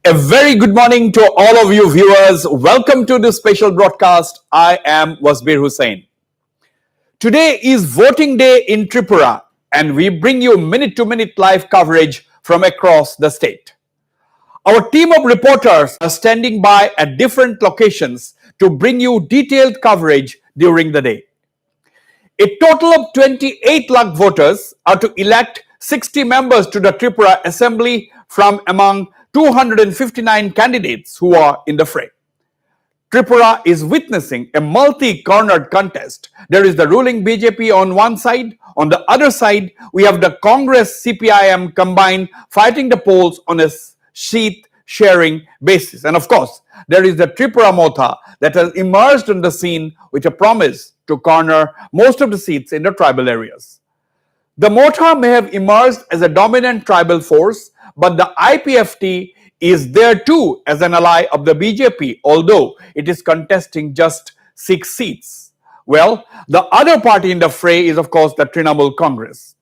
A very good morning to all of you viewers. Welcome to this special broadcast. I am Wasbir Hussain. Today is voting day in Tripura, and we bring you minute-to-minute live coverage from across the state. Our team of reporters are standing by at different locations to bring you detailed coverage during the day. A total of 28 lakh voters are to elect 60 members to the Tripura Assembly from among 259 candidates who are in the fray. Tripura is witnessing a multi-cornered contest. There is the ruling BJP on one side. On the other side, we have the Congress CPIM combined fighting the polls on a seat sharing basis. And of course, there is the Tripura Motha that has emerged on the scene with a promise to corner most of the seats in the tribal areas. The Motha may have emerged as a dominant tribal force, but the IPFT is there too as an ally of the BJP, although it is contesting just 6 seats. Well, the other party in the fray is, of course, the Trinamool Congress.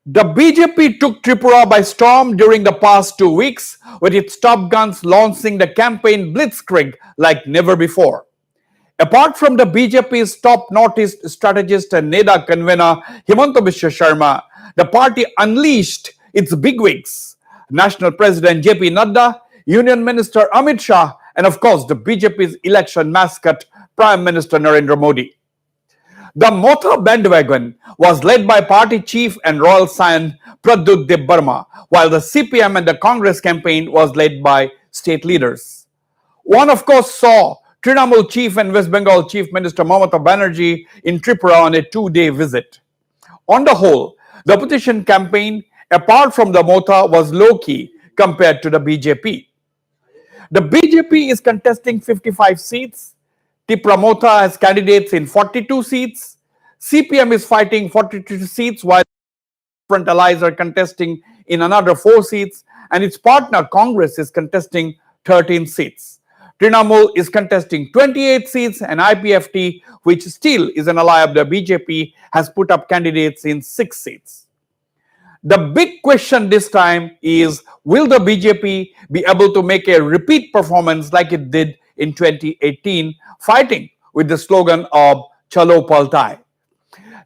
The BJP took Tripura by storm during the past 2 weeks, with its top guns launching the campaign blitzkrieg like never before. Apart from the BJP's top Northeast strategist and NEDA convener Himanta Biswa Sharma, the party unleashed its bigwigs, National President JP Nadda, Union Minister Amit Shah, and of course the BJP's election mascot Prime Minister Narendra Modi. The Motha bandwagon was led by party chief and royal scion Pradyut Debbarma, while the CPM and the Congress campaign was led by state leaders. One of course saw Trinamool Chief and West Bengal Chief Minister Mamata Banerjee in Tripura on a 2-day visit. On the whole, the opposition campaign, apart from the Motha, was low-key compared to the BJP. The BJP is contesting 55 seats. Tripura Motha has candidates in 42 seats. CPM is fighting 42 seats, while different allies are contesting in another 4 seats, and its partner Congress is contesting 13 seats. Trinamool is contesting 28 seats, and IPFT, which still is an ally of the BJP, has put up candidates in 6 seats. The big question this time is, will the BJP be able to make a repeat performance like it did in 2018, fighting with the slogan of Chalo Paltai?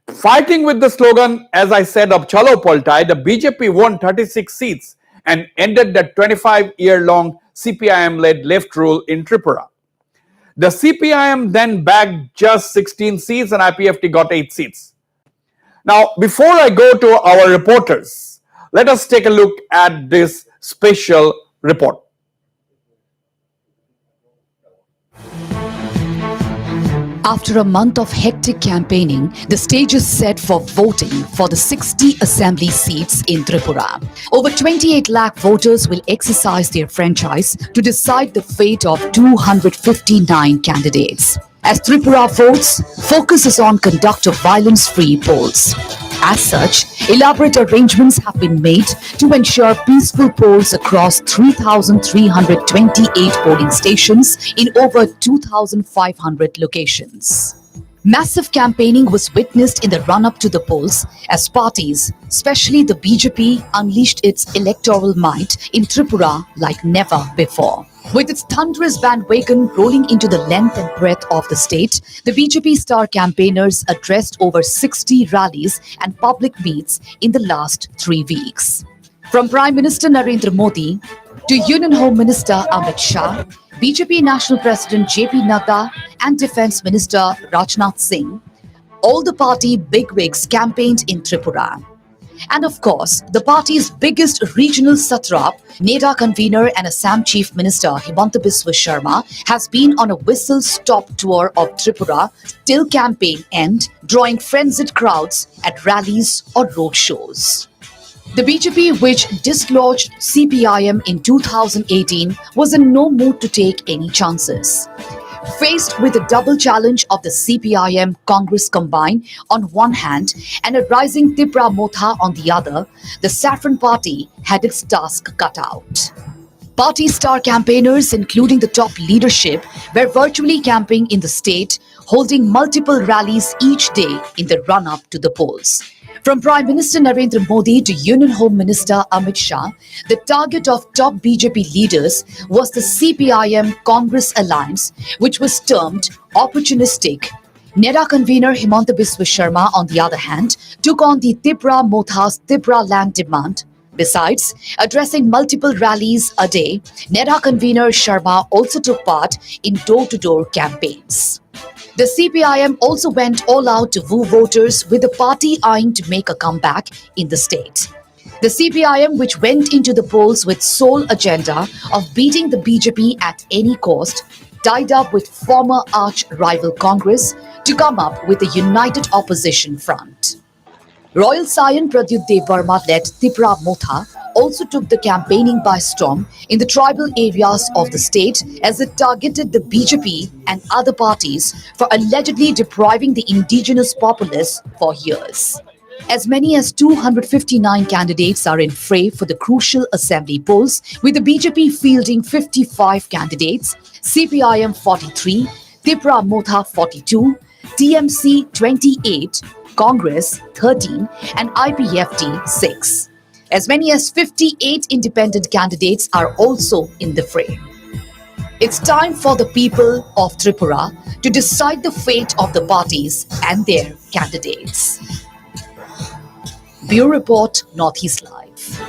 Fighting with the slogan, as I said, of Chalo Paltai, the BJP won 36 seats and ended the 25-year-long CPIM-led left rule in Tripura. The CPIM then bagged just 16 seats and IPFT got 8 seats. Now, before I go to our reporters, let us take a look at this special report. After a month of hectic campaigning, the stage is set for voting for the 60 assembly seats in Tripura. Over 28 lakh voters will exercise their franchise to decide the fate of 259 candidates. As Tripura votes, focus is on conduct of violence-free polls. As such, elaborate arrangements have been made to ensure peaceful polls across 3,328 polling stations in over 2,500 locations. Massive campaigning was witnessed in the run-up to the polls as parties, especially the BJP, unleashed its electoral might in Tripura like never before. With its thunderous bandwagon rolling into the length and breadth of the state, the BJP star campaigners addressed over 60 rallies and public meets in the last 3 weeks. From Prime Minister Narendra Modi to Union Home Minister Amit Shah, BJP National President JP Nadda and Defence Minister Rajnath Singh, all the party bigwigs campaigned in Tripura. And of course, the party's biggest regional satrap, NEDA convener and Assam Chief Minister Himanta Biswa Sharma, has been on a whistle-stop tour of Tripura till campaign end, drawing frenzied crowds at rallies or road shows. The BJP, which dislodged CPIM in 2018, was in no mood to take any chances. Faced with the double challenge of the CPIM Congress combined on one hand and a rising Tripura Motha on the other, the Saffron Party had its task cut out. Party star campaigners, including the top leadership, were virtually camping in the state, holding multiple rallies each day in the run-up to the polls. From Prime Minister Narendra Modi to Union Home Minister Amit Shah, the target of top BJP leaders was the CPIM Congress alliance, which was termed opportunistic. NEDA convener Himanta Biswa Sharma, on the other hand, took on the Tripura Motha's Tripura land demand. Besides addressing multiple rallies a day, NEDA convener Sharma also took part in door-to-door campaigns. The CPIM also went all out to woo voters, with the party eyeing to make a comeback in the state. The CPIM, which went into the polls with sole agenda of beating the BJP at any cost, tied up with former arch-rival Congress to come up with a united opposition front. Royal Scion Pradyut Dev Verma led Tripura Motha also took the campaigning by storm in the tribal areas of the state, as it targeted the BJP and other parties for allegedly depriving the indigenous populace for years. As many as 259 candidates are in fray for the crucial assembly polls, with the BJP fielding 55 candidates, CPIM 43, Tripura Motha 42, TMC 28, Congress 13, and IPFT 6. As many as 58 independent candidates are also in the fray. It's time for the people of Tripura to decide the fate of the parties and their candidates. Bureau Report, Northeast Live.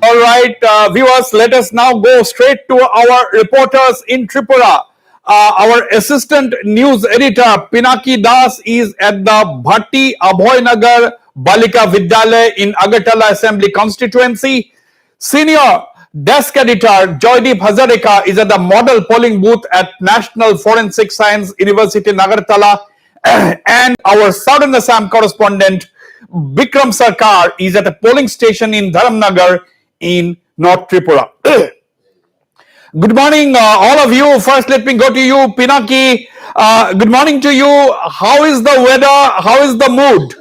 All right, viewers, let us now go straight to our reporters in Tripura. Our assistant news editor Pinaki Das is at the Bhatti Abhoynagar Balika Vidyalaya in Agartala Assembly constituency. Senior desk editor Joydeep Hazarika is at the model polling booth at National Forensic Science University in Agartala. And our Southern Assam correspondent Bikram Sarkar is at a polling station in Dharamnagar in North Tripura. Good morning, all of you. First, let me go to you, Pinaki. Good morning to you. How is the weather? How is the mood?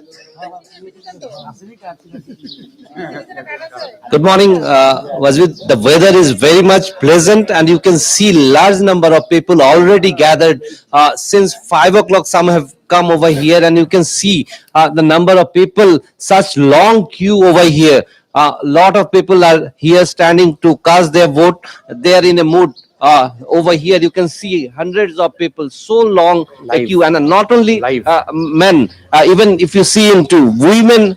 Good morning, Wazir. The weather is very much pleasant, and you can see large number of people already gathered since 5 o'clock. Some have come over here, and you can see the number of people, such long queue over here. A lot of people are here standing to cast their vote. They are in a mood. Over here, you can see hundreds of people, so long a queue, and not only men. Even if you see into women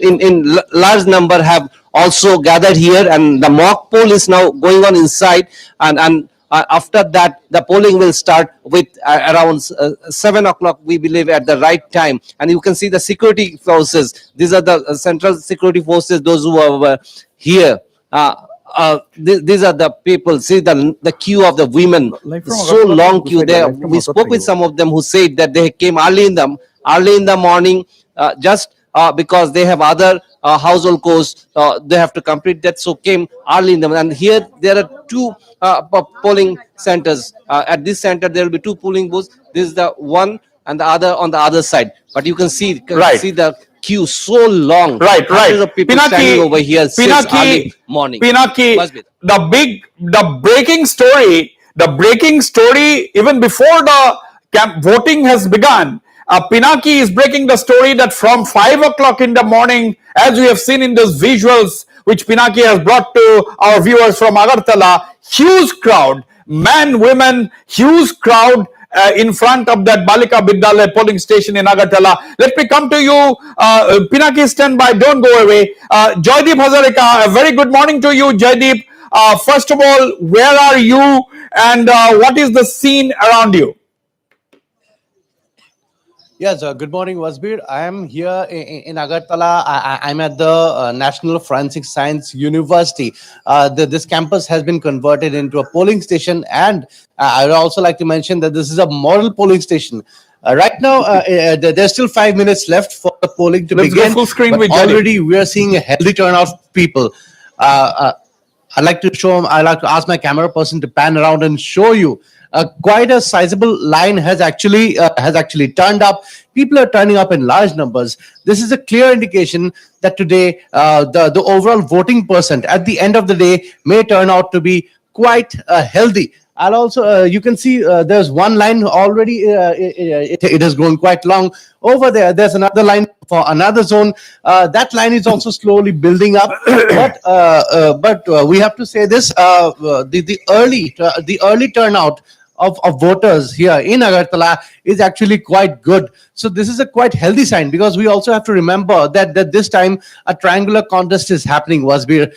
in large number have also gathered here, and the mock poll is now going on inside, and after that the polling will start with around 7 o'clock, we believe, at the right time. And you can see the security forces. These are the central security forces, those who are here. These are the people. See the queue of the women, so long queue there. We spoke with some of them who said that they came early in the morning, just because they have other household chores they have to complete, that, so came early in the morning. And here there are two polling centers. At this center there will be two polling booths. This is the one, and the other on the other side. But you can see the queue so long. Right. Hundreds of people standing over here since early morning. Pinaki, the breaking story, even before the voting has begun. Pinaki is breaking the story that from 5 o'clock in the morning, as we have seen in those visuals which Pinaki has brought to our viewers from Agartala, huge crowd, men, women, huge crowd in front of that Balika Vidyalaya polling station in Agartala. Let me come to you. Pinaki, stand by, don't go away. Joydeep Hazarika, a very good morning to you, Joydeep. First of all, where are you, and what is the scene around you? Yes, good morning, Wasbir. I am here in Agartala. I'm at the National Forensic Science University. This campus has been converted into a polling station, and I would also like to mention that this is a model polling station. Right now, there's still 5 minutes left for the polling to begin. Full screen but with already we are seeing a healthy turnout of people. I'd like to ask my camera person to pan around and show you. Quite a sizable line has actually turned up. People are turning up in large numbers. This is a clear indication that today the overall voting percent at the end of the day may turn out to be quite healthy. I'll also, you can see there's one line already, it has grown quite long. Over there, there's another line for another zone. That line is also slowly building up. But we have to say this: the early turnout of voters here in Agartala is actually quite good. So this is a quite healthy sign, because we also have to remember that this time a triangular contest is happening. Wasbir,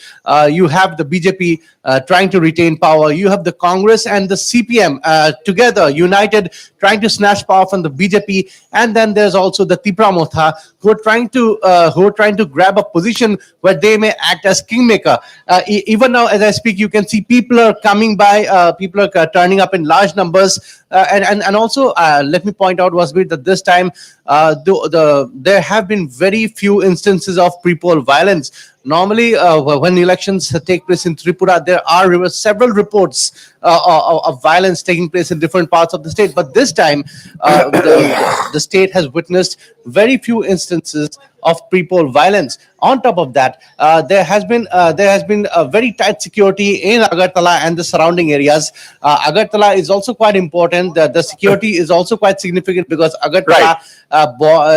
you have the BJP trying to retain power. You have the Congress and the CPM together, united, trying to snatch power from the BJP, and then there's also the Tripura Motha who are trying to grab a position where they may act as kingmaker. Even now, as I speak, you can see people are coming by, people are turning up in large numbers, and also let me point out, Wasbir, that this time there have been very few instances of pre-poll violence. Normally, when elections take place in Tripura, there are several reports of violence taking place in different parts of the state. But this time, the state has witnessed very few instances of pre-poll violence. On top of that, there has been a very tight security in Agartala and the surrounding areas. Agartala is also quite important. The security is also quite significant, because Agartala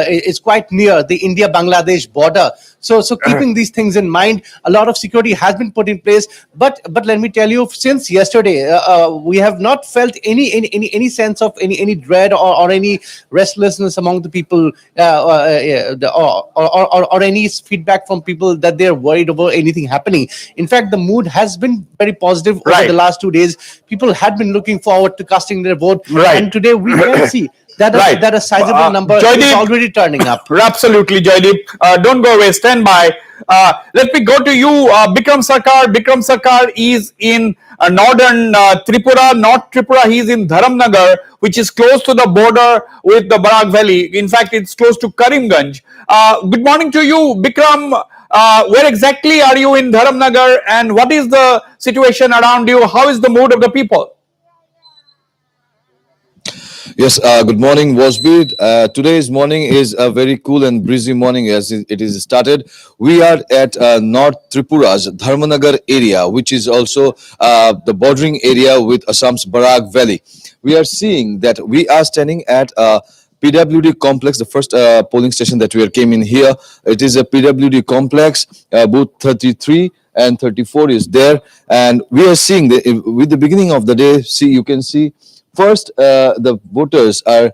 is quite near the India-Bangladesh border. So keeping these things in mind, a lot of security has been put in place. But let me tell you, since yesterday, we have not felt any sense of any dread or any restlessness among the people, or any feedback from people that they're worried about anything happening. In fact, the mood has been very positive over Right. the last 2 days. People had been looking forward to casting their vote, Right. and today we can see that Right. that a sizable number is Joydeep, already turning up. Absolutely, Joydeep. Don't go away. Stand by. Let me go to you, Bikram Sarkar. Bikram Sarkar is in northern Tripura, North Tripura. He is in Dharamnagar, which is close to the border with the Barak Valley. In fact, it's close to Karimganj. Good morning to you, Bikram. Where exactly are you in Dharamnagar, and what is the situation around you? How is the mood of the people? Yes, good morning, Wasbir. Today's morning is a very cool and breezy morning as it is started. We are at North Tripura's Dharmanagar area, which is also the bordering area with Assam's Barak Valley. We are seeing that we are standing at PWD complex, the first polling station that we came in here. It is a PWD complex, booth 33 and 34 is there. And we are seeing that with the beginning of the day, you can see first, the voters are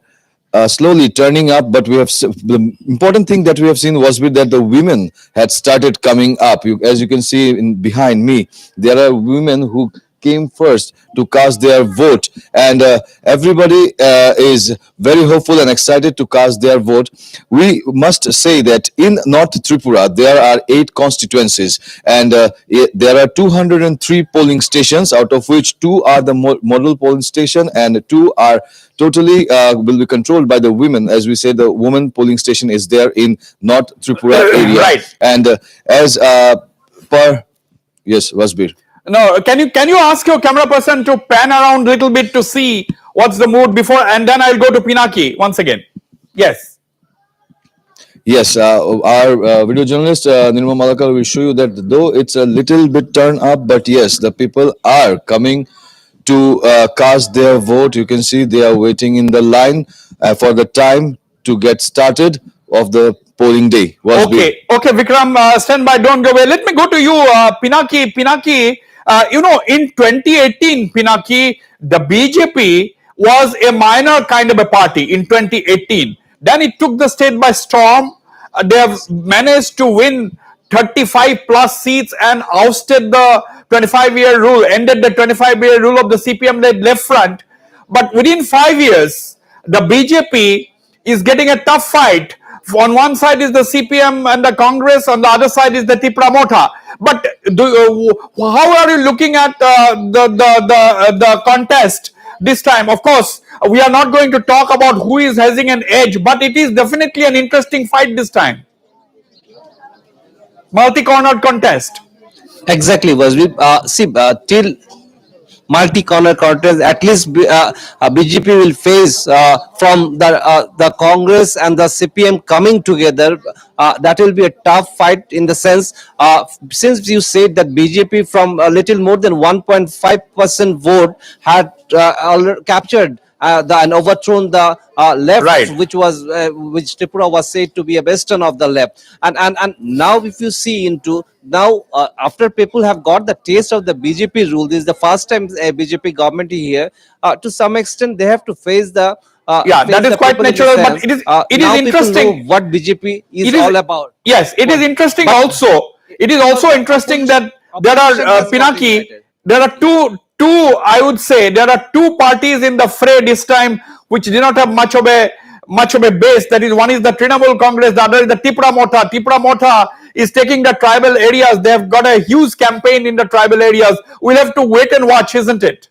slowly turning up, but the important thing that we have seen was that the women had started coming up. As you can see behind me, there are women who came first to cast their vote, and everybody is very hopeful and excited to cast their vote. We must say that in North Tripura there are 8 constituencies, and there are 203 polling stations, out of which 2 are the model polling station and 2 are totally will be controlled by the women. As we say, the women polling station is there in North Tripura area. Right. And as per yes, Wasbir. No, can you ask your camera person to pan around a little bit to see what's the mood before, and then I'll go to Pinaki once again. Yes. Yes, our video journalist Nirma Malakar will show you that though it's a little bit turn up, but yes, the people are coming to cast their vote. You can see they are waiting in the line for the time to get started of the polling day. Okay, Vikram, stand by, don't go away. Let me go to you, Pinaki. Pinaki, in 2018, Pinaki, the BJP was a minor kind of a party in 2018. Then it took the state by storm. They have managed to win 35 plus seats and ousted the 25-year rule, ended the 25-year rule of the CPM-led left front. But within 5 years, the BJP is getting a tough fight. On one side is the CPM and the Congress, on the other side is the Tripura Motha. But how are you looking at the contest this time? Of course, we are not going to talk about who is having an edge, but it is definitely an interesting fight this time. Multi-cornered contest. Exactly, was we see till multi-corner contest. At least BJP will face from the Congress and the CPM coming together. That will be a tough fight in the sense, since you said that BJP from a little more than 1.5% vote had captured and overthrown the left, Right. which Tripura was said to be a bastion of the left. And now, if you see into now, after people have got the taste of the BJP rule, this is the first time a BJP government here. To some extent, they have to face the Yeah, that is quite people in the natural, but sense, it is now people know interesting. what BJP is It is all about. Yes, it is interesting. But Also, it is also interesting that there are opposition has got Pinaki. invited. There are two. I would say there are two parties in the fray this time, which do not have much of a base. That is, one is the Trinamool Congress, the other is the Tripura Motha. Tripura Motha is taking the tribal areas. They have got a huge campaign in the tribal areas. We'll have to wait and watch, isn't it?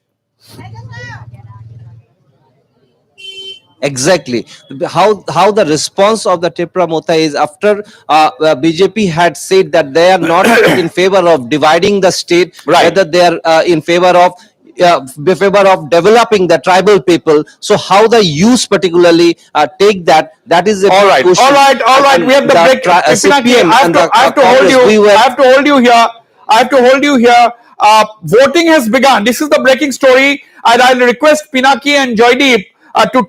Exactly. How the response of the Tripura Motha is after BJP had said that they are not in favor of dividing the state, Right. whether they are in favor of developing the tribal people. So how the youth particularly take that? That is a All big right, question. all right, all right. And We have the break. Pinaki, CPM and the I have to hold Congress, you. we were I have to hold you here. I have to hold you here. Voting has begun. This is the breaking story, and I'll request Pinaki and Joydeep to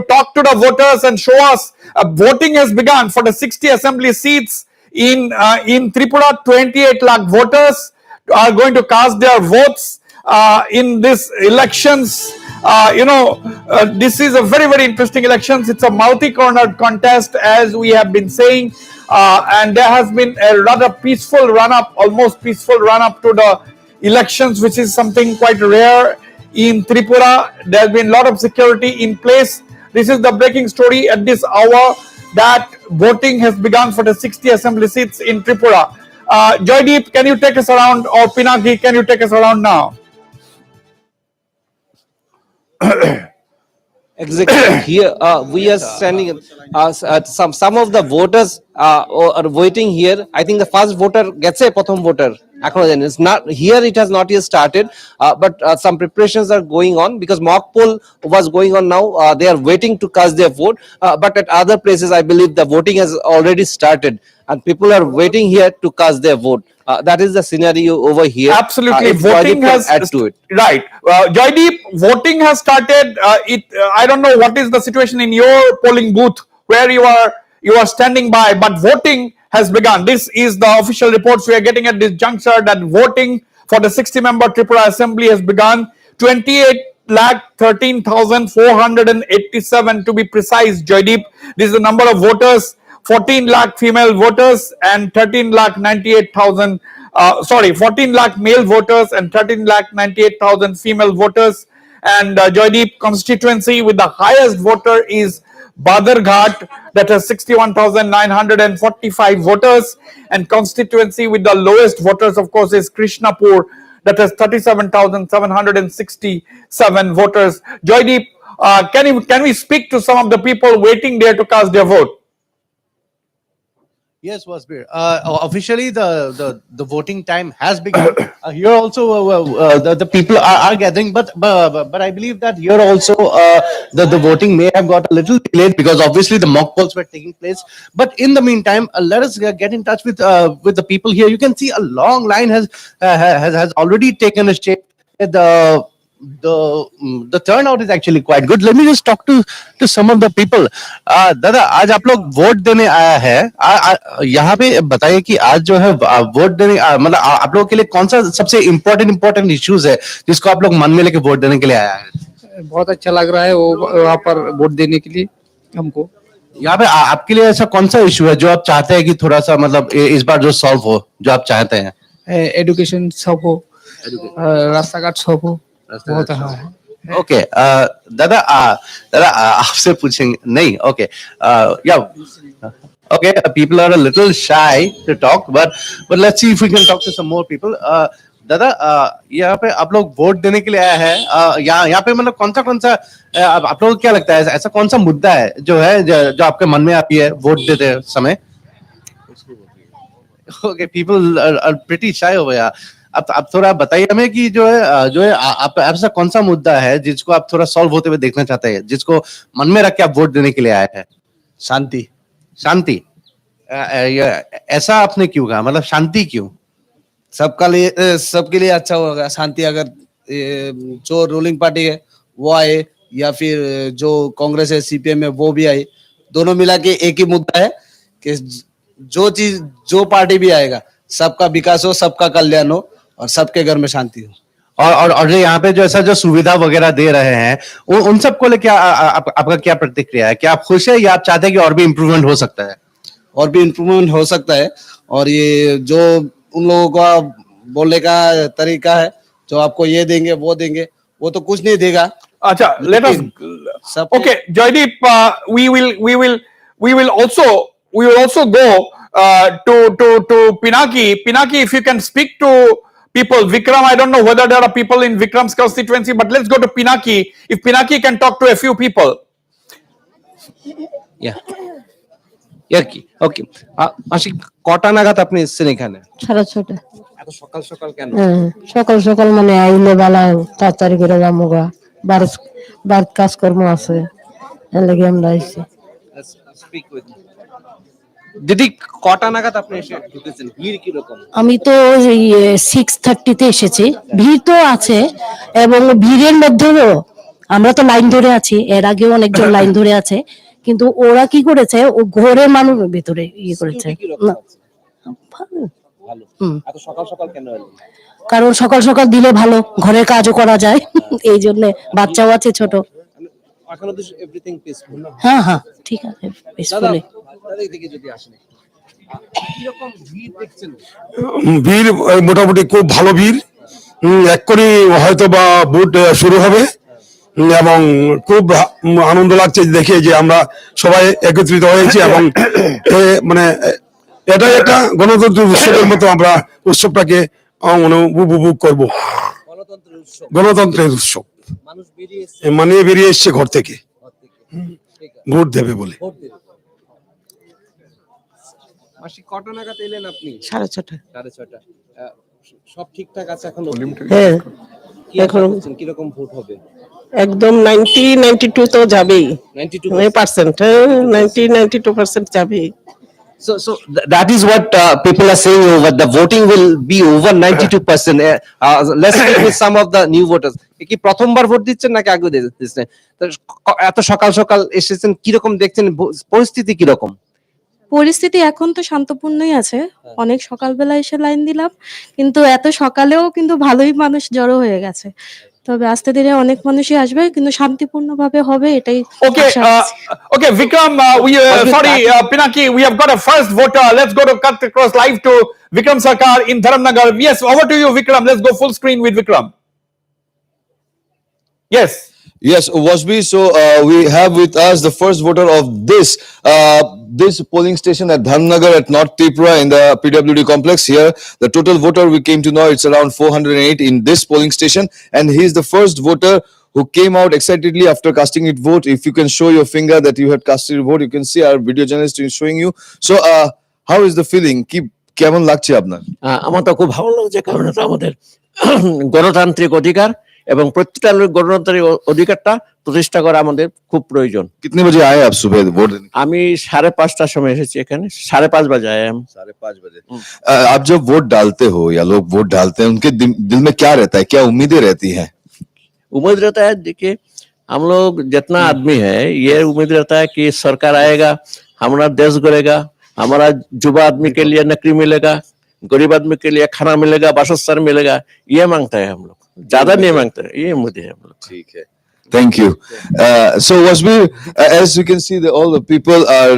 talk to the voters and show us. Voting has begun for the 60 assembly seats in Tripura. 28 lakh voters are going to cast their votes in this elections. This is a very interesting elections. It's a multi-cornered contest, as we have been saying, and there has been a rather peaceful run-up, almost peaceful run-up to the elections, which is something quite rare in Tripura. There has been a lot of security in place. This is the breaking story at this hour, that voting has begun for the 60 assembly seats in Tripura. Joydeep, can you take us around, or Pinaki, can you take us around now? Exactly. Here, we are standing. Some of the voters are waiting here. I think the first voter gets a Pratham voter. It's not here. It has not yet started, but some preparations are going on because mock poll was going on now. They are waiting to cast their vote, but at other places, I believe the voting has already started, and people are waiting here to cast their vote. That is the scenario over here. Absolutely, If voting Joydeep can has add to it. right. Joydeep, voting has started. I don't know what is the situation in your polling booth where you are standing by, but voting has begun. This is the official reports we are getting at this juncture, that voting for the 60-member Tripura Assembly has begun. 28 lakh 13,487 to be precise. Joydeep, this is the number of voters. 14 lakh female voters and 13 lakh 98,000 14 lakh male voters and 13 lakh 98,000 female voters. And Joydeep, constituency with the highest voter is Badarghat, that has 61,945 voters, and constituency with the lowest voters, of course, is Krishnapur, that has 37,767 voters. Joydeep, can we speak to some of the people waiting there to cast their vote? Yes, Wasbir. Officially, the voting time has begun. Here also, the people are gathering, but I believe that here also the voting may have got a little delayed because obviously the mock polls were taking place. But in the meantime, let us get in touch with the people here. You can see a long line has already taken a shape. The turnout is actually quite good. Let me just talk to some of the people. दादा, आज आप लोग vote देने आया है, यहाँ पे बताइए कि आज जो है वोट देने मतलब आप लोगों के लिए कौन सा सबसे इम्पोर्टेंट इश्यूज है जिसको आप लोग मन में लेके वोट देने के लिए आया है? बहुत अच्छा लग रहा है वो वहाँ पर वोट देने के लिए हमको। यहाँ पे आपके लिए ऐसा कौन सा इशू है जो आप चाहते हैं कि थोड़ा सा मतलब इस बार जो सॉल्व हो, जो आप चाहते हैं? एजुकेशन सब हो, रास्ता घाट सब हो, बहुत है। ओके दादा, आपसे पूछेंगे नहीं? ओके या okay, people are a little shy to talk, but let's see if we can talk to some more people. दादा, यहाँ पे आप लोग वोट देने के लिए आया है, यहाँ पे मतलब कौन सा आप लोगों को क्या लगता है ऐसा कौन सा मुद्दा है जो आपके मन में आती है वोट देते समय? Okay, people are pretty shy over here. आप थोड़ा बताइए हमें कि जो है आप ऐसा कौन सा मुद्दा है जिसको आप थोड़ा सॉल्व होते हुए देखना चाहते हैं, जिसको मन में रख के आप वोट देने के लिए आए हैं? शांति। शांति। ऐसा आपने क्यों कहा, मतलब शांति क्यों? सबके लिए अच्छा होगा शांति। अगर जो रूलिंग पार्टी है वो आए या फिर जो कांग्रेस है सीपीएम है वो भी आए, दोनों मिला के एक ही मुद्दा है कि जो पार्टी भी आएगा सबका विकास हो, सबका कल्याण हो और सबके घर में शांति हो। और जो यहाँ पे जो ऐसा जो सुविधा वगैरह दे रहे हैं उन सबको लेके आपका क्या प्रतिक्रिया है? क्या आप खुश है या आप चाहते हैं कि और भी इम्प्रूवमेंट हो सकता है? और भी इम्प्रूवमेंट हो सकता है। और ये जो उन लोगों का बोलने का तरीका है, जो आपको ये देंगे वो देंगे, वो तो कुछ नहीं देगा। Acha, let us. Okay, Joydeep, we will also go to Pinaki. Pinaki, if you can speak to people. Vikram, I don't know whether there are people in Vikram's constituency, but let's go to Pinaki. If Pinaki can talk to a few people. ওকে। মাসি কটা নাগাদ আপনি এসেছেন এখানে? 6:30। এত সকাল সকাল কেন? সকাল সকাল মানে আইলে বেলা তাড়াতাড়ি করে যামুগা, বার কাজকর্ম আছে, এর লাগি আমরা আইছি। দিদি কটা নাগাদ আপনি এসে ঢুকেছেন? ভিড় কিরকম? আমি তো 6:30-তে এসেছি। ভিড় তো আছে এবং ভিড়ের মধ্যেও আমরা তো লাইন ধরে আছি, এর আগেও অনেকজন লাইন ধরে আছে, কিন্তু ওরা কি করেছে, ও ঘরের মানুষের ভিতরে করেছে। না, ভালো। এত সকাল সকাল কেন এলেন? কারণ সকাল সকাল দিলে ভালো, ঘরের কাজও করা যায়, এই জন্য। বাচ্চাও আছে ছোট। এখনো তো এভরিথিং পিসফুল। হ্যাঁ হ্যাঁ ঠিক আছে, পিসফুলি। দিকে যদি আসেন কিরকম ভিড় দেখছেন? ভিড় মোটামুটি খুব ভালো ভিড়। এক্ষুনি হয়তো বা ভোট শুরু হবে এবং খুব আনন্দ লাগছে দেখে যে আমরা সবাই একত্রিত হয়েছি এবং মানে এটাই একটা গণতন্ত্র উৎসবের মতো আমরা উৎসবটাকে উপভোগ করব। গণতন্ত্রের উৎসব মানিয়ে বেরিয়ে এসছে ঘর থেকে ভোট দেবে বলে। মাসি কটা নাগাদ এলেন আপনি? 6:30। 6:30। সব ঠিকঠাক আছে এখন? হ্যাঁ, এখন কিরকম ভোট হবে? একদম 92 তো যাবেই, 92%, 92% যাবেই। So that is what people are saying over. The voting will be over 92%. Let's speak with some of the new voters. কি প্রথমবার ভোট দিচ্ছেন নাকি আগে দিচ্ছেন? এত সকাল সকাল এসেছেন, কিরকম দেখছেন পরিস্থিতি কিরকম? পরিস্থিতি এখন তো শান্তপূর্ণই আছে। অনেক সকালবেলা এসে লাইন দিলাম, কিন্তু এত সকালেও কিন্তু ভালোই মানুষ জড়ো হয়ে গেছে। তবে আস্তে ধীরে অনেক মানুষই আসবে, কিন্তু শান্তিপূর্ণভাবে হবে এটাই Okay, আশা আছে। okay, Vikram, Pinaki, we have got a first voter. Let's go to cut across live to Vikram Sarkar in Dharamnagar. Yes, over to you, Vikram. Let's go full screen with Vikram. Yes. Yes, Wasbi. So we have with us the first voter of this polling station at Dharmnagar at North Tripura in the PWD complex. Here, the total voter we came to know it's around 408 in this polling station, and he is the first voter who came out excitedly after casting his vote. If you can show your finger that you had casted your vote, you can see our video journalist is showing you. So, how is the feeling? কেমন লাগছে আপনার? আমার তো খুব ভালো লাগছে, কারণ এটা আমাদের গণতান্ত্রিক অধিকার এবং প্রত্যেকটা গণতান্ত্রিক অধিকারটা প্রতিষ্ঠা করা আমাদের খুব প্রয়োজন। कितने बजे आए आप सुबह वोट देने? আমি 5:30টার সময় এসেছি এখানে, 5:30 বাজে আয়া। 5:30 बजे। आप जब वोट डालते हो या लोग वोट डालते हैं, उनके दिल में क्या रहता है, क्या उम्मीदें रहती हैं? उम्मीद रहता है, देखिए हम लोग जितना आदमी है, ये उम्मीद रहता है कि सरकार आएगा, हमारा देश गढ़ेगा, हमारा युवा आदमी के लिए नौकरी मिलेगा, गरीब आदमी के लिए खाना मिलेगा, वासस्थान मिलेगा, ये मांगता है हम लोग, ज्यादा नहीं मांगते, ये उम्मीद है हम लोग। ठीक है, thank you. So Wasbir, as you can see, all the people are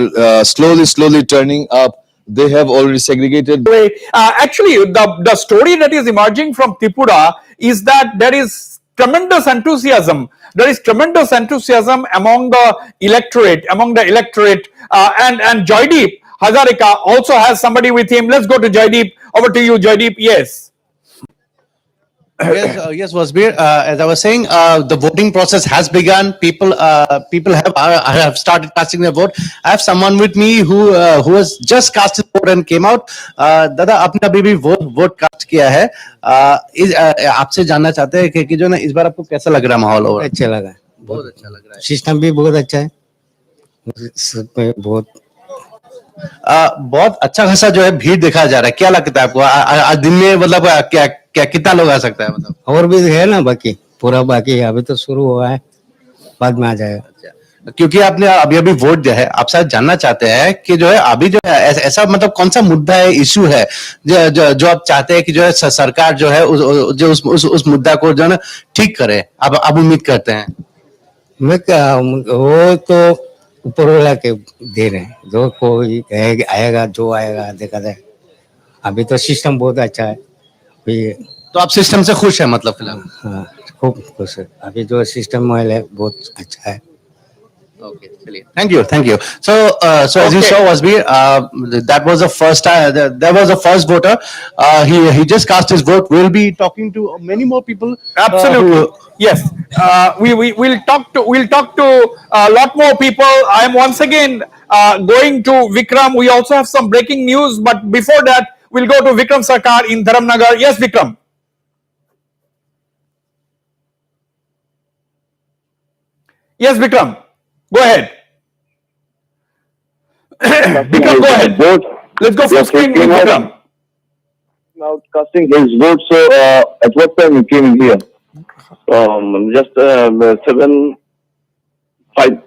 slowly turning up. They have already segregated. Actually, the story that is emerging from Tripura is that there is tremendous enthusiasm. There is tremendous enthusiasm among the electorate, and Joydeep Hazarika also has somebody with him. Let's go to Joydeep. Over to you, Joydeep. Yes. Yes, Wasbir. As I was saying, the voting process has begun. People have started casting their vote. I have someone with me who has just cast his vote and came out. दादा आपने अभी भी vote cast किया है. आपसे जानना चाहते हैं कि जो ना इस बार आपको कैसा लग रहा है माहौल? और अच्छा लगा, बहुत अच्छा लग रहा है. सिस्टम भी बहुत अच्छा है, बहुत बहुत अच्छा खासा जो है भीड़ देखा जा रहा है. क्या लगता है आपको आज दिन में, मतलब क्या क्या कितना लोग आ सकता है? मतलब और भी है ना, बाकी पूरा बाकी है, अभी तो शुरू हुआ है, बाद में आ जाएगा. क्योंकि आपने अभी अभी वोट दिया है, आप शायद जानना चाहते हैं कि जो है अभी जो है ऐसा मतलब कौन सा मुद्दा है, इशू है जो आप चाहते हैं कि जो है सरकार जो है उस मुद्दा को जो है ना ठीक करे, आप उम्मीद करते हैं? मैं क्या, वो तो ऊपर वाला के दे रहे हैं, जो कोई आएगा जो आएगा देखा जाए. अभी तो सिस्टम बहुत अच्छा है. तो आप सिस्टम से खुश है मतलब फिलहाल? हाँ, खूब खुश है. अभी जो सिस्टम है बहुत अच्छा है. Okay, thank you. So as you saw, Wasbir, that was the first time. There was the first voter. He just cast his vote. We'll be talking to many more people. Absolutely. Yes. We'll talk to a lot more people. I am once again going to Vikram. We also have some breaking news, but before that, we'll go to Vikram Sarkar in Dharamnagar. Yes, Vikram. Yes, Vikram. Go ahead. Vikram, go ahead. Let's go full screen with Vikram. Out casting his vote. So at what time you came here? Just 7:05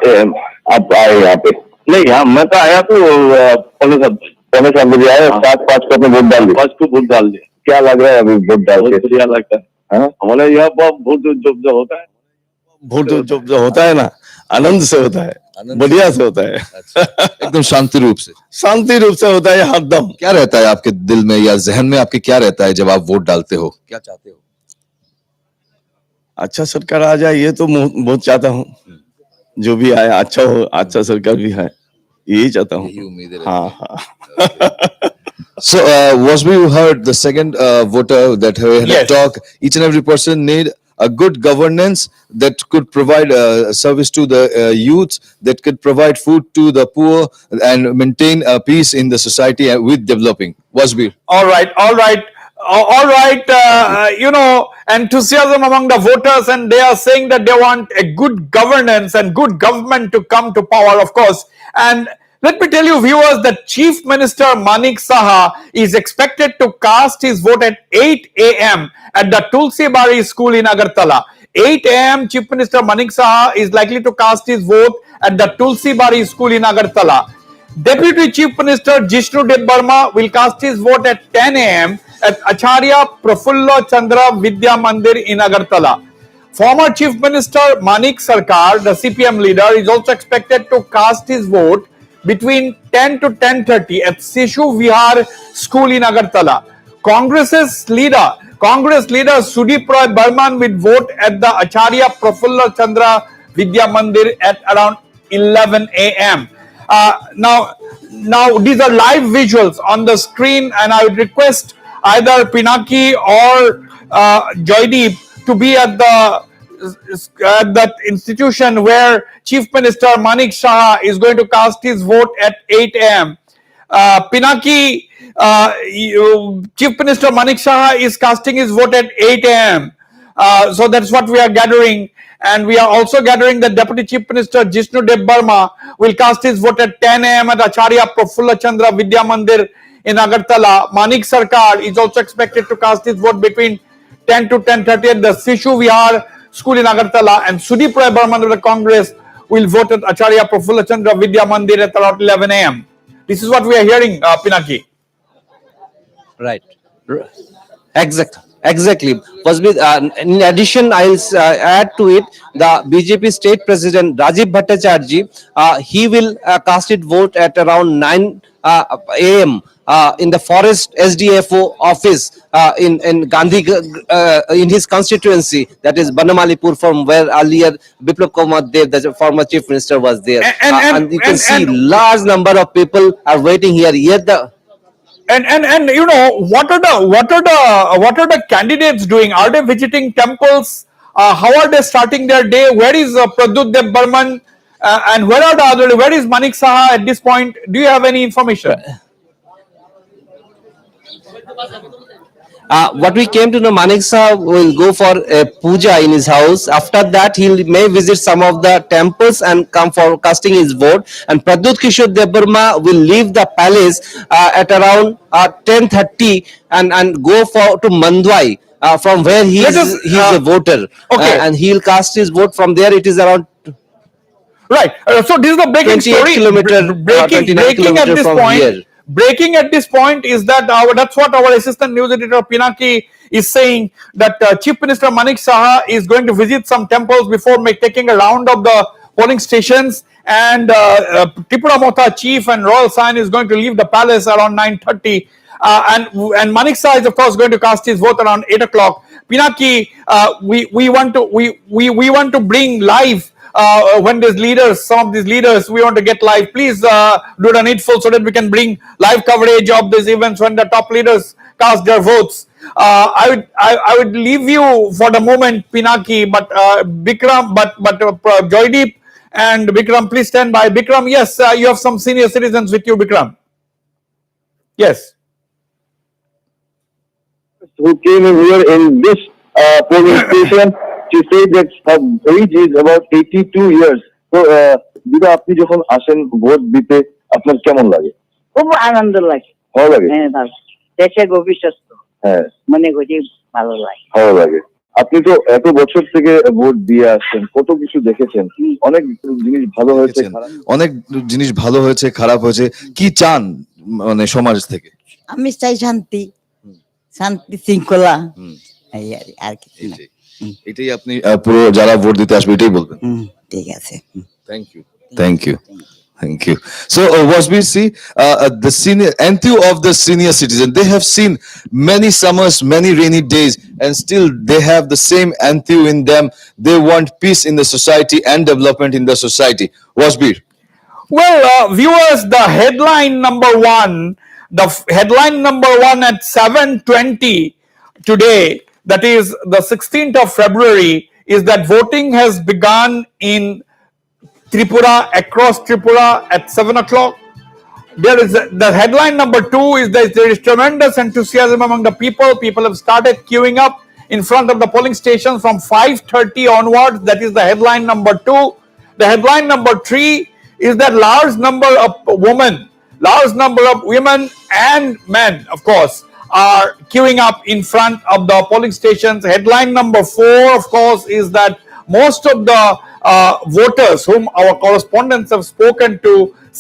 a.m. आप आए यहाँ पे? नहीं, हाँ मैं तो आया तो पौने 7 बजे आया. 7:05 को अपने वोट डाल दिया. 5 को वोट डाल दिया. क्या लग रहा है अभी वोट डाल के? बढ़िया लगता है. हमारे यहाँ पर वोट जो होता है, वोट जो होता है ना, आनंद से होता है, बढ़िया से होता है. एकदम शांति रूप से होता है हरदम. क्या रहता है आपके दिल में या जहन में, आपके क्या रहता है जब आप वोट डालते हो? क्या चाहते हो? अच्छा सरकार आ जाए, ये तो बहुत चाहता हूँ. जो भी आया अच्छा हो, अच्छा सरकार भी है, यही चाहता हूँ. हाँ. So Wasbir, you heard the second voter that had a talk. Each and every person need a good governance that could provide service to the youth, that could provide food to the poor, and maintain peace in the society with developing. Wasbir. All right. Enthusiasm among the voters, and they are saying that they want a good governance and good government to come to power, of course. And let me tell you, viewers, that Chief Minister Manik Saha is expected to cast his vote at 8 a.m. at the Tulsi Bari School in Agartala. 8 a.m. Chief Minister Manik Saha is likely to cast his vote at the Tulsi Bari School in Agartala. Deputy Chief Minister Jishnu Dev Burma will cast his vote at 10 a.m. at Acharya Prafulla Chandra Vidya Mandir in Agartala. Former Chief Minister Manik Sarkar, the CPM leader, is also expected to cast his vote between 10 to 10:30 at Sishu Vihar School in Agartala. Congress leader Sudip Roy Burman will vote at the Acharya Prafulla Chandra Vidya Mandir at around 11 a.m. Now these are live visuals on the screen, and I would request either Pinaki or Joydeep to be at that institution where Chief Minister Manik Saha is going to cast his vote at 8 a.m. Pinaki, Chief Minister Manik Saha is casting his vote at 8 a.m. So that's what we are gathering. And we are also gathering that Deputy Chief Minister Jishnu Dev Burma will cast his vote at 10 a.m. at Acharya Prafulla Chandra Vidya Mandir in Agartala. Manik Sarkar is also expected to cast his vote between 10 to 10:30 at the Sishu Vihar School in Agartala, and Sudip Roy Burman of the Congress will vote at Acharya Prafulla Chandra Vidya Mandir at around 11 a.m. This is what we are hearing, Pinaki. Right. Exactly. In addition, I'll add to it the BJP State President Rajiv Bhattacharya. He will cast his vote at around 9 a.m. In the Forest SDFO office in Gandhi in his constituency, that is Banamalipur, from where earlier Biplab Kumar Dev, the former Chief Minister, was there. And you can see large number of people are waiting here. And what are the candidates doing? Are they visiting temples? How are they starting their day? Where is Pradyut Dev Burman? And where are the other? Where is Manik Saha at this point? Do you have any information? What we came to know, Manik Saha will go for a puja in his house. After that, he may visit some of the temples and come for casting his vote. And Pradyut Kishore Debarma will leave the palace at around 10:30 and go for to Mandwai, from where he's a voter. Okay. And he'll cast his vote from there. It is around Right. So this is the breaking 28 story. kilometer, 29 Breaking at kilometer this from point. here. Breaking at this point is that that's what our assistant news editor Pinaki is saying, that Chief Minister Manik Saha is going to visit some temples before taking a round of the polling stations, and Tripura Motha Chief and Royal Sign is going to leave the palace around 9:30. And Manik Saha is of course going to cast his vote around 8 o'clock. Pinaki, we want to bring live when these leaders, some of these leaders, we want to get live. Please do the needful so that we can bring live coverage of these events when the top leaders cast their votes. I would leave you for the moment, Pinaki, but Bikram, but Joydeep and Bikram, please stand by. Bikram, yes, you have some senior citizens with you, Bikram. Yes. Who came in here in this polling station to say that her age is about 82 years. So, দিদা আপনি যখন আসেন vote দিতে আপনার কেমন লাগে? খুব আনন্দ লাগে। ভালো লাগে? হ্যাঁ, ভালো। দেশের ভবিষ্যৎ তো। হ্যাঁ। মনে করি ভালো লাগে। ভালো লাগে। আপনি তো এত বছর থেকে ভোট দিয়ে আসছেন, কত কিছু দেখেছেন, অনেক জিনিস ভালো হয়েছে, অনেক জিনিস ভালো হয়েছে, খারাপ হয়েছে, কি চান মানে সমাজ থেকে? আমি চাই শান্তি, শান্তি শৃঙ্খলা, এই আর কিছু না। এটাই আপনি পুরো যারা ভোট দিতে আসবে এটাই বলবেন? ঠিক আছে। Thank you. Thank you. Thank you. So, what we see, the senior enthu of the senior citizen, they have seen many summers, many rainy days, and still they have the same enthu in them. They want peace in the society and development in the society. Wasbir? Well, viewers, the headline number one at 7:20 today, that is the 16th of February, is that voting has begun in Tripura, across Tripura at 7 o'clock. There is the headline number two is that there is tremendous enthusiasm among the people. People have started queuing up in front of the polling stations from 5:30 onwards. That is the headline number two. The headline number three is that large number of women and men, of course, are queuing up in front of the polling stations. Headline number four, of course, is that most of the voters whom our correspondents have spoken to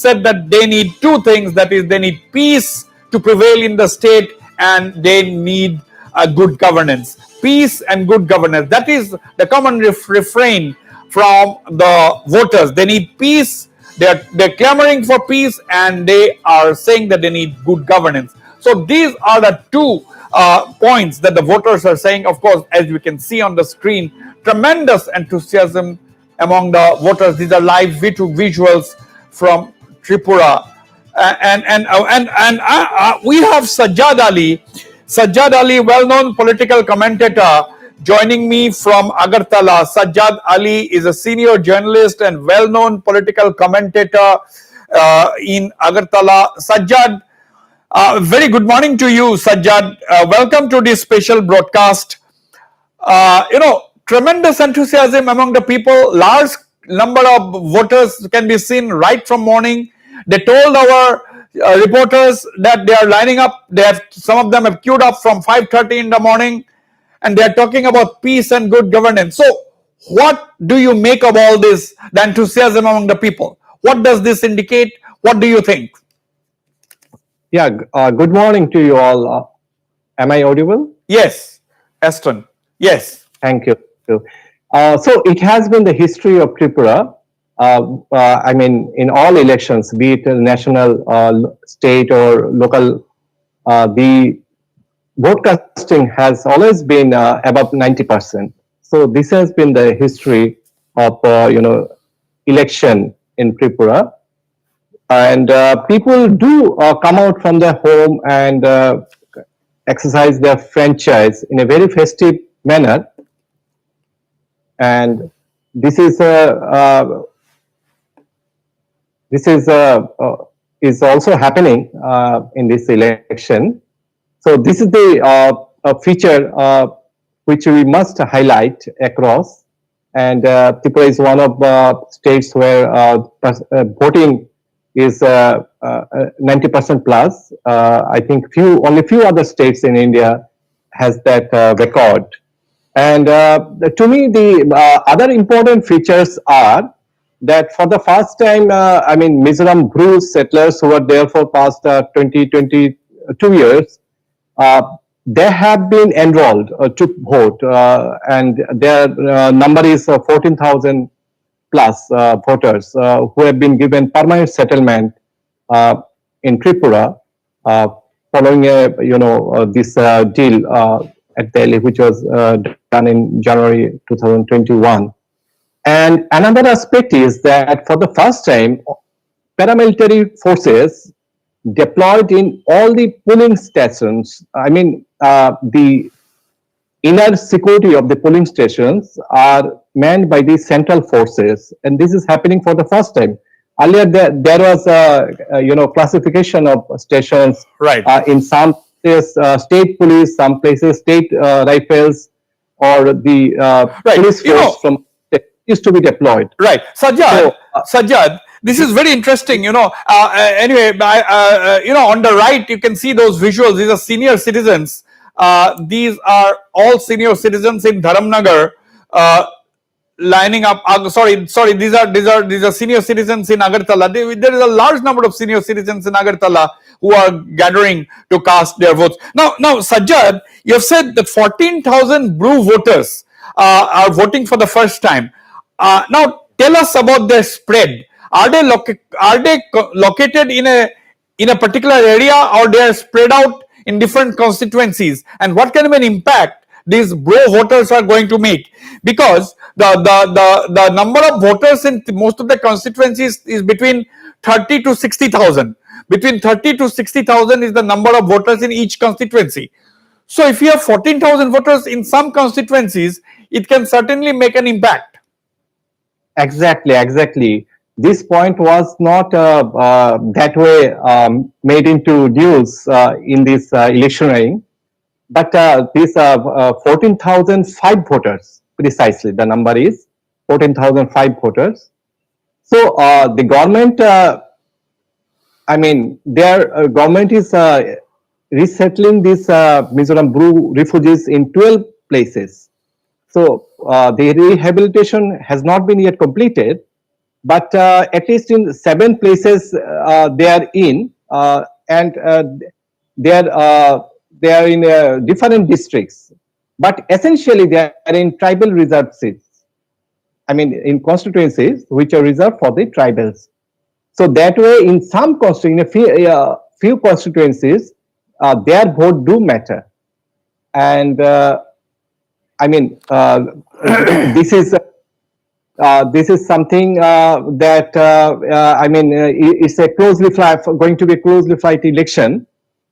said that they need two things. That is, they need peace to prevail in the state, and they need good governance. Peace and good governance. That is the common refrain from the voters. They need peace. They're clamoring for peace, and they are saying that they need good governance. So these are the two points that the voters are saying. Of course, as you can see on the screen, tremendous enthusiasm among the voters. These are live visuals from Tripura, and we have Sajjad Ali, well-known political commentator, joining me from Agartala. Sajjad Ali is a senior journalist and well-known political commentator in Agartala. Sajjad, very good morning to you, Sajjad. Welcome to this special broadcast. Tremendous enthusiasm among the people. Large number of voters can be seen right from morning. They told our reporters that they are lining up. Some of them have queued up from 5:30 in the morning, and they are talking about peace and good governance. So, what do you make of all this, the enthusiasm among the people? What does this indicate? What do you think? Yeah, good morning to you all. Am I audible? Yes, Aston. Yes. Thank you. So it has been the history of Tripura. I mean, in all elections, be it national, state, or local, the broadcasting has always been above 90%. So this has been the history of election in Tripura. And people do come out from their home and exercise their franchise in a very festive manner. And this is is also happening in this election. So this is the a feature which we must highlight across. And Tripura is one of the states where voting is 90% plus. I think only few other states in India has that record. And to me, the other important features are that for the first time, I mean, Mizoram Bru settlers who were there for past 22 years, they have been enrolled to vote, and their number is 14,000 plus voters who have been given permanent settlement in Tripura following this deal at Delhi, which was done in January 2021. And another aspect is that for the first time, paramilitary forces deployed in all the polling stations. I mean, the inner security of the polling stations are manned by the central forces, and this is happening for the first time. Earlier, there was classification of stations. Right. In some places, state police, some places state rifles, or the police force from used to be deployed. Right, Sajjad, this is very interesting. Anyway, on the right you can see those visuals. These are senior citizens. These are all senior citizens in Dharamnagar lining up. Sorry. These are senior citizens in Agartala. There is a large number of senior citizens in Agartala who are gathering to cast their votes. Now, Sajjad, you have said that 14,000 Bru voters are voting for the first time. Now, tell us about their spread. Are they located in a particular area, or they are spread out in different constituencies? And what kind of an impact these Bro voters are going to make? Because the number of voters in most of the constituencies is between 30 to 60,000. Between 30 to 60,000 is the number of voters in each constituency. So if you have 14,000 voters in some constituencies, it can certainly make an impact. Exactly. This point was not that way made into news in this electioneering, but these 14,005 voters, precisely the number is 14,005 voters. So the government, their government is resettling these Mizoram Bru refugees in 12 places. So the rehabilitation has not been yet completed, but at least in 7 places they are in, and they are in different districts. But essentially, they are in tribal reserved seats. I mean, in constituencies which are reserved for the tribals. So that way, in some few constituencies, their vote do matter, and this is something that it's a going to be a closely fight election.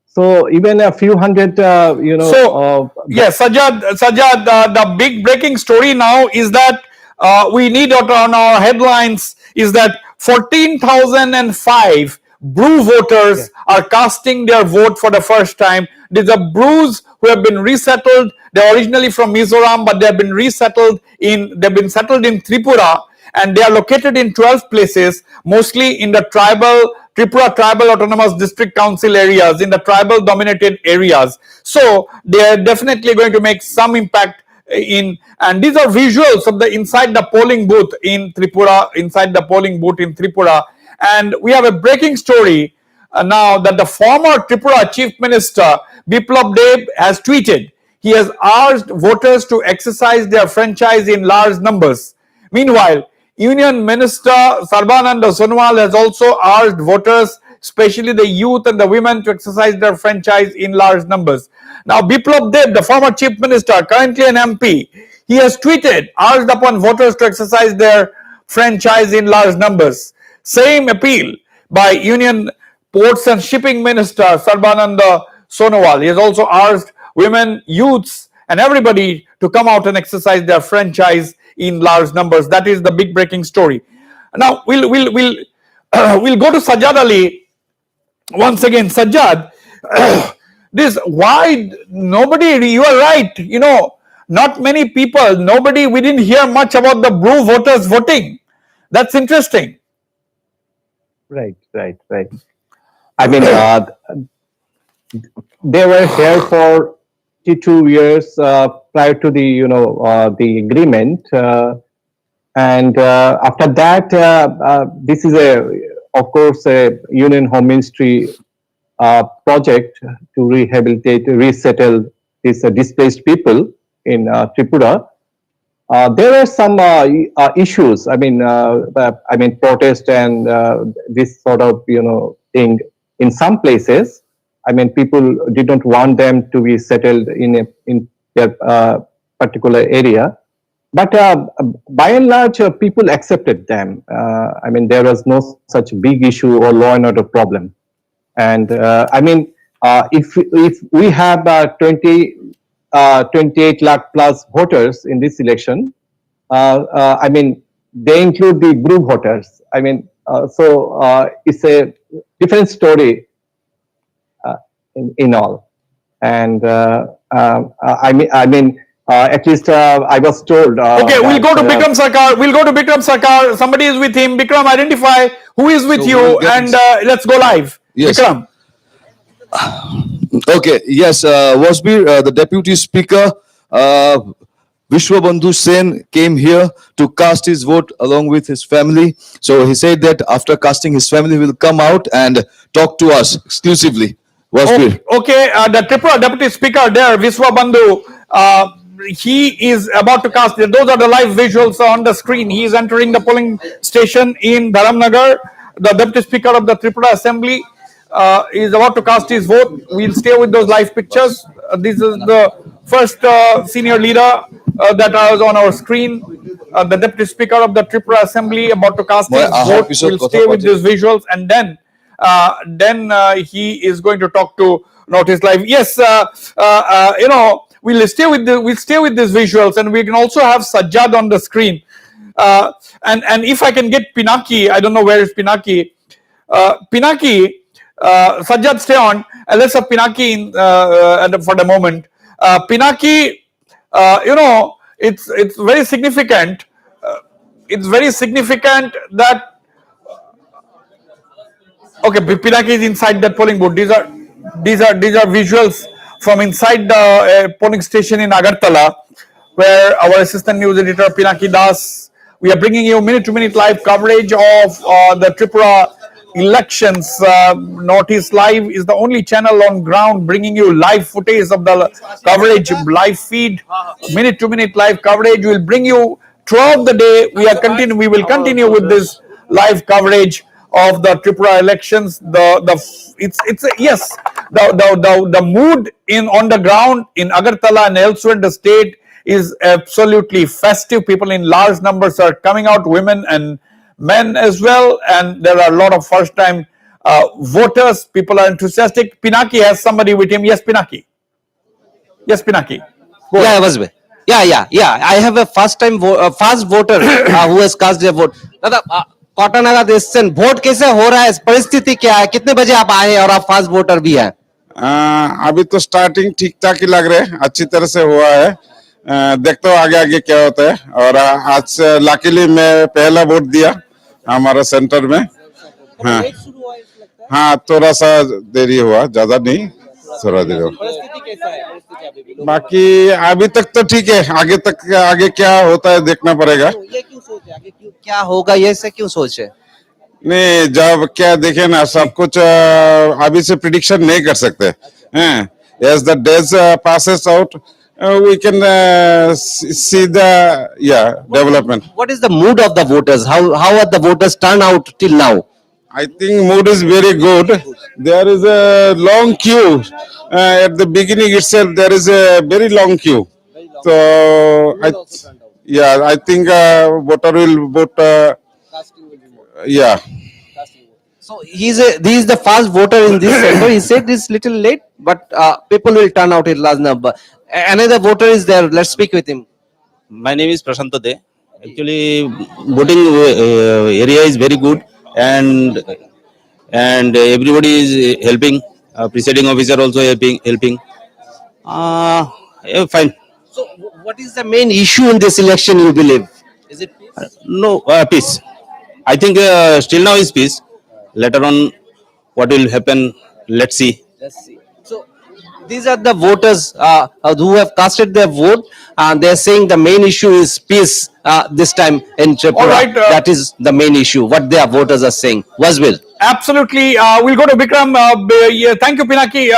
So even a few hundred, yes, Sajjad, the big breaking story now is that we need on our headlines is that 14,005 Bru voters are casting their vote for the first time. These are Brus who have been resettled. They're originally from Mizoram, but they have been settled in Tripura, and they are located in 12 places, mostly in the Tripura Tribal Autonomous District Council areas, in the tribal dominated areas. So they are definitely going to make some impact and these are visuals of the inside the polling booth in Tripura, and we have a breaking story now that the former Tripura Chief Minister Biplab Deb has tweeted. He has urged voters to exercise their franchise in large numbers. Meanwhile, Union Minister Sarbananda Sonowal has also urged voters, especially the youth and the women, to exercise their franchise in large numbers. Now, Biplab Deb, the former Chief Minister, currently an MP, he has tweeted, urged upon voters to exercise their franchise in large numbers. Same appeal by Union Ports and Shipping Minister Sarbananda Sonowal. He has also urged women, youths, and everybody to come out and exercise their franchise in large numbers. That is the big breaking story. Now we'll go to Sajjad Ali once again. Sajjad, this why nobody, you are right, not many people, nobody, we didn't hear much about the blue voters voting. That's interesting. Right. I mean, they were here for 2 years prior to the agreement, and after that, this is of course, a Union Home Ministry project to rehabilitate, resettle these displaced people in Tripura. There are some issues. I mean, protest and this sort of thing in some places. I mean, people didn't want them to be settled in their particular area, but by and large, people accepted them. I mean, there was no such big issue or law and order problem. And if we have 28 lakh plus voters in this election, they include the blue voters. It's a different story in all. And at least I was told. Okay, we'll go to Bikram Sarkar. Somebody is with him. Bikram, identify who is with you, and let's go live. Yes. Bikram. Okay, yes, Wasbir, the Deputy Speaker, Vishwabandhu Sen came here to cast his vote along with his family. So he said that after casting, his family will come out and talk to us exclusively. Wasbir. Okay, the Tripura Deputy Speaker there, Vishwabandhu, he is about to cast. Those are the live visuals on the screen. He is entering the polling station in Dharamnagar. The Deputy Speaker of the Tripura Assembly is about to cast his vote. We'll stay with those live pictures. This is the first senior leader that was on our screen. The Deputy Speaker of the Tripura Assembly about to cast his vote. We'll stay with these visuals, and then he is going to talk to Notice Live. Yes, we'll stay with these visuals, and we can also have Sajjad on the screen. And if I can get Pinaki, I don't know where is Pinaki. Pinaki, Sajjad, stay on. Let's have Pinaki in, for the moment. Pinaki, it's very significant. It's very significant that. Okay, Pinaki is inside that polling booth. These are visuals from inside the polling station in Agartala, where our assistant news editor Pinaki Das. We are bringing you minute-to-minute live coverage of the Tripura elections. Notice Live is the only channel on ground bringing you live footage of the coverage, live feed, minute-to-minute live coverage. We will bring you throughout the day. We will continue with this live coverage of the Tripura elections. The mood on the ground in Agartala and elsewhere in the state is absolutely festive. People in large numbers are coming out, women and men as well, and there are a lot of first-time voters. People are enthusiastic. Pinaki has somebody with him. Yes, Pinaki. Yes, Pinaki. Go Yeah, Wasbir. Yeah. I have a fast voter who has cast their vote. दादा cotton नागाद SN vote कैसे हो रहा है, परिस्थिति क्या है, कितने बजे आप आए और आप फास्ट वोटर भी हैं? अभी तो स्टार्टिंग ठीक ठाक ही लग रहे हैं, अच्छी तरह से हुआ है। देखता हूँ आगे क्या होता है। और आज लकीली मैं पहला वोट दिया हमारा सेंटर में। हाँ, थोड़ा सा देरी हुआ, ज्यादा नहीं, थोड़ा देरी हुआ। बाकी अभी तक तो ठीक है, आगे क्या होता है देखना पड़ेगा। ये क्यों सोचे आगे क्या होगा, ये से क्यों सोचे? नहीं, जब क्या देखे ना, सब कुछ अभी से प्रिडिक्शन नहीं कर सकते हैं। As the days passes out, we can see the development. What is the mood of the voters? How are the voters turn out till now? I think mood is very good. There is a long queue at the beginning itself. There is a very long queue. So I think voter will vote. So he is the first voter in this sector. He said it's little late, but people will turn out in large number. Another voter is there. Let's speak with him. My name is Prashanta De. Actually, voting area is very good, and everybody is helping. Presiding officer also helping. Yeah, fine. So what is the main issue in this election, you believe? Is it peace? No peace. I think still now is peace. Later on, what will happen? Let's see. Let's see. So these are the voters who have casted their vote, and they're saying the main issue is peace this time in Tripura. All right, that is the main issue. What their voters are saying. Wasbil. Absolutely. We'll go to Vikram. Yeah, thank you, Pinaki.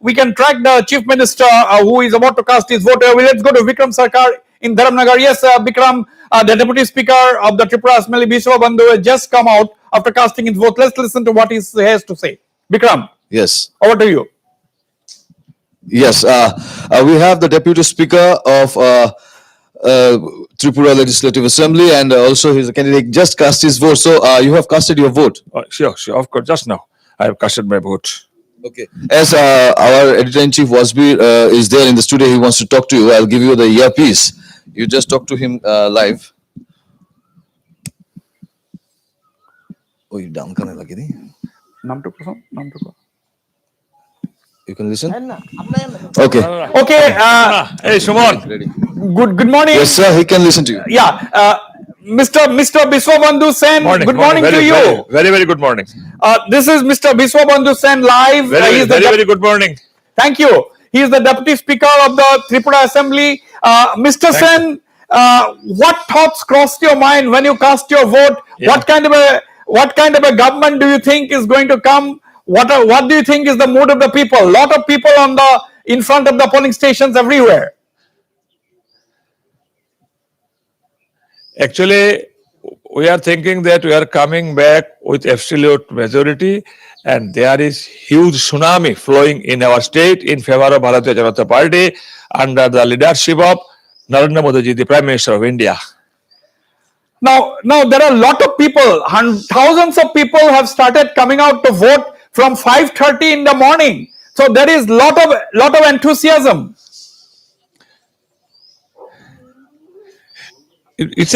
We can track the Chief Minister who is about to cast his vote. Let's go to Vikram Sarkar in Dharamnagar. Yes, Vikram, the Deputy Speaker of the Tripura Assembly, Biswa Bandhu, has just come out after casting his vote. Let's listen to what he has to say. Vikram, Yes. over to you. Yes, we have the Deputy Speaker of Tripura Legislative Assembly, and also his candidate just cast his vote. So you have casted your vote. Sure, of course. Just now, I have casted my vote. Okay. As our editor-in-chief Wasbir is there in the studio, he wants to talk to you. I'll give you the earpiece. You just talk to him live. Oh, you down करने लगे नहीं? You can listen. Okay. Okay. Hey, Shumon. Good morning. Yes, sir. He can listen to you. Yeah. Mr. Biswa Bandhu Sen. Good morning to you. Very good morning. This is Mr. Biswa Bandhu Sen live. Very good morning. Thank you. He is the Deputy Speaker of the Tripura Assembly. Mr. Sen, what thoughts crossed your mind when you cast your vote? Yeah. What kind of a government do you think is going to come? What do you think is the mood of the people? A lot of people in front of the polling stations everywhere. Actually, we are thinking that we are coming back with absolute majority, and there is huge tsunami flowing in our state in favor of Bharatiya Janata Party under the leadership of Narendra Modi ji, the Prime Minister of India. Now there are a lot of people, thousands of people have started coming out to vote from 5:30 in the morning. So there is lot of enthusiasm. It's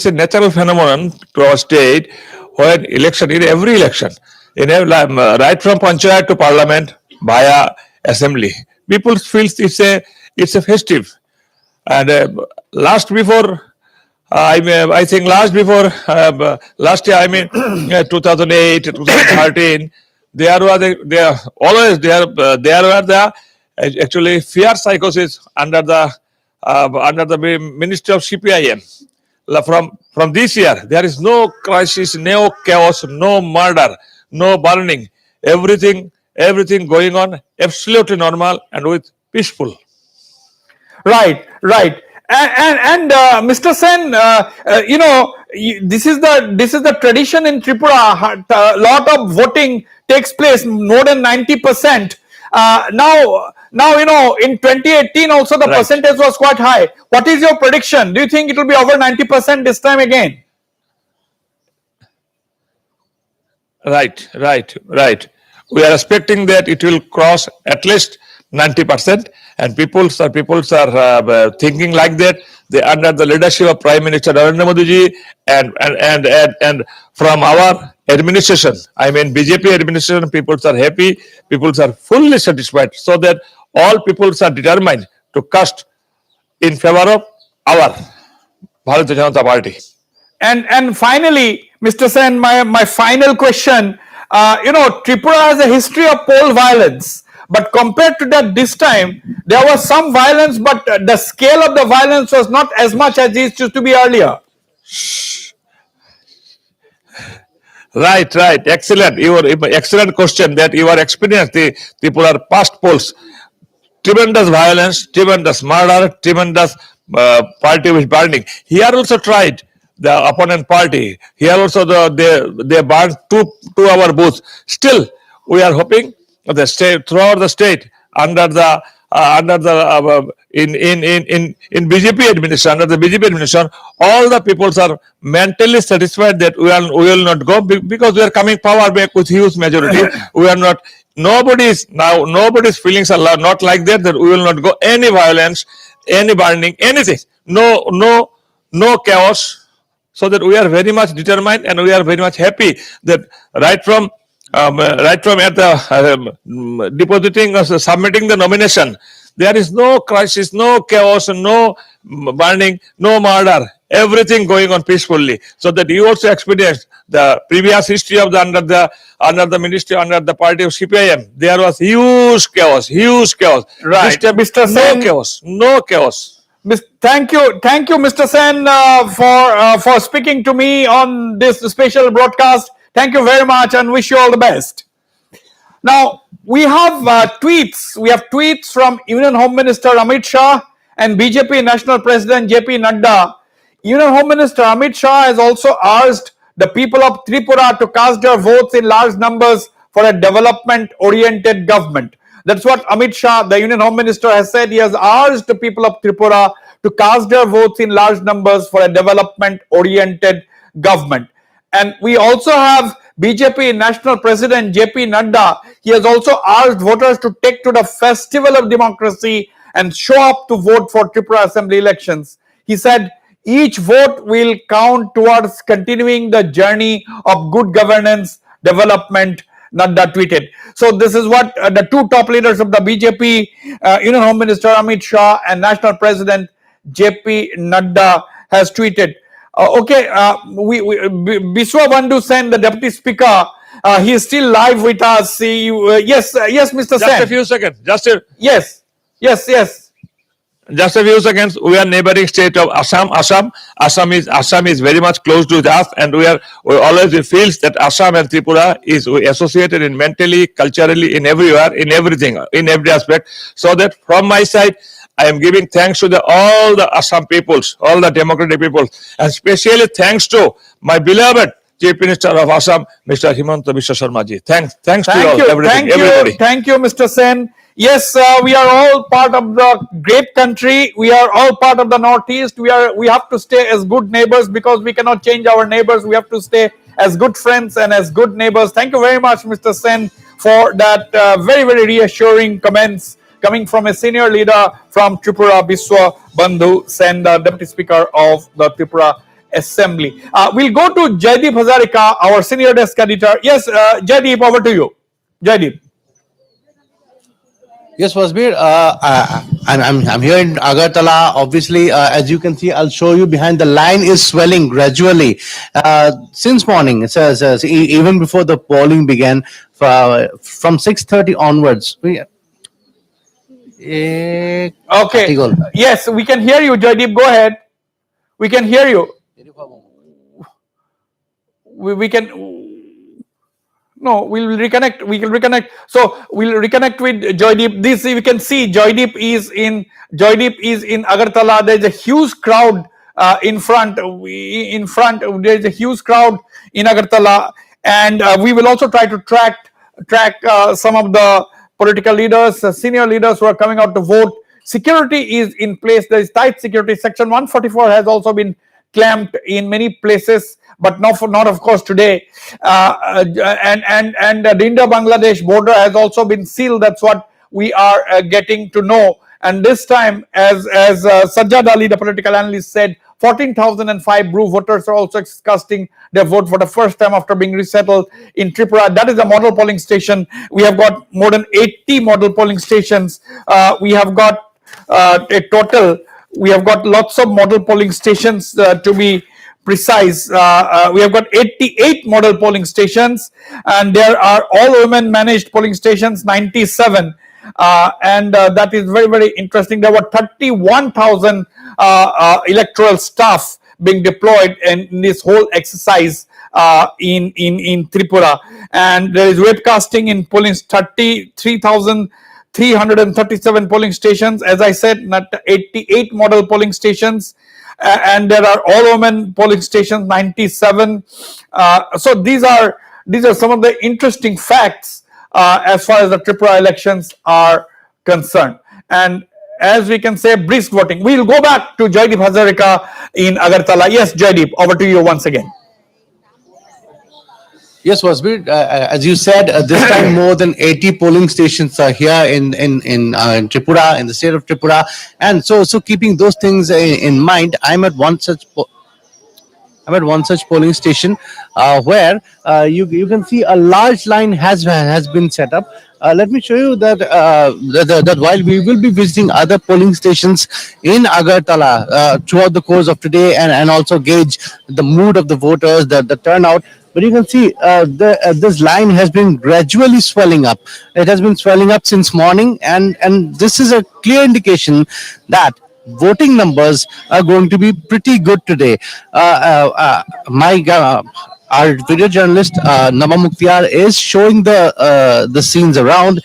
a natural phenomenon to our state when in every election, right from panchayat to parliament via assembly, people feel it's a festive. And last year, 2008, 2013, there were the actually fear psychosis under the Ministry of CPIM. From this year, there is no crisis, no chaos, no murder, no burning. Everything going on absolutely normal and with peaceful. Right. And Mr. Sen, this is the tradition in Tripura. A lot of voting takes place, more than 90%. Now, in 2018 also the percentage was quite high. What is your prediction? Do you think it will be over 90% this time again? Right. We are expecting that it will cross at least 90%, and people are thinking like that. They under the leadership of Prime Minister Narendra Modi ji and from our administration, BJP administration, people are happy, people are fully satisfied, so that all people are determined to cast in favor of our Bharatiya Janata Party. And finally, Mr. Sen, my final question. Tripura has a history of poll violence, but compared to that, this time there was some violence, but the scale of the violence was not as much as it used to be earlier. Right. Excellent. Excellent question that you are experienced the Tripura past polls. Tremendous violence, tremendous murder, tremendous party was burning. Here also tried the opponent party. Here also they burned two our booths. Still, we are hoping the state throughout the state under the under the in BJP administration, under the BJP administration, all the peoples are mentally satisfied that we will not go because we are coming power back with huge majority. We are not. Nobody's feelings are not like that. That we will not go any violence, any burning, anything. No chaos. So that we are very much determined and we are very much happy that right from at the depositing or submitting the nomination, there is no crisis, no chaos, no burning, no murder, everything going on peacefully. So that you also experienced the previous history of the under the ministry, under the party of CPIM. There was huge chaos. Right, This time, Mr. Sen. no chaos. Thank you, Mr. Sen, for speaking to me on this special broadcast. Thank you very much, and wish you all the best. Now we have tweets. We have tweets from Union Home Minister Amit Shah and BJP National President JP Nadda. Union Home Minister Amit Shah has also urged the people of Tripura to cast their votes in large numbers for a development-oriented government. That's what Amit Shah, the Union Home Minister, has said. He has urged the people of Tripura to cast their votes in large numbers for a development-oriented government. And we also have BJP National President JP Nadda. He has also urged voters to take to the festival of democracy and show up to vote for Tripura Assembly elections. He said, each vote will count towards continuing the journey of good governance, development, Nadda tweeted. So this is what the two top leaders of the BJP, Union Home Minister Amit Shah and National President JP Nadda has tweeted. Biswa Bandhu Sen, the Deputy Speaker, he is still live with us. Yes, Mr. Sen. Just a few seconds. Yes. Just a few seconds. We are neighboring state of Assam. Assam is very much close to us, and we always feels that Assam and Tripura is associated in mentally, culturally, in everywhere, in everything, in every aspect. So that from my side, I am giving thanks to all the Assam peoples, all the democratic peoples, and especially thanks to my beloved Chief Minister of Assam, Mr. Himanta Biswa Sharma ji. Thanks to you all, everybody. Thank you, Mr. Sen. Yes, we are all part of the great country. We are all part of the Northeast. We have to stay as good neighbors because we cannot change our neighbors. We have to stay as good friends and as good neighbors. Thank you very much, Mr. Sen, for that very, very reassuring comments coming from a senior leader from Tripura, Biswa Bandhu Sen, the Deputy Speaker of the Tripura Assembly. We'll go to Jaideep Hazarika, our senior desk editor. Yes, Jaideep, over to you. Jaideep. Yes, Wasbir, I'm here in Agartala. Obviously, as you can see, I'll show you behind, the line is swelling gradually. Since morning, even before the polling began, from 6:30 onwards. Okay. Yes, we can hear you, Jaideep. Go ahead. We can hear you. We can. No, we'll reconnect. We can reconnect. So we'll reconnect with Joydeep. This we can see. Joydeep is in Agartala. There's a huge crowd in front. There's a huge crowd in Agartala, and we will also try to track some of the political leaders, senior leaders who are coming out to vote. Security is in place. There is tight security. Section 144 has also been clamped in many places, but not of course today. And the India-Bangladesh border has also been sealed. That's what we are getting to know. And this time, as Sajjad Ali, the political analyst, said, 14,005 Bru voters are also casting their vote for the first time after being resettled in Tripura. That is a model polling station. We have got more than 80 model polling stations. We have got a total. We have got lots of model polling stations to be precise. We have got 88 model polling stations, and there are all women managed polling stations, 97. And that is very, very interesting. There were 31,000 electoral staff being deployed in this whole exercise in Tripura, and there is webcasting in polling 33,337 polling stations. As I said, 88 model polling stations, and there are all women polling stations, 97. So these are some of the interesting facts as far as the Tripura elections are concerned. and as we can say, brisk voting. We'll go back to Joydeep Hazarika in Agartala. Yes, Joydeep, over to you once again. Yes, Wasbir, as you said, this time more than 80 polling stations are here in Tripura, in the state of Tripura, and so keeping those things in mind, I'm at one such polling station where you can see a large line has been set up. Let me show you that while we will be visiting other polling stations in Agartala throughout the course of today and also gauge the mood of the voters, the turnout. But you can see this line has been gradually swelling up. It has been swelling up since morning, and this is a clear indication that voting numbers are going to be pretty good today. Our video journalist Nama Mukhtiar is showing the scenes around.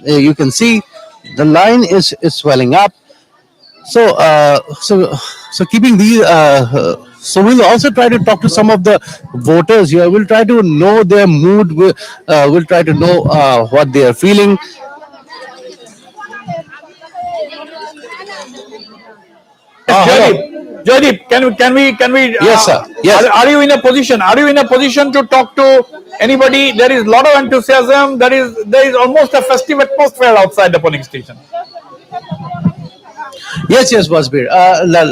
You can see the line is swelling up. So keeping these. So we'll also try to talk to some of the voters here. We'll try to know their mood. We'll try to know what they are feeling. Joydeep, can we? Yes, sir. Yes. Are you in a position? Are you in a position to talk to anybody? There is a lot of enthusiasm. There is almost a festive atmosphere outside the polling station. Yes, Wasbir.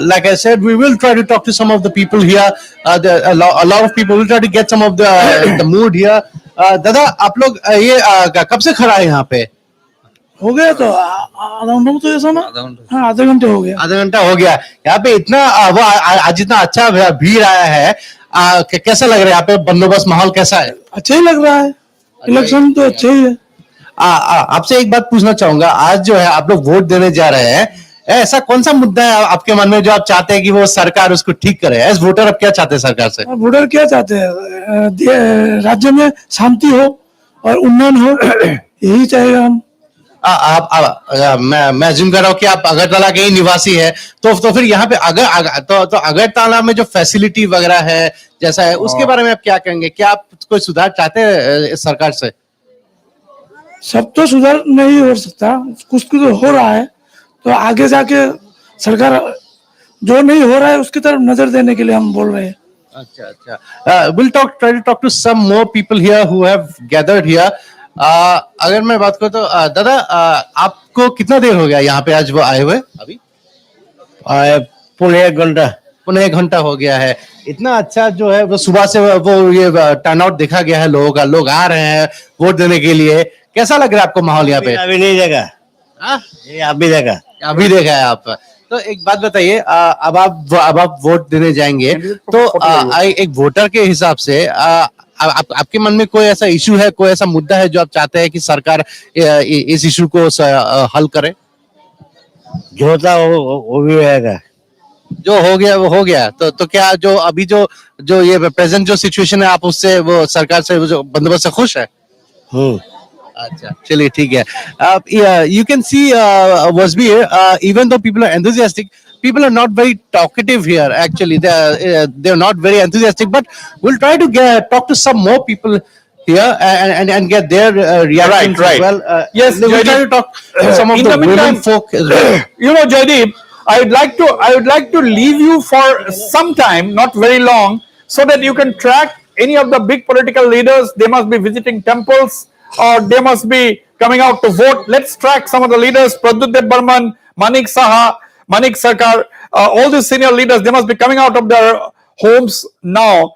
Like I said, we will try to talk to some of the people here. A lot of people will try to get some of the mood here. दादा, आप लोग ये कब से खड़ा है यहाँ पे? हो गया तो आधा घंटा तो ऐसा ना, हाँ आधे घंटे हो गया, आधा घंटा हो गया। यहाँ पे इतना आज इतना अच्छा भीड़ आया है, कैसा लग रहा है यहाँ पे? बंदोबस्त माहौल कैसा है? अच्छा ही लग रहा है, इलेक्शन तो अच्छा ही है। आपसे एक बात पूछना चाहूंगा, आज जो है आप लोग वोट देने जा रहे हैं, ऐसा कौन सा मुद्दा है आपके मन में जो आप चाहते हैं कि वो सरकार उसको ठीक करे? एज वोटर आप क्या चाहते हैं सरकार से? वोटर क्या चाहते हैं? राज्य में शांति हो और उन्नयन हो, यही चाहेगा हम। मैं अज्यूम कर रहा हूँ कि आप अगरतला के ही निवासी है, तो फिर यहाँ पे तो अगरतला में जो फैसिलिटी वगैरह है जैसा है, उसके बारे में आप क्या कहेंगे? क्या आप कोई सुधार चाहते हैं सरकार से? सब तो सुधार नहीं हो सकता, कुछ तो हो रहा है, तो आगे जाके सरकार जो नहीं हो रहा है उसकी तरफ नजर देने के लिए हम बोल रहे हैं। अच्छा, we'll try to talk to some more people here who have gathered here. अगर मैं बात करूं तो दादा, आपको कितना देर हो गया यहाँ पे आज वो आए हुए? अभी पौने एक घंटा हो गया है। इतना अच्छा जो है वो सुबह से वो ये टर्नआउट देखा गया है लोगों का, लोग आ रहे हैं वोट देने के लिए। कैसा लग रहा है आपको माहौल यहाँ पे? अभी नहीं देखा, अभी देखा है आप। तो एक बात बताइए, अब आप वोट देने जाएंगे तो एक वोटर के हिसाब से आपके मन में कोई ऐसा इशू है, कोई ऐसा मुद्दा है जो आप चाहते हैं कि सरकार इस इशू को हल करे? जो होता वो भी रहेगा, जो हो गया वो हो गया। तो क्या जो अभी जो ये प्रेजेंट जो सिचुएशन है, आप उससे वो सरकार से जो बंदोबस्त से खुश है? अच्छा, चलिए ठीक है। You can see Wasbir, even though people are enthusiastic, people are not very talkative here. Actually, they're not very enthusiastic. But we'll try to talk to some more people here and get their reactions Right. as well. Yes, we'll try to talk to some of in the the women meantime, folk as well. You know, Joydeep, I would like to leave you for some time, not very long, so that you can track any of the big political leaders. They must be visiting temples or they must be coming out to vote. Let's track some of the leaders: Pradyut Dev Burman, Manik Saha, Manik Sarkar, all these senior leaders. They must be coming out of their homes now,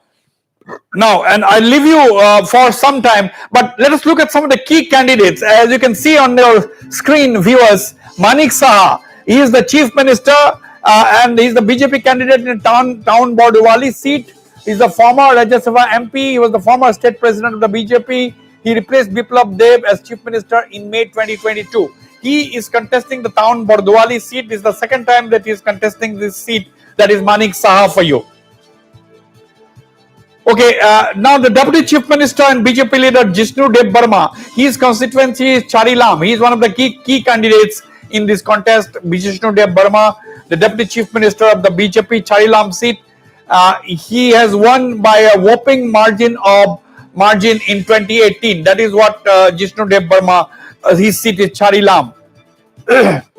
and I leave you for some time, but let us look at some of the key candidates. As you can see on your screen, viewers, Manik Saha, he is the chief minister and he is the BJP candidate in town Bordewali seat. He is the former Rajya Sabha MP. He was the former state president of the BJP. He replaced Biplab Deb as chief minister in May 2022. He is contesting the town Bordewali seat. This is the second time that he is contesting this seat. That is Manik Saha for you. Okay, now the Deputy Chief Minister and BJP leader Jishnu Dev Burma, his constituency is Charilam. He is one of the key candidates in this contest. Jishnu Dev Burma, the Deputy Chief Minister of the BJP Charilam seat, he has won by a whopping margin in 2018. That is what Jishnu Dev Burma, his seat is Charilam.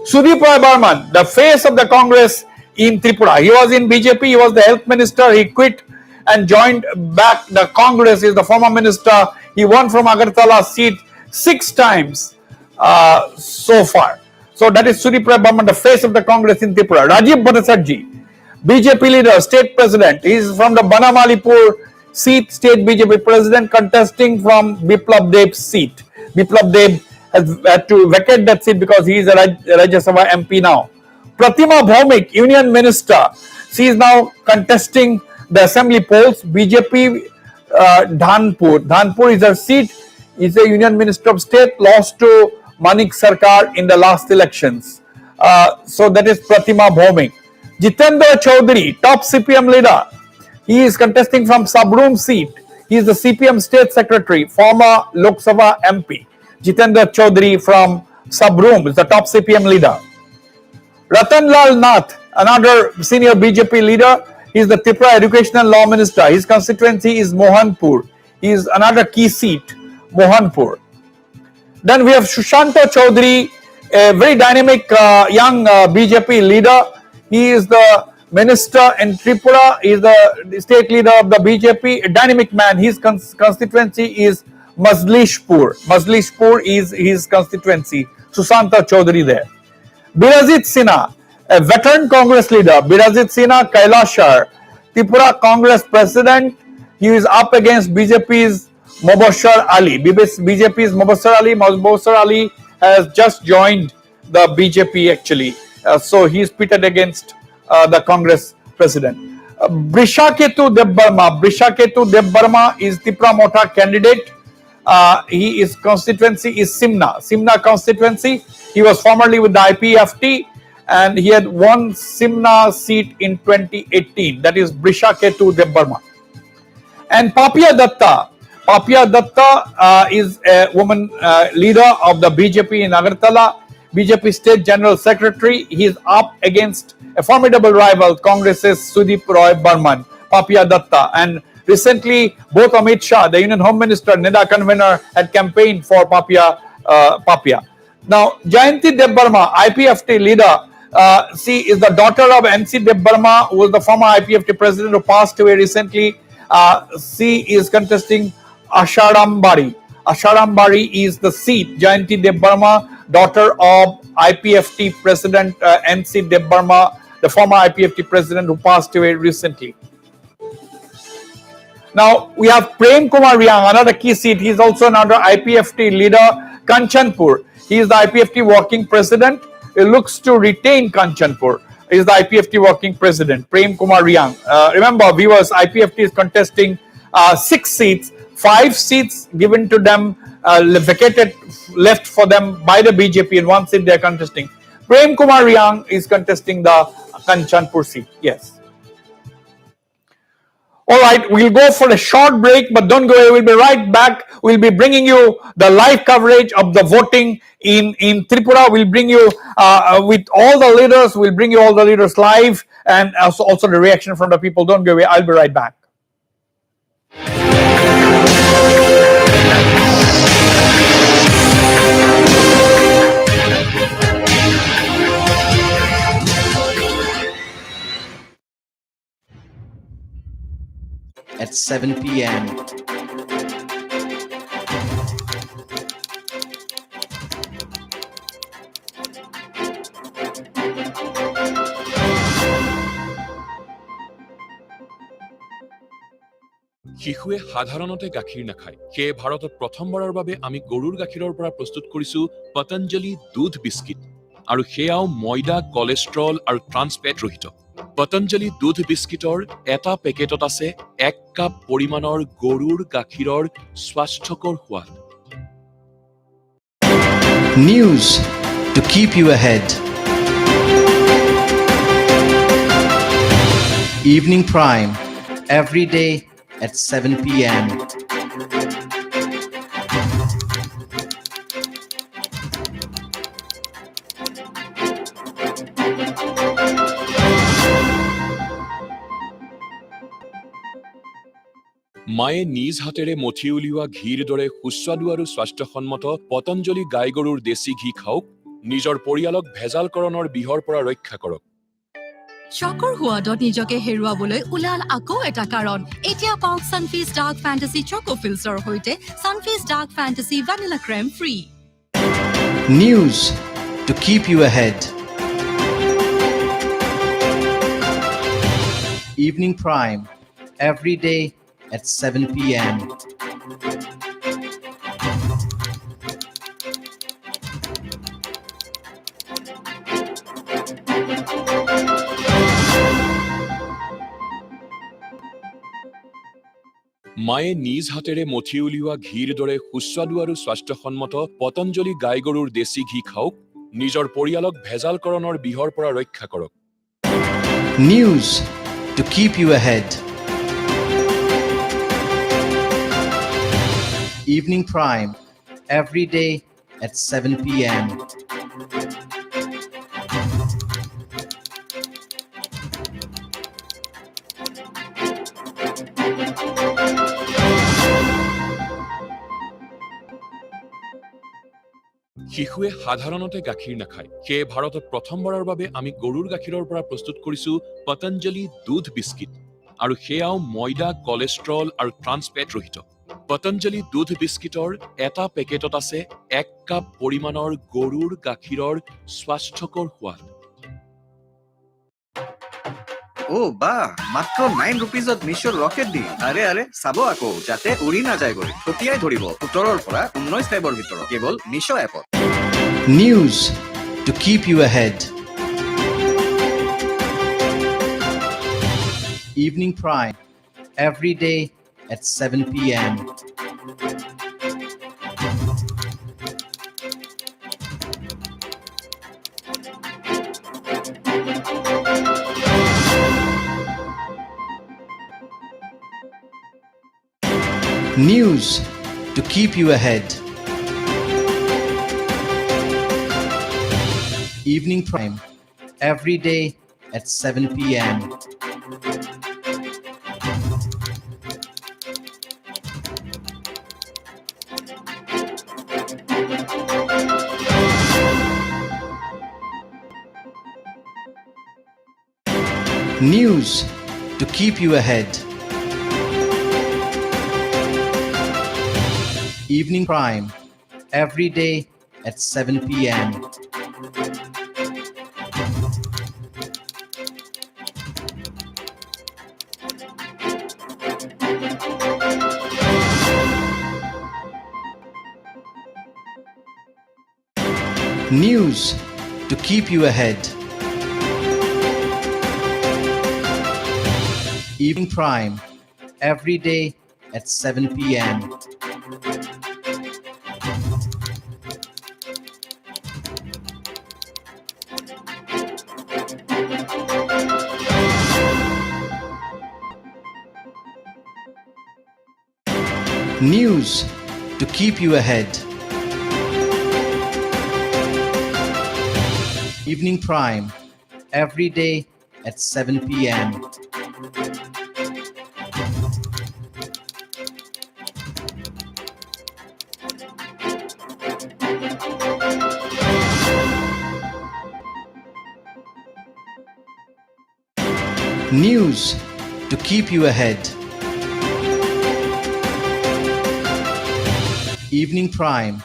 Tripura Barman, the face of the Congress in Tripura. He was in BJP, he was the health minister, he quit and joined back the Congress. He is the former minister. He won from Agartala seat 6 times so far. So that is Tripura Barman, the face of the Congress in Tripura. Rajiv Bhattacharjee, BJP leader, state president. He is from the Banamalipur seat, state BJP president, contesting from Biplab Dev's seat. Biplab Dev has had to vacate that seat because he is a Rajya Sabha MP now. Pratima Bhaumik, union minister, she is now contesting the assembly polls. BJP Dhanpur. Dhanpur is her seat. Is a union minister of state, lost to Manik Sarkar in the last elections. So that is Pratima Bhaumik. Jitendra Chaudhary, top CPM leader. He is contesting from Sabroom seat. He is the CPM state secretary, former Lok Sabha MP. Jitendra Chaudhary from Sabroom is the top CPM leader. Ratan Lal Nath, another senior BJP leader, he is the Tripura educational law minister. His constituency is Mohanpur. He is another key seat, Mohanpur. Then we have Shushanta Chaudhary, a very dynamic young BJP leader. He is the minister in Tripura. He is the state leader of the BJP, a dynamic man. His constituency is Mazlishpur. Mazlishpur is his constituency. Sushanta Chaudhary there. Birajit Sinha, a veteran Congress leader. Birajit Sinha, Kailashar, Tripura Congress president. He is up against BJP's Mobashar Ali. BJP's Mobashar Ali. Mobashar Ali has just joined the BJP actually. So he is pitted against the Congress president. Brishaketu Debbarma. Brishaketu Debbarma is Tripura Mota candidate. His constituency is Simna. Simna constituency. He was formerly with the IPFT and he had won Simna seat in 2018. That is Brishaketu Debbarma. And Papia Datta. Papia Datta is a woman leader of the BJP in Agartala. BJP State General Secretary. He is up against a formidable rival, Congress's Sudeep Roy Burman, Papia Datta. And recently, both Amit Shah, the Union Home Minister, NIDA convener, had campaigned for Papia. Now, Jayanti Debbarma, IPFT leader, she is the daughter of NC Debbarma, who was the former IPFT president who passed away recently. She is contesting Asharambari. Asharambari is the seat. Jayanti Debbarma, daughter of IPFT president NC Debbarma, the former IPFT president who passed away recently. Now we have Prem Kumar Riang, another key seat. He is also another IPFT leader, Kanchanpur. He is the IPFT working president. He looks to retain Kanchanpur. He is the IPFT working president, Prem Kumar Riang. Remember, viewers, IPFT is contesting 6 seats. 5 seats given to them, vacated, left for them by the BJP, and 1 seat they are contesting. Prem Kumar Riang is contesting the Kanchanpur seat. Yes. All right, we'll go for a short break, but don't go away. We'll be right back. We'll be bringing you the live coverage of the voting in Tripura. We'll bring you with all the leaders. We'll bring you all the leaders live and also the reaction from the people. Don't go away. I'll be right back. At 7 p.m. শিশুৱে সাধাৰণতে গাখীৰ নাখায়। সেয়ে ভাৰতত প্ৰথমবাৰৰ বাবে আমি গৰুৰ গাখীৰৰ পৰা প্ৰস্তুত কৰিছো পতঞ্জলি দুধ বিস্কিট আৰু সেয়াও ময়দা, কলেষ্ট্ৰল আৰু ট্ৰান্স ফেট ৰহিত। পতঞ্জলি দুধ বিস্কিটৰ এটা পেকেটত আছে 1 কাপ পৰিমাণৰ গৰুৰ গাখীৰৰ স্বাস্থ্যকৰ সোৱাদ। News to keep you ahead. Evening Prime, every day at 7 p.m. মায়ে নিজ হাতেৰে মঠি উলিওৱা ঘিৰ দৰে সুস্বাদু আৰু স্বাস্থ্যসন্মত পতঞ্জলি গাই গৰুৰ দেশী ঘি খাওক, নিজৰ পৰিয়ালক ভেজালকৰণৰ বিহৰ পৰা ৰক্ষা কৰক। চকৰ সোৱাদত নিজকে হেৰুৱাবলৈ ওলাল আকৌ এটা কাৰণ। এতিয়া পাওক সানফিষ্ট ডাৰ্ক ফেণ্টাসি চকো ফিল্ছৰ সৈতে Sunfeast dark fantasy vanilla cream free. News to keep you ahead. Evening Prime, every day at 7 p.m. মায়ে নিজ হাতেৰে মঠি উলিওৱা ঘিৰ দৰে সুস্বাদু আৰু স্বাস্থ্যসন্মত পতঞ্জলি গাই গৰুৰ দেশী ঘি খাওক, নিজৰ পৰিয়ালক ভেজালকৰণৰ বিহৰ পৰা ৰক্ষা কৰক। News to keep you ahead. Evening Prime, every day at 7 p.m. শিশুৱে সাধাৰণতে গাখীৰ নাখায়, সেয়ে ভাৰতত প্ৰথমবাৰৰ বাবে আমি গৰুৰ গাখীৰৰ পৰা প্ৰস্তুত কৰিছো পতঞ্জলি দুধ বিস্কিট, আৰু সেয়াও ময়দা, কলেষ্ট্ৰল আৰু ট্ৰান্স ফেট ৰহিত। পতঞ্জলি দুধ বিস্কিটৰ এটা পেকেটত আছে 1 কাপ পৰিমাণৰ গৰুৰ গাখীৰৰ স্বাস্থ্যকৰ সোৱাদ। বাহ, মাত্ৰ 9 rupeesত মিছৰ ৰকেট দি। আৰে চাব আকৌ যাতে উৰি নাযায়গৈ, ছটিয়াই ধৰিব 17ৰ পৰা 19 টাইমৰ ভিতৰত কেৱল মিছ এপত। News to keep you ahead. Evening Prime, every day at 7 p.m. News to keep you ahead. Evening Prime, every day at 7 p.m. News to keep you ahead. Evening Prime, every day at 7 p.m. News to keep you ahead. Evening Prime, every day at 7 p.m. News to keep you ahead. Evening Prime, every day at 7 p.m. News to keep you ahead. Evening Prime,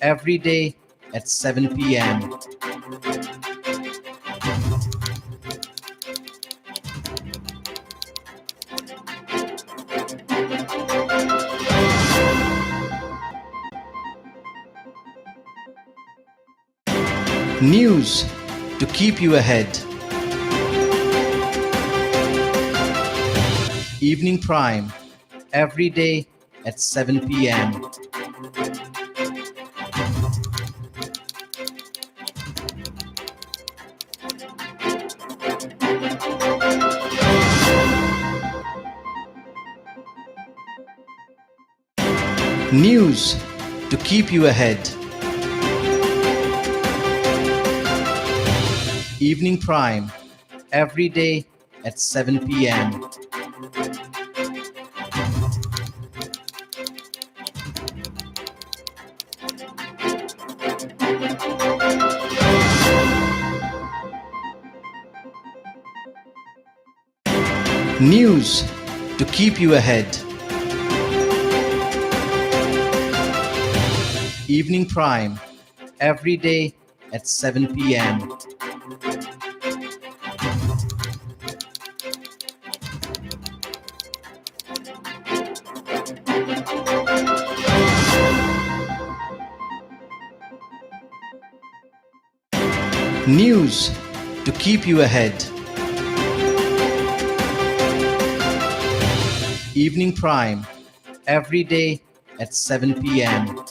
every day at 7 p.m. News to keep you ahead. Evening Prime, every day at 7 p.m. News to keep you ahead. Evening Prime, every day at 7 p.m. News to keep you ahead. Evening Prime, every day at 7 p.m. News to keep you ahead. Evening Prime, every day at 7 p.m.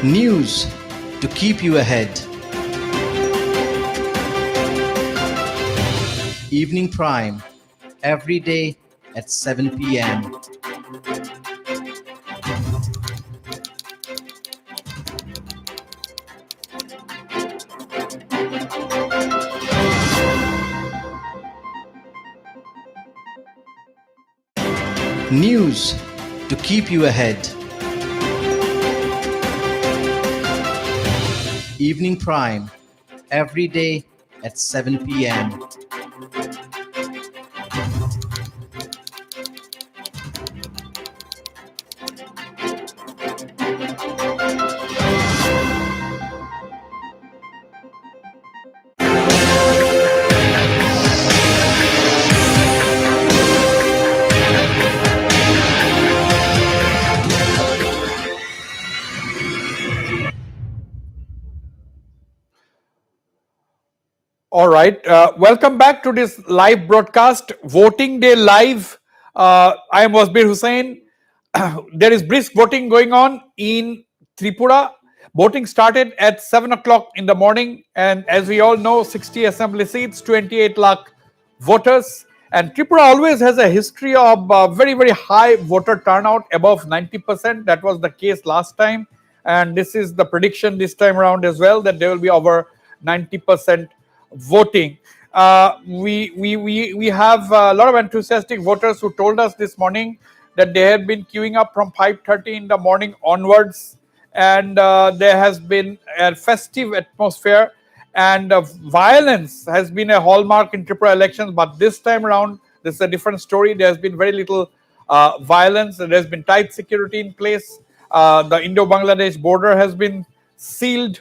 News to keep you ahead. Evening Prime, every day at 7 p.m. News to keep you ahead. Evening Prime, every day at 7 p.m. All right. Welcome back to this live broadcast, Voting Day Live. I am Wasbir Hussain. There is brisk voting going on in Tripura. Voting started at 7 o'clock in the morning. And as we all know, 60 assembly seats, 28 lakh voters. And Tripura always has a history of very, very high voter turnout, above 90%. That was the case last time. And this is the prediction this time around as well, that there will be over 90% voting. We have a lot of enthusiastic voters who told us this morning that they have been queuing up from 5:30 in the morning onwards, and there has been a festive atmosphere, and violence has been a hallmark in Tripura elections. But this time around, this is a different story. There has been very little violence. There has been tight security in place. The Indo-Bangladesh border has been sealed.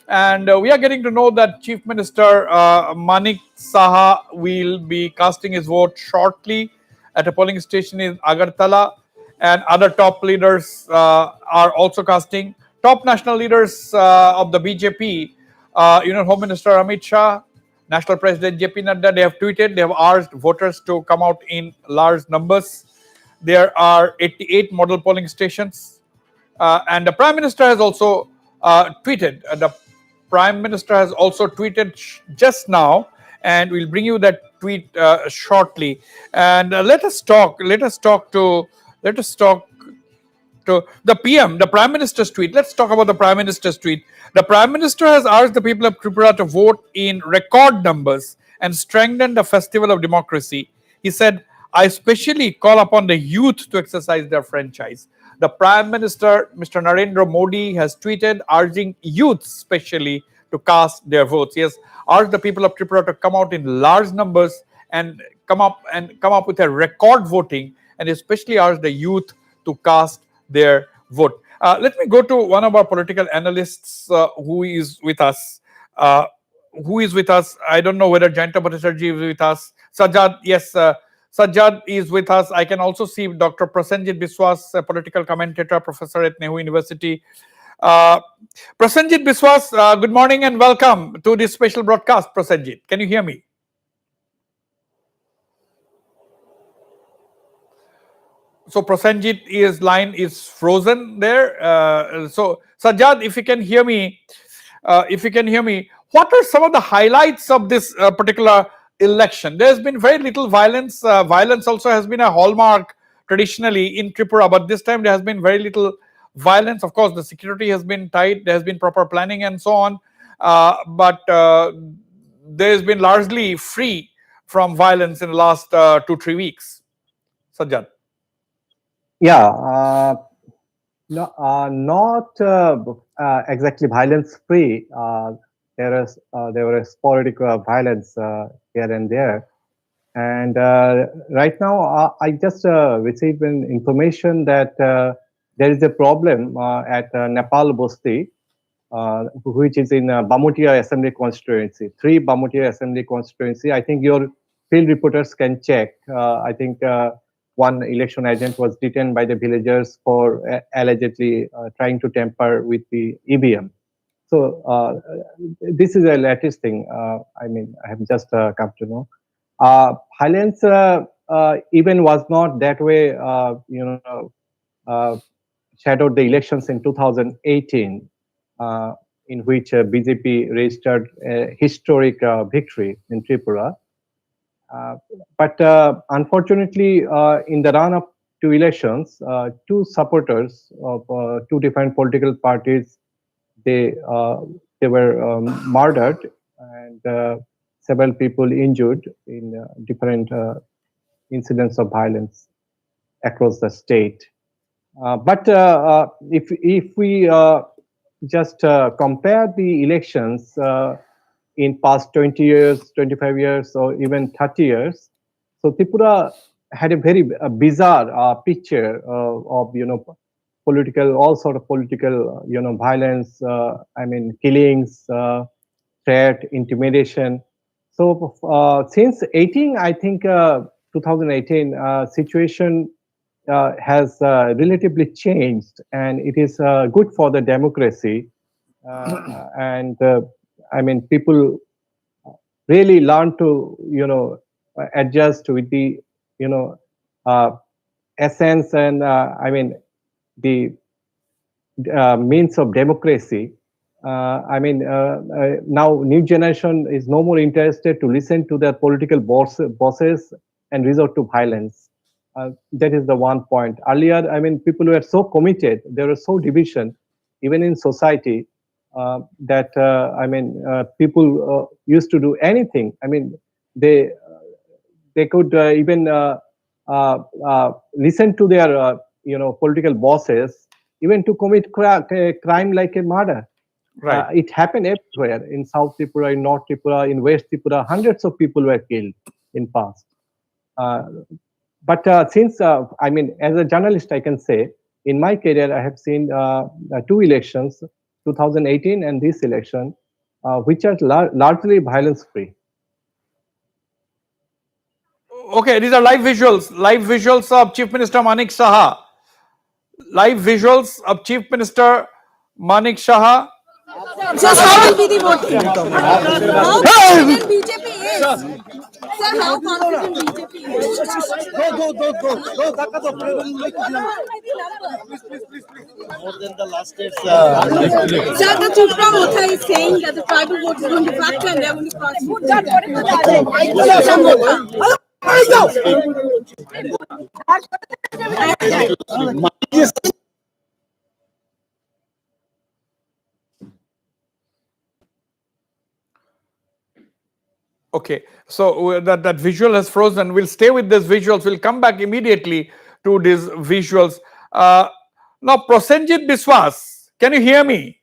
And we are getting to know that Chief Minister Manik Saha will be casting his vote shortly at a polling station in Agartala, and other top leaders are also casting. Top national leaders of the BJP, Home Minister Amit Shah, National President JP Nadda, they have tweeted, they have urged voters to come out in large numbers. There are 88 model polling stations, and the Prime Minister has also tweeted. The Prime Minister has also tweeted just now, and we'll bring you that tweet shortly. And let us talk to the PM, the Prime Minister's tweet. Let's talk about the Prime Minister's tweet. The Prime Minister has urged the people of Tripura to vote in record numbers and strengthen the festival of democracy. He said, I especially call upon the youth to exercise their franchise. The Prime Minister, Mr. Narendra Modi, has tweeted urging youth especially to cast their votes. He has urged the people of Tripura to come out in large numbers and come up with a record voting, and especially urged the youth to cast their vote. Let me go to one of our political analysts who is with us. I don't know whether Jayanta Bhattacharjee is with us. Sajjad, yes, Sajjad is with us. I can also see Dr. Prasenjit Biswas, a political commentator, professor at Nehru University. Prasenjit Biswas, good morning and welcome to this special broadcast. Prasenjit, can you hear me? So Prasenjit's line is frozen there. So Sajjad, if you can hear me, what are some of the highlights of this particular election? There has been very little violence. Violence also has been a hallmark traditionally in Tripura, but this time there has been very little violence. Of course, the security has been tight. There has been proper planning and so on. But there has been largely free from violence in the last 2-3 weeks. Sajjad. Yeah, no, not exactly violence free. There was sporadic violence here and there. And right now, I just received an information that there is a problem at Nepal Bosti, which is in Bamutia Assembly constituency, 3 Bamutia Assembly constituency. I think your field reporters can check. I think one election agent was detained by the villagers for allegedly trying to tamper with the EVM. So this is the latest thing. I mean, I have just come to know. Violence even was not that way, shadowed the elections in 2018, in which BJP registered a historic victory in Tripura. But unfortunately, in the run-up to elections, 2 supporters of 2 different political parties, they were murdered, and several people injured in different incidents of violence across the state. But if we just compare the elections in past 20 years, 25 years, or even 30 years, so Tripura had a very bizarre picture of political, all sort of political violence. I mean, killings, threat, intimidation. So since 18, I think 2018 situation has relatively changed, and it is good for the democracy. And I mean, people really learn to adjust with the essence and I mean the means of democracy. Now new generation is no more interested to listen to their political bosses and resort to violence. That is the one point. Earlier, I mean, people were so committed, they were so division, even in society, that people used to do anything. I mean, they could even listen to their political bosses, even to commit crime like a murder. Right. It happened everywhere in South Tripura, in North Tripura, in West Tripura. Hundreds of people were killed in past. But since I mean, as a journalist, I can say in my career I have seen 2 elections, 2018 and this election, which are largely violence-free. Okay, these are live visuals of Chief Minister Manik Saha. Live visuals of Chief Minister Manik Saha. Just how will be the voting? How confident BJP is? Sir, how confident BJP is? More than the last year's. Sir, the Tripura Motha is saying that the tribal vote is going to factor and they are going to cross vote. Okay, so that visual has frozen. We'll stay with these visuals. We'll come back immediately to these visuals. Now, Prosenjit Biswas, can you hear me?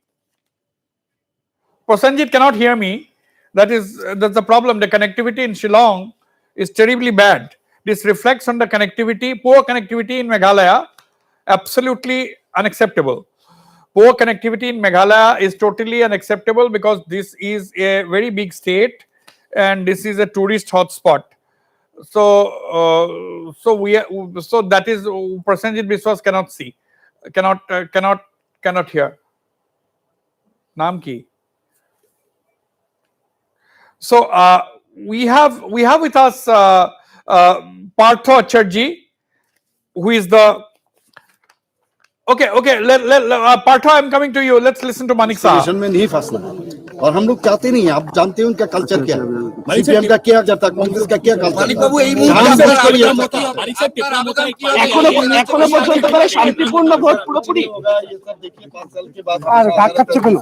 Prosenjit cannot hear me. That's the problem. The connectivity in Shillong is terribly bad. This reflects on the connectivity, poor connectivity in Meghalaya, absolutely unacceptable. Poor connectivity in Meghalaya is totally unacceptable because this is a very big state and this is a tourist hotspot. So, so that is Prosenjit Biswas cannot see, cannot hear. Naam ki. So we have with us Partho Acharji, who is the Okay. Partho, I'm coming to you. Let's listen to Manik Saha. में नहीं फंसना और हम लोग चाहते नहीं, आप जानते हैं उनका कल्चर क्या है, सीपीएम का क्या करता है, कांग्रेस का क्या कल्चर शांतिपूर्ण ভোট পুরোপুরি আর কাজ কাটছে কেন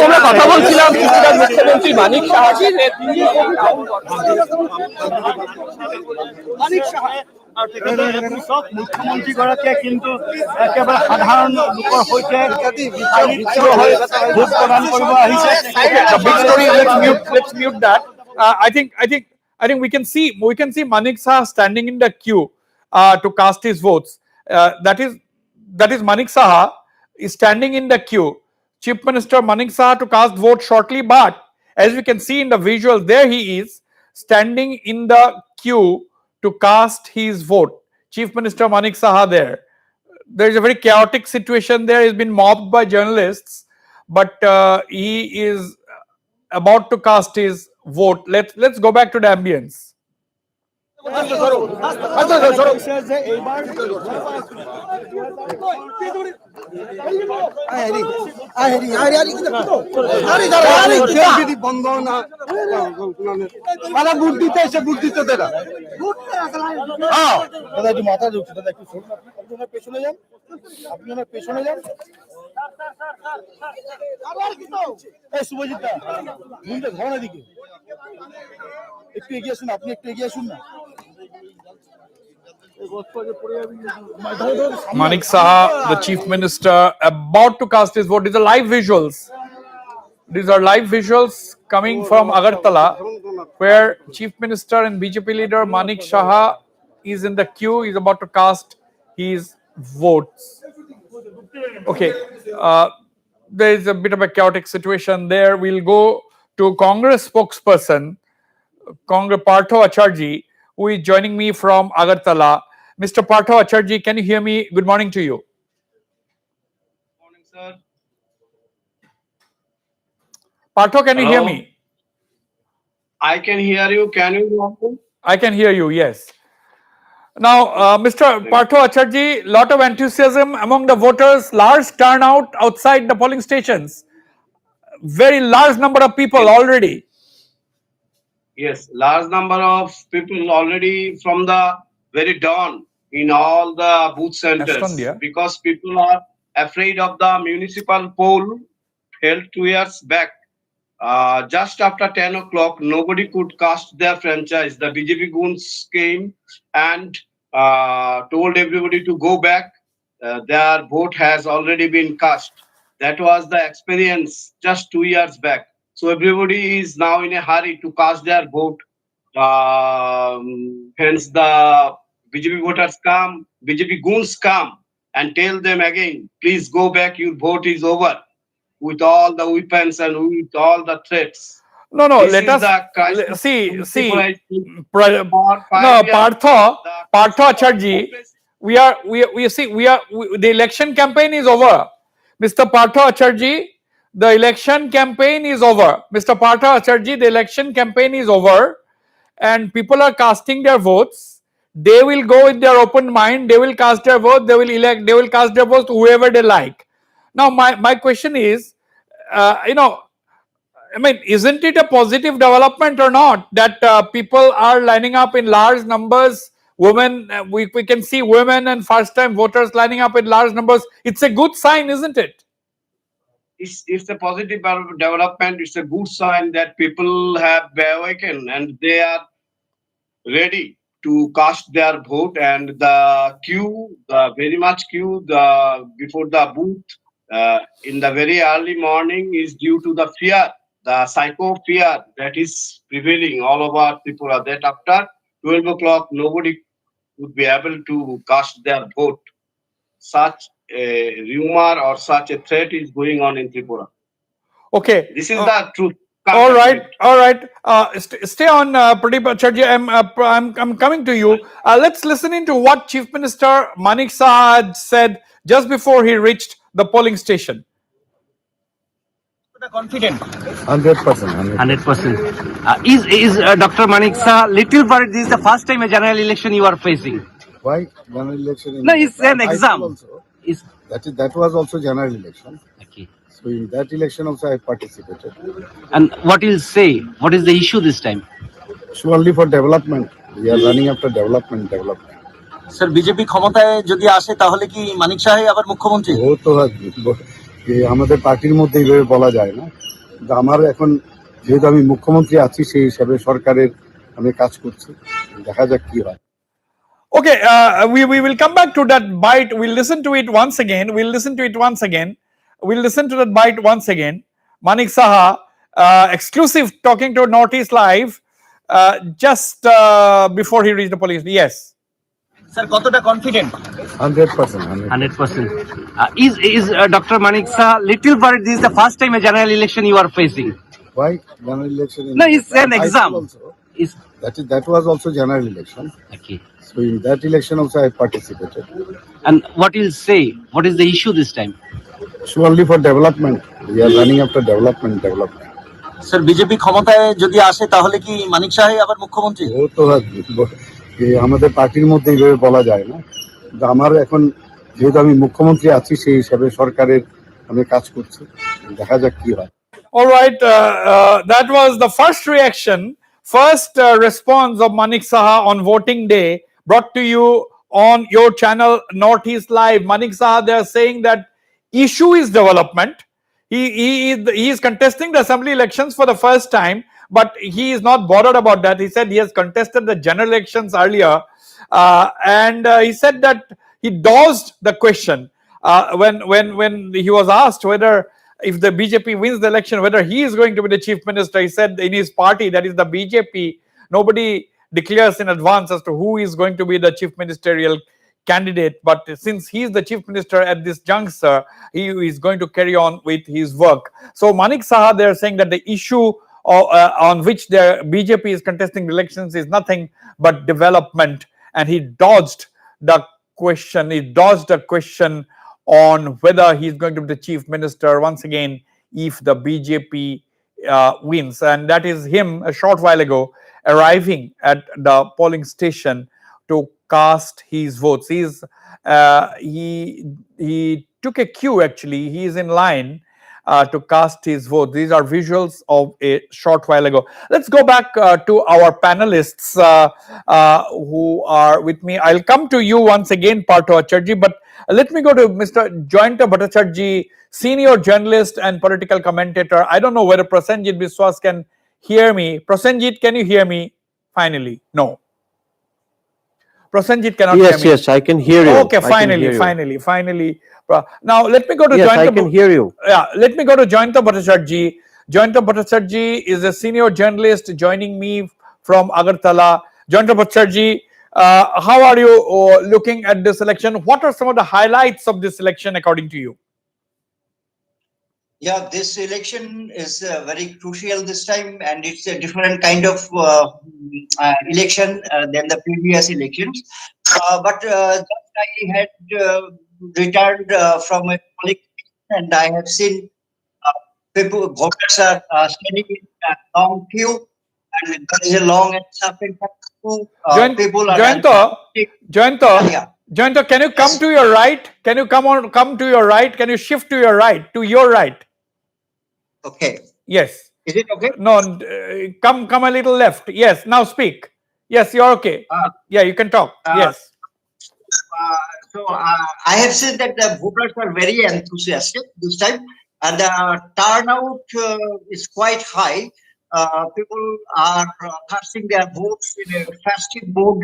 আমরা কথা বলছিলাম ত্রিপুরার মুখ্যমন্ত্রী মানিক সাহার সব মুখ্যমন্ত্রী গৰাকীয়ে কিন্তু একেবাৰে সাধাৰণ লোকৰ সৈতে ভোট প্ৰদান কৰিব আহিছে। The big story. Let's mute that. I think we can see Manik Saha standing in the queue to cast his votes. That is Manik Saha is standing in the queue. Chief Minister Manik Saha to cast vote shortly, but as we can see in the visual, there he is standing in the queue to cast his vote. Chief Minister Manik Saha there. There is a very chaotic situation there. He's been mobbed by journalists, but he is about to cast his vote. Let's go back to the ambience. মাথা ঢুকছে দাদা, একটু পেছনে যান, আপনি ওনার পেছনে যান। শুভজিৎ দা ঘর এদিকে একটু এগিয়ে আসুন, আপনি একটু এগিয়ে আসুন না। Manik Saha, the Chief Minister, about to cast his vote. These are live visuals. These are live visuals coming from Agartala, where Chief Minister and BJP leader Manik Saha is in the queue. He's about to cast his votes. Okay, there is a bit of a chaotic situation there. We'll go to Congress spokesperson, Congress Partho Acharji, who is joining me from Agartala. Mr. Partho Acharji, can you hear me? Good morning to you. Good morning, sir. Partho, can you hear me? I can hear you. Can you hear me? I can hear you, yes. Now, Mr. Partho Acharji, lot of enthusiasm among the voters, large turnout outside the polling stations. Very large number of people already. Yes, large number of people already from the very dawn in all the booth centers, because people are afraid of the municipal poll held 2 years back. Just after 10 o'clock, nobody could cast their franchise. The BJP goons came and told everybody to go back. Their vote has already been cast. That was the experience just 2 years back. So everybody is now in a hurry to cast their vote. Hence the BJP voters come, BJP goons come and tell them again, please go back, your vote is over, with all the weapons and with all the threats. No, let us see. No, Partho Acharji, the election campaign is over. Mr. Partho Acharji, the election campaign is over. Mr. Partho Acharji, the election campaign is over, and people are casting their votes. They will go with their open mind. They will cast their vote. They will elect. They will cast their votes to whoever they like. Now, my question is, isn't it a positive development or not that people are lining up in large numbers? Women, we can see women and first-time voters lining up in large numbers. It's a good sign, isn't it? It's a positive development. It's a good sign that people have awakened and they are ready to cast their vote. And the queue, very much queue, before the booth in the very early morning is due to the fear, the psycho fear that is prevailing all over Tripura, that after 12 o'clock nobody would be able to cast their vote. Such a rumor or such a threat is going on in Tripura. Okay. This is the truth. All right. Stay on, Pradeep Acharji. I'm coming to you. Let's listen into what Chief Minister Manik Saha said just before he reached the polling station. Confident. 100%. Is Dr. Manik Saha little worried? This is the first time a general election you are facing. Why general election? No, it's an exam. That was also general election. Okay. So in that election also I participated. And what you'll say? What is the issue this time? Surely for development. We are running after development. Sir BJP ক্ষমতায় যদি আসে তাহলে কি মানিক সাহাই আবার মুখ্যমন্ত্রী? ও তো আমাদের পার্টির মধ্যে এইভাবে বলা যায় না, কিন্তু আমার এখন যেহেতু আমি মুখ্যমন্ত্রী আছি সেই হিসাবে সরকারের আমি কাজ করছি, দেখা যাক কি হয়। Okay, we will come back to that bite. We'll listen to it once again. We'll listen to that bite once again. Manik Saha, exclusive talking to Northeast Live just before he reached the police. Yes. Sir কতটা confident? 100%. 100%. Is Dr. Manik Saha little worried? This is the first time a general election you are facing. Why general election? No, it's an exam. That was also general election. Okay. So in that election also I participated. And what you'll say? What is the issue this time? Surely for development. We are running after development. Sir BJP ক্ষমতায় যদি আসে তাহলে কি মানিক সাহাই আবার মুখ্যমন্ত্রী? ও তো আমাদের পার্টির মধ্যে এইভাবে বলা যায় না, কিন্তু আমার এখন যেহেতু আমি মুখ্যমন্ত্রী আছি সেই হিসাবে সরকারের আমি কাজ করছি, দেখা যাক কি হয়। All right, that was the first reaction, first response of Manik Saha on voting day, brought to you on your channel Northeast Live. Manik Saha, they are saying that issue is development. He is contesting the assembly elections for the first time, but he is not bothered about that. He said he has contested the general elections earlier, and he said that he dodged the question when he was asked whether if the BJP wins the election, whether he is going to be the chief minister. He said in his party, that is the BJP, nobody declares in advance as to who is going to be the chief ministerial candidate, but since he is the chief minister at this juncture, he is going to carry on with his work. So Manik Saha, they are saying that the issue on which the BJP is contesting elections is nothing but development, and he dodged the question on whether he is going to be the chief minister once again if the BJP wins. And that is him a short while ago arriving at the polling station to cast his votes. He took a cue, actually. He is in line to cast his vote. These are visuals of a short while ago. Let's go back to our panelists who are with me. I'll come to you once again, Partho Acharjee, but let me go to Mr. Joyanta Bhattacharjee, senior journalist and political commentator. I don't know whether Prasenjit Biswas can hear me. Prasenjit, can you hear me? Finally, no. Prasenjit cannot hear me. Yes, I can hear you. Okay, finally. Now let me go to Yes, I can hear you. Yeah, let me go to Joyanta Bhattacharjee. Joyanta Bhattacharjee is a senior journalist joining me from Agartala. Joyanta Bhattacharjee, how are you looking at this election? What are some of the highlights of this election according to you? Yeah, this election is very crucial this time, and it's a different kind of election than the previous elections. But just I had returned from a polling, and I have seen voters are standing in a long queue, and there is a long and sharpened queue. People are Joyanta, can you come to your right? Can you come to your right? Can you shift to your right? To your right. Okay. Yes. Is it okay? No, come a little left. Yes, now speak. Yes, you're okay. Yeah, you can talk. Yes. So I have seen that the voters are very enthusiastic this time, and the turnout is quite high. People are casting their votes in a festive mood.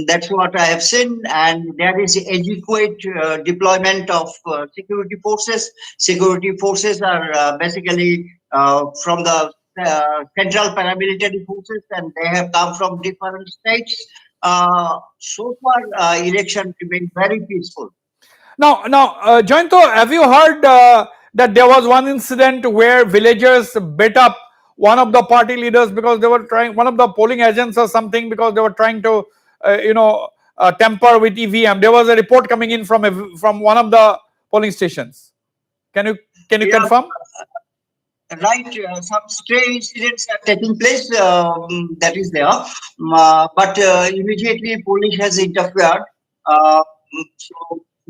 That's what I have seen, and there is adequate deployment of security forces. Security forces are basically from the central paramilitary forces, and they have come from different states. So far, election remained very peaceful. Now, Joyanta, have you heard that there was one incident where villagers beat up one of the party leaders because they were trying, one of the polling agents or something, because they were trying to, tamper with EVM? There was a report coming in from one of the polling stations. Can you confirm? Right, some stray incidents are taking place. That is there, but immediately police has interfered. So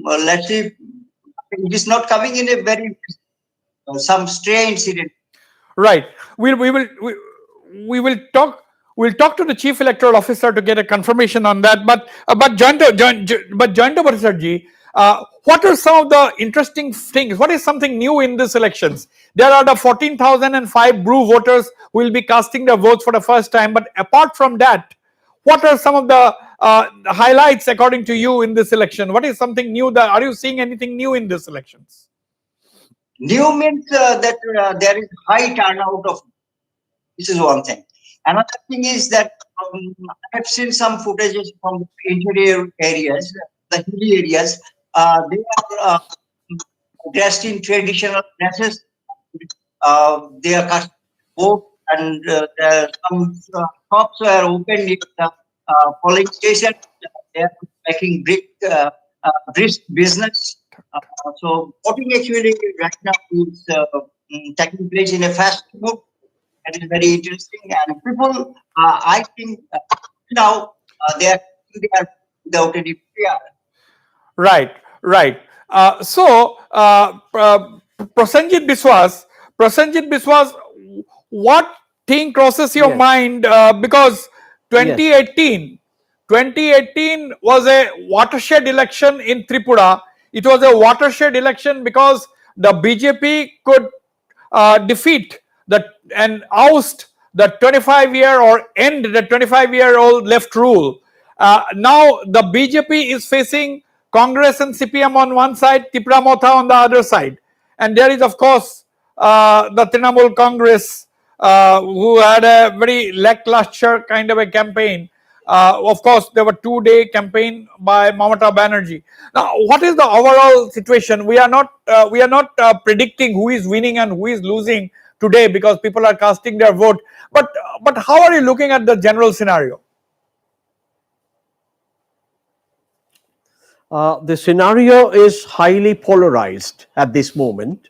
let's see, it is not coming in a very some strange incident. Right. We will talk. We'll talk to the chief electoral officer to get a confirmation on that. But Joint Officer Ji, what are some of the interesting things? What is something new in these elections? There are the 14,005 brew voters who will be casting their votes for the first time. But apart from that, what are some of the highlights according to you in this election? What is something new? That are you seeing anything new in these elections? New means that there is high turnout of. This is one thing. Another thing is that I have seen some footages from interior areas, the hilly areas. They are dressed in traditional dresses. They are cast boat, and some shops were opened in the polling station. They are making brisk business. So voting actually right now is taking place in a fast mode. That is very interesting, and people, I think now they are without any fear. Right, right. Prosenjit Biswas, what thing crosses your mind? Because 2018 was a watershed election in Tripura. It was a watershed election because the BJP could defeat and oust the 25-year or end the 25-year-old left rule. Now the BJP is facing Congress and CPM on one side, Tripura Motha on the other side, and there is of course the Trinamool Congress who had a very lackluster kind of a campaign. Of course, there were 2-day campaign by Mamata Banerjee. Now, what is the overall situation? We are not predicting who is winning and who is losing today because people are casting their vote. But how are you looking at the general scenario? The scenario is highly polarized at this moment,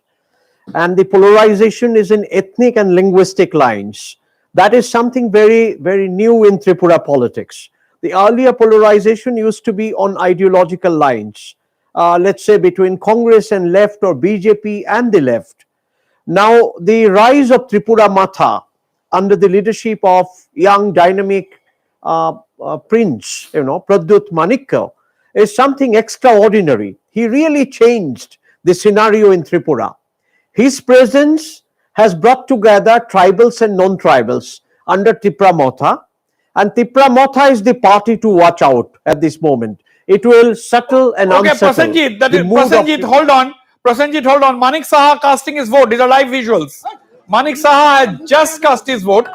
and the polarization is in ethnic and linguistic lines. That is something very, very new in Tripura politics. The earlier polarization used to be on ideological lines, let's say between Congress and left or BJP and the left. Now, the rise of Tripura Matha under the leadership of young dynamic prince, Pradyut Manikya, is something extraordinary. He really changed the scenario in Tripura. His presence has brought together tribals and non-tribals under Tripura Motha, and Tripura Motha is the party to watch out at this moment. It will settle and unsettle. Prasenjit, hold on. Prasenjit, hold on. Manik Saha casting his vote. These are live visuals. Manik Saha has just cast his vote.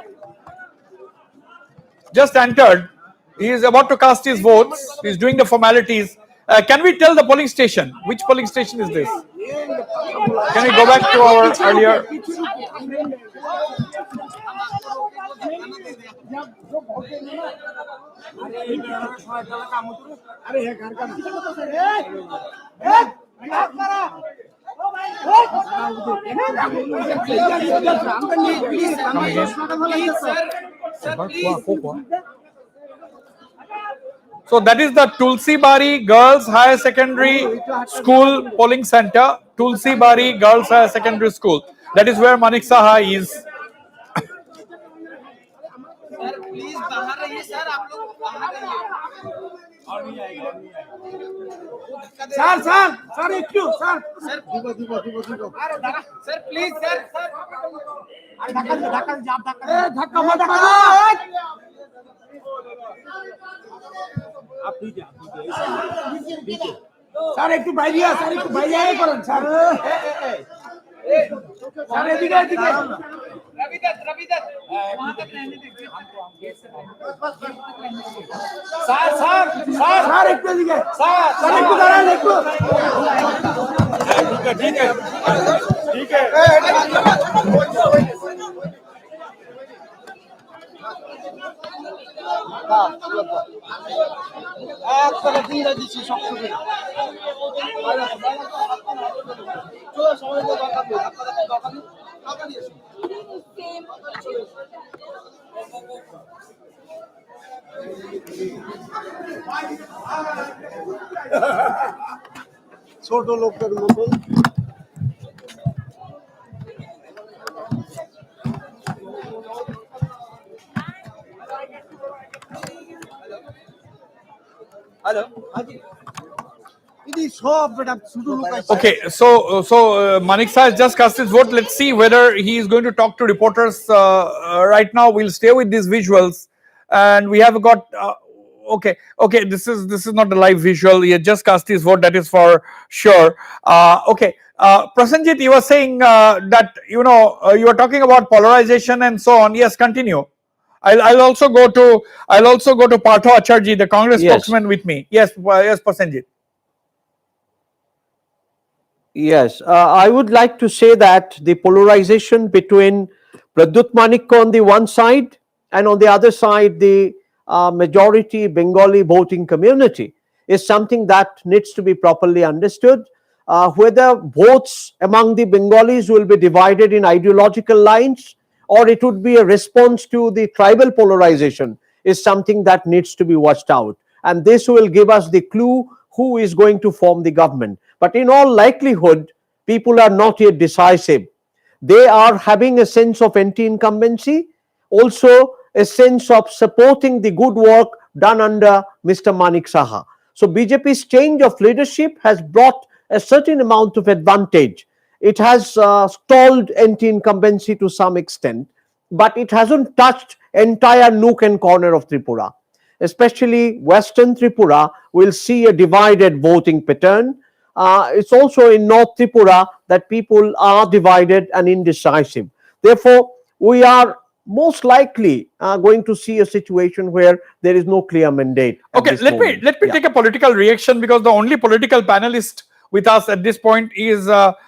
Just entered. He is about to cast his votes. He is doing the formalities. Can we tell the polling station? Which polling station is this? Can we go back to our earlier? So that is the Tulsi Bari Girls Higher Secondary School polling center. Tulsi Bari Girls Higher Secondary School. That is where Manik Saha is. Sir একটু বাইরে sir একটু বাইরে করেন sir sir এদিকে এদিকে Rabidas sir sir sir sir একটু এদিকে sir sir একটু দাঁড়ান একটু ঠিক আছে ঠিক আছে একবারে দিয়ে দিচ্ছি শক্ত করে চলো সবাই তো দরকার নেই আপনাদের দরকার নেই টাকা দিয়েছি ছোট লোকের মতো Okay, so Manik Shah has just cast his vote. Let's see whether he is going to talk to reporters right now. We'll stay with these visuals, and we have got. Okay. This is not a live visual. He has just cast his vote. That is for sure. Okay, Prasenjit, you were saying that you were talking about polarization and so on. Yes, continue. I'll also go to Partho Acharjee, the Congress Yes. spokesman, with me. Yes, Prasenjit. Yes, I would like to say that the polarization between Pradyut Manikko on the one side and on the other side the majority Bengali voting community is something that needs to be properly understood. Whether votes among the Bengalis will be divided in ideological lines or it would be a response to the tribal polarization is something that needs to be watched out. And this will give us the clue who is going to form the government. But in all likelihood, people are not yet decisive. They are having a sense of anti-incumbency, also a sense of supporting the good work done under Mr. Manik Saha. So BJP's change of leadership has brought a certain amount of advantage. It has stalled anti-incumbency to some extent, but it hasn't touched entire nook and corner of Tripura. Especially Western Tripura will see a divided voting pattern. It's also in North Tripura that people are divided and indecisive. Therefore, we are most likely going to see a situation where there is no clear mandate. Okay, let me take a political reaction, because the only political panelist with us at this point is Partho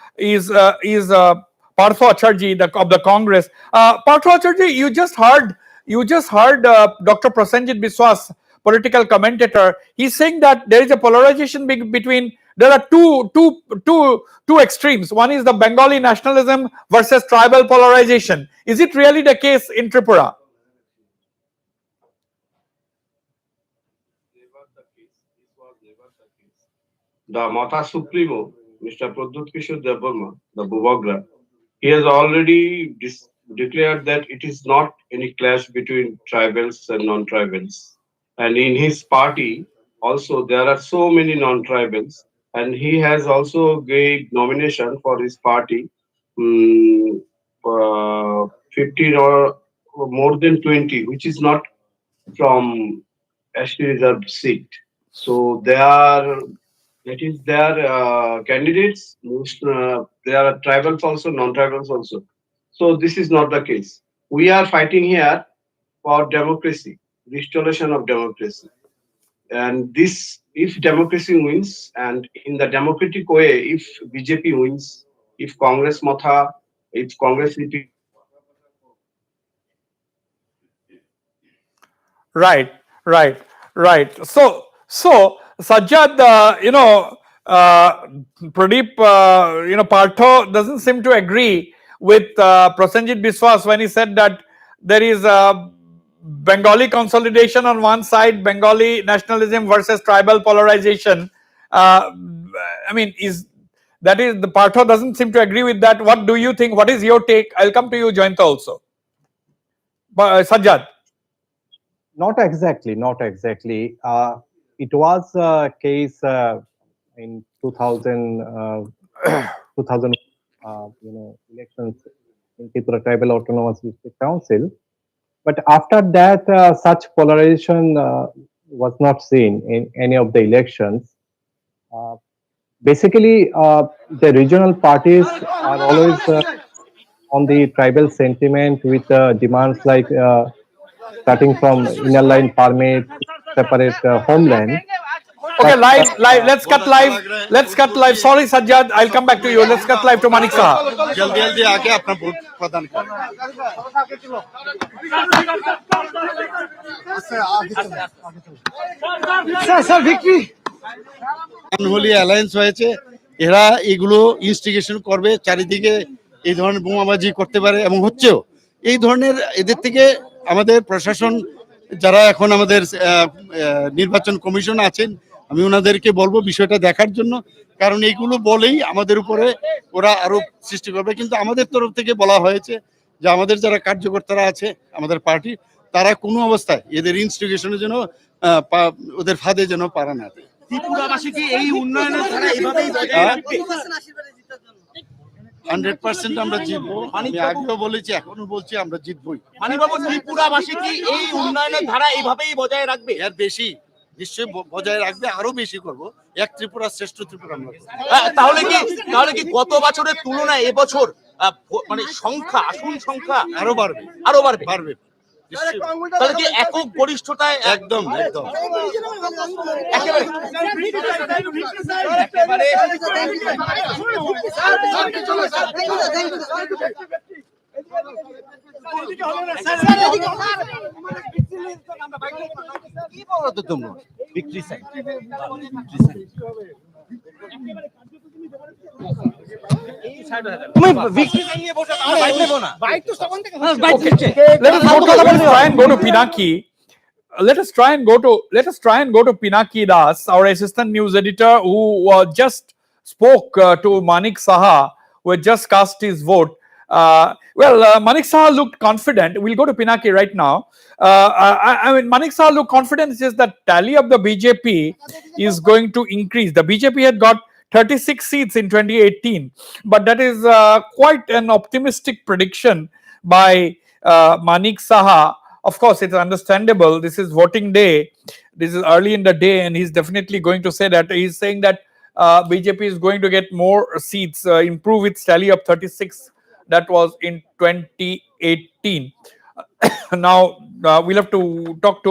Acharjee of the Congress. Partho Acharjee, you just heard Dr. Prasenjit Biswas, political commentator. He's saying that there is a polarization between. There are two extremes. One is the Bengali nationalism versus tribal polarization. Is it really the case in Tripura? The Mata Supremo, Mr. Pradyut Kishore Devarma, the Buvagra, he has already declared that it is not any clash between tribals and non-tribals. And in his party, also, there are so many non-tribals, and he has also gave nomination for his party, 15 or more than 20, which is not from ST reserved seat. So that is their candidates. There are tribals also, non-tribals also. So this is not the case. We are fighting here for democracy, restoration of democracy. And this, if democracy wins, and in the democratic way, if BJP wins, if Congress Right. So Sajjad, Pradeep, Partho doesn't seem to agree with Prasenjit Biswas when he said that there is Bengali consolidation on one side, Bengali nationalism versus tribal polarization. The Partho doesn't seem to agree with that. What do you think? What is your take? I'll come to you, Joyanta, also. Sajjad. Not exactly. It was a case in 2000 elections in Tripura Tribal Autonomous District Council. But after that, such polarization was not seen in any of the elections. Basically, the regional parties are always on the tribal sentiment with demands like starting from inner line permit, separate homeland. Okay, live. Let's cut live. Sorry, Sajjad. I'll come back to you. Let's cut live to Manik Saha. Unholy alliance হয়েছে, এরা এগুলো instigation করবে, চারিদিকে এই ধরনের বোমাবাজি করতে পারে এবং হচ্ছেও। এই ধরনের এদের থেকে আমাদের প্রশাসন, যারা এখন আমাদের নির্বাচন কমিশন আছেন, আমি ওনাদেরকে বলবো বিষয়টা দেখার জন্য, কারণ এইগুলো বলেই আমাদের উপরে ওরা আরো সৃষ্টি করবে। কিন্তু আমাদের তরফ থেকে বলা হয়েছে যে আমাদের যারা কার্যকর্তারা আছে আমাদের পার্টি, তারা কোনো অবস্থায় এদের ইনস্টিটিউশনের জন্য ওদের ফাঁদে যেন পারা না দেয়। ত্রিপুরাবাসী কি এই উন্নয়নের ধারা এভাবেই বজায় রাখবে? 100% আমরা জিতবো। আমি আগেও বলেছি, এখনো বলছি, আমরা জিতবই। মানিকবাবু, ত্রিপুরাবাসী কি এই উন্নয়নের ধারা এভাবেই বজায় রাখবে? এর বেশি নিশ্চয়ই বজায় রাখবে, আরো বেশি করব। এক ত্রিপুরা শ্রেষ্ঠ ত্রিপুরা আমরা করব। তাহলে কি গত বছরের তুলনায় এবছর মানে সংখ্যা, আসন সংখ্যা আরো বাড়বে, বাড়বে। তাহলে কি একক গরিষ্ঠতায়? একদম একদম একেবারে কি বলো তো তোমরা? বিক্রি চাই। Let us try and go to Pinaki. Let us try and go to Pinaki Das, our assistant news editor, who just spoke to Manik Saha, who had just cast his vote. Manik Saha looked confident. We'll go to Pinaki right now. I mean, Manik Saha looked confident. It's just that tally of the BJP is going to increase. The BJP had got 36 seats in 2018, but that is quite an optimistic prediction by Manik Saha. Of course, it's understandable. This is voting day. This is early in the day, and he's definitely going to say that. He's saying that BJP is going to get more seats, improve its tally of 36 that was in 2018. Now, we'll have to talk to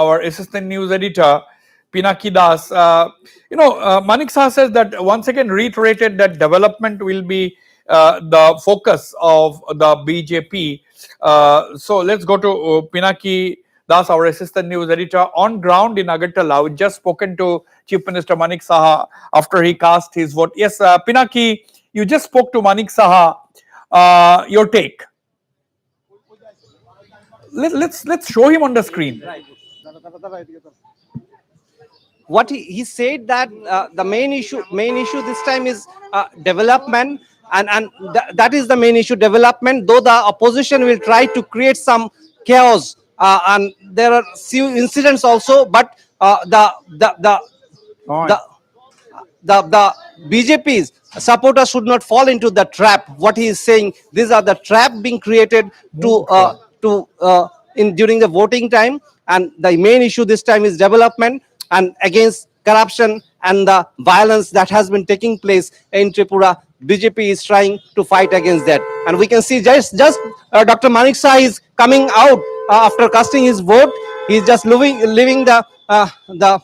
our assistant news editor, Pinaki Das. Manik Saha says that, once again reiterated that development will be the focus of the BJP. So let's go to Pinaki Das, our assistant news editor on ground in Agartala. We just spoken to Chief Minister Manik Saha after he cast his vote. Yes, Pinaki, you just spoke to Manik Saha. Your take? Let's show him on the screen. What he said that the main issue this time is development, and that is the main issue, development. Though the opposition will try to create some chaos, and there are few incidents also, but the BJP's supporters should not fall into the trap. What he is saying, these are the trap being created during the voting time, and the main issue this time is development and against corruption and the violence that has been taking place in Tripura. BJP is trying to fight against that, and we can see just Dr. Manik Saha is coming out after casting his vote. He is just leaving the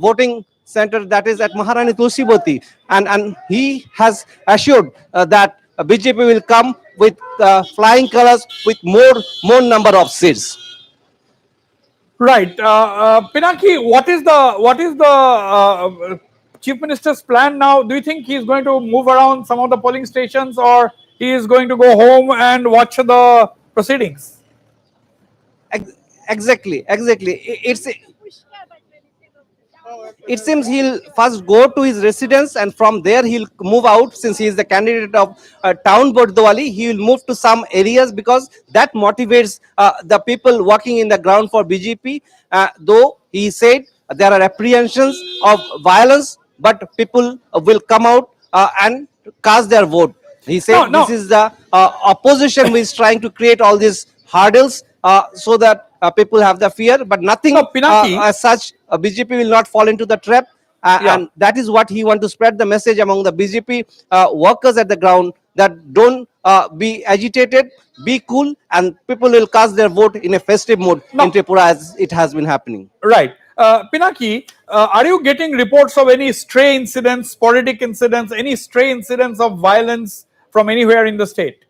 voting center, that is at Maharani Tulsiboti, and he has assured that BJP will come with flying colors with more number of seats. Right, Pinaki, what is the Chief Minister's plan now? Do you think he's going to move around some of the polling stations, or he is going to go home and watch the proceedings? Exactly. It seems he'll first go to his residence, and from there he'll move out. Since he is the candidate of town Bordwali, he will move to some areas because that motivates the people working in the ground for BJP. Though he said there are apprehensions of violence, but people will come out and cast their vote. He said this is the opposition who is trying to create all these hurdles so that people have the fear, but nothing as such. BJP will not fall into the trap, and that is what he wants to spread the message among the BJP workers at the ground, that don't be agitated, be cool, and people will cast their vote in a festive mood in Tripura, as it has been happening. Right. Pinaki, are you getting reports of any stray incidents, sporadic incidents, any stray incidents of violence from anywhere in the state?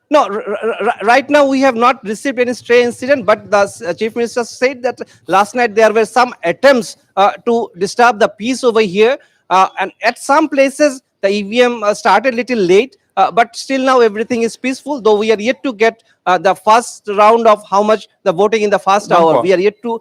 No, right now we have not received any stray incident, but the Chief Minister said that last night there were some attempts to disturb the peace over here, and at some places the EVM started little late, but still now everything is peaceful, though we are yet to get the first round of how much the voting in the first hour. We are yet to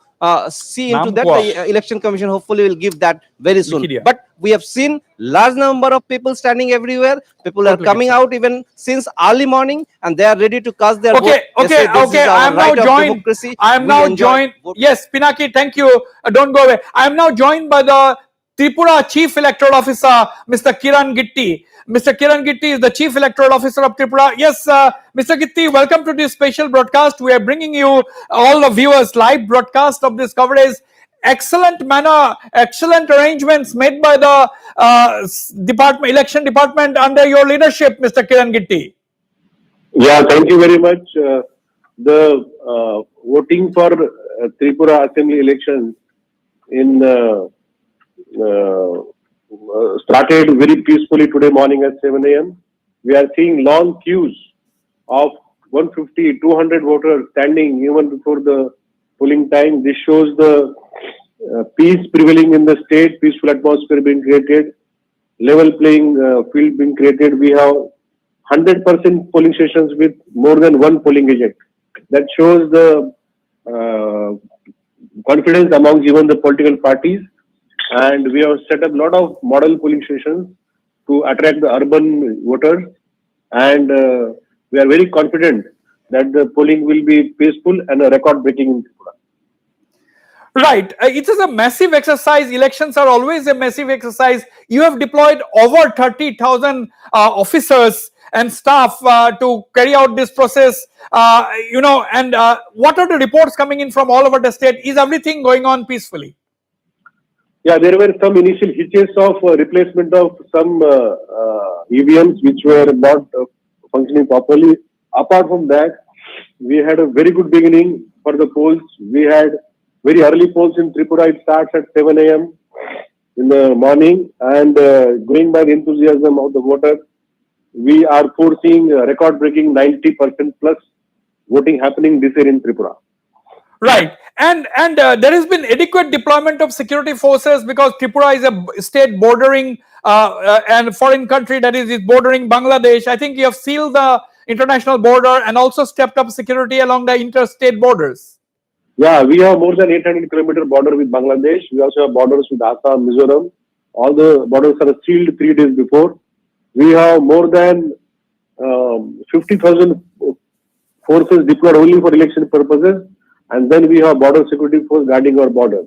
see into that. The election commission hopefully will give that very soon. But we have seen large number of people standing everywhere. People are coming out even since early morning, and they are ready to cast their vote. They say this is I our am now right of joined. democracy. I am We now enjoy joined. voting. Yes, Pinaki, thank you. Don't go away. I am now joined by the Tripura Chief Electoral Officer, Mr. Kiran Gitti. Mr. Kiran Gitti is the Chief Electoral Officer of Tripura. Yes, Mr. Gitti, welcome to this special broadcast. We are bringing you, all the viewers, live broadcast of this coverage. Excellent manner, excellent arrangements made by the election department under your leadership, Mr. Kiran Gitti. Yeah, thank you very much. The voting for Tripura Assembly elections in started very peacefully today morning at 7 a.m. We are seeing long queues of 150, 200 voters standing even before the polling time. This shows the peace prevailing in the state, peaceful atmosphere being created, level playing field being created. We have 100% polling stations with more than one polling agent. That shows the confidence among even the political parties. And we have set up a lot of model polling stations to attract the urban voters. And we are very confident that the polling will be peaceful and a record-breaking in Tripura. Right. It is a massive exercise. Elections are always a massive exercise. You have deployed over 30,000 officers and staff to carry out this process. And what are the reports coming in from all over the state? Is everything going on peacefully? Yeah, there were some initial hitches of replacement of some EVMs which were not functioning properly. Apart from that, we had a very good beginning for the polls. We had very early polls in Tripura. It starts at 7 a.m. in the morning, and going by the enthusiasm of the voters, we are foreseeing record-breaking 90% plus voting happening this year in Tripura. Right, and there has been adequate deployment of security forces because Tripura is a state bordering and foreign country that is bordering Bangladesh. I think you have sealed the international border and also stepped up security along the interstate borders. Yeah, we have more than 800-kilometer border with Bangladesh. We also have borders with Assam, Mizoram. All the borders are sealed 3 days before. We have more than 50,000 forces deployed only for election purposes. And then we have border security force guarding our borders.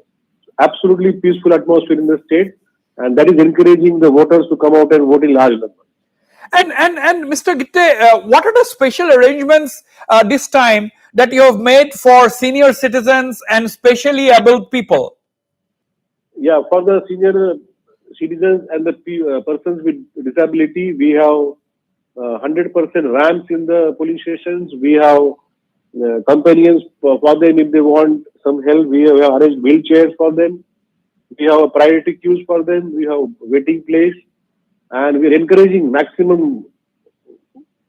Absolutely peaceful atmosphere in the state, and that is encouraging the voters to come out and vote in large numbers. And Mr. Gitte, what are the special arrangements this time that you have made for senior citizens and specially able people? Yeah, for the senior citizens and the persons with disability, we have 100% ramps in the polling stations. We have companions for them if they want some help. We have arranged wheelchairs for them. We have priority queues for them. We have waiting place, and we are encouraging maximum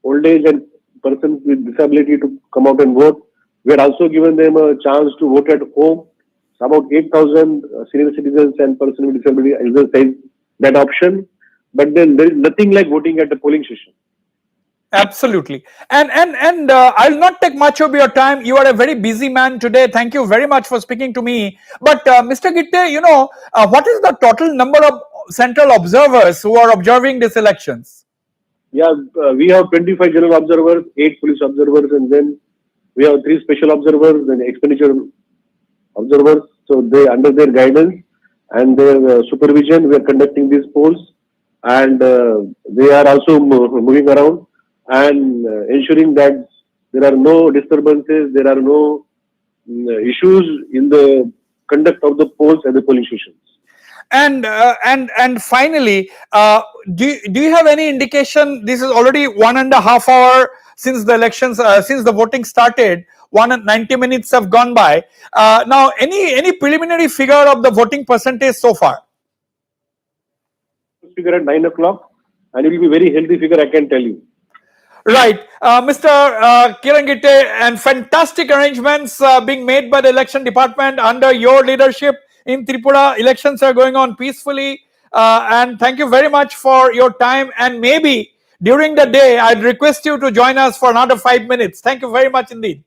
old age and persons with disability to come out and vote. We are also given them a chance to vote at home. About 8,000 senior citizens and persons with disability exercise that option, but then there is nothing like voting at the polling station. Absolutely. And I'll not take much of your time. You are a very busy man today. Thank you very much for speaking to me. But Mr. Gitte, what is the total number of central observers who are observing these elections? Yeah, we have 25 general observers, 8 police observers, and then we have 3 special observers and expenditure observers. So they, under their guidance and their supervision, we are conducting these polls, and they are also moving around and ensuring that there are no disturbances, there are no issues in the conduct of the polls at the polling stations. And finally, do you have any indication? This is already 1.5 hours since the elections, since the voting started. 90 minutes have gone by. Now, any preliminary figure of the voting percentage so far? Figure at 9 o'clock, and it will be very healthy figure, I can tell you. Right, Mr. Kiran Gitte, and fantastic arrangements being made by the election department under your leadership in Tripura. Elections are going on peacefully, and thank you very much for your time. And maybe during the day, I'd request you to join us for another 5 minutes. Thank you very much indeed.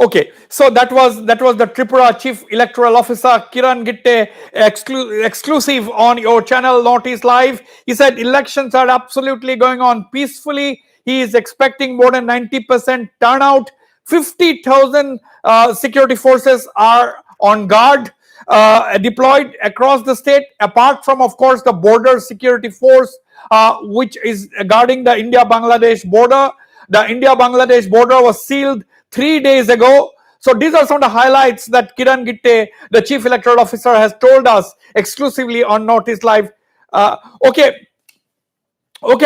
Okay, so that was the Tripura Chief Electoral Officer Kiran Gitte, exclusive on your channel Northeast Live. He said elections are absolutely going on peacefully. He is expecting more than 90% turnout. 50,000 security forces are on guard, deployed across the state, apart from, of course, the border security force, which is guarding the India-Bangladesh border. The India-Bangladesh border was sealed 3 days ago. So these are some of the highlights that Kiran Gitte, the Chief Electoral Officer, has told us exclusively on Northeast Live. Okay,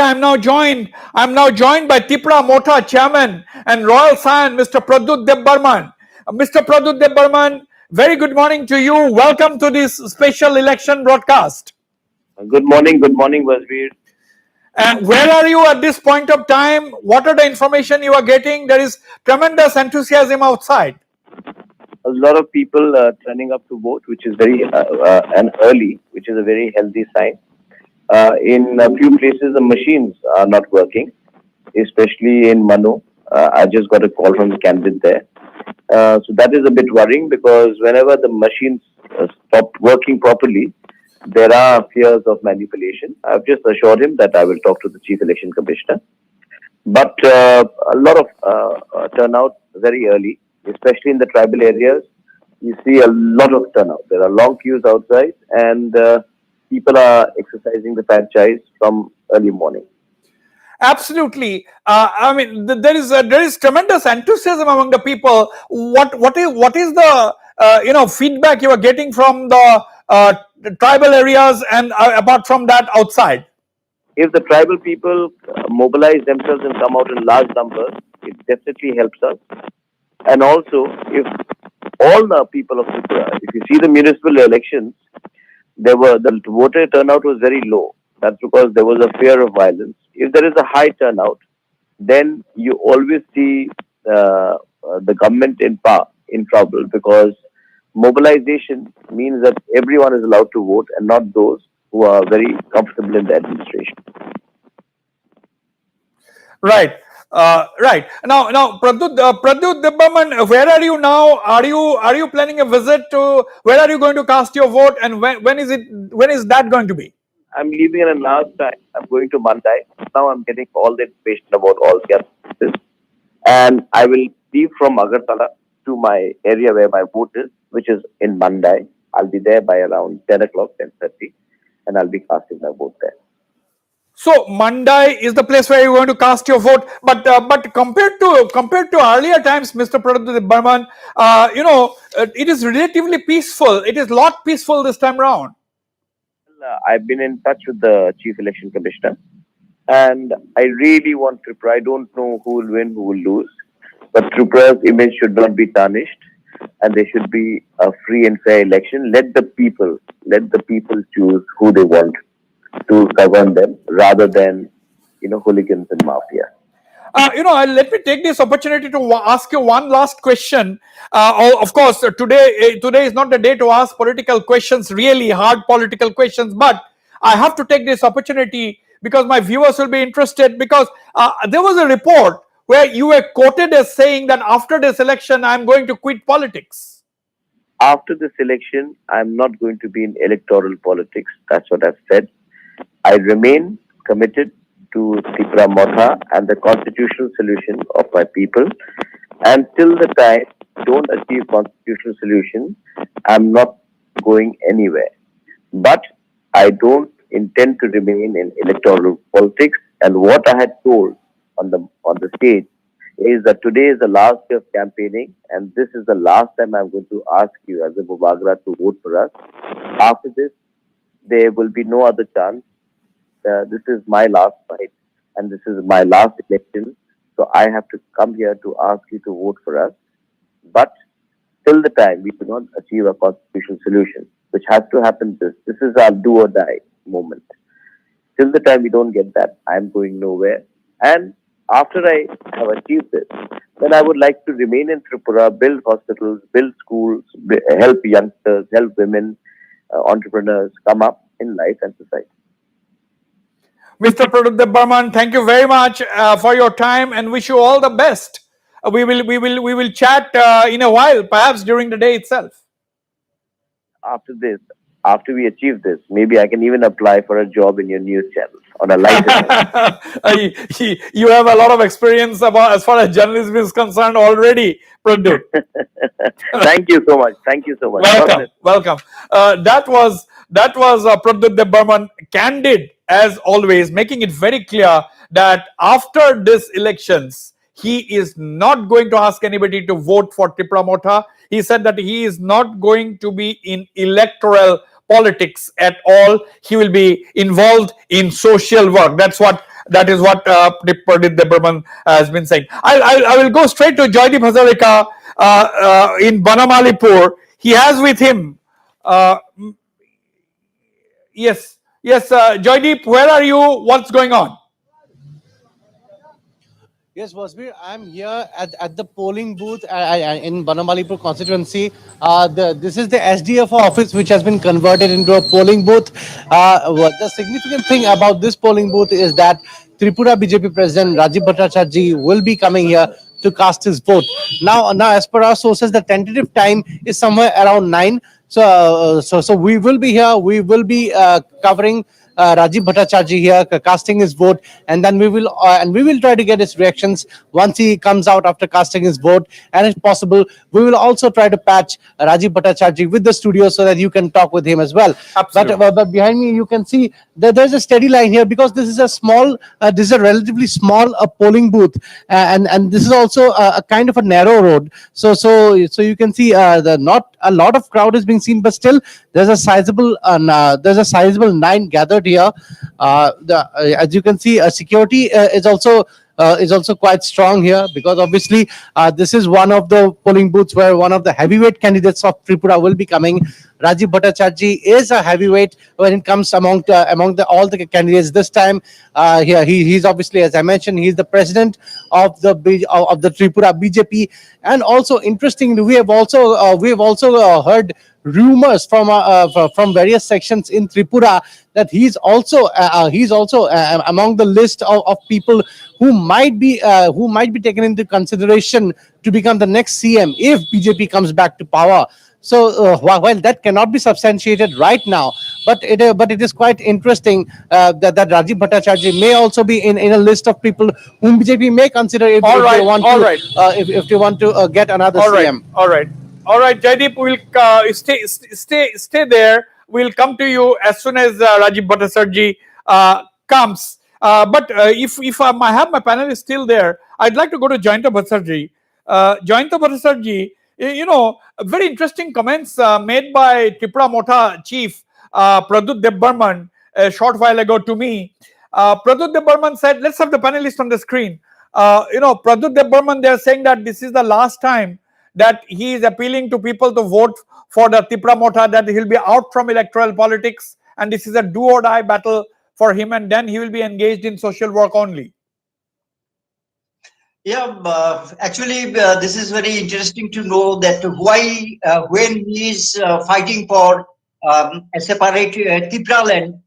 I'm now joined by Tripura Motha Chairman and Royal Scion, Mr. Pradyut Debbarman. Mr. Pradyut Debbarman, very good morning to you. Welcome to this special election broadcast. Good morning, Vasveer. And where are you at this point of time? What are the information you are getting? There is tremendous enthusiasm outside. A lot of people turning up to vote, which is very and early, which is a very healthy sign. In a few places, the machines are not working, especially in Mano. I just got a call from the candidate there. So that is a bit worrying, because whenever the machines stop working properly, there are fears of manipulation. I've just assured him that I will talk to the Chief Election Commissioner. But a lot of turnout very early, especially in the tribal areas. You see a lot of turnout. There are long queues outside, and people are exercising the franchise from early morning. Absolutely. I mean, there is tremendous enthusiasm among the people. What is the feedback you are getting from the tribal areas, and apart from that, outside? If the tribal people mobilize themselves and come out in large numbers, it definitely helps us. And also, if all the people of Tripura, if you see the municipal elections, the voter turnout was very low. That's because there was a fear of violence. If there is a high turnout, then you always see the government in trouble, because mobilization means that everyone is allowed to vote and not those who are very comfortable in the administration. Right. Right. Now, Pradyut Debbarman, where are you now? Are you planning a visit to? Where are you going to cast your vote, and when is that going to be? I'm leaving in an hour's time. I'm going to Mandai. Now I'm getting all the information about all the cases, and I will leave from Agartala to my area where my vote is, which is in Mandai. I'll be there by around 10 o'clock, 10:30, and I'll be casting my vote there. So Mandai is the place where you're going to cast your vote. But compared to earlier times, Mr. Pradyut Debbarman, it is relatively peaceful. It is a lot peaceful this time around. I've been in touch with the Chief Election Commissioner, and I really want Tripura. I don't know who will win, who will lose, but Tripura's image should not be tarnished, and there should be a free and fair election. Let the people choose who they want to govern them, rather than hooligans and mafia. Let me take this opportunity to ask you one last question. Of course, today is not the day to ask political questions, really hard political questions, but I have to take this opportunity because my viewers will be interested, because there was a report where you were quoted as saying that after this election, I'm going to quit politics. After this election, I'm not going to be in electoral politics. That's what I've said. I remain committed to Tripura Motha and the constitutional solution of my people. And till the time I don't achieve constitutional solution, I'm not going anywhere. But I don't intend to remain in electoral politics. And what I had told on the stage is that today is the last day of campaigning, and this is the last time I'm going to ask you as a Mubagra to vote for us. After this, there will be no other chance. This is my last fight, and this is my last election. So I have to come here to ask you to vote for us. But till the time we do not achieve a constitutional solution, which has to happen, this is our do or die moment. Till the time we don't get that, I'm going nowhere. And after I have achieved this, then I would like to remain in Tripura, build hospitals, build schools, help youngsters, help women, entrepreneurs come up, in life and society. Mr. Pradyut Burman, thank you very much for your time and wish you all the best. We will chat in a while, perhaps during the day itself. After this, after we achieve this, maybe I can even apply for a job in your news channel on a lighter note. You have a lot of experience about as far as journalism is concerned already, Pradyut. Thank you so much. Thank you so much. Welcome. That was Pradyut Burman, candid as always, making it very clear that after this elections, he is not going to ask anybody to vote for Tripura Motha. He said that he is not going to be in electoral politics at all. He will be involved in social work. That is what Pradyut Burman has been saying. I will go straight to Joydeep Hazarika in Banamalipur. He has with him. Yes, Joydeep, where are you? What's going on? Yes, Wasbir, I'm here at the polling booth in Banamalipur constituency. This is the SDF office which has been converted into a polling booth. The significant thing about this polling booth is that Tripura BJP President Rajiv Bhattacharjee will be coming here to cast his vote. Now, as per our sources, the tentative time is somewhere around 9. So we will be here. We will be covering Rajiv Bhattacharjee here casting his vote, and then we will try to get his reactions once he comes out after casting his vote, and if possible we will also try to patch Rajiv Bhattacharjee with the studio so that you can talk with him as well. But behind me you can see that there's a steady line here because this is a relatively small polling booth, and this is also a kind of a narrow road, so you can see not a lot of crowd is being seen, but still there's a sizable 9 gathered here. As you can see, security is also quite strong here because obviously this is one of the polling booths where one of the heavyweight candidates of Tripura will be coming. Rajiv Bhattacharjee is a heavyweight when it comes among all the candidates this time. Here he's obviously, as I mentioned, he's the president of the Tripura BJP, and also interestingly, we have also heard rumors from various sections in Tripura that he's also among the list of people who might be taken into consideration to become the next CM if BJP comes back to power. So while that cannot be substantiated right now, but it is quite interesting that Rajiv Bhattacharjee may also be in a list of people whom BJP may consider if they want to get another CM. All right, Jaideep, we'll stay there. We'll come to you as soon as Rajiv Bhattacharjee comes. But if I have my panelists still there, I'd like to go to Joyanta Bhattacharjee. Joyanta Bhattacharjee, very interesting comments made by Tripura Motha chief Pradyut Burman a short while ago to me. Pradyut Burman said, let's have the panelists on the screen. Pradyut Burman, they're saying that this is the last time that he is appealing to people to vote for the Tripura Motha, that he'll be out from electoral politics, and this is a do or die battle for him, and then he will be engaged in social work only. Yeah, actually, this is very interesting to know that why, when he is fighting for a separate Tripura land,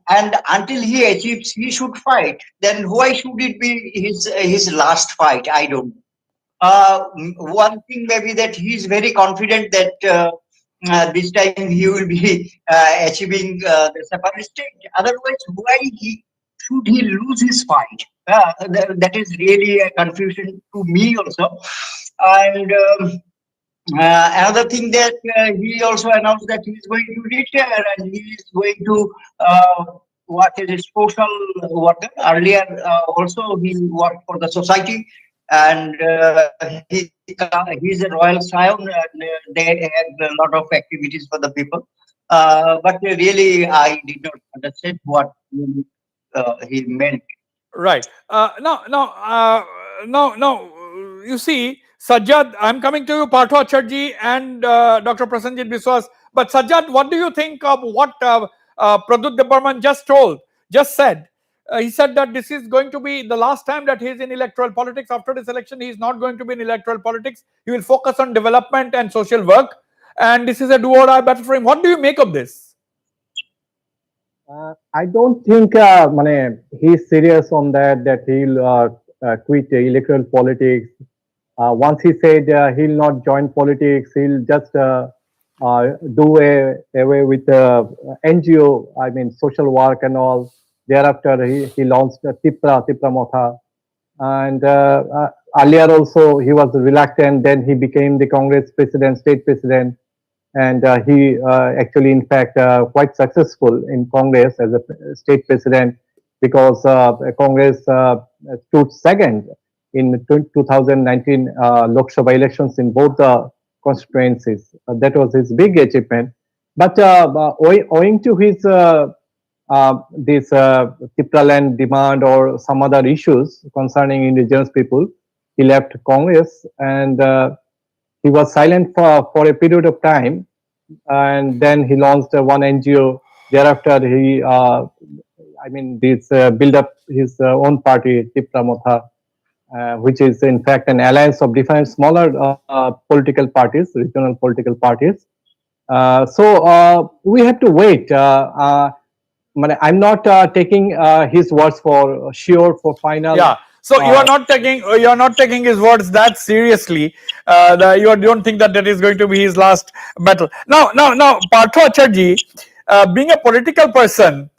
and until he achieves, he should fight. Then why should it be his last fight? I don't know. One thing maybe that he is very confident that this time he will be achieving the separate state. Otherwise, why should he lose his fight? That is really a confusion to me also. And another thing that he also announced that he is going to retire and he is going to work as a social worker. Earlier, also he worked for the society, and he's a royal scion, and they have a lot of activities for the people. But really, I did not understand what he meant. Right. No. You see, Sajjad, I'm coming to you, Partha Acharjee and Dr. Prasenjit Biswas. But Sajjad, what do you think of what Pradyut Burman just said? He said that this is going to be the last time that he is in electoral politics. After this election, he is not going to be in electoral politics. He will focus on development and social work. And this is a do or die battle for him. What do you make of this? I don't think he's serious on that he'll quit electoral politics. Once he said he'll not join politics, he'll just do away with NGO, I mean social work and all. Thereafter, he launched Tripura Motha, and earlier also he was reluctant. Then he became the Congress president, state president, and he actually, in fact, quite successful in Congress as a state president because Congress stood second in 2019 Lok Sabha elections in both the constituencies. That was his big achievement. But owing to his this Tripura land demand or some other issues concerning indigenous people, he left Congress and he was silent for a period of time, and then he launched one NGO. Thereafter, he, build up his own party, Tripura Motha, which is in fact an alliance of different smaller political parties, regional political parties. So we have to wait. I'm not taking his words for sure for final. Yeah. So you are not taking his words that seriously. You don't think that is going to be his last battle. Now, Partho Acharji, being a political person,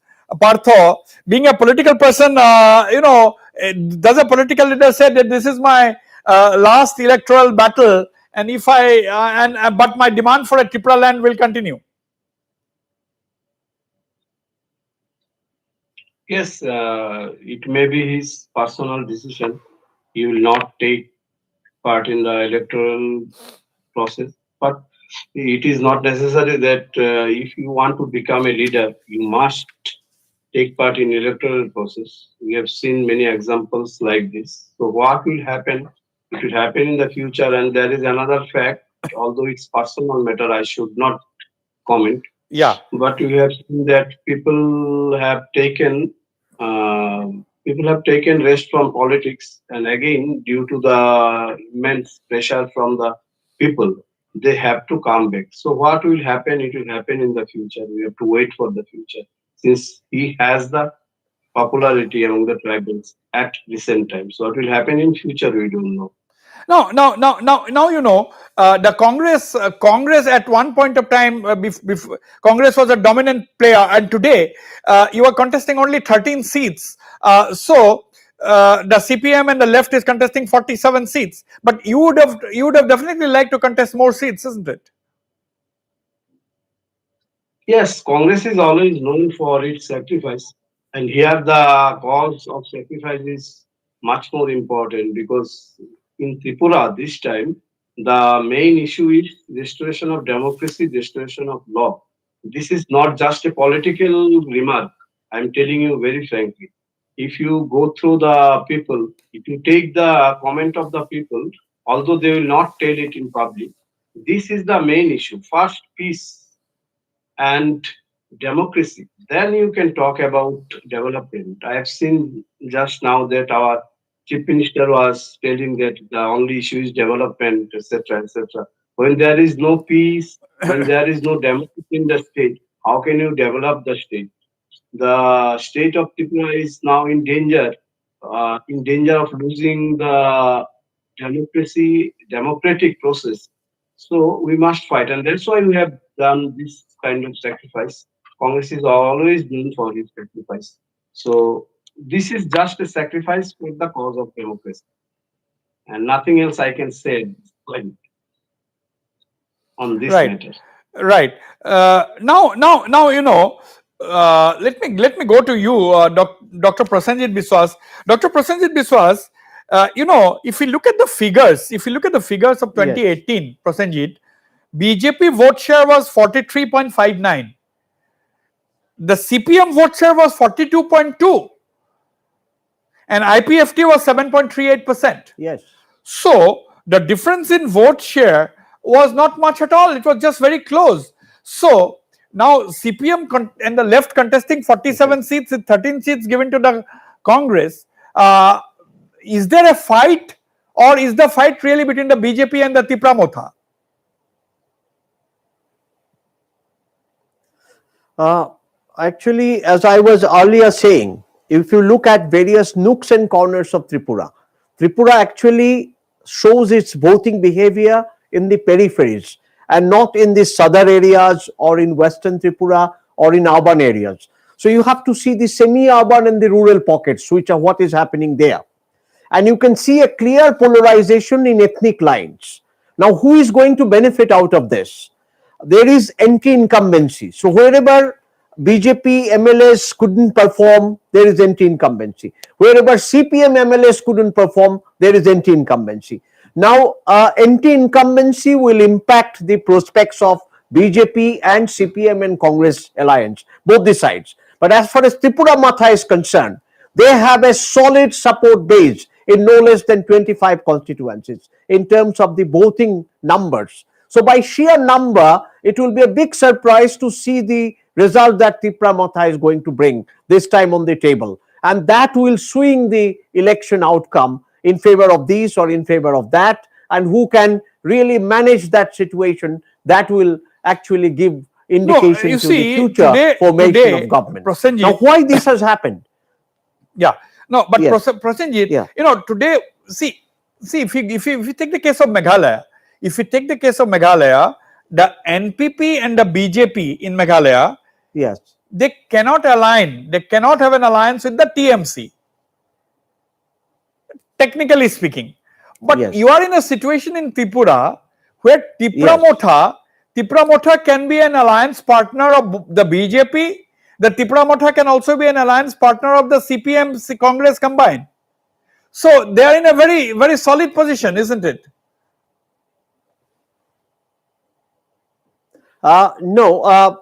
does a political leader say that this is my last electoral battle, and if but my demand for a Tripura land will continue? Yes, it may be his personal decision. He will not take part in the electoral process, but it is not necessary that if you want to become a leader, you must take part in electoral process. We have seen many examples like this. So what will happen? It will happen in the future, and there is another fact. Although it's personal matter, I should not comment. Yeah. But we have seen that people have taken rest from politics, and again, due to the immense pressure from the people, they have to come back. So what will happen? It will happen in the future. We have to wait for the future, since he has the popularity among the tribals at recent times. So what will happen in future, we don't know. Now, the Congress at one point of time, Congress was a dominant player, and today you are contesting only 13 seats. So the CPM and the left is contesting 47 seats. But you would have definitely liked to contest more seats, isn't it? Yes, Congress is always known for its sacrifice, and here the cause of sacrifice is much more important, because in Tripura this time the main issue is restoration of democracy, restoration of law. This is not just a political remark. I am telling you very frankly. If you go through the people, if you take the comment of the people, although they will not tell it in public, this is the main issue. First, peace and democracy, then you can talk about development. I have seen just now that our chief minister was telling that the only issue is development, etc., etc. When there is no peace, when there is no democracy in the state, how can you develop the state? The state of Tripura is now in danger of losing the democratic process. So we must fight, and that's why we have done this kind of sacrifice. Congress is always known for its sacrifice. So this is just a sacrifice for the cause of democracy, and nothing else I can say on this matter. Right. Now, let me go to you, Dr. Prasenjit Biswas. Dr. Prasenjit Biswas, if you look at the figures, of 2018, Prasenjit, BJP vote share was 43.59. The CPM vote share was 42.2, and IPFT was 7.38%. Yes. So the difference in vote share was not much at all. It was just very close. So now CPM and the left contesting 47 seats with 13 seats given to the Congress. Is there a fight, or is the fight really between the BJP and the Tripura Motha? Actually, as I was earlier saying, if you look at various nooks and corners of Tripura, Tripura actually shows its voting behavior in the peripheries and not in the southern areas or in western Tripura or in urban areas. So you have to see the semi-urban and the rural pockets, which are what is happening there. And you can see a clear polarization in ethnic lines. Now, who is going to benefit out of this? There is anti-incumbency. So wherever BJP MLAs couldn't perform, there is anti-incumbency. Wherever CPM MLAs couldn't perform, there is anti-incumbency. Now, anti-incumbency will impact the prospects of BJP and CPM and Congress alliance, both the sides. But as far as Tripura Matha is concerned, they have a solid support base in no less than 25 constituencies in terms of the voting numbers. So by sheer number, it will be a big surprise to see the result that Tripura Matha is going to bring this time on the table. And that will swing the election outcome in favor of this or in favor of that. And who can really manage that situation, that will actually give indication to the future formation of government. Now, why this has happened? Yeah, no, but Yes. Prasenjit, Yeah. you know, today, see, if you take the case of Meghalaya, the NPP and the BJP in Meghalaya, yes, they cannot align. They cannot have an alliance with the TMC, technically speaking. But Yes. you are in a situation in Tripura where Tripura Motha can be an alliance partner of the BJP. The Tripura Motha can also be an alliance partner of the CPM Congress combined. So they are in a very, very solid position, isn't it? No,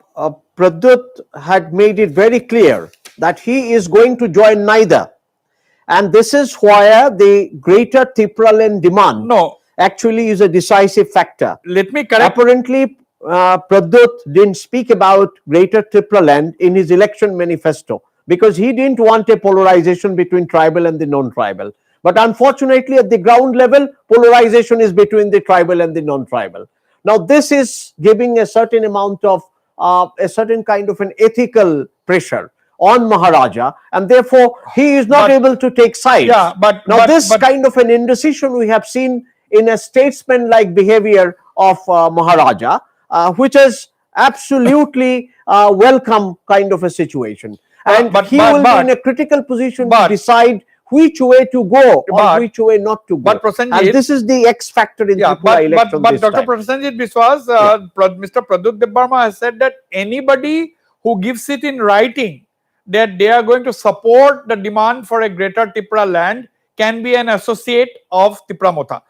Pradyut had made it very clear that he is going to join neither. And this is why the greater Tripura demand actually is a decisive factor. Let me correct. Apparently, Pradyut didn't speak about greater Tripura in his election manifesto because he didn't want a polarization between tribal and the non-tribal. But unfortunately, at the ground level, polarization is between the tribal and the non-tribal. Now, this is giving a certain amount of, a certain kind of an ethical pressure on Maharaja, and therefore he is not able to take sides. Yeah, but now this kind of an indecision we have seen in a statesman-like behavior of Maharaja, which is absolutely welcome kind of a situation, and he will be in a critical position to decide which way to go or which way not to go. But Prasenjit, and this is the X factor in Tripura election but this Dr. time. Prasenjit Biswas, Mr. Pradyut Debbarma has said that anybody who gives it in writing that they are going to support the demand for a greater Tripura land can be an associate of Tripura Motha.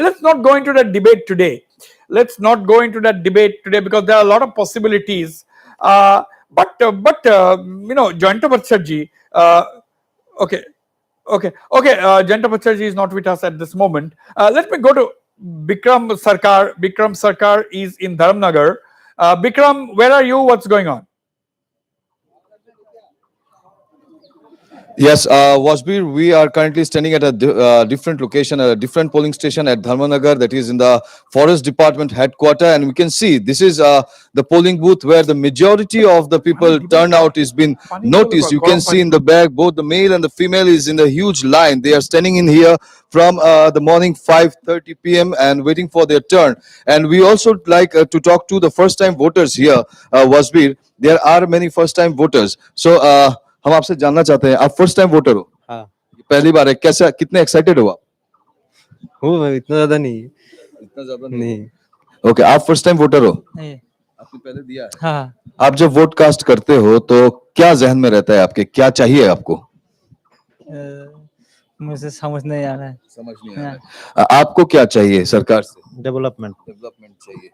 Let's not go into that debate today. Let's not go into that debate today because there are a lot of possibilities. But you know, Jayanta Bhattacharjee, okay. Jayanta Bhattacharjee is not with us at this moment. Let me go to Bikram Sarkar. Bikram Sarkar is in Dharamnagar. Bikram, where are you? What's going on? Yes, Wasbir, we are currently standing at a different location, a different polling station at Dharmanagar, that is in the Forest Department headquarter, and we can see this is the polling booth where the majority of the people turnout is been noticed. You can see in the back both the male and the female is in the huge line. They are standing in here from the morning 5:30 p.m. and waiting for their turn. And we also like to talk to the first-time voters here, Wasbir. There are many first-time voters. So हम आपसे जानना चाहते हैं, आप first time voter हो? हाँ, पहली बार है, कैसा, कितने एक्साइटेड हो आप? हूँ, इतना ज्यादा नहीं। इतना ज्यादा नहीं। ओके, आप फर्स्ट टाइम वोटर हो? नहीं। आपने पहले दिया है? हाँ। आप जब वोट कास्ट करते हो तो क्या जहन में रहता है आपके, क्या चाहिए आपको? मुझे समझ नहीं आ रहा है। समझ नहीं आ रहा है। आपको क्या चाहिए सरकार से? डेवलपमेंट चाहिए।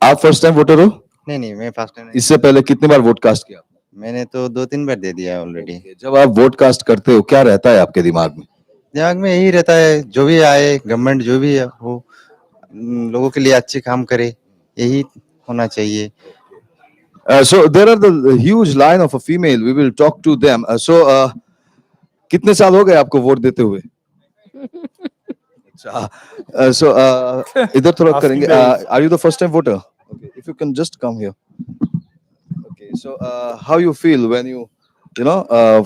आप फर्स्ट टाइम वोटर हो? नहीं, मैं फर्स्ट टाइम। इससे पहले कितने बार वोट कास्ट किया? मैंने तो 2-3 बार दे दिया है ऑलरेडी। जब आप वोट कास्ट करते हो क्या रहता है आपके दिमाग में? दिमाग में यही रहता है, जो भी आए गवर्नमेंट जो भी हो लोगों के लिए अच्छे काम करे, यही होना चाहिए। So there are the huge line of a female. We will talk to them. कितने साल हो गए आपको वोट देते हुए? So इधर थोड़ा करेंगे. Are you the first time voter? Okay, if you can just come here. Okay, So how you feel when you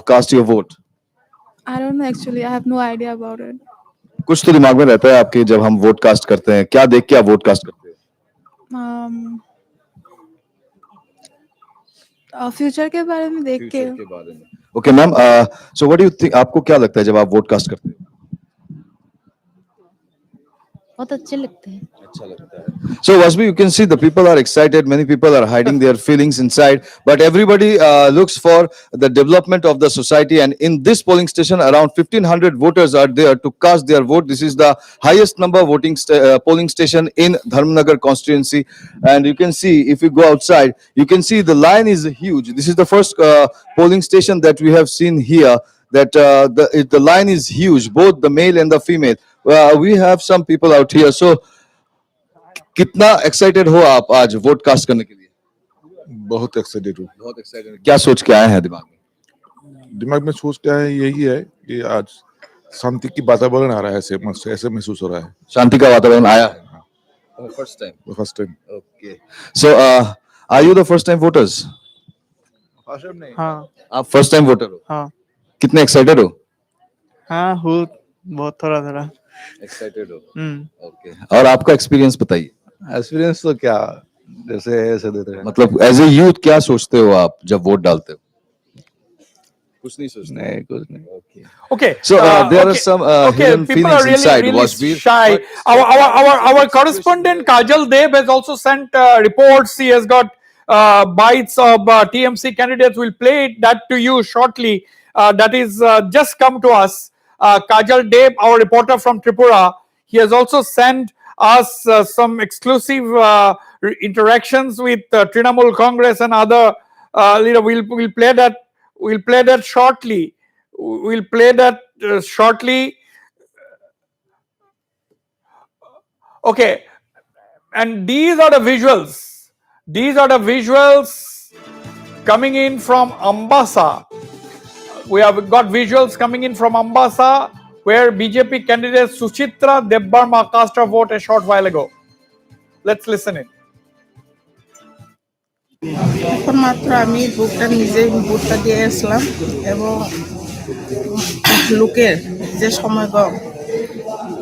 cast your vote? I don't know actually. I have no idea about it. कुछ तो दिमाग में रहता है आपके जब हम vote cast करते हैं, क्या देख के आप वोट कास्ट करते हैं? फ्यूचर के बारे में देख के। फ्यूचर के बारे में। Okay ma'am, so what do you think, आपको क्या लगता है जब आप वोट कास्ट करते हैं? बहुत अच्छे लगते हैं। अच्छा लगता है। So Vasbi, you can see the people are excited. Many people are hiding their feelings inside, but everybody looks for the development of the society. And in this polling station, around 1,500 voters are there to cast their vote. This is the highest number voting polling station in Dharmnagar constituency. And you can see, if you go outside, you can see the line is huge. This is the first polling station that we have seen here. That the line is huge, both the male and the female. We have some people out here. So कितना excited हो आप आज vote cast करने के लिए? बहुत excited हूँ। बहुत एक्साइटेड। क्या सोच के आए हैं दिमाग में? दिमाग में सोच क्या है, यही है कि आज शांति की वातावरण आ रहा है, ऐसे महसूस हो रहा है। शांति का वातावरण आया है। First time. First time. Okay. So are you the first time voters? First time नहीं। हाँ। आप फर्स्ट टाइम वोटर हो? हाँ। कितने एक्साइटेड हो? हाँ, हूँ बहुत थोड़ा एक्साइटेड हो। ओके। और आपका एक्सपीरियंस बताइए। एक्सपीरियंस तो क्या, जैसे ऐसे देते हैं। मतलब एज ए यूथ क्या सोचते हो आप जब वोट डालते हो? कुछ नहीं सोचते? नहीं, कुछ नहीं। Okay. So there are some hidden people feelings are really, inside. really Wasbir. shy. Our correspondent Kajal Deb has also sent reports. He has got bites of TMC candidates. We'll play that to you shortly. That is just come to us. Kajal Deb, our reporter from Tripura, he has also sent us some exclusive interactions with Trinamool Congress and other leader. We'll play that. We'll play that shortly. We'll play that shortly. Okay, and these are the visuals. These are the visuals coming in from Ambassa. We have got visuals coming in from Ambassa, where BJP candidate Suchitra Debbarma cast her vote a short while ago. Let's listen in. এখন মাত্র আমি বুকটা নিজে বুকটা দিয়ে আসলাম এবং লোকের যে সমাগম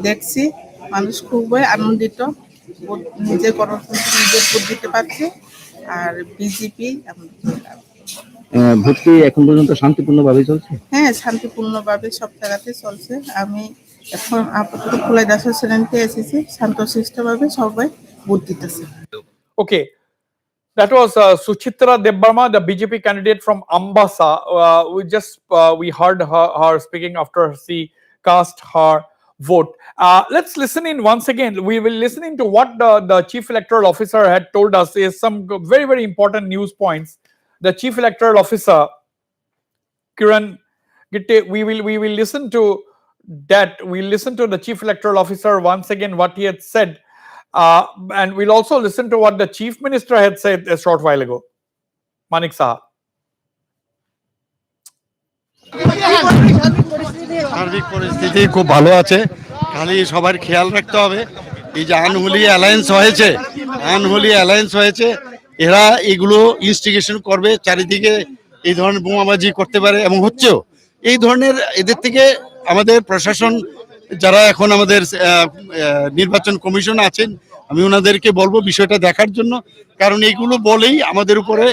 দেখছি, মানুষ খুবই আনন্দিত, নিজে গণতন্ত্র নিজে ভোট দিতে পারছে। আর বিজেপি ভোট কি এখন পর্যন্ত শান্তিপূর্ণভাবে চলছে? হ্যাঁ, শান্তিপূর্ণভাবে সব জায়গাতে চলছে। আমি এখন আপাতত খোলাই দাস শ্রেণীতে এসেছি, শান্তশিষ্টভাবে সবাই ভোট দিতেছে। Okay. That was Suchitra Debbarma, the BJP candidate from Ambassa. We heard her speaking after she cast her vote. Let's listen in once again. We will listen into what the Chief Electoral Officer had told us. Is some very, very important news points. The Chief Electoral Officer, Kiran Gitte, we will listen to that. We'll listen to the Chief Electoral Officer once again what he had said. And we'll also listen to what the Chief Minister had said a short while ago. Manik Saha. সার্বিক পরিস্থিতি খুব ভালো আছে, খালি সবার খেয়াল রাখতে হবে এই যে আনহোলি অ্যালায়েন্স হয়েছে, এরা এগুলো ইনস্টিগেশন করবে, চারিদিকে এই ধরনের বোমাবাজি করতে পারে এবং হচ্ছেও। এই ধরনের এদের থেকে আমাদের প্রশাসন যারা এখন আমাদের নির্বাচন কমিশন আছেন, আমি ওনাদেরকে বলবো বিষয়টা দেখার জন্য, কারণ এইগুলো বলেই আমাদের উপরে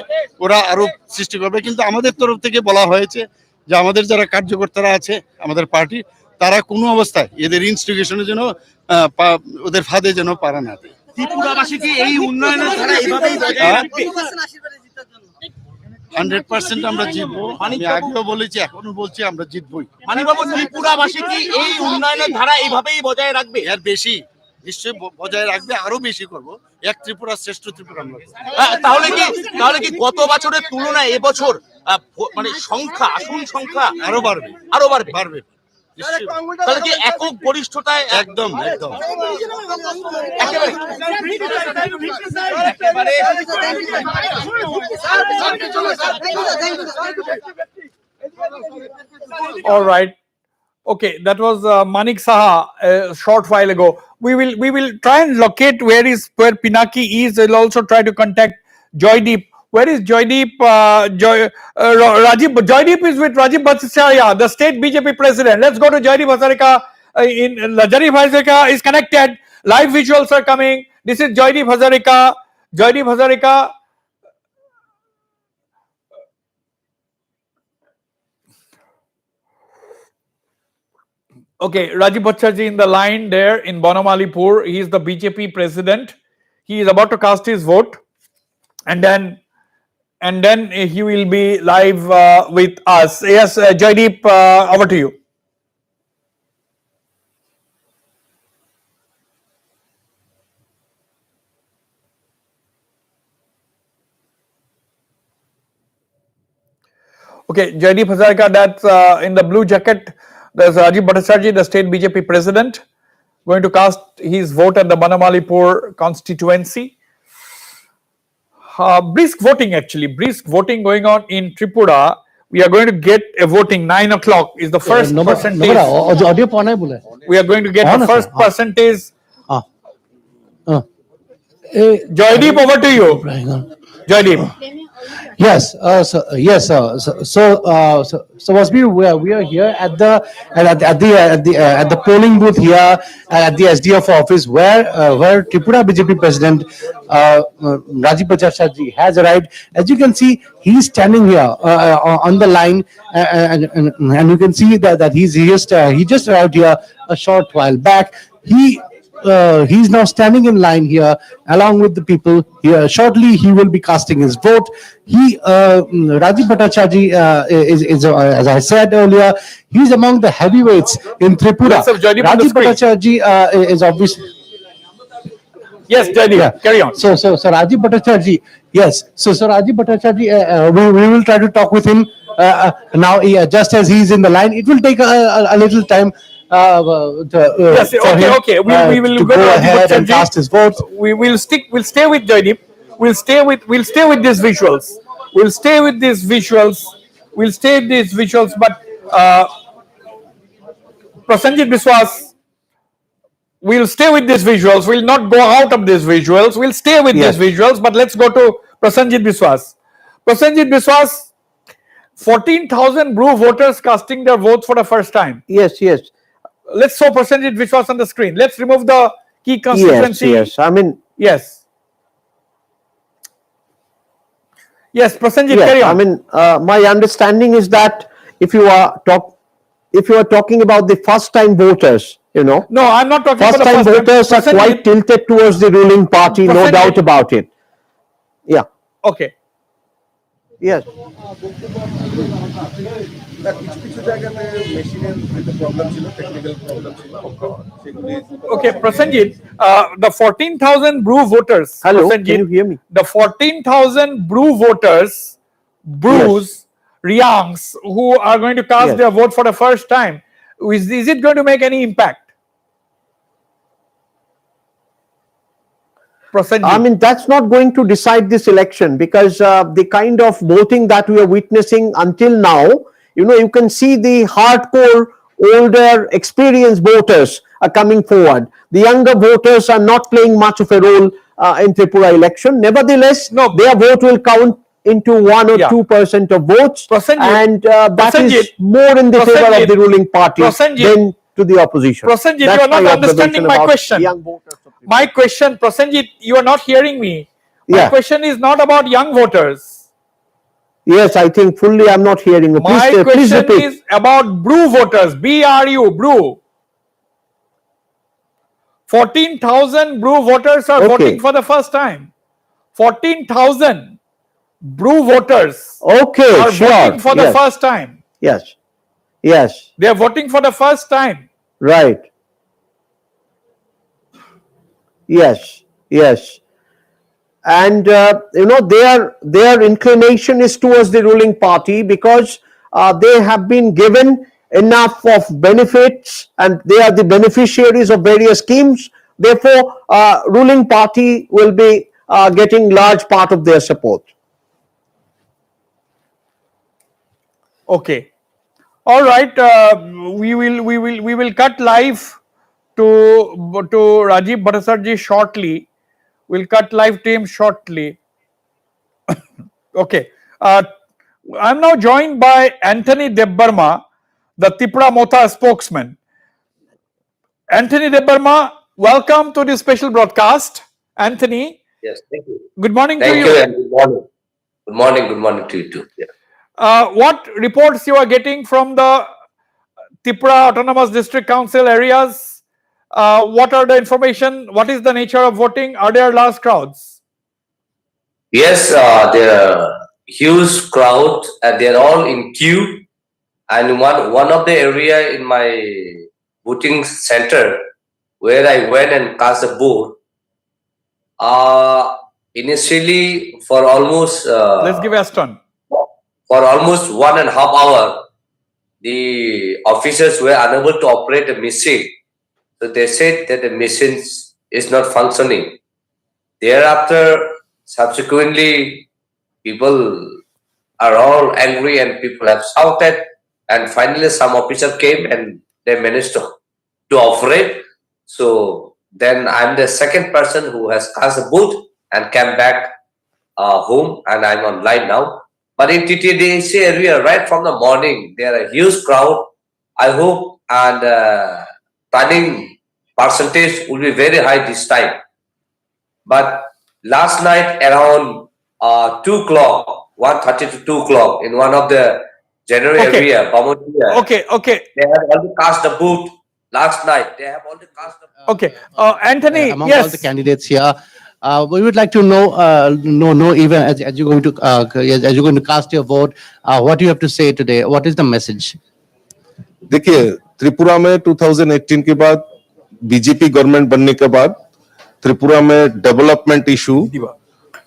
ওরা আরোপ সৃষ্টি করবে। কিন্তু আমাদের তরফ থেকে বলা হয়েছে যে আমাদের যারা কার্যকর্তারা আছে আমাদের পার্টি, তারা কোনো অবস্থায় এদের ইনস্টিগেশনের জন্য ওদের ফাঁদে যেন পারা না দেয়। ত্রিপুরাবাসী কি এই উন্নয়নের ধারা এভাবেই বজায় রাখবে? 100% আমরা জিতবো। আমি আগেও বলেছি, এখনো বলছি, আমরা জিতবই। মানিকবাবু, ত্রিপুরাবাসী কি এই উন্নয়নের ধারা এইভাবেই বজায় রাখবে? এর বেশি নিশ্চয়ই বজায় রাখবে, আরো বেশি করবো। এক ত্রিপুরা শ্রেষ্ঠ ত্রিপুরা আমরা। তাহলে কি গত বছরের তুলনায় এবছর মানে আসন সংখ্যা আরো বাড়বে? তাহলে কি একক গরিষ্ঠতায়? একদম। All right. Okay, that was Manik Saha a short while ago. We will try and locate where Pinaki is. We'll also try to contact Joydeep, Where is Joydeep? Joydeep is with Rajiv Bhattacharya, the state BJP president. Let's go to Joydeep Hazarika. Joydeep Hazarika is connected. Live visuals are coming. This is Joydeep Hazarika. Joydeep Hazarika. Okay, Rajiv Bhattacharya in the line there in Bonamalipur. He is the BJP president. He is about to cast his vote, and then he will be live with us. Yes, Joydeep, over to you. Okay, Joydeep Hazarika, that's in the blue jacket. There's Rajiv Bhattacharya, the state BJP president, going to cast his vote at the Bonamalipur constituency. Brisk voting, actually, brisk voting going on in Tripura. We are going to get a voting. 9 o'clock is the first percentage. We are going to get the first percentage. Joydeep, over to you. Joydeep. Yes, so Wasbir, we are here at the polling booth here at the SDF office where Tripura BJP President Rajiv Bhattacharya has arrived. As you can see, he's standing here on the line, and you can see that he just arrived here a short while back. He's now standing in line here along with the people here. Shortly, he will be casting his vote. Rajiv Bhattacharya is as I said earlier, he's among the heavyweights in Tripura. Rajiv Bhattacharya is obviously. Yes, Joydeep, carry on. So Rajiv Bhattacharya, yes. So Rajiv Bhattacharya, we will try to talk with him now. Just as he's in the line, it will take a little time. Yes, okay. We will go ahead and cast his vote. We'll stay with Joydeep. We'll stay with these visuals. But Prasenjit Biswas, we'll stay with these visuals. We'll not go out of these visuals. We'll stay with these visuals. But let's go to Prasenjit Biswas. Prasenjit Biswas, 14,000 Brew voters casting their votes for the first time. Yes. Let's show Prasenjit Biswas on the screen. Let's remove the key constituency. Yes. I mean, yes, Prasenjit, carry on. I mean, my understanding is that if you are talking about the first-time voters, No, I'm not talking about the first-time voters are quite tilted towards the ruling party, no doubt about it. Yeah. Okay. Yes. Okay, Prasenjit, the 14,000 Brew voters. Hello, Prasenjit, can you hear me? The 14,000 Brew voters, Riangs, who are going to cast their vote for the first time, is it going to make any impact? Prasenjit. I mean, that's not going to decide this election because the kind of voting that we are witnessing until now, you can see the hardcore, older, experienced voters are coming forward. The younger voters are not playing much of a role in Tripura election. Nevertheless, their vote will count into 1 or 2% of votes, and that is more in the favor of the ruling party than to the opposition. Prasenjit, you are not understanding my question. My question, Prasenjit, you are not hearing me. My question is not about young voters. Yes, I think fully I'm not hearing you. My question is about Brew voters, BRU, Brew. 14,000 Brew voters are voting for the first time. 14,000 Brew voters are voting for the first time. Yes. They are voting for the first time. Right. Yes. And their inclination is towards the ruling party because they have been given enough of benefits and they are the beneficiaries of various schemes. Therefore, ruling party will be getting large part of their support. Okay. All right. We will cut live to Rajiv Bhattacharya shortly. We'll cut live to him shortly. Okay. I'm now joined by Anthony Debbarma, the Tripura Motha spokesman. Anthony Debbarma, welcome to this special broadcast. Anthony, Yes, thank you. good morning to Thank you. you and good morning. Good morning to you too. Yeah. What reports you are getting from the Tripura Autonomous District Council areas? What are the information? What is the nature of voting? Are there large crowds? Yes, there are huge crowd and they're all in queue. And one of the area in my voting center where I went and cast a vote, initially for almost Let's give Aston. For almost 1.5 hours, the officers were unable to operate the machine. So they said that the machine is not functioning. Thereafter, subsequently, people are all angry and people have shouted. And finally, some officer came and they managed to operate. So then I'm the second person who has cast a vote and came back home, and I'm online now. But in TTDC area, right from the morning, there are a huge crowd. I hope and turning percentage will be very high this time. But last night around 2 o'clock, 1:30 to 2 o'clock in one of the general area, Bamotia, Okay. they have already cast the vote last night. They have already cast the vote. Okay. Anthony, among yes. all the candidates here, we would like to know even as you're going to as you're going to cast your vote, what do you have to say today? What is the message? देखिए त्रिपुरा में 2018 के बाद BJP government बनने के बाद त्रिपुरा में development issue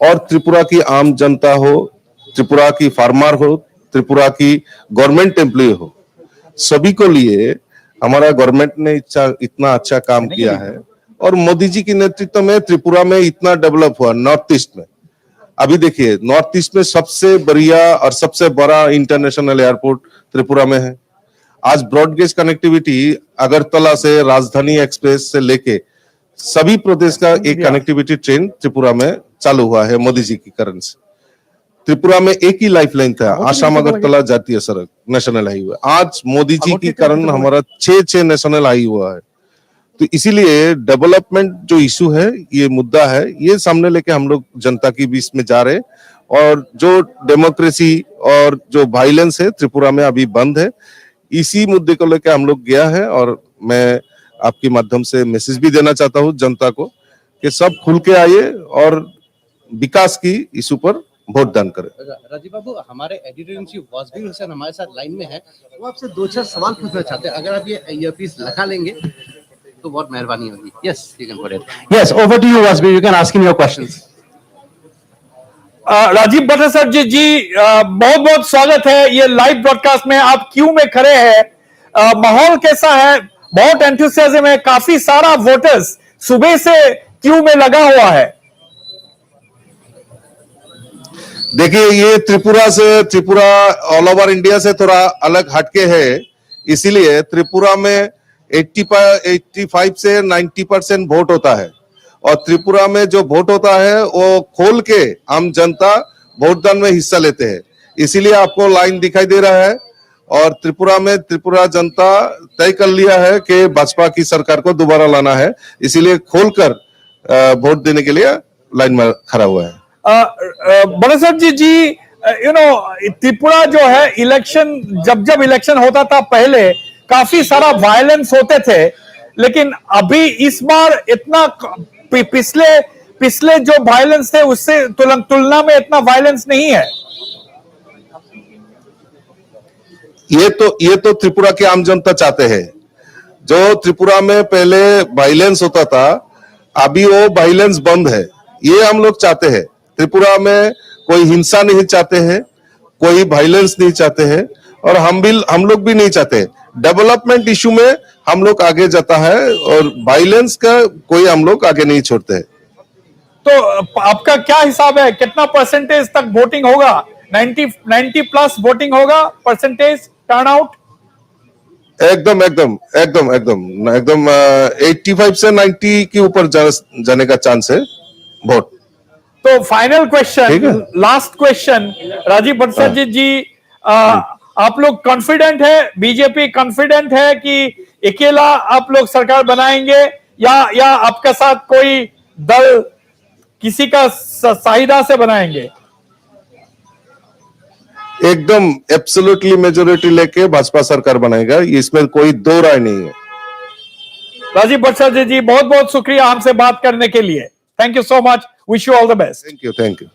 और त्रिपुरा की आम जनता हो, त्रिपुरा की फार्मर हो, त्रिपुरा की गवर्नमेंट एम्प्लॉय हो, सभी को लिए हमारा गवर्नमेंट ने इतना अच्छा काम किया है और मोदी जी के नेतृत्व में त्रिपुरा में इतना डेवलप हुआ नॉर्थ ईस्ट में। अभी देखिए नॉर्थ ईस्ट में सबसे बढ़िया और सबसे बड़ा इंटरनेशनल एयरपोर्ट त्रिपुरा में है। आज ब्रॉडगेज कनेक्टिविटी अगरतला से राजधानी एक्सप्रेस से लेके सभी प्रदेश का एक कनेक्टिविटी ट्रेन त्रिपुरा में चालू हुआ है मोदी जी की कारण से। त्रिपुरा में एक ही लाइफलाइन था, आसाम अगरतला जातीय सड़क नेशनल हाईवे। आज मोदी जी के कारण हमारा 6 नेशनल हाईवे हुआ है। तो इसीलिए डेवलपमेंट जो इशू है, ये मुद्दा है, ये सामने लेके हम लोग जनता के बीच में जा रहे और जो डेमोक्रेसी और जो वायलेंस है त्रिपुरा में अभी बंद है, इसी मुद्दे को लेकर हम लोग गया है। और मैं आपके माध्यम से मैसेज भी देना चाहता हूँ जनता को कि सब खुल के आइए और विकास की इशू पर वोट दान करें। राजीव बाबू, हमारे एडिटर इन चीफ वाजबीर हुसैन हमारे साथ लाइन में है, वो आपसे 2-4 सवाल पूछना चाहते हैं। अगर आप ये ईयरपीस लगा लेंगे तो बहुत मेहरबानी होगी। Yes, you can put it. Yes, over to you वाजबीर, you can ask him your questions. Rajeev Bhattacharya ji, बहुत बहुत स्वागत है ये लाइव ब्रॉडकास्ट में। आप क्यू में खड़े हैं, माहौल कैसा है? बहुत एंथुसियाज्म है, काफी सारा वोटर्स सुबह से क्यू में लगा हुआ है। देखिए ये त्रिपुरा ऑल ओवर इंडिया से थोड़ा अलग हटके है, इसीलिए त्रिपुरा में 85 से 90% वोट होता है और त्रिपुरा में जो वोट होता है वो खोल के आम जनता वोटदान में हिस्सा लेते हैं। इसीलिए आपको लाइन दिखाई दे रहा है और त्रिपुरा में त्रिपुरा जनता तय कर लिया है कि भाजपा की सरकार को दोबारा लाना है, इसीलिए खोलकर वोट देने के लिए लाइन में खड़ा हुआ है। भट्टाचार्य जी, यू नो त्रिपुरा जो है इलेक्शन, जब इलेक्शन होता था पहले काफी सारा वायलेंस होते थे, लेकिन अभी इस बार इतना पिछले जो वायलेंस थे उससे तुलना में इतना वायलेंस नहीं है। ये तो त्रिपुरा की आम जनता चाहते हैं। जो त्रिपुरा में पहले वायलेंस होता था, अभी वो वायलेंस बंद है, ये हम लोग चाहते हैं। त्रिपुरा में कोई हिंसा नहीं चाहते हैं, कोई वायलेंस नहीं चाहते हैं और हम लोग भी नहीं चाहते। डेवलपमेंट इशू में हम लोग आगे जाता है और वायलेंस का कोई हम लोग आगे नहीं छोड़ते हैं। तो आपका क्या हिसाब है, कितना परसेंटेज तक वोटिंग होगा? 90 प्लस वोटिंग होगा, परसेंटेज टर्नआउट? एकदम 85 से 90 के ऊपर जाने का चांस है वोट। तो final question, last question, Rajeev Bhattacharya ji, आप लोग कॉन्फिडेंट है, बीजेपी कॉन्फिडेंट है कि अकेला आप लोग सरकार बनाएंगे या आपके साथ कोई दल किसी का साझेदार से बनाएंगे? एकदम एब्सोल्युटली मेजोरिटी लेके भाजपा सरकार बनाएगा, इसमें कोई दो राय नहीं है। राजीव भट्टाचार्य जी, बहुत बहुत शुक्रिया हमसे बात करने के लिए। Thank you so much, wish you all the best. Thank you, thank you.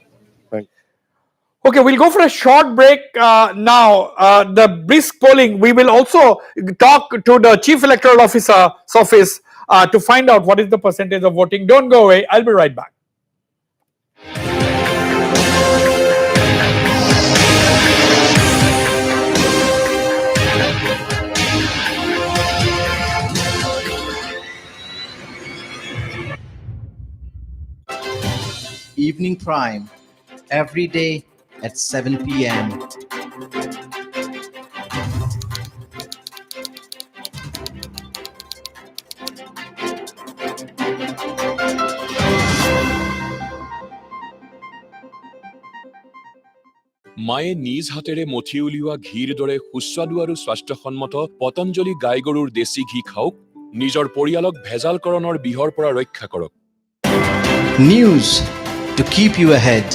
Okay, we'll go for a short break now. The brisk polling, we will also talk to the Chief Electoral Officer's office to find out what is the percentage of voting. Don't go away, I'll be right back. Evening Prime, every day at 7 p.m. মায়ে নিজ হাতেৰে মঠি উলিওৱা ঘিৰ দৰে সুস্বাদু আৰু স্বাস্থ্যসন্মত পতঞ্জলি গাই গৰুৰ দেশী ঘি খাওক, নিজৰ পৰিয়ালক ভেজালকৰণৰ বিহৰ পৰা ৰক্ষা কৰক। News to keep you ahead.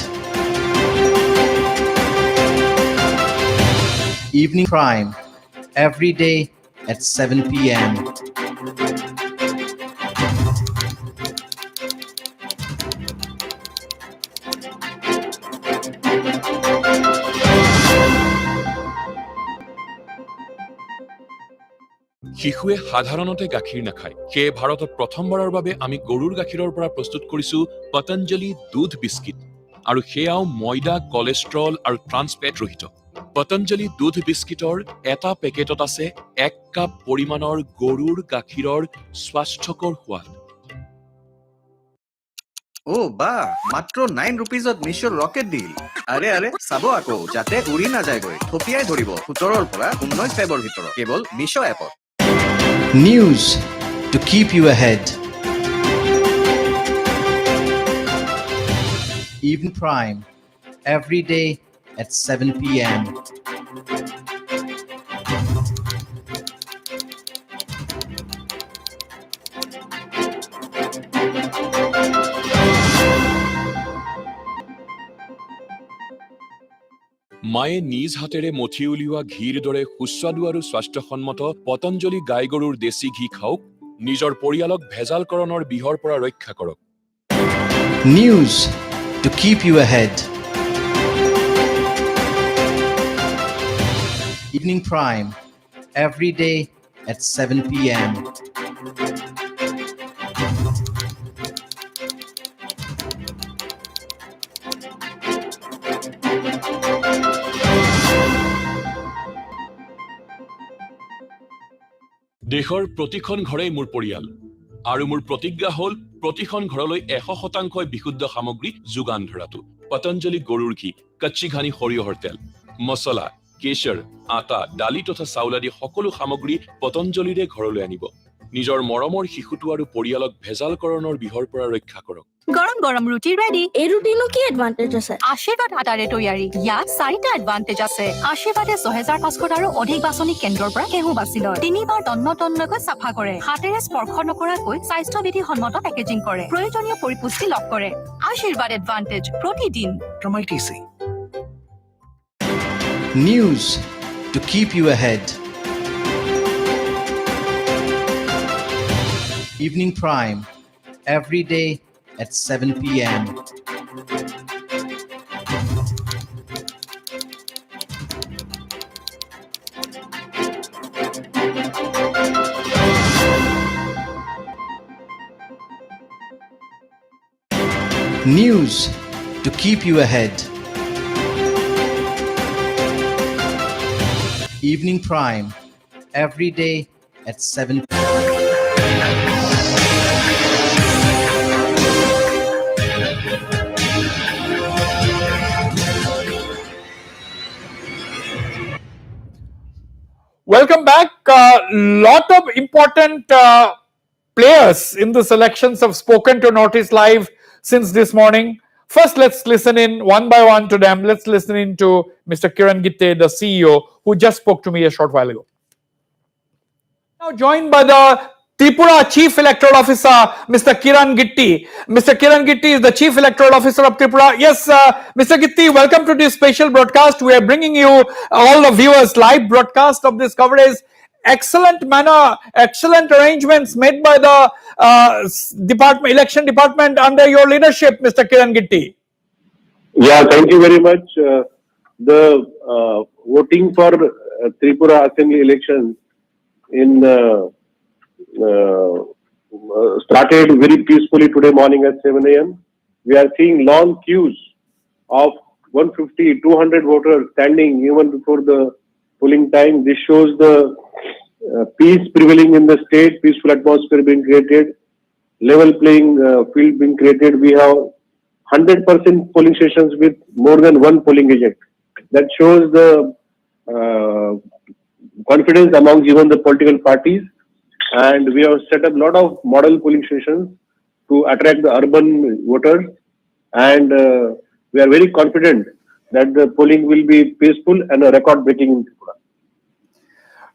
Evening Prime, every day at 7 p.m. শিশুৱে সাধাৰণতে গাখীৰ নাখায়, সেয়ে ভাৰতত প্ৰথমবাৰৰ বাবে আমি গৰুৰ গাখীৰৰ পৰা প্ৰস্তুত কৰিছো পতঞ্জলি দুধ বিস্কিট, আৰু সেয়াও ময়দা, কলেষ্ট্ৰল আৰু ট্ৰান্স ফেট ৰহিত। পতঞ্জলি দুধ বিস্কিটৰ এটা পেকেটত আছে 1 কাপ পৰিমাণৰ গৰুৰ গাখীৰৰ স্বাস্থ্যকৰ সোৱাদ। ও বা মাত্ৰ 9 rupeesত মিছৰ ৰকেট ডিল। আৰে চাব আকৌ যাতে উৰি নাযায়গৈ, থপিয়াই ধৰিব 17ৰ পৰা 19 ফেব্ৰুৱাৰীৰ ভিতৰত কেৱল মিছ এপত। News to keep you ahead. Evening Prime, every day at 7 p.m. মায়ে নিজ হাতেৰে মঠি উলিওৱা ঘিৰ দৰে সুস্বাদু আৰু স্বাস্থ্যসন্মত পতঞ্জলি গাই গৰুৰ দেশী ঘি খাওক, নিজৰ পৰিয়ালক ভেজালকৰণৰ বিহৰ পৰা ৰক্ষা কৰক। News to keep you ahead. Evening Prime, every day at 7 p.m. দেশৰ প্ৰতিখন ঘৰেই মোৰ পৰিয়াল, আৰু মোৰ প্ৰতিজ্ঞা হ'ল প্ৰতিখন ঘৰলৈ 100% বিশুদ্ধ সামগ্ৰী যোগান ধৰাটো। পতঞ্জলি গৰুৰ ঘি, কচ্চি ঘানি সৰিয়হৰ তেল, মছলা, কেশৰ, আটা, দালি তথা চাউল আদি সকলো সামগ্ৰী পতঞ্জলিৰে ঘৰলৈ আনিব। নিজৰ মৰমৰ শিশুটো আৰু পৰিয়ালক ভেজালকৰণৰ বিহৰ পৰা ৰক্ষা কৰক। গৰম গৰম ৰুটি ৰেডি। এই ৰুটিনো কি এডভান্টেজ আছে? আশীৰ্বাদ আটাৰে তৈয়াৰী। ইয়াত 4টা এডভান্টেজ আছে। আশীৰ্বাদে 6500 অধিক বাছনি কেন্দ্ৰৰ পৰা ঘেঁহু বাছি লয়, 3বাৰ টন্নকৈ চাফা কৰে, হাতেৰে স্পৰ্শ নকৰাকৈ স্বাস্থ্যবিধি সন্মত পেকেজিং কৰে, প্ৰয়োজনীয় পৰিপুষ্টি লাভ কৰে। আশীৰ্বাদ advantage Pratidin. News to keep you ahead. Evening Prime, every day at 7 p.m. News to keep you ahead. Evening Prime, every day at 7 p.m. Welcome back. Lot of important players in this elections have spoken to Notice Live since this morning. First, let's listen in one by one to them. Let's listen in to Mr. Kiran Gitte, the CEO, who just spoke to me a short while ago. Now joined by the Tripura Chief Electoral Officer, Mr. Kiran Gitti. Mr. Kiran Gitti is the Chief Electoral Officer of Tripura. Yes, Mr. Gitti, welcome to this special broadcast. We are bringing you, all the viewers, live broadcast of this coverage. Excellent manner, excellent arrangements made by the election department under your leadership, Mr. Kiran Gitti. Yeah, thank you very much. The voting for Tripura Assembly elections started very peacefully today morning at 7 a.m. We are seeing long queues of 150, 200 voters standing even before the polling time. This shows the peace prevailing in the state, peaceful atmosphere being created, level playing field being created. We have 100% polling stations with more than one polling agent. That shows the confidence among even the political parties. And we have set up a lot of model polling stations to attract the urban voters. And we are very confident that the polling will be peaceful and a record-breaking in Tripura.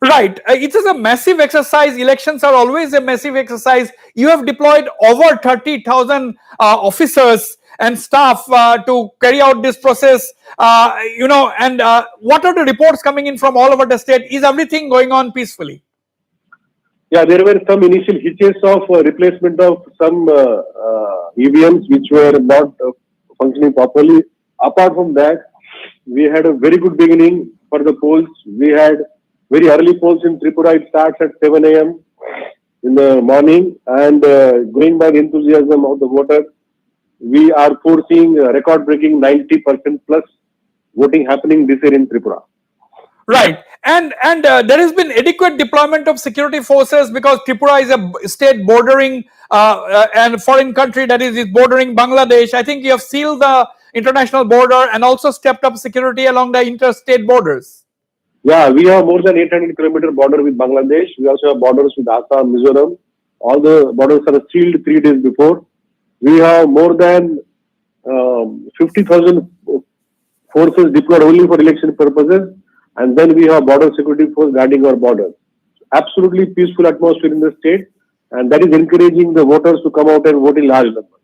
Right. It is a massive exercise. Elections are always a massive exercise. You have deployed over 30,000 officers and staff to carry out this process. And what are the reports coming in from all over the state? Is everything going on peacefully? Yeah, there were some initial hitches of replacement of some EVMs which were not functioning properly. Apart from that, we had a very good beginning for the polls. We had very early polls in Tripura. It starts at 7 a.m. in the morning, and going by the enthusiasm of the voters, we are foreseeing record-breaking 90% plus voting happening this year in Tripura. Right. And there has been adequate deployment of security forces because Tripura is a state bordering and foreign country that is bordering Bangladesh. I think you have sealed the international border and also stepped up security along the interstate borders. Yeah, we have more than 800-kilometer border with Bangladesh. We also have borders with Assam, Mizoram. All the borders are sealed 3 days before. We have more than 50,000 forces deployed only for election purposes. And then we have border security force guarding our borders. Absolutely peaceful atmosphere in the state. And that is encouraging the voters to come out and vote in large numbers.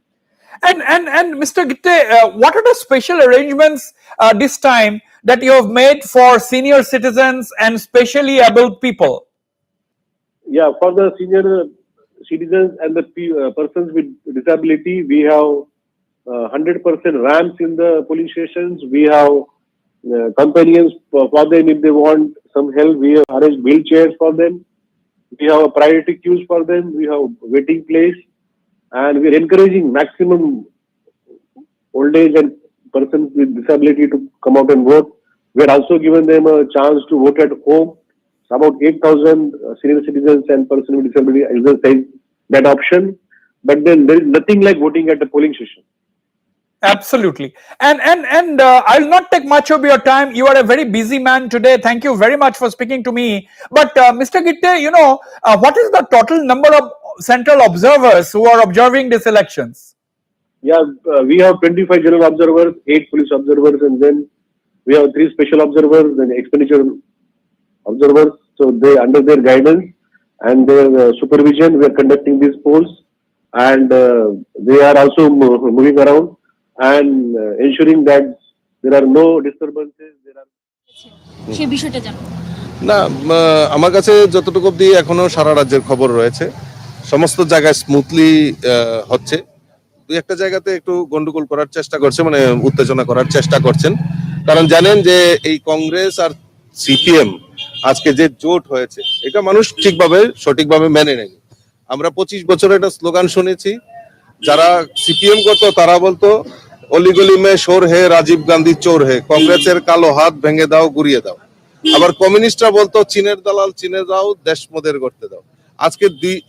And Mr. Gitte, what are the special arrangements this time that you have made for senior citizens and specially abled people? Yeah, for the senior citizens and the persons with disability, we have 100% ramps in the polling stations. We have companions for them if they want some help. We have arranged wheelchairs for them. We have priority queues for them. We have waiting place. And we are encouraging maximum old age and persons with disability to come out and vote. We are also giving them a chance to vote at home. So about 8,000 senior citizens and persons with disability exercise that option. But then there is nothing like voting at the polling station. Absolutely. And I'll not take much of your time. You are a very busy man today. Thank you very much for speaking to me. But Mr. Gitte, what is the total number of central observers who are observing these elections? Yeah, we have 25 general observers, 8 police observers, and then we have 3 special observers and expenditure observers. So they, under their guidance and their supervision, we are conducting these polls, and they are also moving around and ensuring that there are no disturbances. সেই বিষয়টা জানো না, আমার কাছে যতটুকু অবধি এখনো সারা রাজ্যের খবর রয়েছে, সমস্ত জায়গায় স্মুথলি হচ্ছে। দুই একটা জায়গাতে একটু গন্ডগোল করার চেষ্টা করছে, মানে উত্তেজনা করার চেষ্টা করছেন, কারণ জানেন যে এই কংগ্রেস আর সিপিএম আজকে যে জোট হয়েছে এটা মানুষ ঠিকভাবে সঠিকভাবে মেনে নেয়নি। আমরা 25 বছর একটা স্লোগান শুনেছি, যারা সিপিএম করতো তারা বলতো অলিগলি মে শোর হে, রাজীব গান্ধী চোর হে, কংগ্রেসের কালো হাত ভেঙে দাও, গুড়িয়ে দাও। আবার কমিউনিস্টরা বলতো চীনের দালাল চিনে দাও, দেশ মোদের করতে দাও। আজকে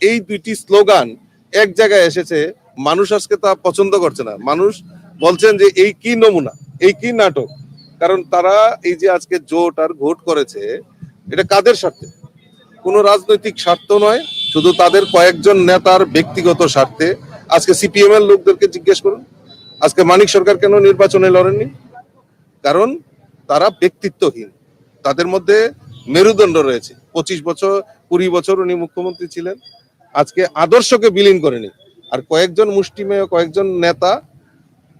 এই দুইটি স্লোগান এক জায়গায় এসেছে, মানুষ আজকে তা পছন্দ করছে না। মানুষ বলছেন যে এই কি নমুনা, এই কি নাটক। কারণ তারা এই যে আজকে জোট আর ভোট করেছে, এটা কাদের স্বার্থে? কোনো রাজনৈতিক স্বার্থ নয়, শুধু তাদের কয়েকজন নেতার ব্যক্তিগত স্বার্থে। আজকে সিপিএম এর লোকদেরকে জিজ্ঞেস করুন, আজকে মানিক সরকার কেন নির্বাচনে লড়েননি? কারণ তারা ব্যক্তিত্বহীন, তাদের মধ্যে মেরুদণ্ড রয়েছে। 25 বছর 20 বছর উনি মুখ্যমন্ত্রী ছিলেন, আজকে আদর্শকে বিলীন করেনি। আর কয়েকজন মুষ্টিমেয় কয়েকজন নেতা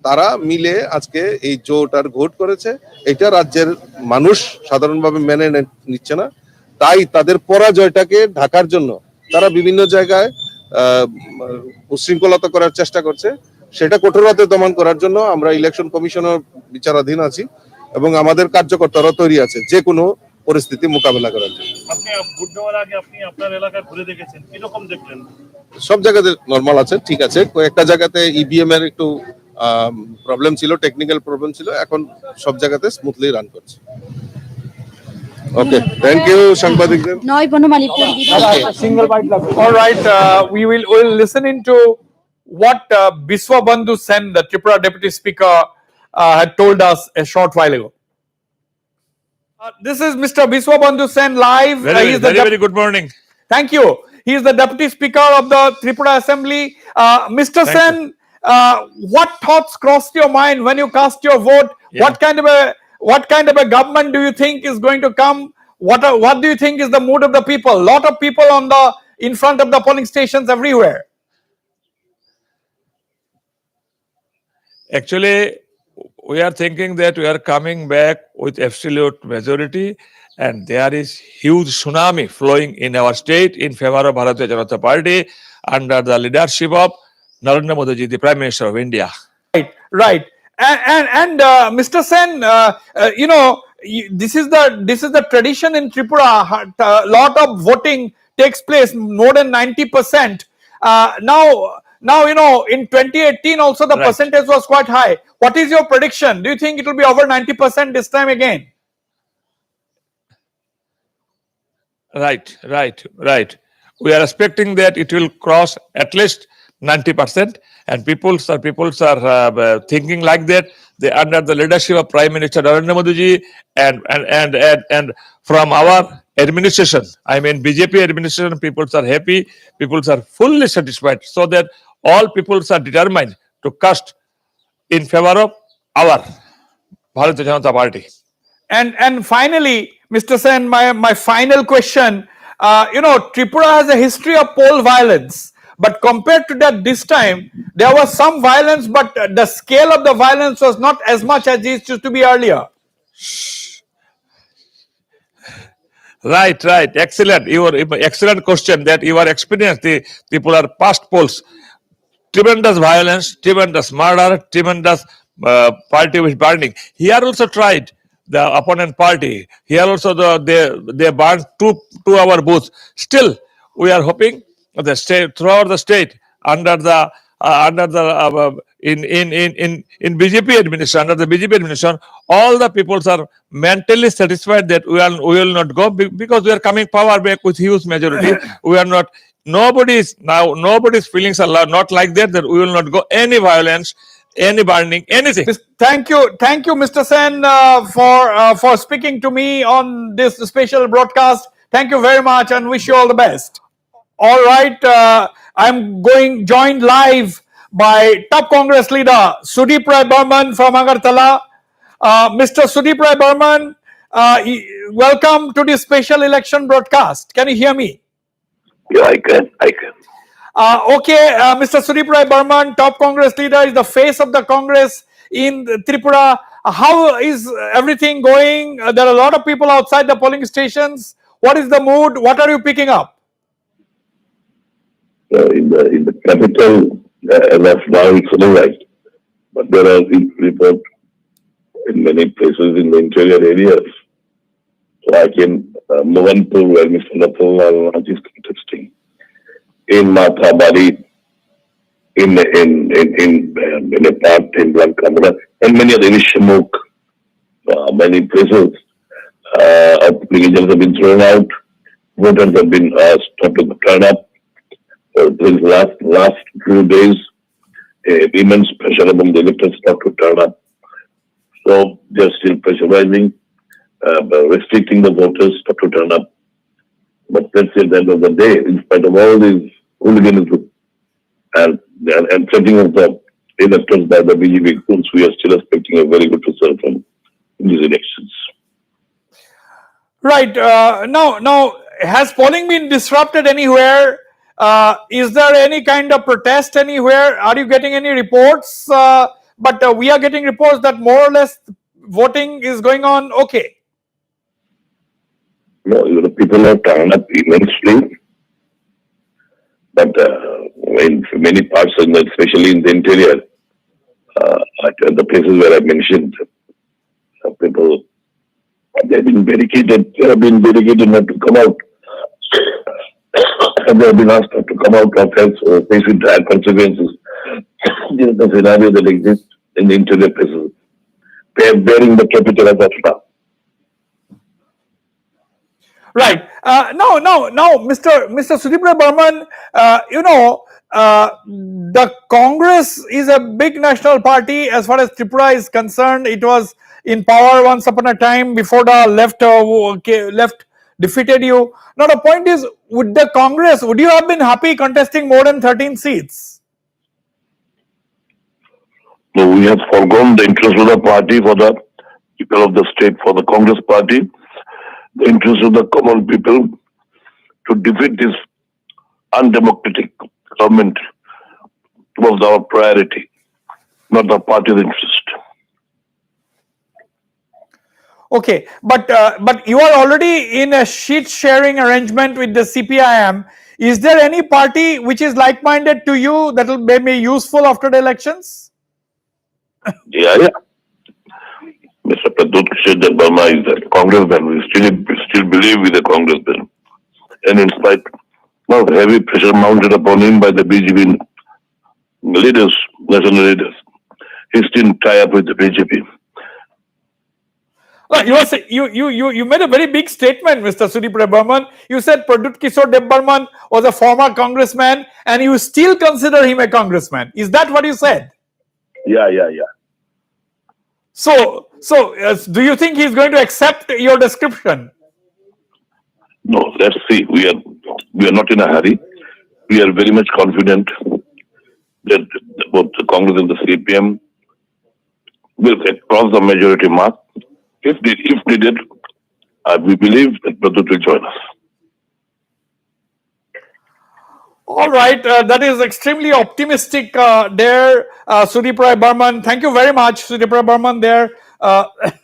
তারা মিলে আজকে এই জোট আর ভোট করেছে, এটা রাজ্যের মানুষ সাধারণভাবে মেনে নিচ্ছে না। তাই তাদের পরাজয়টাকে ঢাকার জন্য তারা বিভিন্ন জায়গায় উশৃঙ্খলতা করার চেষ্টা করছে। সেটা কঠোরভাবে দমন করার জন্য আমরা ইলেকশন কমিশনের বিচারাধীন আছি এবং আমাদের কার্যকর্তারা তৈরি আছে যে কোনো পরিস্থিতি মোকাবেলা করার জন্য। আপনি ভোট দেওয়ার আগে আপনি আপনার এলাকা ঘুরে দেখেছেন, কিরকম দেখলেন? সব জায়গাতে নরমাল আছে, ঠিক আছে। কয়েকটা জায়গাতে ইভিএম এর একটু প্রবলেম ছিল, টেকনিক্যাল প্রবলেম ছিল, এখন সব জায়গাতে স্মুথলি রান করছে। ওকে, থ্যাংক ইউ সাংবাদিকদের। নয় Banamalipur All right, we will listen into what Biswa Bandhu Sen, the Tripura Deputy Speaker, had told us a short while ago. This is Mr. Biswa Bandhu Sen live. Very good morning. Thank you. He is the Deputy Speaker of the Tripura Assembly. Mr. Sen, what thoughts crossed your mind when you cast your vote? Yeah. What kind of a government do you think is going to come? What do you think is the mood of the people? Lot of people in front of the polling stations everywhere. Actually, we are thinking that we are coming back with absolute majority, and there is huge tsunami flowing in our state in favor of Bharatiya Janata Party under the leadership of Narendra Modi ji, the Prime Minister of India. Right. And Mr. Sen, this is the tradition in Tripura. A lot of voting takes place, more than 90%. Now in 2018 also the percentage was quite high. What is your prediction? Do you think it will be over 90% this time again? Right. We are expecting that it will cross at least 90%, and people are thinking like that. They under the leadership of Prime Minister Narendra Modi ji and from our administration, I mean BJP administration, people are happy, people are fully satisfied, so that all people are determined to cast in favor of our Bharatiya Janata Party. And finally, Mr. Sen, my final question, Tripura has a history of poll violence, but compared to that this time, there was some violence, but the scale of the violence was not as much as it used to be earlier. Right. Excellent. Excellent question that you are experienced. The people are past polls. Tremendous violence, tremendous murder, tremendous party was burning. Here also tried the opponent party. Here also they burned two our booths. Still, we are hoping the state throughout the state under the in BJP administration, under the BJP administration, all the peoples are mentally satisfied that we will not go because we are coming power back with huge majority. We are not. Nobody's feelings are not like that we will not go any violence, any burning, anything. Thank you, Mr. Sen, for speaking to me on this special broadcast. Thank you very much, and wish you all the best. All right, I'm joined live by top Congress leader Sudip Rai Burman from Agartala. Mr. Sudip Rai Burman, welcome to this special election broadcast. Can you hear me? Yeah, I can. Okay, Mr. Sudip Rai Burman, top Congress leader, is the face of the Congress in Tripura. How is everything going? There are a lot of people outside the polling stations. What is the mood? What are you picking up? In the capital, as of now, it's all right. But there are reports in many places in the interior areas. Like in Mohanpur, where Mr. Nathalal is contesting, in Mathabari, in a part in Blankamara, and many other Nishamuk, many places, applications have been thrown out, voters have been stopped to turn up. These last few days, immense pressure among the electors not to turn up. So they're still pressurizing, restricting the voters not to turn up. But let's say at the end of the day, in spite of all these hooliganism and setting of the electors by the BJP, we are still expecting a very good result from these elections. Right. Now, has polling been disrupted anywhere? Is there any kind of protest anywhere? Are you getting any reports? But we are getting reports that more or less voting is going on okay. No, people have turned up immensely, but in many parts, especially in the interior, at the places where I mentioned, people they've been barricaded. They have been barricaded not to come out. And they have been asked not to come out of health facing dire consequences. This is the scenario that exists in the interior places. They are bearing the capital as of now. Right. Now, Mr. Tripura Burman, the Congress is a big national party as far as Tripura is concerned. It was in power once upon a time before the left defeated you. Now, the point is, would you have been happy contesting more than 13 seats? So we have forgone the interest of the party for the people of the state, for the Congress party, the interest of the common people to defeat this undemocratic government was our priority, not the party's interest. Okay, but you are already in a sheet sharing arrangement with the CPIM. Is there any party which is like-minded to you that will be useful after the elections? Yeah. Mr. Pradut Sharma is a congressman. We still believe with the congressman. And in spite of heavy pressure mounted upon him by the BJP leaders, national leaders, he still tie up with the BJP. You made a very big statement, Mr. Tripura Burman. You said Pradut Kishore Debbarman was a former congressman and you still consider him a congressman. Is that what you said? Yeah. So do you think he's going to accept your description? No, let's see. We are not in a hurry. We are very much confident that both the Congress and the CPM will cross the majority mark. If needed, we believe that Pradut will join us. All right, that is extremely optimistic there, Tripura Burman. Thank you very much, Tripura Burman, there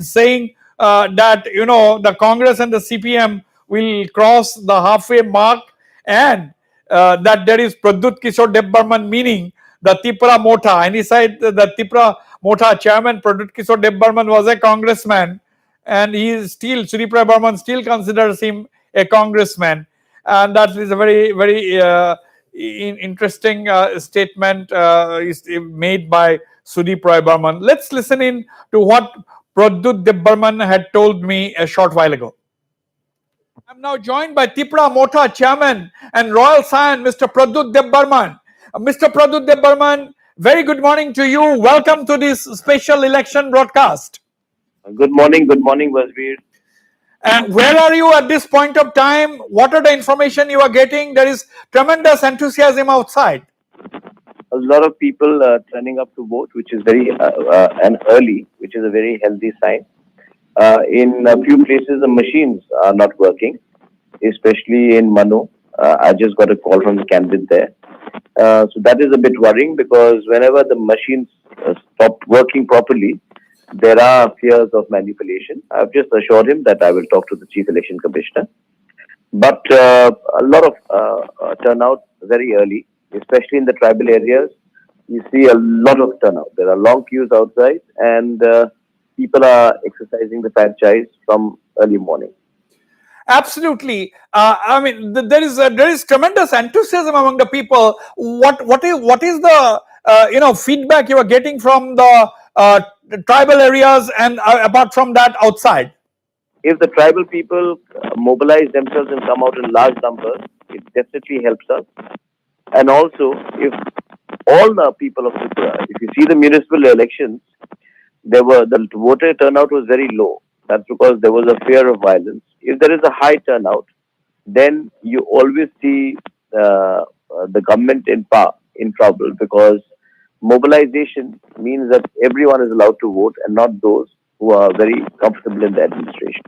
saying that the Congress and the CPM will cross the halfway mark, and that there is Pradut Kishore Debbarman, meaning the Tripura Motha. And he said the Tripura Motha chairman Pradut Kishore Debbarman was a congressman, and Tripura Burman still considers him a congressman, and that is a very, very interesting statement is made by Tripura Burman. Let's listen in to what Pradut Debbarman had told me a short while ago. I'm now joined by Tripura Motha chairman and royal scion, Mr. Pradut Debbarman. Mr. Pradut Debbarman, very good morning to you. Welcome to this special election broadcast. Good morning, Vasveer. Where are you at this point of time? What are the information you are getting? There is tremendous enthusiasm outside. A lot of people turning up to vote, which is very and early, which is a very healthy sign. In a few places, the machines are not working, especially in Manu. I just got a call from the candidate there. So that is a bit worrying because whenever the machines stop working properly, there are fears of manipulation. I've just assured him that I will talk to the Chief Election Commissioner. But a lot of turnout very early, especially in the tribal areas. You see a lot of turnout. There are long queues outside and people are exercising the franchise from early morning. Absolutely. I mean, there is tremendous enthusiasm among the people. What is the feedback you are getting from the tribal areas and apart from that outside? If the tribal people mobilize themselves and come out in large numbers, it definitely helps us. And also, if all the people of Tripura, if you see the municipal elections, the voter turnout was very low. That's because there was a fear of violence. If there is a high turnout, then you always see the government in trouble because mobilization means that everyone is allowed to vote and not those who are very comfortable in the administration.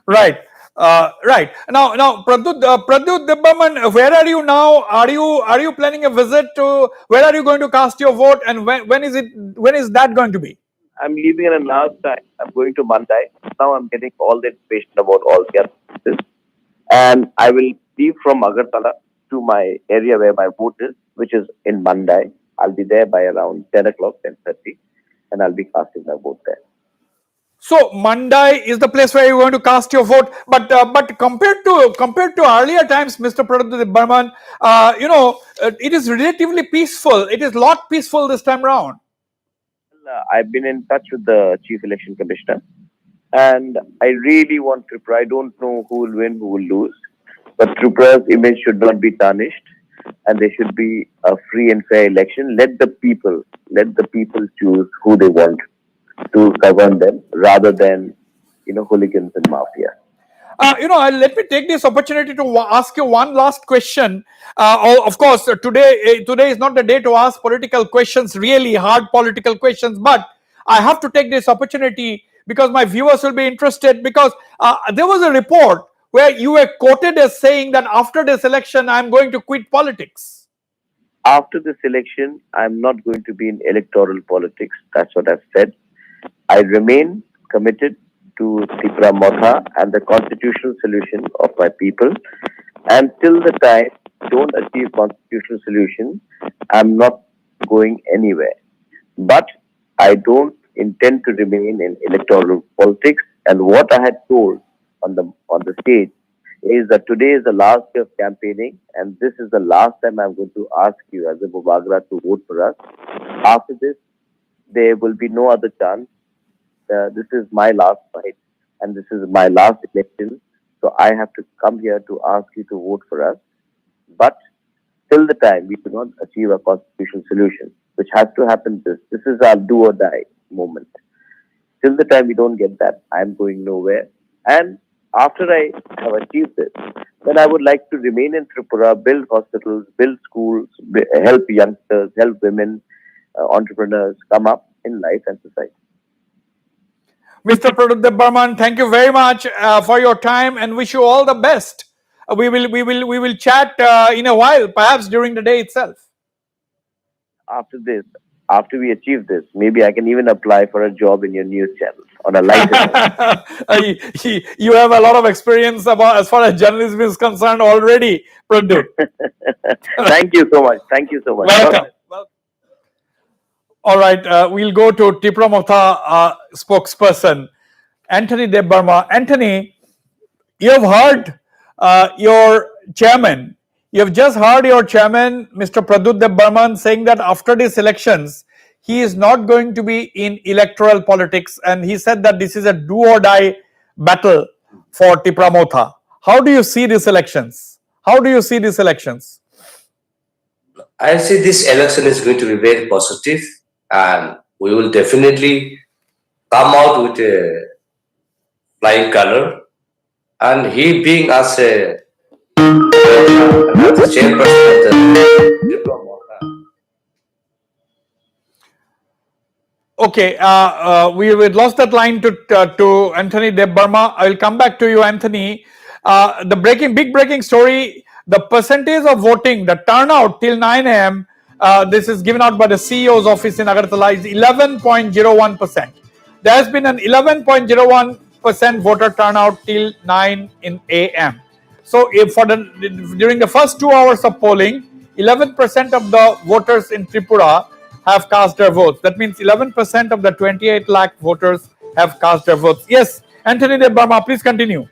Right. Right. Now, Pradyut Dibbarman, where are you now? Are you planning a visit to? Where are you going to cast your vote, and when is it? When is that going to be? I'm leaving in a last time. I'm going to Mandai. Now I'm getting all the information about all the other, and I will leave from Agartala to my area where my vote is, which is in Mandai. I'll be there by around 10 o'clock, 10:30, and I'll be casting my vote there. So Mandai is the place where you're going to cast your vote, but compared to earlier times, Mr. Pradyut Dibbarman, it is relatively peaceful. It is lot peaceful this time round. I've been in touch with the Chief Election Commissioner, and I really want Tripura. I don't know who will win, who will lose, but Tripura's image should not be tarnished, and there should be a free and fair election. Let the people choose who they want to govern them, rather than hooligans and mafia. Let me take this opportunity to ask you one last question. Of course, today is not the day to ask political questions, really hard political questions, but I have to take this opportunity because my viewers will be interested, because there was a report where you were quoted as saying that after this election, I'm going to quit politics. After this election, I'm not going to be in electoral politics. That's what I've said. I remain committed to Tripura Motha and the constitutional solution of my people. And till the time I don't achieve constitutional solution, I'm not going anywhere. But I don't intend to remain in electoral politics. And what I had told on the stage is that today is the last day of campaigning, and this is the last time I'm going to ask you as a Mubagra to vote for us. After this, there will be no other chance. This is my last fight, and this is my last election. So I have to come here to ask you to vote for us. But till the time we do not achieve a constitutional solution, which has to happen, this is our do or die moment. Till the time we don't get that, I'm going nowhere. And after I have achieved this, then I would like to remain in Tripura, build hospitals, build schools, help youngsters, help women, entrepreneurs come up in life and society. Mr. Pradyut Dibbarman, thank you very much for your time, and wish you all the best. We will chat in a while, perhaps during the day itself. After we achieve this, maybe I can even apply for a job in your news channel on a lighter note. You have a lot of experience as far as journalism is concerned already, Pradyut. Thank you so much. Thank you so much. Welcome. All right, we'll go to Tripura Motha spokesperson, Anthony Dibbarma. Anthony, you have heard your chairman. You have just heard your chairman, Mr. Pradyut Dibbarman, saying that after these elections, he is not going to be in electoral politics, and he said that this is a do or die battle for Tripura Motha. How do you see these elections? I see this election is going to be very positive, and we will definitely come out with a flying color. And he being as a chairperson of the Tripura Motha. Okay, we lost that line to Anthony Dibbarma. I will come back to you, Anthony. The big breaking story: the percentage of voting, the turnout till 9 a.m. This is given out by the CEO's office in Agartala is 11.01%. There has been an 11.01% voter turnout till 9 in a.m. So, during the first 2 hours of polling, 11% of the voters in Tripura have cast their votes. That means 11% of the 28 lakh voters have cast their votes. Yes, Anthony Dibbarma, please continue.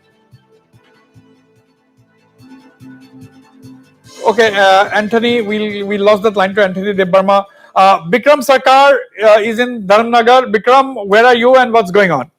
Okay, Anthony, we lost that line to Anthony Dibbarma. Bikram Sarkar is in Dharmnagar. Bikram, where are you and what's going on?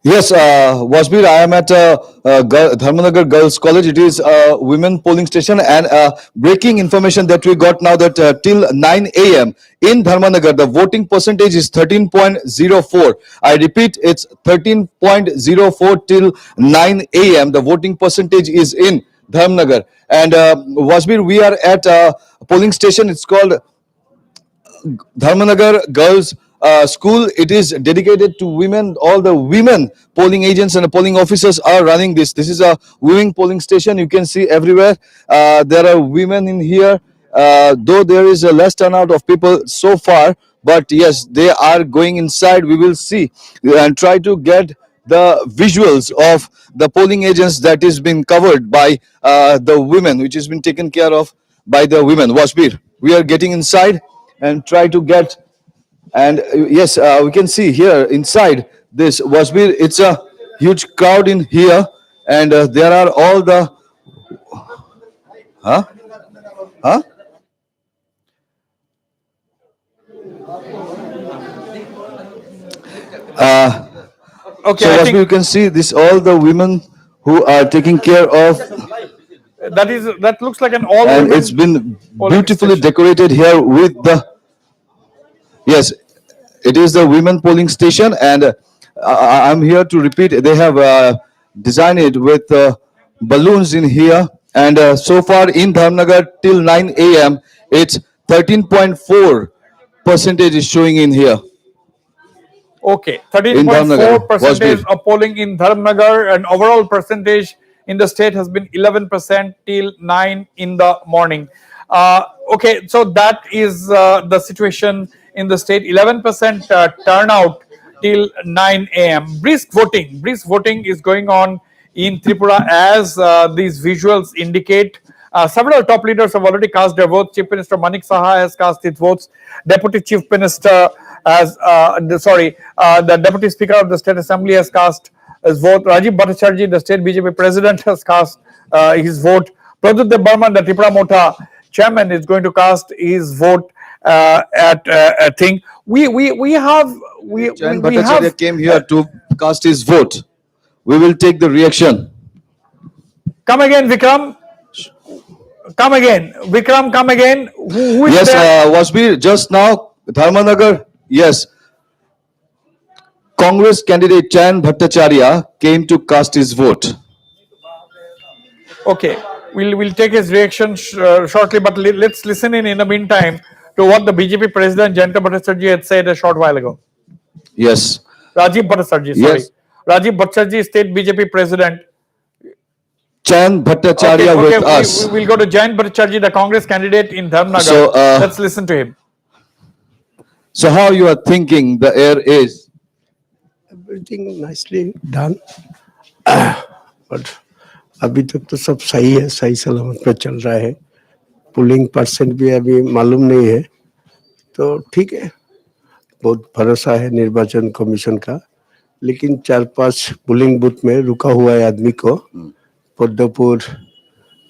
Yes, Wasbir, I am at Dharmanagar Girls College. It is a women polling station, and breaking information that we got now that till 9 a.m. in Dharmanagar, the voting percentage is 13.04. I repeat, it's 13.04 till 9 a.m. The voting percentage is in Dharmnagar. And Wasbir, we are at a polling station. It's called Dharmanagar Girls School. It is dedicated to women. All the women polling agents and polling officers are running this. This is a women polling station. You can see everywhere. There are women in here. Though there is a less turnout of people so far, but yes, they are going inside. We will see and try to get the visuals of the polling agents that is been covered by the women, which has been taken care of by the women. Washbir, we are getting inside and try to get, and yes, we can see here inside this Washbir, it's a huge crowd in here, and there are all the huh huh Okay, so I Washbir, think you can see this all the women who are taking care of, that looks like an all and women it's been polling beautifully station. decorated here with the, yes, it is the women polling station, and I'm here to repeat. They have designed it with balloons in here, and so far in Dharmnagar till 9 a.m. it's 13.4 percentage is showing in here Okay, in Dharmnagar. 13.4 percentage Wasbir. of polling in Dharmnagar, and overall percentage in the state has been 11% till 9 in the morning. Okay, so that is the situation in the state. 11% turnout till 9 a.m. Brisk voting is going on in Tripura, as these visuals indicate. Several top leaders have already cast their votes. Chief Minister Manik Saha has cast his votes. Deputy Chief Minister has, the Deputy Speaker of the State Assembly has cast his vote. Rajiv Bhattacharjee, the State BJP President, has cast his vote. Pradyut Burman, the Tripura Motha Chairman, is going to cast his vote at a thing. Jan We have Bhattacharya came here to cast his vote. We will take the reaction. come again, Vikram. Come again, Vikram. Come again. Who is Yes, there? Wasbir, just now, Dharmanagar, yes, Congress candidate Chan Bhattacharya came to cast his vote. Okay, we'll take his reaction shortly, but let's listen in the meantime to what the BJP President Jayanta Bhattacharjee had said a short while ago. Yes. Rajiv Bhattacharjee, sorry. Yes. Rajiv Bhattacharjee, State BJP President. Chan Bhattacharya Okay, with us. we'll go to Jayant Bhattacharjee, the Congress candidate in Dharmnagar. So, let's listen to him. So how you are thinking the air is? Everything nicely done. But अभी तक तो सब सही है, सही सलामत पे चल रहा है. पुलिंग परसेंट भी अभी मालूम नहीं है, तो ठीक है. बहुत भरोसा है निर्वाचन कमीशन का. लेकिन 4-5 पुलिंग बूथ में रुका हुआ है आदमी को. पद्मपुर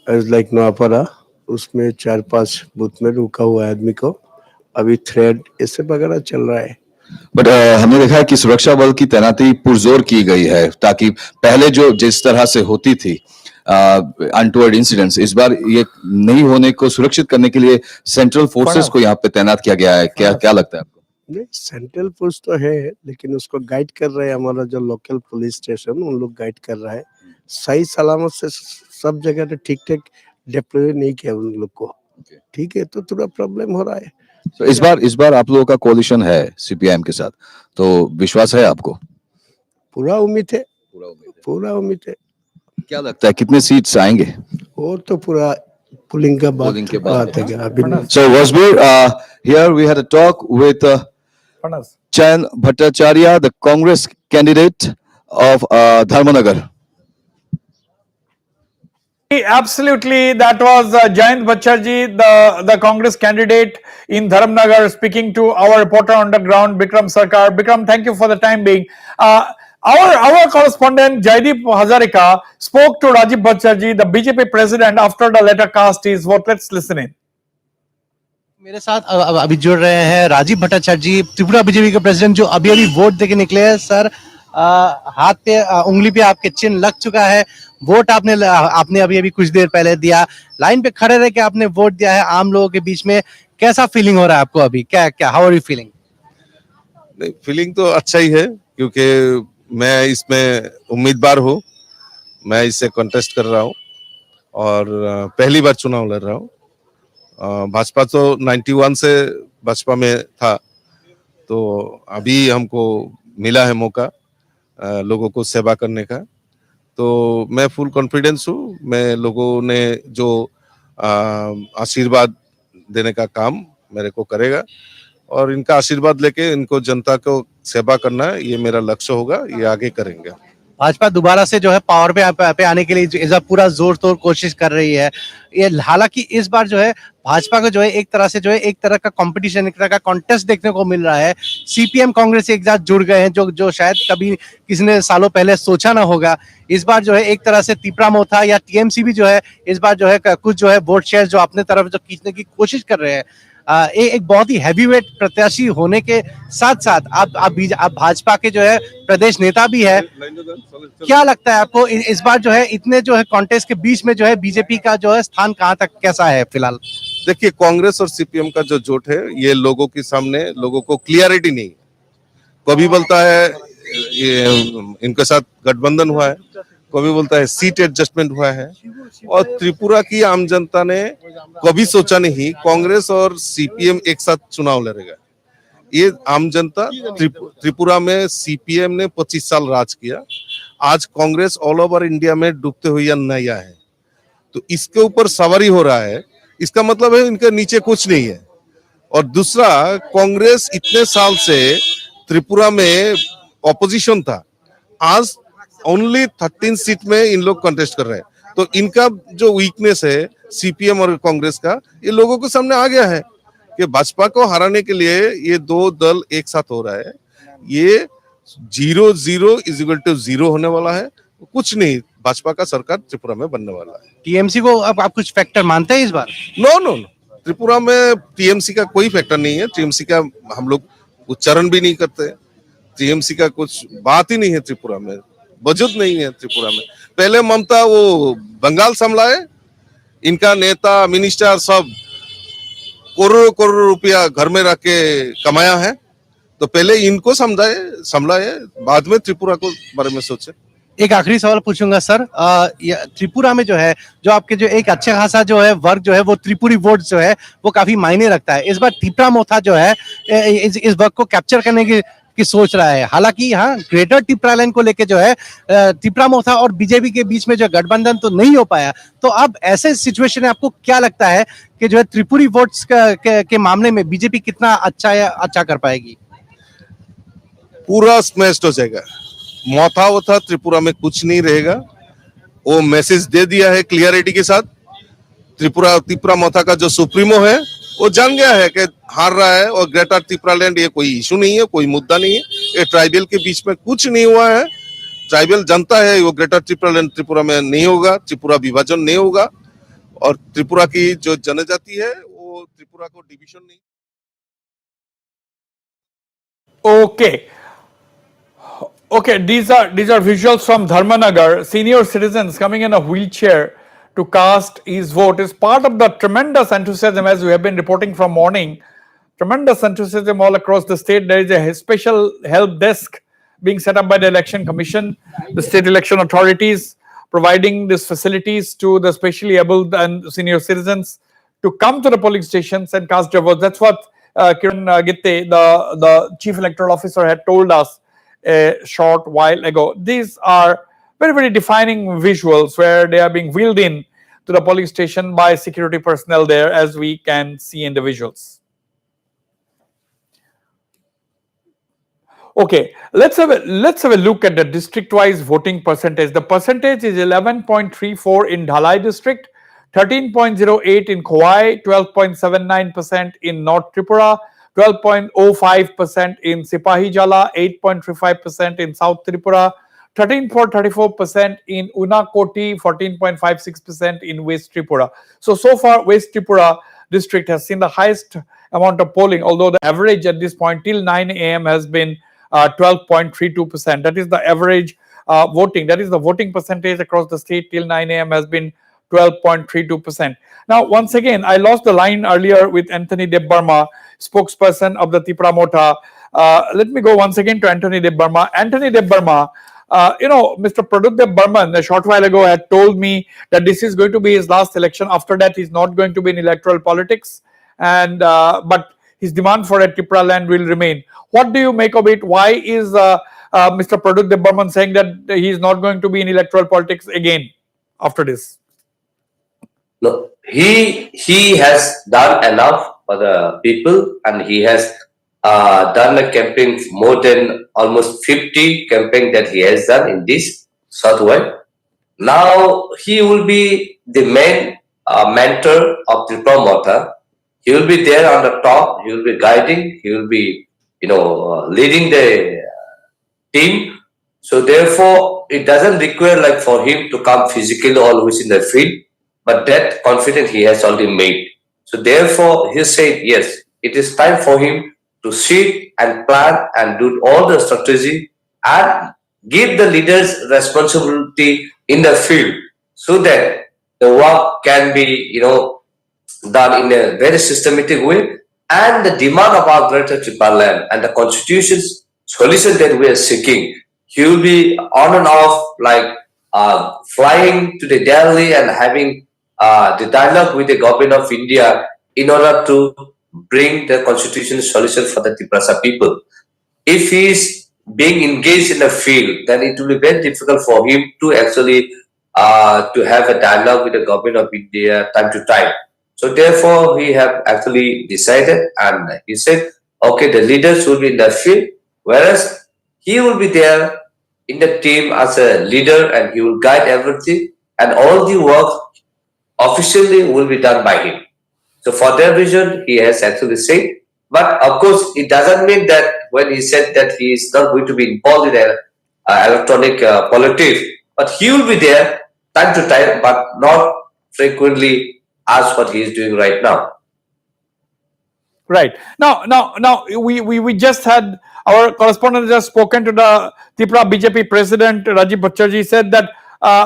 लाइक नवापरा, उसमें 4-5 बूथ में रुका हुआ है आदमी को. अभी थ्रेड ऐसे वगैरह चल रहा है. बट हमने देखा है कि सुरक्षा बल की तैनाती पुरजोर की गई है, ताकि पहले जो जिस तरह से होती थी अनटुवर्ड इंसिडेंट्स, इस बार ये नहीं होने को सुरक्षित करने के लिए सेंट्रल फोर्सेस को यहाँ पे तैनात किया गया है. क्या लगता है आपको? नहीं, सेंट्रल फोर्स तो है, लेकिन उसको गाइड कर रहे हैं हमारा जो लोकल पुलिस स्टेशन, उन लोग गाइड कर रहा है. सही सलामत से सब जगह तो ठीक ठाक डिप्लॉय नहीं किया उन लोग को. ठीक है, तो थोड़ा प्रॉब्लम हो रहा है. तो इस बार आप लोगों का कोलिशन है सीपीआईएम के साथ, तो विश्वास है आपको? पूरा उम्मीद है, पूरा उम्मीद है. क्या लगता है कितने सीट्स आएंगे? और तो पूरा पुलिंग का बात है. So Wasbir, here we had a talk with Chan Bhattacharya, the Congress candidate of Dharmanagar. Absolutely, that was Jayant Bhattacharjee, the Congress candidate in Dharamnagar, speaking to our reporter on the ground, Bikram Sarkar. Bikram, thank you for the time being. Our correspondent Jaideep Hazarika spoke to Rajiv Bhattacharjee, the BJP president, after the letter cast his vote. Let's listen in. मेरे साथ अभी जुड़ रहे हैं Rajiv Bhattacharya, Tripura BJP के president, जो अभी अभी वोट देके निकले हैं. सर, हाथ पे उंगली पे आपके चिन्ह लग चुका है. वोट आपने अभी अभी कुछ देर पहले दिया. लाइन पे खड़े रह के आपने वोट दिया है आम लोगों के बीच में. कैसा फीलिंग हो रहा है आपको अभी? क्या हाउ आर यू फीलिंग? नहीं, फीलिंग तो अच्छा ही है, क्योंकि मैं इसमें उम्मीदवार हूँ. मैं इससे कंटेस्ट कर रहा हूँ और पहली बार चुनाव लड़ रहा हूँ। भाजपा तो 91 से भाजपा में था, तो अभी हमको मिला है मौका लोगों को सेवा करने का, तो मैं फुल कॉन्फिडेंस हूँ। मैं लोगों ने जो आशीर्वाद देने का काम मेरे को करेगा, और इनका आशीर्वाद लेके इनको जनता को सेवा करना, ये मेरा लक्ष्य होगा, ये आगे करेंगे। भाजपा दोबारा से जो है पावर पे आने के लिए इस बार पूरा जोर तोड़ कोशिश कर रही है। ये हालांकि इस बार जो है भाजपा को जो है एक तरह का कंपटीशन, एक तरह का कॉन्टेस्ट देखने को मिल रहा है। सीपीएम कांग्रेस एक साथ जुड़ गए हैं, जो शायद कभी किसी ने सालों पहले सोचा ना होगा। इस बार जो है एक तरह से तिपरा मोथा या टीएमसी भी जो है इस बार जो है कुछ जो है वोट शेयर जो अपने तरफ जो खींचने की कोशिश कर रहे हैं। एक बहुत ही हैवीवेट प्रत्याशी होने के साथ साथ आप भाजपा के जो है प्रदेश नेता भी है। क्या लगता है आपको इस बार जो है इतने जो है कॉन्टेस्ट के बीच में जो है बीजेपी का जो है स्थान कहां तक कैसा है फिलहाल? देखिए, कांग्रेस और सीपीएम का जो जोट है, ये लोगों के सामने लोगों को क्लियरिटी नहीं। कभी बोलता है ये इनके साथ गठबंधन हुआ है, कभी बोलता है सीट एडजस्टमेंट हुआ है, और त्रिपुरा की आम जनता ने कभी सोचा नहीं कांग्रेस और सीपीएम एक साथ चुनाव लड़ेगा। ये आम जनता त्रिपुरा में सीपीएम ने 25 साल राज किया, आज कांग्रेस ऑल ओवर इंडिया में डूबते हुए नया है, तो इसके ऊपर सवारी हो रहा है। इसका मतलब है इनके नीचे कुछ नहीं है। और दूसरा, कांग्रेस इतने साल से त्रिपुरा में ऑपोजिशन था, आज ओनली 13 सीट में इन लोग कंटेस्ट कर रहे हैं, तो इनका जो वीकनेस है सीपीएम और कांग्रेस का, ये लोगों के सामने आ गया है कि भाजपा को हराने के लिए ये दो दल एक साथ हो रहा है। ये 0-0 इज इक्वल टू 0 होने वाला है, कुछ नहीं, भाजपा का सरकार त्रिपुरा में बनने वाला है। टीएमसी को अब आप कुछ फैक्टर मानते हैं इस बार? नो, त्रिपुरा में टीएमसी का कोई फैक्टर नहीं है। टीएमसी का हम लोग उच्चारण भी नहीं करते, टीएमसी का कुछ बात ही नहीं है त्रिपुरा में, वजूद नहीं है त्रिपुरा में। पहले ममता वो बंगाल संभलाए, इनका नेता मिनिस्टर सब करोड़ों रुपया घर में रख के कमाया है, तो पहले इनको संभलाए, बाद में त्रिपुरा को बारे में सोचे। एक आखिरी सवाल पूछूंगा सर, त्रिपुरा में जो है जो आपके जो एक अच्छा खासा जो है वर्ग जो है वो त्रिपुरी वोट जो है वो काफी मायने रखता है। इस बार तिपरा मोथा जो है इस वर्ग को कैप्चर करने की सोच रहा है। हालांकि यहाँ ग्रेटर टिपरा लाइन को लेके जो है तिपरा मोथा और बीजेपी के बीच में जो गठबंधन तो नहीं हो पाया, तो अब ऐसे सिचुएशन में आपको क्या लगता है कि जो है त्रिपुरी वोट्स के मामले में बीजेपी कितना अच्छा कर पाएगी? पूरा स्मैश्ड हो जाएगा। मोथा वोथा त्रिपुरा में कुछ नहीं रहेगा, वो मैसेज दे दिया है क्लियरिटी के साथ। तिपरा मोथा का जो सुप्रीमो है वो जान गया है कि हार रहा है, और ग्रेटर त्रिपुरा लैंड ये कोई इशू नहीं है, कोई मुद्दा नहीं है। ये ट्राइबल के बीच में कुछ नहीं हुआ है, ट्राइबल जनता है, वो ग्रेटर त्रिपुरा लैंड त्रिपुरा में नहीं होगा, त्रिपुरा विभाजन नहीं होगा, और त्रिपुरा की जो जनजाति है वो त्रिपुरा को डिविजन नहीं। Okay, these are visuals from Dharmanagar. Senior citizens coming in a wheelchair to cast his vote is part of the tremendous enthusiasm, as we have been reporting from morning. Tremendous enthusiasm all across the state. There is a special help desk being set up by the Election Commission, the state election authorities, providing these facilities to the specially able and senior citizens to come to the polling stations and cast their votes. That's what Kiran Gitte, the chief electoral officer, had told us a short while ago. These are very, very defining visuals where they are being wheeled in to the polling station by security personnel there, as we can see in the visuals. Okay, let's have a look at the district-wise voting percentage. The percentage is 11.34 in Dhalai district, 13.08 in Khowai, 12.79% in North Tripura, 12.05% in Sipahi Jala, 8.35% in South Tripura, 13.34% in Unakoti, 14.56% in West Tripura. So far, West Tripura district has seen the highest amount of polling, although the average at this point till 9 a.m. has been 12.32%. That is the average voting. That is the voting percentage across the state till 9 a.m. has been 12.32%. Now, once again, I lost the line earlier with Anthony Debbarma, spokesperson of the Tripura Motha. Let me go once again to Anthony Debbarma. Anthony Debbarma, Mr. Pradutdev Burman a short while ago had told me that this is going to be his last election. After that, he's not going to be in electoral politics, and but his demand for a Tripura land will remain. What do you make of it? Why is Mr. Pradutdev Burman saying that he is not going to be in electoral politics again after this? No, he has done enough for the people, and he has done a campaign more than almost 50 campaign that he has done in this southwest. Now he will be the main mentor of Tripura Motha. He will be there on the top. He will be guiding. He will be, leading the team. So therefore, it doesn't require like for him to come physically always in the field, but that confidence he has already made. So therefore, he said, yes, it is time for him to sit and plan and do all the strategy and give the leaders responsibility in the field so that the work can be, done in a very systematic way, and the demand of our greater Tripura land and the constitution's solution that we are seeking. He will be on and off like flying to the Delhi and having the dialogue with the government of India in order to bring the constitutional solution for the Tripura people. If he is being engaged in the field, then it will be very difficult for him to actually to have a dialogue with the government of India time to time. So therefore, we have actually decided, and he said, okay, the leaders will be in the field, whereas he will be there in the team as a leader, and he will guide everything, and all the work officially will be done by him. So for that reason, he has actually said, but of course, it doesn't mean that when he said that he is not going to be involved in electronic politics, but he will be there time to time, but not frequently as what he is doing right now. Right. Now, we just had our correspondent just spoken to the Tripura BJP president Rajiv Bachcharji, said that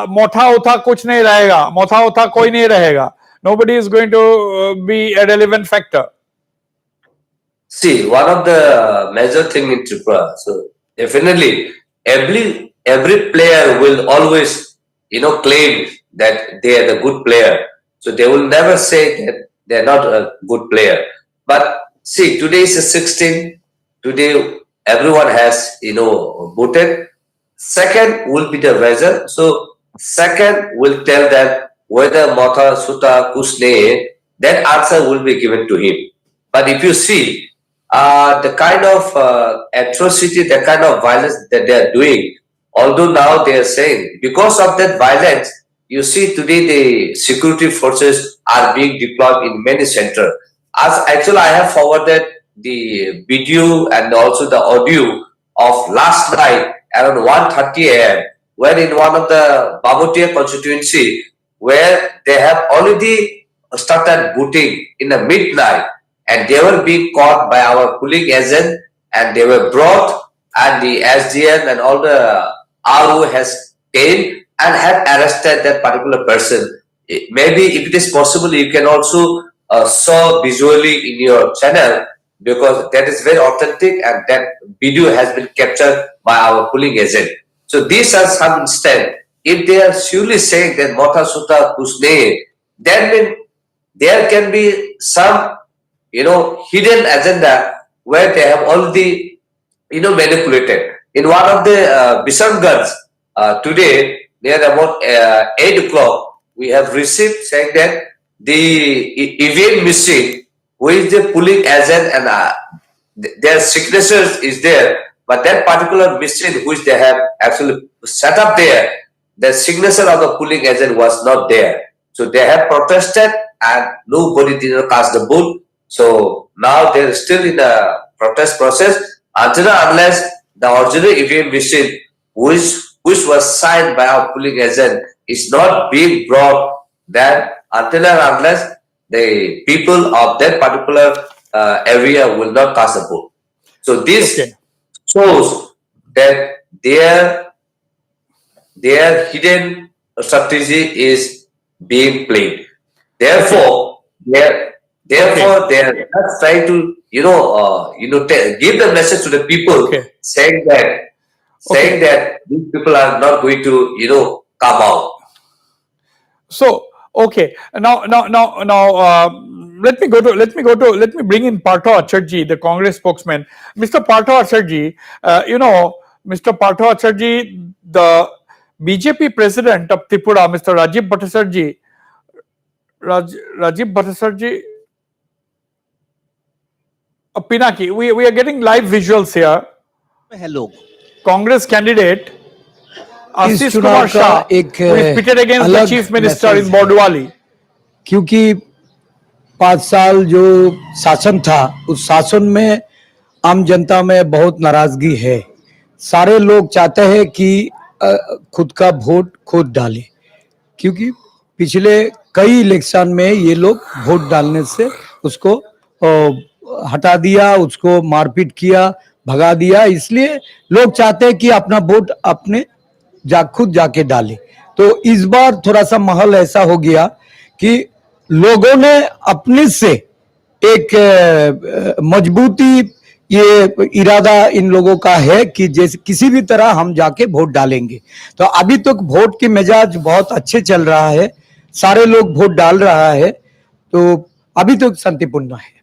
motha utha kuch nahi rahega, motha utha koi nahi rahega. Nobody is going to be a relevant factor. See, one of the major thing in Tripura, so definitely every player will always, claim that they are the good player. So they will never say that they are not a good player. But see, today is the 16th. Today everyone has, voted. Second will be the result. So second will tell them whether Motha Sutta Kusne, that answer will be given to him. But if you see the kind of atrocity, the kind of violence that they are doing, although now they are saying because of that violence, you see today the security forces are being deployed in many centers. As actually, I have forwarded the video and also the audio of last night around 1:30 a.m. when in one of the Bamotia constituency where they have already started booting in the midnight, and they were being caught by our polling agent, and they were brought, and the SDN and all the RO has came and had arrested that particular person. Maybe if it is possible, you can also saw visually in your channel, because that is very authentic and that video has been captured by our polling agent. So these are some instance. If they are surely saying that Motha Sutta Kusne, then there can be some hidden agenda where they have already manipulated. In one of the Bishamganj today, near about 8 o'clock, we have received saying that the EVM machine, who is the polling agent, and their signatures is there, but that particular machine which they have actually set up there, the signature of the polling agent was not there. So they have protested and nobody did not cast the vote. So now they are still in the protest process until unless the original EVM machine, which was signed by our polling agent, is not being brought, then until and unless the people of that particular area will not cast a vote. So this shows that their hidden strategy is being played. Therefore, they are just trying to give the message to the people saying that saying that these people are not going to, come out. So, okay, now, let me bring in Partho Acharjee, the Congress spokesman. Mr. Partho Acharjee, Mr. Partho Acharjee, the BJP president of Tripura, Mr. Rajiv Bhattacharjee, Pinaki, we are getting live visuals here. Hello. Congress candidate इस Ashish चुनाव Kumar का Shah, एक who is pitted against the अलग chief minister message in है। Bordwali. क्योंकि 5 साल जो शासन था उस शासन में आम जनता में बहुत नाराजगी है। सारे लोग चाहते हैं कि खुद का वोट खुद डालें, क्योंकि पिछले कई इलेक्शन में ये लोग वोट डालने से उसको हटा दिया, उसको मारपीट किया, भगा दिया। इसलिए लोग चाहते हैं कि अपना वोट अपने खुद जाके डाले। तो इस बार थोड़ा सा माहौल ऐसा हो गया कि लोगों ने अपने से एक मजबूती, ये इरादा इन लोगों का है कि जैसे किसी भी तरह हम जाके वोट डालेंगे। तो अभी तक वोट की मिजाज बहुत अच्छे चल रहा है, सारे लोग वोट डाल रहा है, तो अभी तक शांतिपूर्ण है।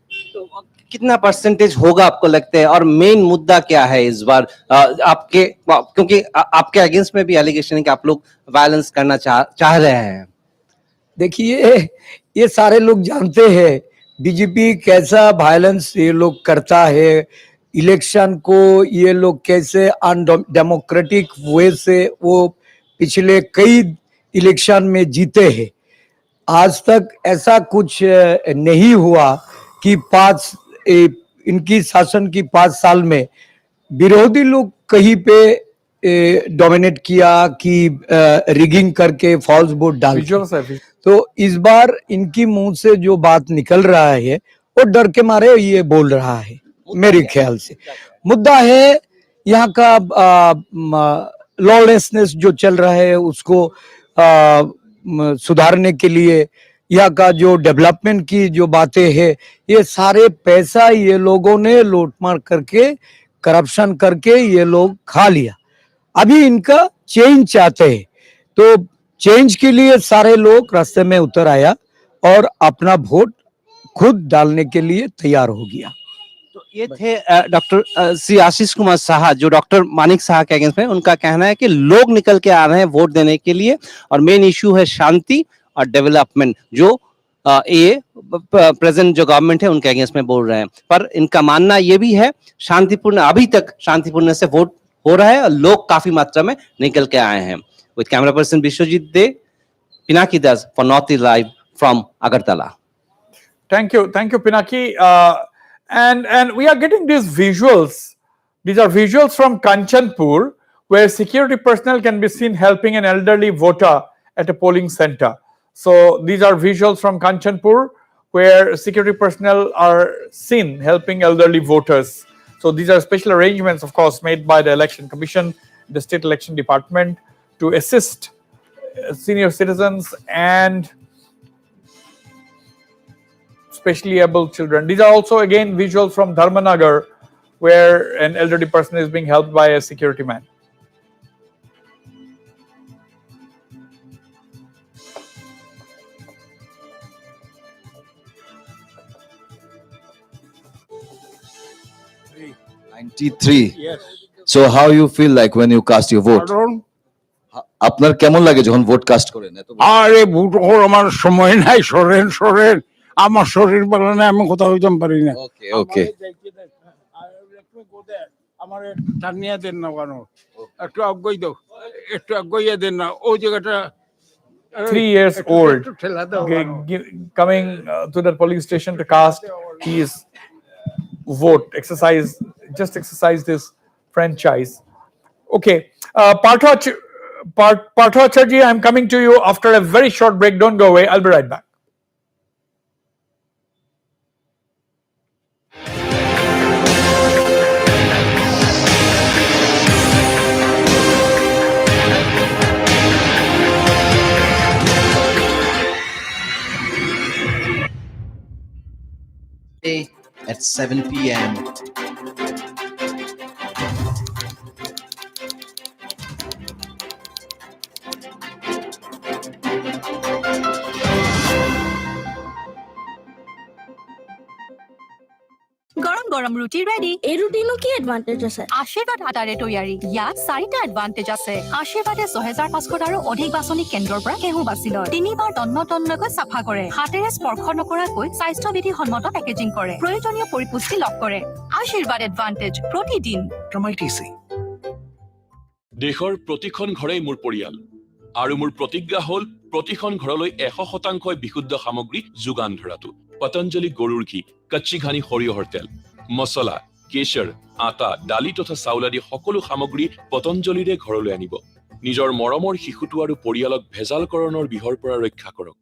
कितना परसेंटेज होगा आपको लगता है, और मेन मुद्दा क्या है इस बार आपके, क्योंकि आपके अगेंस्ट में भी एलिगेशन है कि आप लोग वायलेंस करना चाह रहे हैं। देखिए, ये सारे लोग जानते हैं बीजेपी कैसा वायलेंस ये लोग करता है, इलेक्शन को ये लोग कैसे अनडेमोक्रेटिक वे से वो पिछले कई इलेक्शन में जीते हैं। आज तक ऐसा कुछ नहीं हुआ कि इनकी शासन की 5 साल में विरोधी लोग कहीं पे डोमिनेट किया कि रिगिंग करके फॉल्स वोट डाल। तो इस बार इनकी मुंह से जो बात निकल रहा है वो डर के मारे ये बोल रहा है। मेरे ख्याल से मुद्दा है यहाँ का लॉलेसनेस जो चल रहा है उसको सुधारने के लिए, यहाँ का जो डेवलपमेंट की जो बातें हैं, ये सारे पैसा ये लोगों ने लूटमार करके, करप्शन करके ये लोग खा लिया। अभी इनका चेंज चाहते हैं, तो चेंज के लिए सारे लोग रास्ते में उतर आया और अपना वोट खुद डालने के लिए तैयार हो गया। तो ये थे डॉक्टर श्री आशीष कुमार साहा, जो डॉक्टर मानिक साहा के अगेंस्ट में। उनका कहना है कि लोग निकल के आ रहे हैं वोट देने के लिए, और मेन इशू है शांति और डेवलपमेंट, जो ये प्रेजेंट जो गवर्नमेंट है उनके अगेंस्ट में बोल रहे हैं। पर इनका मानना ये भी है शांतिपूर्ण, अभी तक शांतिपूर्ण से वोट हो रहा है और लोग काफी मात्रा में निकल के आए हैं। With camera person Biswajit Dey, Pinaki Das for North East live from Agartala. Thank you, Pinaki. And we are getting these visuals. These are visuals from Kanchanpur, where security personnel can be seen helping an elderly voter at a polling center. So these are visuals from Kanchanpur, where security personnel are seen helping elderly voters. So these are special arrangements, of course, made by the Election Commission, the State Election Department, to assist senior citizens and especially able children. These are also again visuals from Dharmanagar, where an elderly person is being helped by a security man. Yes. So how you feel like when you cast your vote? আপনার কেমন লাগে যখন vote cast করেন? আরে vote করার আমার সময় নাই, সরেন আমার শরীর বলে না, আমি কোথাও হইতাম পারি না। ওকে ওকে, আমার টানিয়া দেন না কেন, একটু আগুই দাও, একটু আগুইয়া দেন না, ওই জায়গাটা 3 years old, coming to the polling station to cast his vote, just exercise this franchise. Okay, Partho Acharjee, I'm coming to you after a very short break. Don't go away. I'll be right back. At 7 p.m. গৰম ৰুটি ready. এই ৰুটিনো কি advantage আছে? আশীৰ্বাদ আটাৰে তৈয়াৰী। ইয়াত 4টা advantage আছে। আশীৰ্বাদে 6500 আৰু অধিক বাছনি কেন্দ্ৰৰ পৰা ঘেঁহু বাছি লয়। 3বাৰ তন্নকৈ চাফা কৰে। হাতেৰে স্পৰ্শ নকৰাকৈ স্বাস্থ্যবিধিসন্মত পেকেজিং কৰে। প্ৰয়োজনীয় পৰিপুষ্টি লাভ কৰে। আশীৰ্বাদ এডভান্টেজ প্ৰতিদিন। দেশৰ প্ৰতিখন ঘৰেই মোৰ পৰিয়াল আৰু মোৰ প্ৰতিজ্ঞা হ'ল প্ৰতিখন ঘৰলৈ 100% বিশুদ্ধ সামগ্ৰী যোগান ধৰাটো। পতঞ্জলি গৰুৰ ঘি, কচ্চি ঘানি সৰিয়হৰ তেল, মছলা, কেশৰ, আটা, দালি তথা চাউল আদি সকলো সামগ্ৰী পতঞ্জলিৰে ঘৰলৈ আনিব। নিজৰ মৰমৰ শিশুটো আৰু পৰিয়ালক ভেজালকৰণৰ বিহৰ পৰা ৰক্ষা কৰক।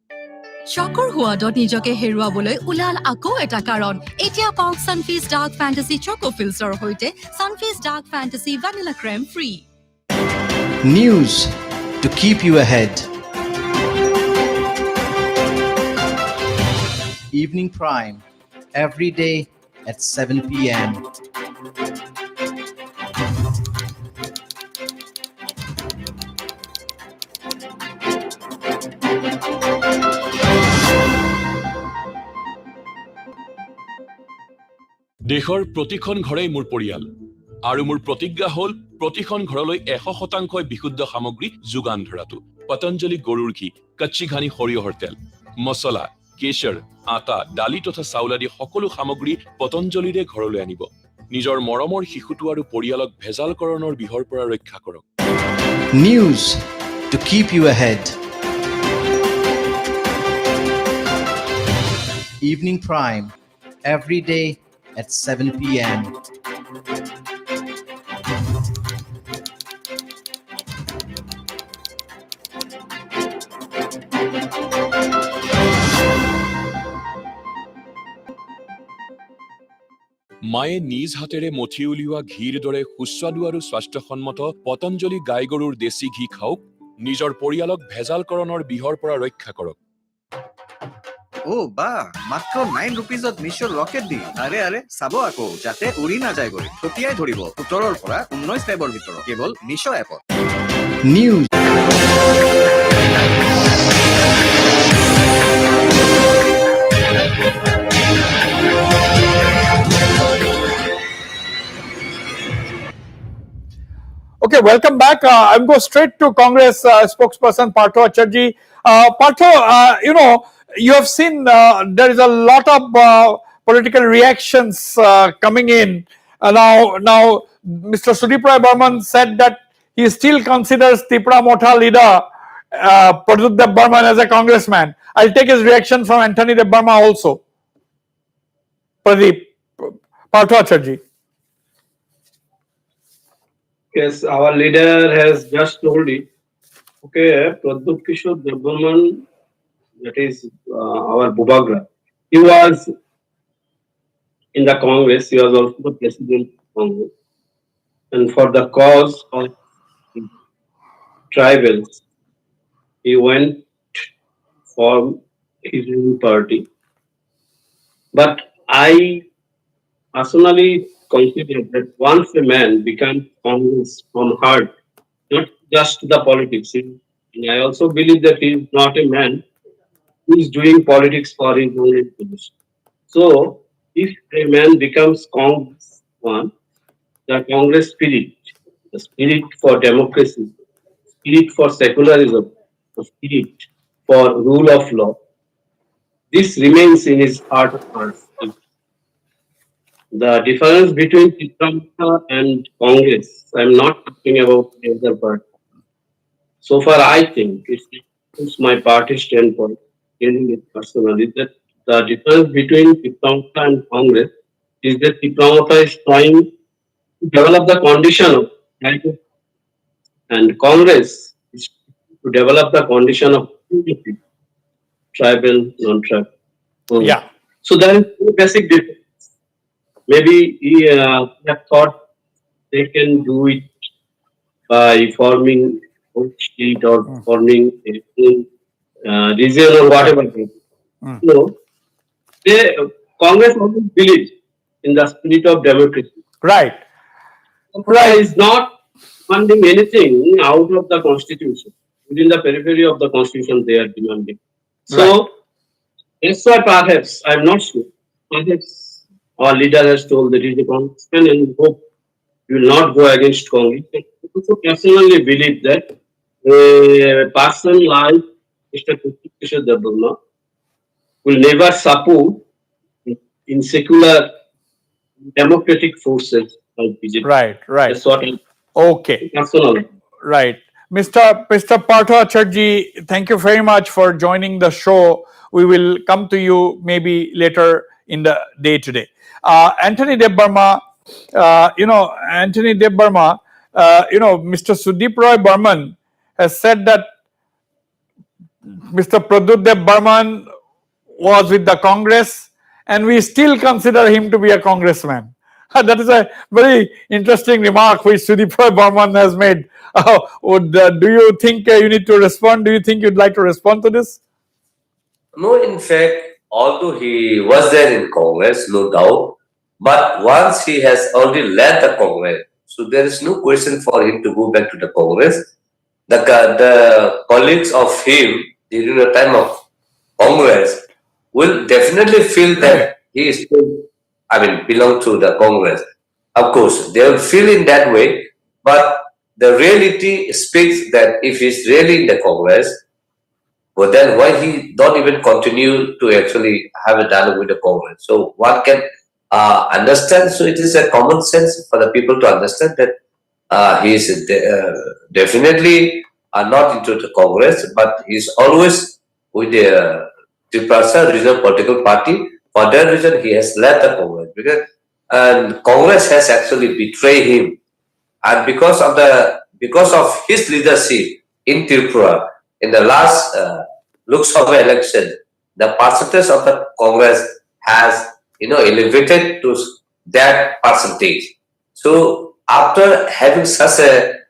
চকৰ সোৱাদত নিজকে হেৰুৱাবলৈ ওলাল আকৌ এটা কাৰণ। এতিয়া পাওক সানফিষ্ট ডাৰ্ক ফেণ্টাসি চকো ফিল্ছৰ সৈতে Sunfeast dark fantasy vanilla cream free. News to keep you ahead. Evening Prime, every day at 7 p.m. দেশৰ প্ৰতিখন ঘৰেই মোৰ পৰিয়াল আৰু মোৰ প্ৰতিজ্ঞা হ'ল প্ৰতিখন ঘৰলৈ 100% বিশুদ্ধ সামগ্ৰী যোগান ধৰাটো। পতঞ্জলি গৰুৰ ঘি, কচ্চি ঘানি সৰিয়হৰ তেল, মছলা, কেশৰ, আটা, দালি তথা চাউল আদি সকলো সামগ্ৰী পতঞ্জলিৰে ঘৰলৈ আনিব। নিজৰ মৰমৰ শিশুটো আৰু পৰিয়ালক ভেজালকৰণৰ বিহৰ পৰা ৰক্ষা কৰক। News to keep you ahead. Evening Prime, every day at 7 p.m. মায়ে নিজ হাতেৰে মঠি উলিওৱা ঘিৰ দৰে সুস্বাদু আৰু স্বাস্থ্যসন্মত পতঞ্জলি গাই গৰুৰ দেশী ঘি খাওক। নিজৰ পৰিয়ালক ভেজালকৰণৰ বিহৰ পৰা ৰক্ষা কৰক। বা মাত্ৰ 9 rupeesত মিছৰ ৰকেট ডিল। আৰে চাব আকৌ যাতে উৰি নাযায়গৈ। থপিয়াই ধৰিব 17ৰ পৰা 19 ফেব্ৰুৱাৰীৰ ভিতৰত কেৱল মিছ এপত। News. Okay, welcome back. I'll go straight to Congress spokesperson Partho Acharjee. Partho, you have seen there is a lot of political reactions coming in. Now, Mr. Tripura Burman said that he still considers Tripura Motha leader Pradyut Dev Burman as a congressman. I'll take his reaction from Anthony Dev Burma also. Pradeep, Partho Acharjee. Yes, our leader has just told it. Okay, Pradyut Kishore Dev Burman, that is our Bubagra. He was in the Congress. He was also the president of Congress, and for the cause of tribals, he went for his own party. But I personally consider that once a man becomes Congress from heart, not just the politics, and I also believe that he is not a man who is doing politics for his own position. So, if a man becomes Congress one, the Congress spirit, the spirit for democracy, spirit for secularism, the spirit for rule of law, this remains in his heart of hearts. The difference between Tripura and Congress, I'm not talking about the other party. So far, I think it's my party standpoint, telling it personally, that the difference between Tripura and Congress is that Tripura is trying to develop the condition of right, and Congress is to develop the condition of unity, tribal, non-tribal. Yeah. So there is a basic difference. Maybe he have thought they can do it by forming a state or forming a region or whatever. No, Congress always believes in the spirit of democracy. Right. Right. Is not demanding anything out of the constitution. Within the periphery of the constitution, they are demanding. So, that's why perhaps, I'm not sure, perhaps Our leader has told that he's a congressman and we hope he will not go against Congress. I also personally believe that a person like Mr. Kishore Devarma will never support in secular democratic forces like BJP. Right, right. That's what I Okay. personally. Right. Mr. Partha Acharjee, thank you very much for joining the show. We will come to you maybe later in the day today. Anthony Debbarma, Mr. Sudeep Roy Burman has said that Mr. Pradyut Burman was with the Congress and we still consider him to be a congressman. That is a very interesting remark which Sudeep Roy Burman has made. Do you think you need to respond? Do you think you'd like to respond to this? No, in fact, although he was there in Congress, no doubt, but once he has already led the Congress, so there is no question for him to go back to the Congress. The colleagues of him during the time of Congress will definitely feel that he is still, belong to the Congress. Of course, they will feel in that way, but the reality speaks that if he's really in the Congress, but then why he don't even continue to actually have a dialogue with the Congress? So one can understand. So it is a common sense for the people to understand that he is definitely not into the Congress, but he's always with the Tripura regional political party. For that reason, he has left the Congress and Congress has actually betrayed him, and because of his leadership in Tripura in the last Lok Sabha election, the percentage of the Congress has elevated to that percentage. So after having such a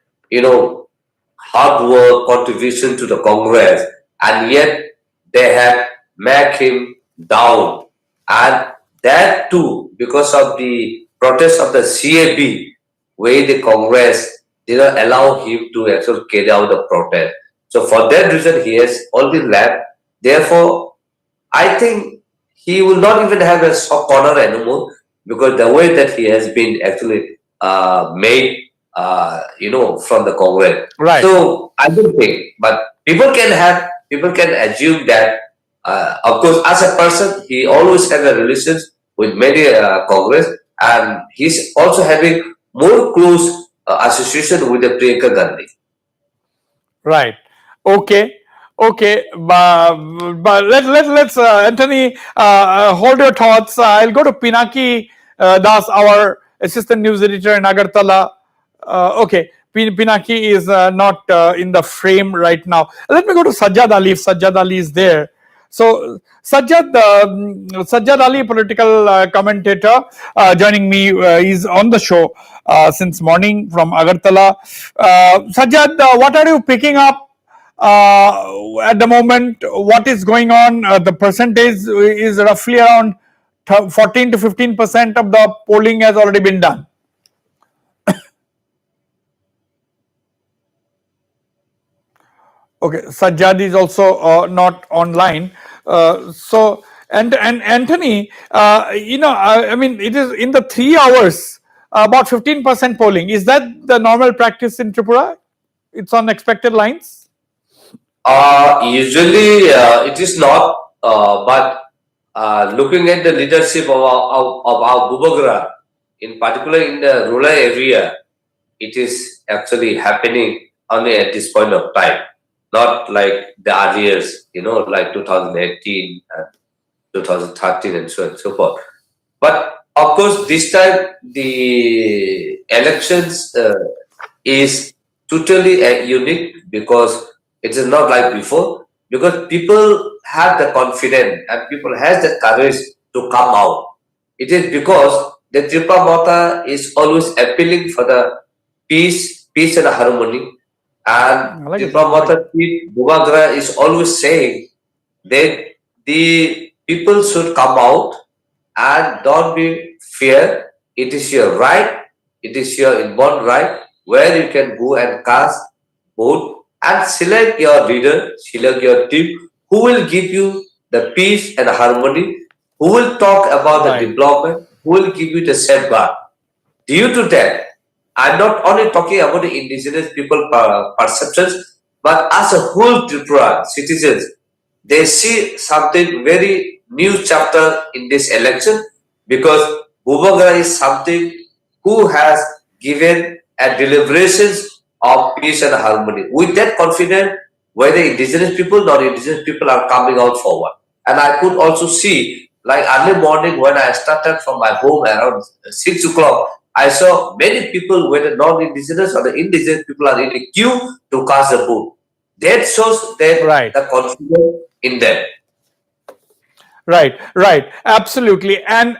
hard work contribution to the Congress, and yet they have made him down, and that too because of the protest of the CAB, where the Congress did not allow him to actually carry out the protest. So for that reason, he has already left. Therefore, I think he will not even have a soft corner anymore because the way that he has been actually made, from the Congress. Right. So I don't think, but people can assume that. Of course, as a person, he always had a relations with many Congress, and he's also having more close association with the Priyanka Gandhi. Right. Okay. Okay. But let's Anthony, hold your thoughts. I'll go to Pinaki Das, our assistant news editor in Agartala. Okay. Pinaki is not in the frame right now. Let me go to Sajjad Ali if Sajjad Ali is there. So Sajjad Ali, political commentator, joining me, is on the show since morning from Agartala. Sajjad, what are you picking up at the moment? What is going on? The percentage is roughly around 14 to 15% of the polling has already been done. Okay, Sajjad is also not online. And Anthony, it is in the 3 hours, about 15% polling. Is that the normal practice in Tripura? It's on expected lines? Usually it is not, but looking at the leadership of our Bubagra, in particular in the rural area, it is actually happening only at this point of time, not like the earliers, like 2018 and 2013 and so on and so forth. But of course, this time the elections is totally unique because it is not like before, because people have the confidence and people has the courage to come out. It is because the Tripura Mata is always appealing for the peace and harmony, and Tripura Mata Bubagra is always saying that the people should come out and don't be fear. It is your right. It is your inborn right where you can go and cast vote and select your leader, select your team who will give you the peace and harmony, who will talk about the development, who will give you the safeguard. Due to that, I'm not only talking about the indigenous people perceptions, but as a whole Tripura citizens, they see something very new chapter in this election because Bubagara is something who has given a deliberations of peace and harmony. With that confidence, whether indigenous people, non-indigenous people are coming out forward. And I could also see, like early morning when I started from my home around 6 o'clock, I saw many people, whether non-indigenous or the indigenous people, are in a queue to cast the vote. That shows that the confidence in them. Right, absolutely. And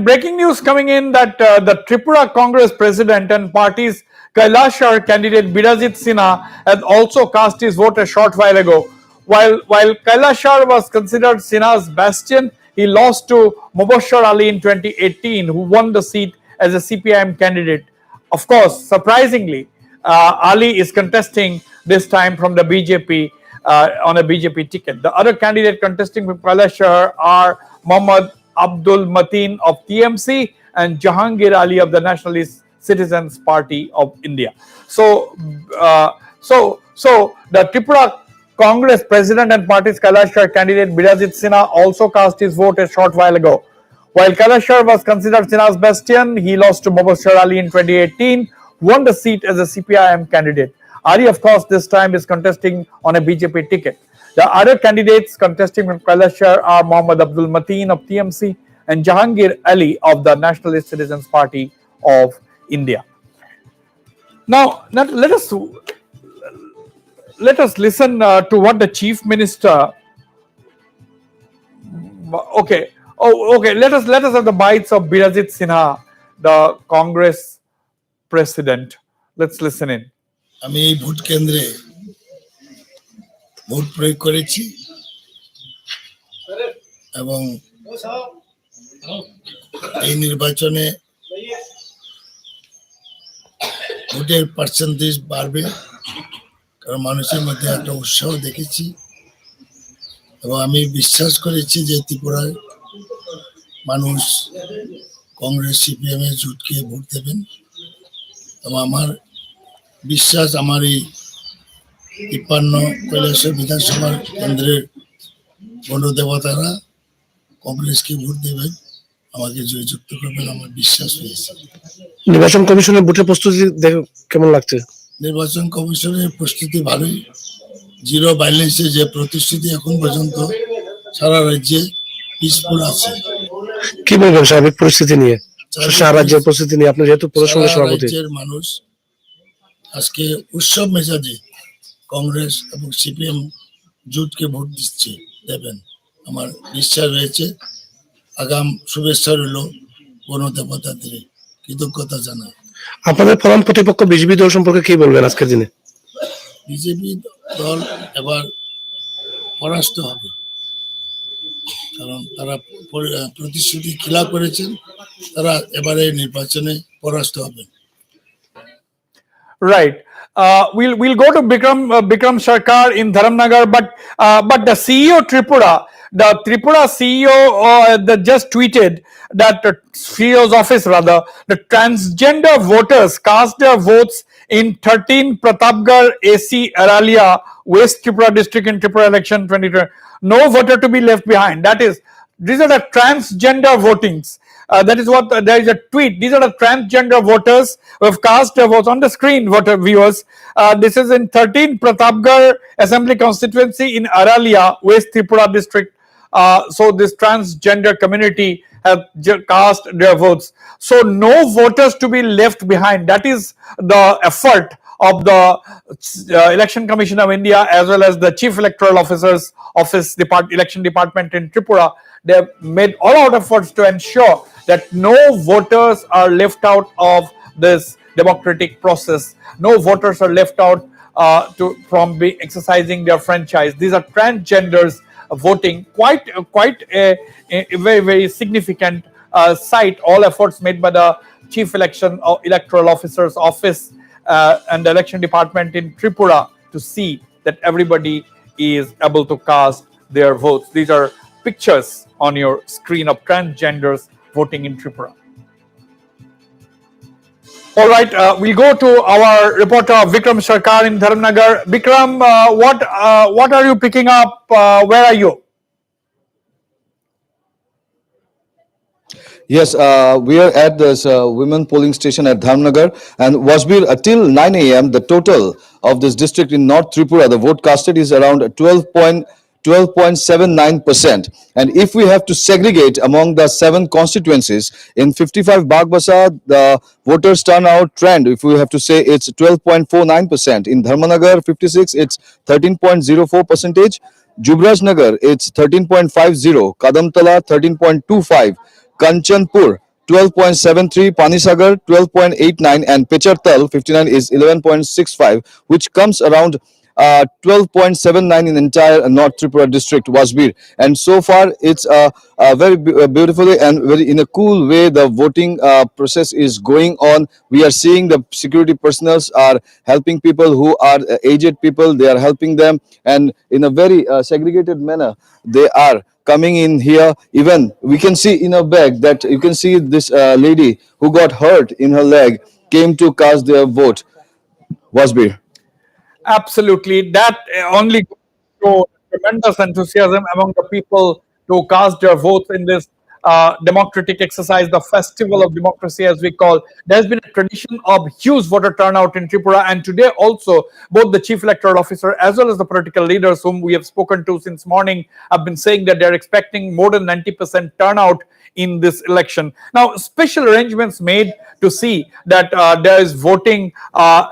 breaking news coming in that the Tripura Congress president and party's Kailashar candidate Birajit Sinha has also cast his vote a short while ago. While Kailashar was considered Sinha's bastion, he lost to Mubashshar Ali in 2018, who won the seat as a CPIM candidate. Of course, surprisingly, Ali is contesting this time from the BJP on a BJP ticket. The other candidate contesting with Kailashar are Mohammad Abdul Mateen of TMC and Jahangir Ali of the Nationalist Citizens Party of India. So the Tripura Congress president and party's Kailashar candidate Birajit Sinha also cast his vote a short while ago. While Kailashar was considered Sinha's bastion, he lost to Mubashshar Ali in 2018, won the seat as a CPIM candidate. Ali, of course, this time is contesting on a BJP ticket. The other candidates contesting from Kailashar are Mohammad Abdul Mateen of TMC and Jahangir Ali of the Nationalist Citizens Party of India. Now let us listen to what the Chief Minister. Okay. Let us have the bites of Birajit Sinha, the Congress president. Let's listen in. আমি এই vote কেন্দ্রে vote প্রয়োগ করেছি এবং এই নির্বাচনে ভোটের percentage বাড়বে কারণ মানুষের মধ্যে একটা উৎসাহ দেখেছি এবং আমি বিশ্বাস করেছি যে ত্রিপুরায় মানুষ কংগ্রেস সিপিএম এর জোটকে ভোট দেবেন এবং আমার বিশ্বাস আমার এই 53 কৈলাসহর বিধানসভা কেন্দ্রের বনদেবতারা কংগ্রেসকে ভোট দেবেন আমাকে জয়যুক্ত করবেন আমার বিশ্বাস রয়েছে। নির্বাচন কমিশনের ভোটের প্রস্তুতি কেমন লাগছে? নির্বাচন কমিশনের প্রস্তুতি ভালোই, জিরো ভায়োলেন্সে যে প্রতিশ্রুতি এখন পর্যন্ত সারা রাজ্যে পিসফুল আছে। কি বলবেন সার্বিক পরিস্থিতি নিয়ে, সারা রাজ্যের পরিস্থিতি নিয়ে? আপনি যেহেতু প্রশাসনের সভাপতি, রাজ্যের মানুষ আজকে উৎসব মেজাজে কংগ্রেস এবং সিপিএম জোটকে ভোট দিচ্ছে, দেবেন আমার বিশ্বাস রয়েছে। আগাম শুভেচ্ছা রইল বনদেবতাদের, কৃতজ্ঞতা জানাই। আপনাদের প্রধান প্রতিপক্ষ বিজেপি দল সম্পর্কে কি বলবেন আজকের দিনে? বিজেপি দল এবার পরাস্ত হবে কারণ তারা প্রতিশ্রুতি খিলাপ করেছেন, তারা এবারে নির্বাচনে পরাস্ত হবেন। Right. We'll go to Bikram Sarkar in Dharamnagar, but the CEO Tripura, the Tripura CEO just tweeted that the CEO's office rather, the transgender voters cast their votes in 13 Pratapgarh AC Aralia West Tripura district in Tripura election 2020. No voter to be left behind. That is, these are the transgender votings. That is what there is a tweet. These are the transgender voters who have cast their votes on the screen. Voter viewers, this is in 13 Pratapgarh Assembly constituency in Aralia, West Tripura district. So this transgender community have cast their votes. So no voters to be left behind. That is the effort of the Election Commission of India as well as the Chief Electoral Officer's Office Election Department in Tripura. They have made all out efforts to ensure that no voters are left out of this democratic process. No voters are left out from exercising their franchise. These are transgenders voting. Quite a very, very significant sight. All efforts made by the Chief Electoral Officer's Office and the Election Department in Tripura to see that everybody is able to cast their votes. These are pictures on your screen of transgenders voting in Tripura. All right, we'll go to our reporter Vikram Sarkar in Dharamnagar. Vikram, what are you picking up? Where are you? Yes, we are at this women polling station at Dharmnagar, and Wasbir, till 9 a.m., the total of this district in North Tripura, the vote casted is around 12.79%. And if we have to segregate among the 7 constituencies, in 55 Bagbasa, the voters turnout trend, if we have to say, it's 12.49%. In Dharmanagar, 56, it's 13.04%. Jubraj Nagar, it's 13.50. Kadamtala, 13.25. Kanchanpur 12.73, Panisagar 12.89, and Pechartal 59 is 11.65, which comes around 12.79 in entire North Tripura district, Wasbir. And so far, it's very beautifully and very in a cool way the voting process is going on. We are seeing the security personnel are helping people who are aged people. They are helping them, and in a very segregated manner, they are coming in here. Even we can see in a bag that you can see this lady who got hurt in her leg came to cast their vote. Wasbir. Absolutely. That only shows tremendous enthusiasm among the people to cast their votes in this democratic exercise, the festival of democracy, as we call. There's been a tradition of huge voter turnout in Tripura, and today also both the chief electoral officer as well as the political leaders whom we have spoken to since morning have been saying that they're expecting more than 90% turnout in this election. Now, special arrangements made to see that there is voting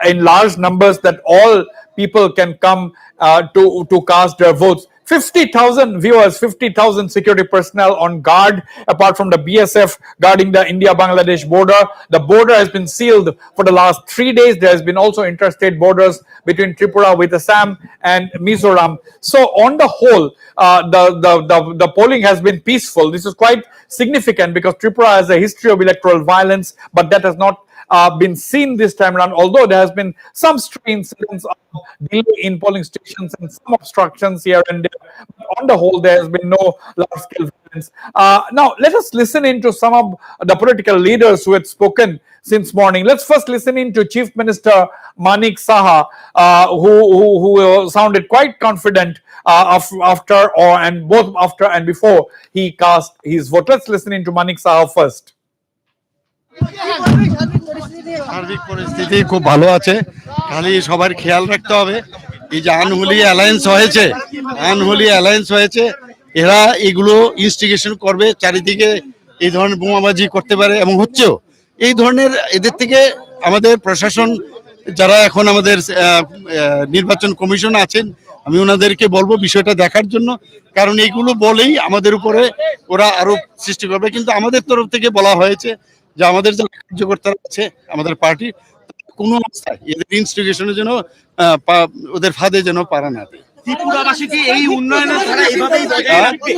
in large numbers, that all people can come to cast their votes. 50,000 viewers, 50,000 security personnel on guard, apart from the BSF guarding the India-Bangladesh border. The border has been sealed for the last 3 days. There has been also interstate borders between Tripura with Assam and Mizoram. So on the whole, the polling has been peaceful. This is quite significant because Tripura has a history of electoral violence, but that has not been seen this time around, although there has been some stray incidents of delay in polling stations and some obstructions here and there. But on the whole, there has been no large-scale violence. Now, let us listen into some of the political leaders who had spoken since morning. Let's first listen into Chief Minister Manik Saha, who sounded quite confident after and before he cast his vote. Let's listen into Manik Saha first. সার্বিক পরিস্থিতি খুব ভালো আছে, খালি সবার খেয়াল রাখতে হবে এই যে আনহোলি অ্যালায়েন্স হয়েছে এরা এগুলো ইনস্টিগেশন করবে, চারিদিকে এই ধরনের বোমাবাজি করতে পারে এবং হচ্ছেও। এই ধরনের এদের থেকে আমাদের প্রশাসন যারা এখন আমাদের নির্বাচন কমিশন আছেন, আমি ওনাদেরকে বলবো বিষয়টা দেখার জন্য, কারণ এইগুলো বলেই আমাদের উপরে ওরা আরো সৃষ্টি করবে। কিন্তু আমাদের তরফ থেকে বলা হয়েছে যে আমাদের যারা কার্যকর্তারা আছে আমাদের পার্টি কোনো অবস্থায় এদের ইনস্টিগেশনের জন্য ওদের ফাঁদে যেন পারা না দেয়। ত্রিপুরাবাসী কি এই উন্নয়নের ধারা এভাবেই বজায় রাখবে?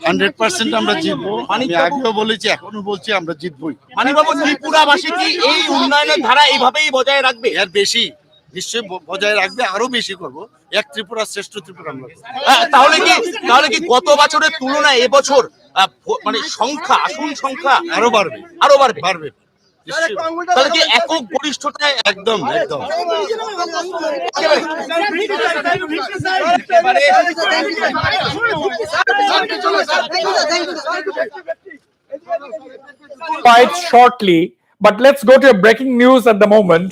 100% আমরা জিতবো। আমি আগেও বলেছি, এখনো বলছি আমরা জিতবই। মানিকবাবু, ত্রিপুরাবাসী কি এই উন্নয়নের ধারা এইভাবেই বজায় রাখবে? এর বেশি নিশ্চয়ই বজায় রাখবে, আরো বেশি করব। এক ত্রিপুরা শ্রেষ্ঠ ত্রিপুরা আমরা। তাহলে কি গত বছরের তুলনায় এবছর মানে আসন সংখ্যা আরো বাড়বে। তাহলে কি একক গরিষ্ঠতায় একদম Quite shortly, but let's go to a breaking news at the moment.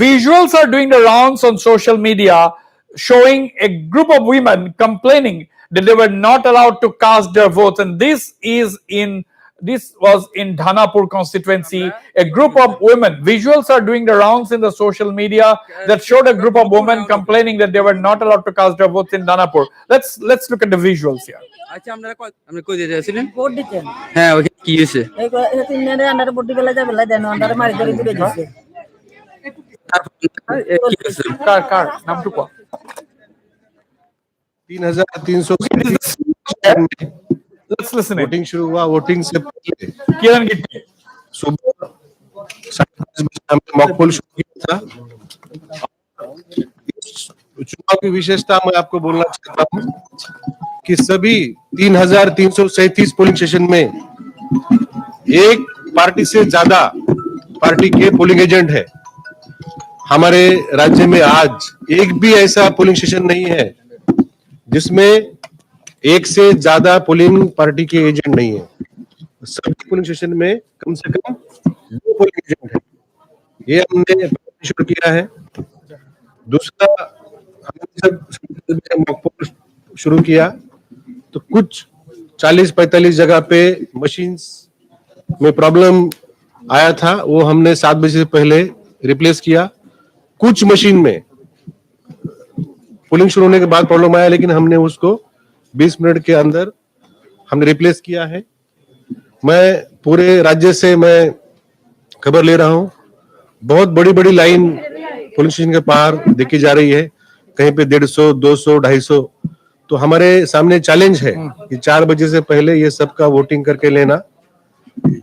Visuals are doing the rounds on social media showing a group of women complaining that they were not allowed to cast their votes, and this was in Dhanapur constituency. A group of women, visuals are doing the rounds in the social media that showed a group of women complaining that they were not allowed to cast their votes in Dhanapur. Let's look at the visuals here. আচ্ছা, আমরা কই দিতে যাচ্ছিলেন? Vote দিতে। হ্যাঁ, ওকে কি হইছে? এই তিনজনের আন্ডারে ভোট দিবেলা যাবে, দেন আন্ডারে মারি ধরে দূরে দিছে। कार नाम टू को 3300 Let's listen. वोटिंग शुरू हुआ, वोटिंग से पहले किरण गिट्टी सुबह 5:30 बजे हमने मॉक पोल शुरू किया था। चुनाव की विशेषता मैं आपको बोलना चाहता हूँ कि कि सभी 3,337 पोलिंग स्टेशन में एक पार्टी से ज्यादा पार्टी के पोलिंग एजेंट है। हमारे राज्य में आज एक भी ऐसा पोलिंग स्टेशन नहीं है जिसमें एक से ज्यादा पोलिंग पार्टी के एजेंट नहीं है। सभी पोलिंग स्टेशन में कम से कम 2 पोलिंग एजेंट है। ये हमने शुरू किया है। दूसरा, हमने जब मॉक पोल शुरू किया तो कुछ 40-45 जगह पे मशीन्स में प्रॉब्लम आया था, वो हमने 7 बजे से पहले रिप्लेस किया। कुछ मशीन में पोलिंग शुरू होने के बाद प्रॉब्लम आया, लेकिन हमने उसको 20 मिनट के अंदर हमने रिप्लेस किया है। मैं पूरे राज्य से मैं खबर ले रहा हूँ, बहुत बड़ी बड़ी लाइन पोलिंग स्टेशन के बाहर देखी जा रही है, कहीं पे 150, 200, 250। तो हमारे सामने चैलेंज है कि 4 बजे से पहले ये सबका वोटिंग करके लेना।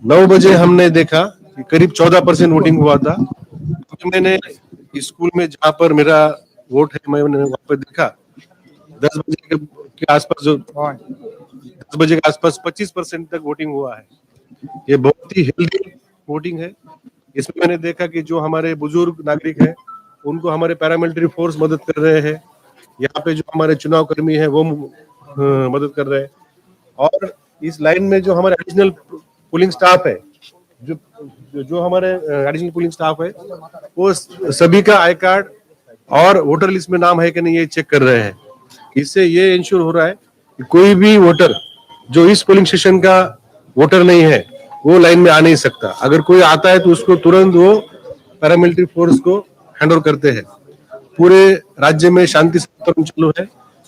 9 बजे हमने देखा कि करीब 14% वोटिंग हुआ था। तो मैंने स्कूल में जहां पर मेरा वोट है, मैंने वहां पर देखा 10 बजे के आसपास, जो 10 बजे के आसपास 25% तक वोटिंग हुआ है। ये बहुत ही हेल्दी वोटिंग है। इसमें मैंने देखा कि जो हमारे बुजुर्ग नागरिक हैं उनको हमारे पैरामिलिट्री फोर्स मदद कर रहे हैं। यहाँ पे जो हमारे चुनाव कर्मी हैं वो मदद कर रहे हैं। और इस लाइन में जो हमारे एडिशनल पोलिंग स्टाफ है, जो हमारे एडिशनल पोलिंग स्टाफ है, वो सभी का आई कार्ड और वोटर लिस्ट में नाम है कि नहीं ये चेक कर रहे हैं। इससे ये इंश्योर हो रहा है कि कोई भी वोटर जो इस पोलिंग स्टेशन का वोटर नहीं है वो लाइन में आ नहीं सकता। अगर कोई आता है तो उसको तुरंत वो पैरामिलिट्री फोर्स को हैंड ओवर करते हैं। पूरे राज्य में शांति संतरण चालू है।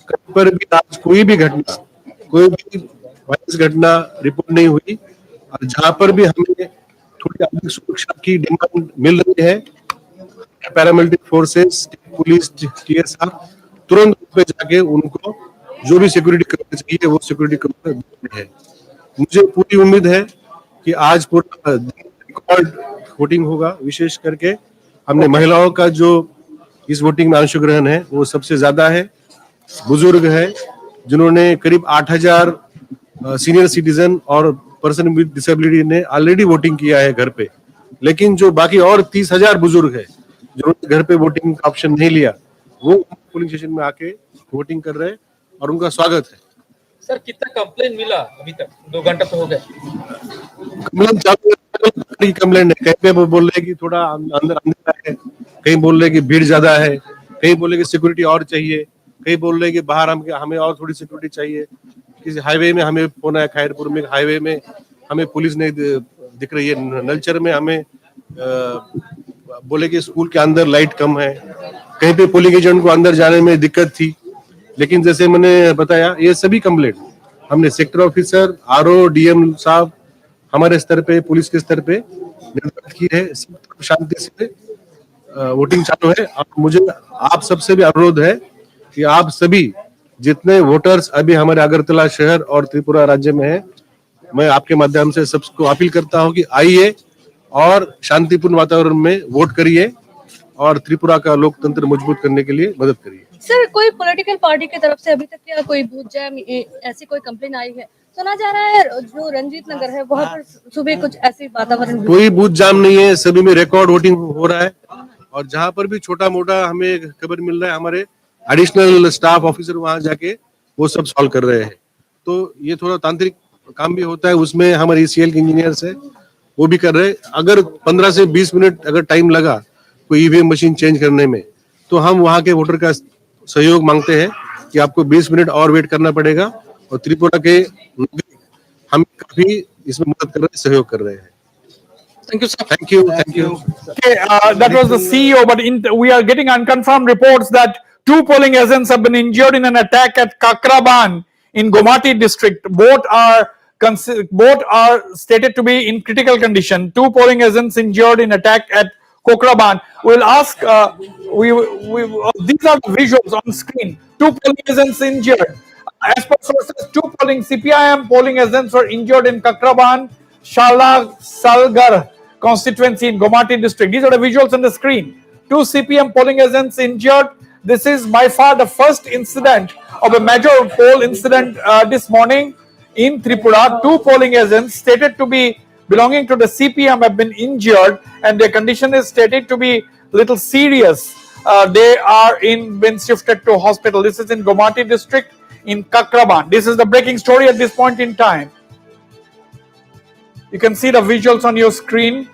कहीं पर भी आज कोई भी घटना, कोई भी वायरस घटना रिपोर्ट नहीं हुई। और जहां पर भी हमें थोड़ी अधिक सुरक्षा की डिमांड मिल रही है, पैरामिलिट्री फोर्सेस, पुलिस, टीएसआर तुरंत पे जाके उनको जो भी सिक्योरिटी कवर चाहिए वो सिक्योरिटी कवर देते हैं। मुझे पूरी उम्मीद है कि आज पूरा रिकॉर्ड वोटिंग होगा। विशेष करके हमने महिलाओं का जो इस वोटिंग में अंशग्रहण है वो सबसे ज्यादा है। बुजुर्ग है जिन्होंने करीब 8,000 सीनियर सिटीजन और पर्सन विद डिसेबिलिटी ने ऑलरेडी वोटिंग किया है घर पे। लेकिन जो बाकी और 30,000 बुजुर्ग है जिन्होंने घर पे वोटिंग का ऑप्शन नहीं लिया, वो पोलिंग स्टेशन में आके वोटिंग कर रहे हैं और उनका स्वागत है। सर कितना कंप्लेन मिला अभी तक? 2 घंटा तो हो गए। कंप्लेंट है, कहीं पे वो बोल रहे कि थोड़ा अंदर अंधेरा है, कहीं बोल रहे कि भीड़ ज्यादा है, कहीं बोल रहे कि सिक्योरिटी और चाहिए, कहीं बोल रहे कि बाहर हमें और थोड़ी सिक्योरिटी चाहिए। किसी हाईवे में हमें होना है, खैरपुर में हाईवे में हमें पुलिस नहीं दिख रही है। नलचर में हमें बोले कि स्कूल के अंदर लाइट कम है। कहीं पे पोलिंग एजेंट को अंदर जाने में दिक्कत थी। लेकिन जैसे मैंने बताया, ये सभी कंप्लेंट हमने सेक्टर ऑफिसर, आरओ, डीएम साहब, हमारे स्तर पे, पुलिस के स्तर पे निर्धारित की है। शांति से वोटिंग चालू है। और मुझे आप सबसे भी अनुरोध है कि आप सभी जितने वोटर्स अभी हमारे अगरतला शहर और त्रिपुरा राज्य में है, मैं आपके माध्यम से सबको अपील करता हूं कि आइए और शांतिपूर्ण वातावरण में वोट करिए और त्रिपुरा का लोकतंत्र मजबूत करने के लिए मदद करिए। सर, कोई पॉलिटिकल पार्टी की तरफ से अभी तक क्या कोई बूथ जैम ऐसी कोई कंप्लेन आई है? सुना जा रहा है जो रंजीत नगर है वहाँ पर सुबह कुछ ऐसी वातावरण। कोई बूथ जाम नहीं है, सभी में रिकॉर्ड वोटिंग हो रहा है। और जहां पर भी छोटा मोटा हमें खबर मिल रहा है, हमारे एडिशनल स्टाफ ऑफिसर वहां जाके वो सब सॉल्व कर रहे हैं। तो ये थोड़ा तांत्रिक काम भी होता है, उसमें हमारे ईसीएल के इंजीनियर्स है वो भी कर रहे हैं। अगर 15 से 20 मिनट अगर टाइम लगा कोई ईवीएम मशीन चेंज करने में, तो हम वहां के वोटर का सहयोग मांगते हैं कि आपको 20 मिनट और वेट करना पड़ेगा। और त्रिपुरा के हम काफी इसमें मदद कर रहे हैं, सहयोग कर रहे हैं। Thank you, sir. Thank you. Thank you. Okay, that was the CEO, but we are getting unconfirmed reports that 2 polling agents have been injured in an attack at Kakraban in Gomati district. Both are stated to be in critical condition. 2 polling agents injured in attack at Kokraban. We'll ask. These are the visuals on screen. 2 polling agents injured. As per sources, 2 CPIM polling agents were injured in Kakraban, Shala Salgar constituency in Gomati district. These are the visuals on the screen. 2 CPM polling agents injured. This is by far the first incident of a major poll incident this morning in Tripura. Two polling agents stated to be belonging to the CPM have been injured, and their condition is stated to be little serious. They are been shifted to hospital. This is in Gomati district in Kakraban. This is the breaking story at this point in time. You can see the visuals on your screen.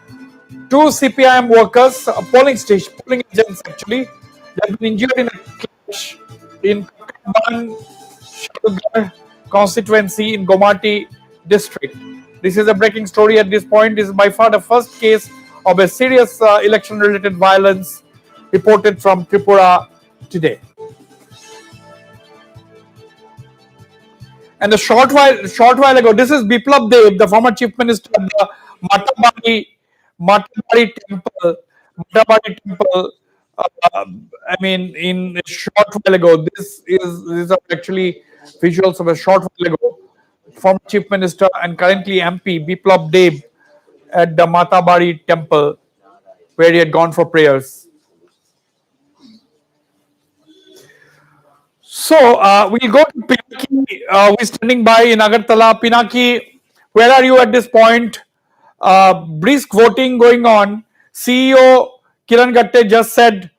Two CPIM workers, polling agents actually, they have been injured in a clash in Kakraban constituency in Gomati district. This is a breaking story at this point. This is by far the first case of a serious election-related violence reported from Tripura today. And a short while ago, this is Biplab Dev, the former chief minister of the Matabari temple. In a short while ago, these are actually visuals of a short while ago. Former chief minister and currently MP Biplab Dev at the Matabari temple, where he had gone for prayers. So we'll go to Pinaki, who is standing by in Agartala. Pinaki, where are you at this point? Brisk voting going on. CEO Kiran Gatte just said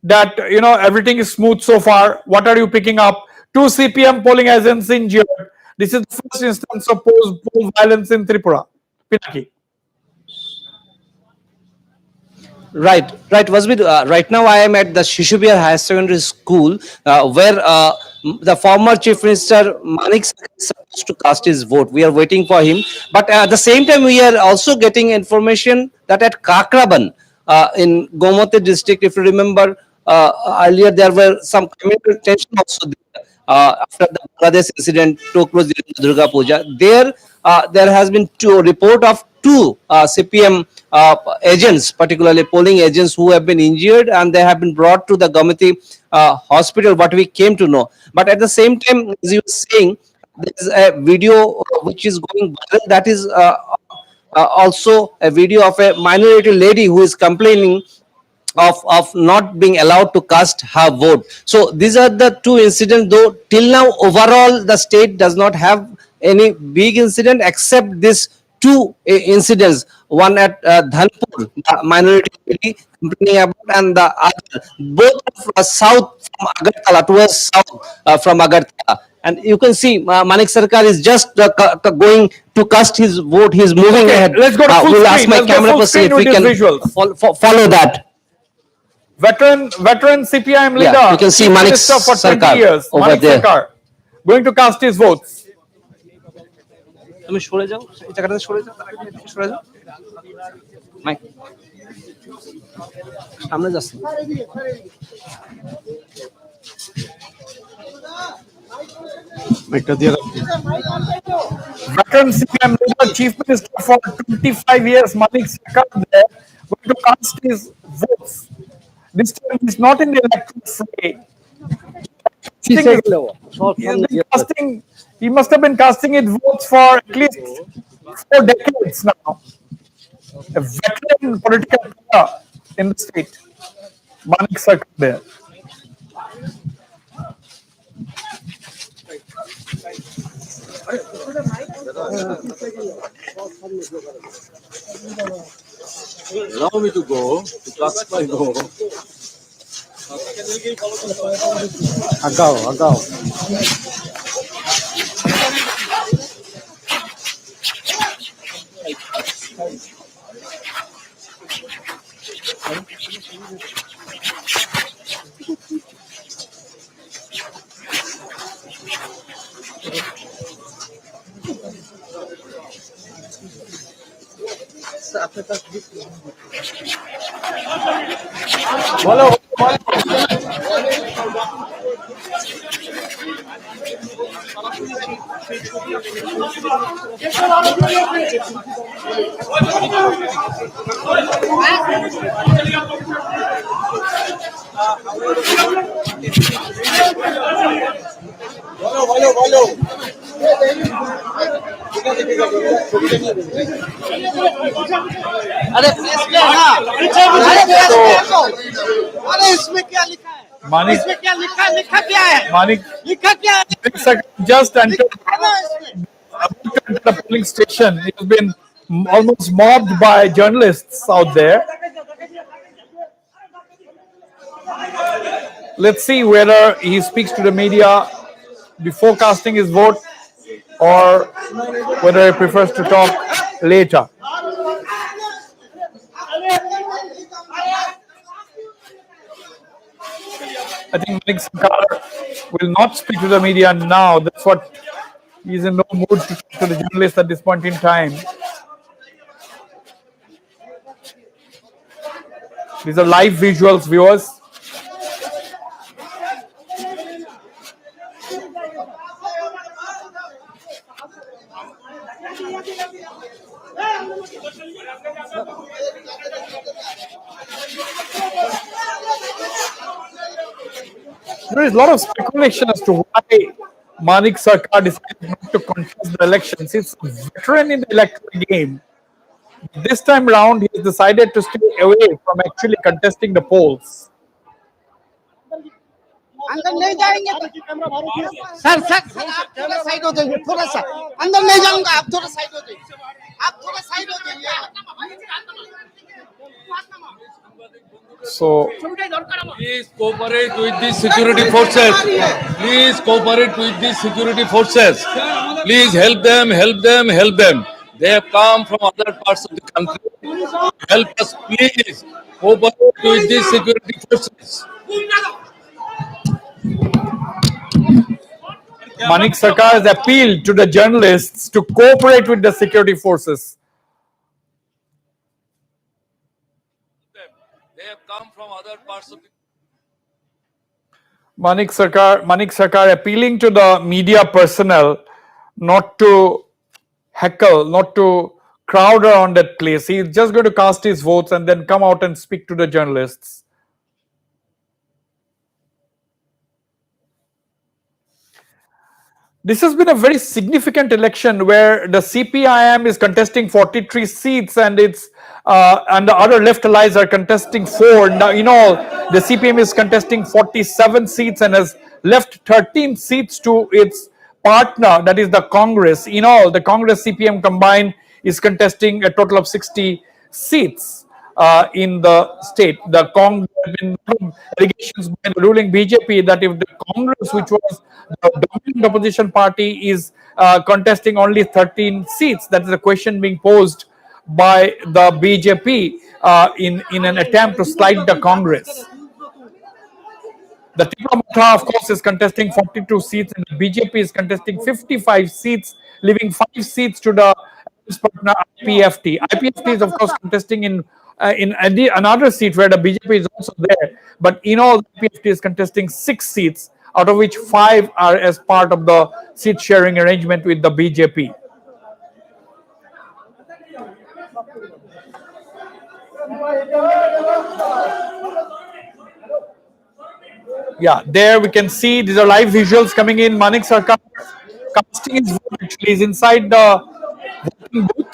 that everything is smooth so far. What are you picking up? Two CPM polling agents injured. This is the first instance of poll violence in Tripura. Pinaki. Right. Wasbir, right now I am at the Shishubiyar Higher Secondary School, where the former Chief Minister Manik is supposed to cast his vote. We are waiting for him. But at the same time, we are also getting information that at Kakraban, in Gomati district, if you remember, earlier there were some communal tension also there. After the Bangladesh incident took place during the Durga Puja, there has been report of two CPM agents, particularly polling agents, who have been injured, and they have been brought to the Gomati hospital, what we came to know. But at the same time, as you were saying, there is a video which is going viral. That is also a video of a minority lady who is complaining of not being allowed to cast her vote. So these are the two incidents, though till now overall the state does not have any big incident except these two incidents, one at Dhanpur, the minority lady complaining about, and the other, both south from Agartala, towards south from Agartala. And you can see Manik Sarkar is just going to cast his vote. He is moving ahead. Let's go to full We'll screen. ask my Let's go camera full person screen if we with can these visuals. follow that. Veteran CPIM leader, Yeah, you can see Manik minister for 20 Sarkar years, over Manik there. Sarkar, going to cast his votes. তুমি সরে যাও, এই জায়গাটাতে সরে যাও, সরে যাও, mic সামনে যাচ্ছে। Veteran CPM leader, chief minister for 25 years, Manik Sarkar, there, going to cast his votes. This time he's not in the electoral fray. He must have been casting his votes for at least 4 decades now. A veteran political player in the state, Manik Sarkar there. Allow me to go, to cast my vote. Agao. Follow. अरे please ना, अरे इसमें क्या लिखा है? Manik, इसमें क्या लिखा लिखा क्या है Manik, लिखा क्या है Manik Sarkar just entered the polling station. He has been almost mobbed by journalists out there. Let's see whether he speaks to the media before casting his vote or whether he prefers to talk later. I think Manik Sarkar will not speak to the media now. That's what he's in no mood to talk to the journalists at this point in time. These are live visuals, viewers. There is a lot of speculation as to why Manik Sarkar decided not to contest the elections. He's a veteran in the electoral game. This time round, he has decided to stay away from actually contesting the polls. अंदर नहीं जाएंगे sir sir आप थोड़ा side हो जाइए थोड़ा सा अंदर नहीं जाऊंगा आप थोड़ा साइड हो जाइए आप थोड़ा साइड हो जाइए So, Please cooperate with the security forces. Please cooperate with the security forces. Please help them, help them, help them. They have come from other parts of the country. Help us, please. Cooperate with the security forces. Manik Sarkar has appealed to the journalists to cooperate with the security forces. They have come from other parts of the Manik Sarkar appealing to the media personnel not to heckle, not to crowd around that place. He's just going to cast his votes and then come out and speak to the journalists. This has been a very significant election where the CPIM is contesting 43 seats and and the other left allies are contesting 4. Now, in all, the CPM is contesting 47 seats and has left 13 seats to its partner, that is the Congress. In all, the Congress CPM combined is contesting a total of 60 seats in the state. There have been allegations by the ruling BJP that if the Congress, which was the dominant opposition party, is contesting only 13 seats, that is a question being posed by the BJP in an attempt to slide the Congress. The Tripura, of course, is contesting 42 seats, and the BJP is contesting 55 seats, leaving 5 seats to the partner IPFT. IPFT is, of course, contesting in another seat where the BJP is also there. But in all, IPFT is contesting 6 seats, out of which 5 are as part of the seat sharing arrangement with the BJP. Yeah, there we can see these are live visuals coming in. Manik Sarkar casting his vote actually is inside the voting booth.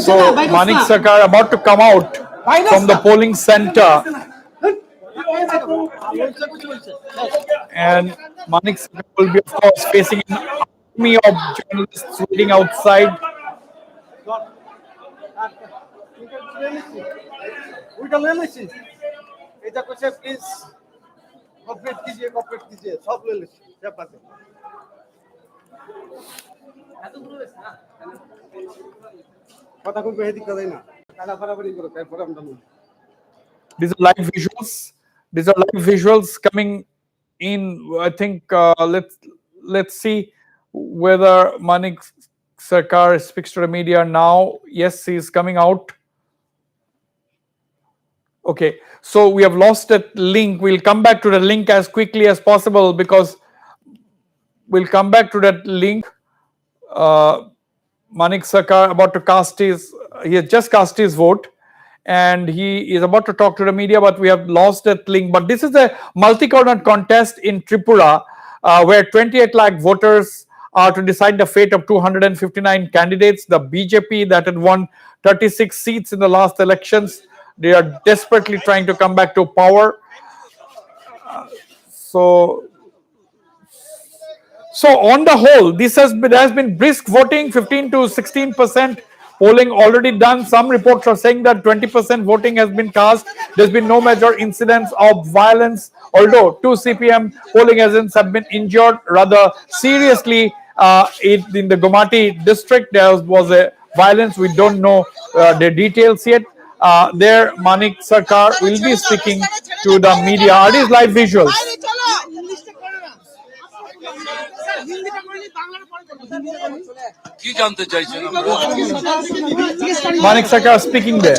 So Manik Sarkar about to come out from the polling center, and Manik Sarkar will be, of course, facing an army of journalists waiting outside. These are live visuals. These are live visuals coming in. I think let's see whether Manik Sarkar speaks to the media now. Yes, he is coming out. Okay, so we have lost that link. We'll come back to the link as quickly as possible because we'll come back to that link. Manik Sarkar about to he has just cast his vote and he is about to talk to the media, but we have lost that link. But this is a multi-corner contest in Tripura where 28 lakh voters are to decide the fate of 259 candidates. The BJP that had won 36 seats in the last elections, they are desperately trying to come back to power. So on the whole, there has been brisk voting, 15 to 16% polling already done. Some reports are saying that 20% voting has been cast. There's been no major incidents of violence, although 2 CPM polling agents have been injured rather seriously. In the Gumati district, there was a violence. We don't know the details yet. There, Manik Sarkar will be speaking to the media. Are these live visuals? কি জানতে চাইছেন Manik Sarkar speaking there.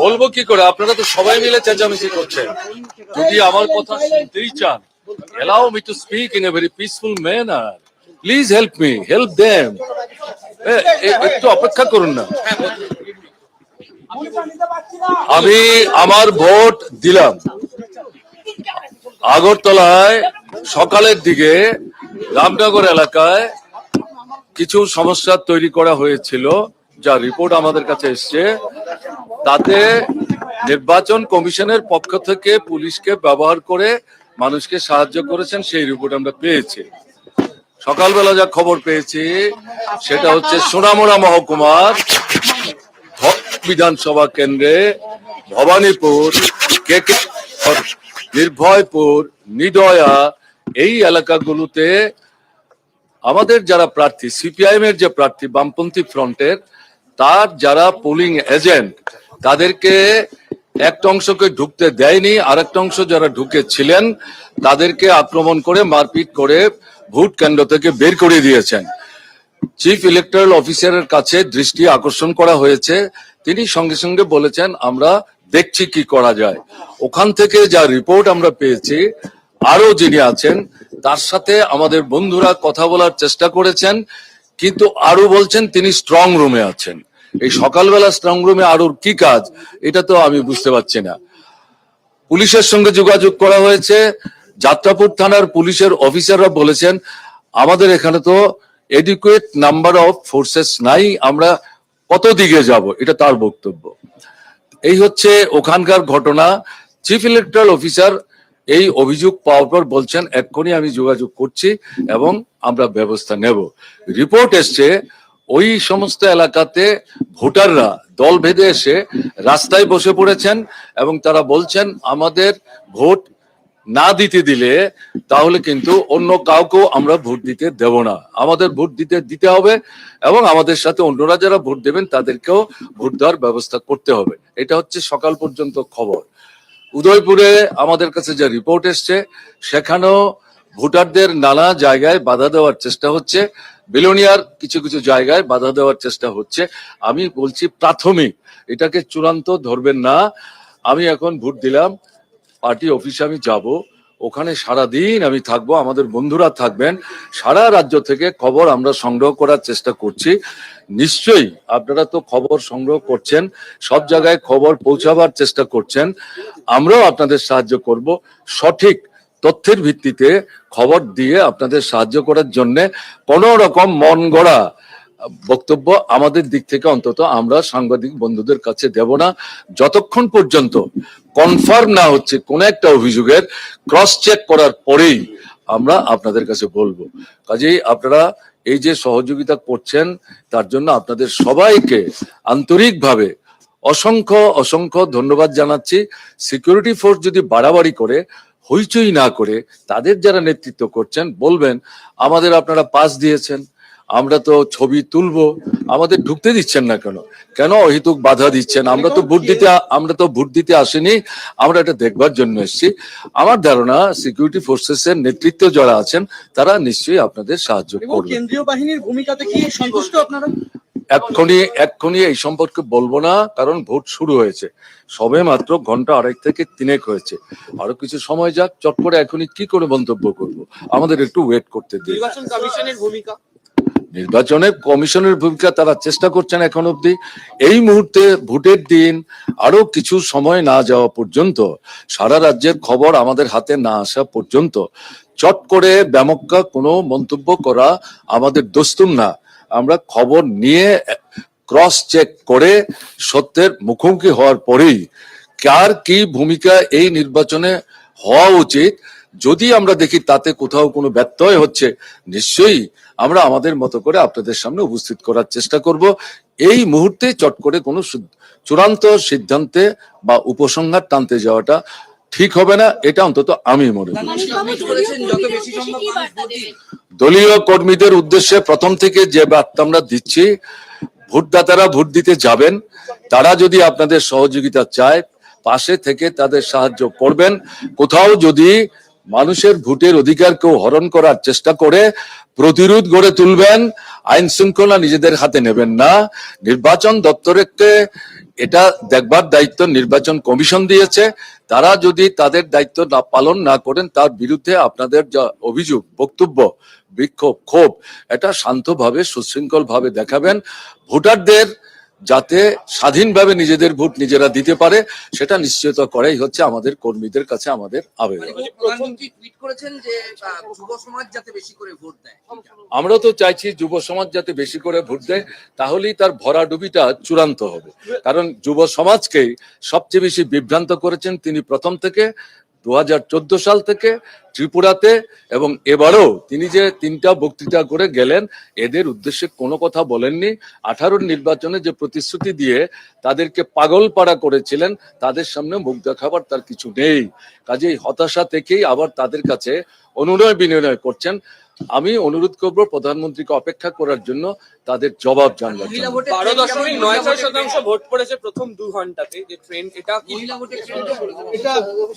বলবো কি করে, আপনারা তো সবাই মিলে চেঁচামেচি করছেন। যদি আমার কথা শুনতেই চান, allow me to speak in a very peaceful manner. Please help me, help them. একটু অপেক্ষা করুন না। আমি আমার ভোট দিলাম আগরতলায় সকালের দিকে রামনগর এলাকায় কিছু সমস্যা তৈরি করা হয়েছিল, যা রিপোর্ট আমাদের কাছে এসছে। তাতে নির্বাচন কমিশনের পক্ষ থেকে পুলিশকে ব্যবহার করে মানুষকে সাহায্য করেছেন, সেই রিপোর্ট আমরা পেয়েছি। সকালবেলা যা খবর পেয়েছি সেটা হচ্ছে সোনামুড়া মহকুমার বিধানসভা কেন্দ্রে ভবানীপুর, নির্ভয়পুর, নিদয়া এই এলাকাগুলোতে আমাদের যারা প্রার্থী, সিপিআইএম এর যে প্রার্থী বামপন্থী ফ্রন্টের, তার যারা পোলিং এজেন্ট, তাদেরকে একটা অংশকে ঢুকতে দেয়নি, আর একটা অংশ যারা ঢুকেছিলেন তাদেরকে আক্রমণ করে মারপিট করে ভোট কেন্দ্র থেকে বের করে দিয়েছেন। চিফ ইলেকটরাল অফিসারের কাছে দৃষ্টি আকর্ষণ করা হয়েছে, তিনি সঙ্গে সঙ্গে বলেছেন আমরা দেখছি কি করা যায়। ওখান থেকে যা রিপোর্ট আমরা পেয়েছি, আরো যিনি আছেন তার সাথে আমাদের বন্ধুরা কথা বলার চেষ্টা করেছেন, কিন্তু আরো বলছেন তিনি স্ট্রং রুমে আছেন। এই সকালবেলা স্ট্রং রুমে আরোর কি কাজ, এটা তো আমি বুঝতে পারছি না। পুলিশের সঙ্গে যোগাযোগ করা হয়েছে, যাত্রাপুর থানার পুলিশের অফিসাররা বলেছেন আমাদের এখানে তো এডুকুয়েট নাম্বার অফ ফোর্সেস নাই, আমরা কত দিকে যাব, এটা তার বক্তব্য। এই হচ্ছে ওখানকার ঘটনা। চিফ ইলেকটরাল অফিসার এই অভিযোগ পাওয়ার পর বলছেন এক্ষুনি আমি যোগাযোগ করছি এবং আমরা ব্যবস্থা নেব। রিপোর্ট এসছে ওই সমস্ত এলাকাতে ভোটাররা দল ভেদে এসে রাস্তায় বসে পড়েছেন এবং তারা বলছেন আমাদের ভোট না দিতে দিলে তাহলে কিন্তু অন্য কাউকেও আমরা ভোট দিতে দেব না, আমাদের ভোট দিতে হবে এবং আমাদের সাথে অন্যরা যারা ভোট দেবেন তাদেরকেও ভোট দেওয়ার ব্যবস্থা করতে হবে। এটা হচ্ছে সকাল পর্যন্ত খবর। উদয়পুরে আমাদের কাছে যে রিপোর্ট এসছে সেখানেও ভোটারদের নানা জায়গায় বাধা দেওয়ার চেষ্টা হচ্ছে, বিলোনিয়ার কিছু কিছু জায়গায় বাধা দেওয়ার চেষ্টা হচ্ছে। আমি বলছি প্রাথমিক, এটাকে চূড়ান্ত ধরবেন না। আমি এখন ভোট দিলাম, পার্টি অফিসে আমি যাব, ওখানে সারাদিন আমি থাকবো, আমাদের বন্ধুরা থাকবেন, সারা রাজ্য থেকে খবর আমরা সংগ্রহ করার চেষ্টা করছি। নিশ্চয়ই আপনারা তো খবর সংগ্রহ করছেন, সব জায়গায় খবর পৌঁছাবার চেষ্টা করছেন, আমরাও আপনাদের সাহায্য করব। সঠিক তথ্যের ভিত্তিতে খবর দিয়ে আপনাদের সাহায্য করার জন্য কোনো রকম মন গড়া বক্তব্য আমাদের দিক থেকে অন্তত আমরা সাংবাদিক বন্ধুদের কাছে দেব না, যতক্ষণ পর্যন্ত কনফার্ম না হচ্ছে কোন একটা অভিযোগের ক্রস চেক করার পরেই আমরা আপনাদের কাছে বলবো। কাজেই আপনারা এই যে সহযোগিতা করছেন তার জন্য আপনাদের সবাইকে আন্তরিকভাবে অসংখ্য অসংখ্য ধন্যবাদ জানাচ্ছি। সিকিউরিটি ফোর্স যদি বাড়াবাড়ি করে, হইচই না করে, তাদের যারা নেতৃত্ব করছেন বলবেন আমাদের আপনারা পাস দিয়েছেন, আমরা তো ছবি তুলবো, আমাদের ঢুকতে দিচ্ছেন না কেন, কেন অহেতুক বাধা দিচ্ছেন? আমরা তো ভোট দিতে আসিনি, আমরা এটা দেখবার জন্য এসেছি। আমার ধারণা সিকিউরিটি ফোর্সেস এর নেতৃত্ব যারা আছেন তারা নিশ্চয়ই আপনাদের সাহায্য করবেন। কেন্দ্রীয় বাহিনীর ভূমিকাতে কি সন্তুষ্ট আপনারা? এক্ষুনি এই সম্পর্কে বলবো না, কারণ ভোট শুরু হয়েছে, সবে মাত্র ঘন্টা 2.5 থেকে 3 হয়েছে। আরো কিছু সময় যাক, চট করে এখনই কি করে মন্তব্য করব, আমাদের একটু ওয়েট করতে দিন। নির্বাচন কমিশনের ভূমিকা, নির্বাচনে কমিশনের ভূমিকা তারা চেষ্টা করছেন এখন অব্দি। এই মুহূর্তে ভোটের দিন, আরো কিছু সময় না যাওয়া পর্যন্ত, সারা রাজ্যের খবর আমাদের হাতে না আসা পর্যন্ত চট করে ব্যামক্কা কোনো মন্তব্য করা আমাদের দস্তুর না। আমরা খবর নিয়ে ক্রস চেক করে সত্যের মুখোমুখি হওয়ার পরেই কার কি ভূমিকা এই নির্বাচনে হওয়া উচিত, যদি আমরা দেখি তাতে কোথাও কোনো ব্যত্যয় হচ্ছে, নিশ্চয়ই আমরা আমাদের মতো করে আপনাদের সামনে উপস্থিত করার চেষ্টা করব। এই মুহূর্তে চট করে কোনো চূড়ান্ত সিদ্ধান্তে বা উপসংহার টানতে যাওয়াটা ঠিক হবে না, এটা অন্তত আমি মনে করি। দলীয় কর্মীদের উদ্দেশ্যে প্রথম থেকে যে বার্তা আমরা দিচ্ছি, ভোটদাতারা ভোট দিতে যাবেন, তারা যদি আপনাদের সহযোগিতা চায়, পাশে থেকে তাদের সাহায্য করবেন। কোথাও যদি মানুষের ভোটের অধিকার কেউ হরণ করার চেষ্টা করে, প্রতিরোধ গড়ে তুলবেন, আইন শৃঙ্খলা নিজেদের হাতে নেবেন না। নির্বাচন দপ্তরকে এটা দেখবার দায়িত্ব নির্বাচন কমিশন দিয়েছে, তারা যদি তাদের দায়িত্ব না পালন না করেন, তার বিরুদ্ধে আপনাদের যা অভিযোগ, বক্তব্য, বিক্ষোভ, ক্ষোভ, এটা শান্তভাবে সুশৃঙ্খল ভাবে দেখাবেন। ভোটারদের যাতে স্বাধীনভাবে নিজেদের ভোট নিজেরা দিতে পারে, সেটা নিশ্চিত করাই হচ্ছে আমাদের কর্মীদের কাছে আমাদের আবেদন। আমরা তো চাইছি যুব সমাজ যাতে বেশি করে ভোট দেয়, তাহলেই তার ভরাডুবিটা চূড়ান্ত হবে। কারণ যুব সমাজকেই সবচেয়ে বেশি বিভ্রান্ত করেছেন তিনি প্রথম থেকে, 2014 সাল থেকে ত্রিপুরাতে, এবং এবারও তিনি যে 3টা বক্তৃতা করে গেলেন, এদের উদ্দেশ্যে কোনো কথা বলেননি। 18 নির্বাচনে যে প্রতিশ্রুতি দিয়ে তাদেরকে পাগলপাড়া করেছিলেন, তাদের সামনে মুখ দেখাবার তার কিছু নেই। কাজেই হতাশা থেকেই আবার তাদের কাছে অনুনয় বিনয় করছেন। আমি অনুরোধ করব প্রধানমন্ত্রীকে অপেক্ষা করার জন্য, তাদের জবাব জানবার জন্য। 12.96% ভোট পড়েছে প্রথম 2 ঘন্টাতে, যে ট্রেন্ড, এটা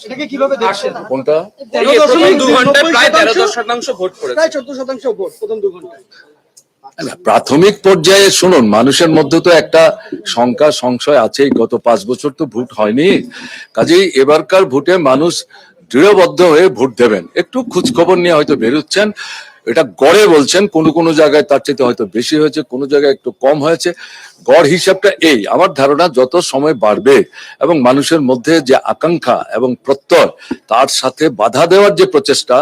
এটাকে কিভাবে দেখছেন? কোনটা? প্রথম 2 ঘন্টায় প্রায় 13% ভোট পড়েছে, প্রায় 14% ভোট প্রথম 2 ঘন্টায়। প্রাথমিক পর্যায়ে শুনুন, মানুষের মধ্যে তো একটা শঙ্কা সংশয় আছেই, গত 5 বছর তো ভোট হয়নি। কাজেই এবারকার ভোটে মানুষ দৃঢ়বদ্ধ হয়ে ভোট দেবেন। একটু খোঁজ খবর নিয়ে হয়তো বেরোচ্ছেন, এটা গড়ে বলছেন, কোনো জায়গায় তার চেয়ে হয়তো বেশি হয়েছে, কোনো জায়গায় একটু কম হয়েছে। গড় হিসাবটা এই। আমার ধারণা যত সময় বাড়বে এবং মানুষের মধ্যে যে আকাঙ্ক্ষা এবং প্রত্যয়, তার সাথে বাধা দেওয়ার যে প্রচেষ্টা,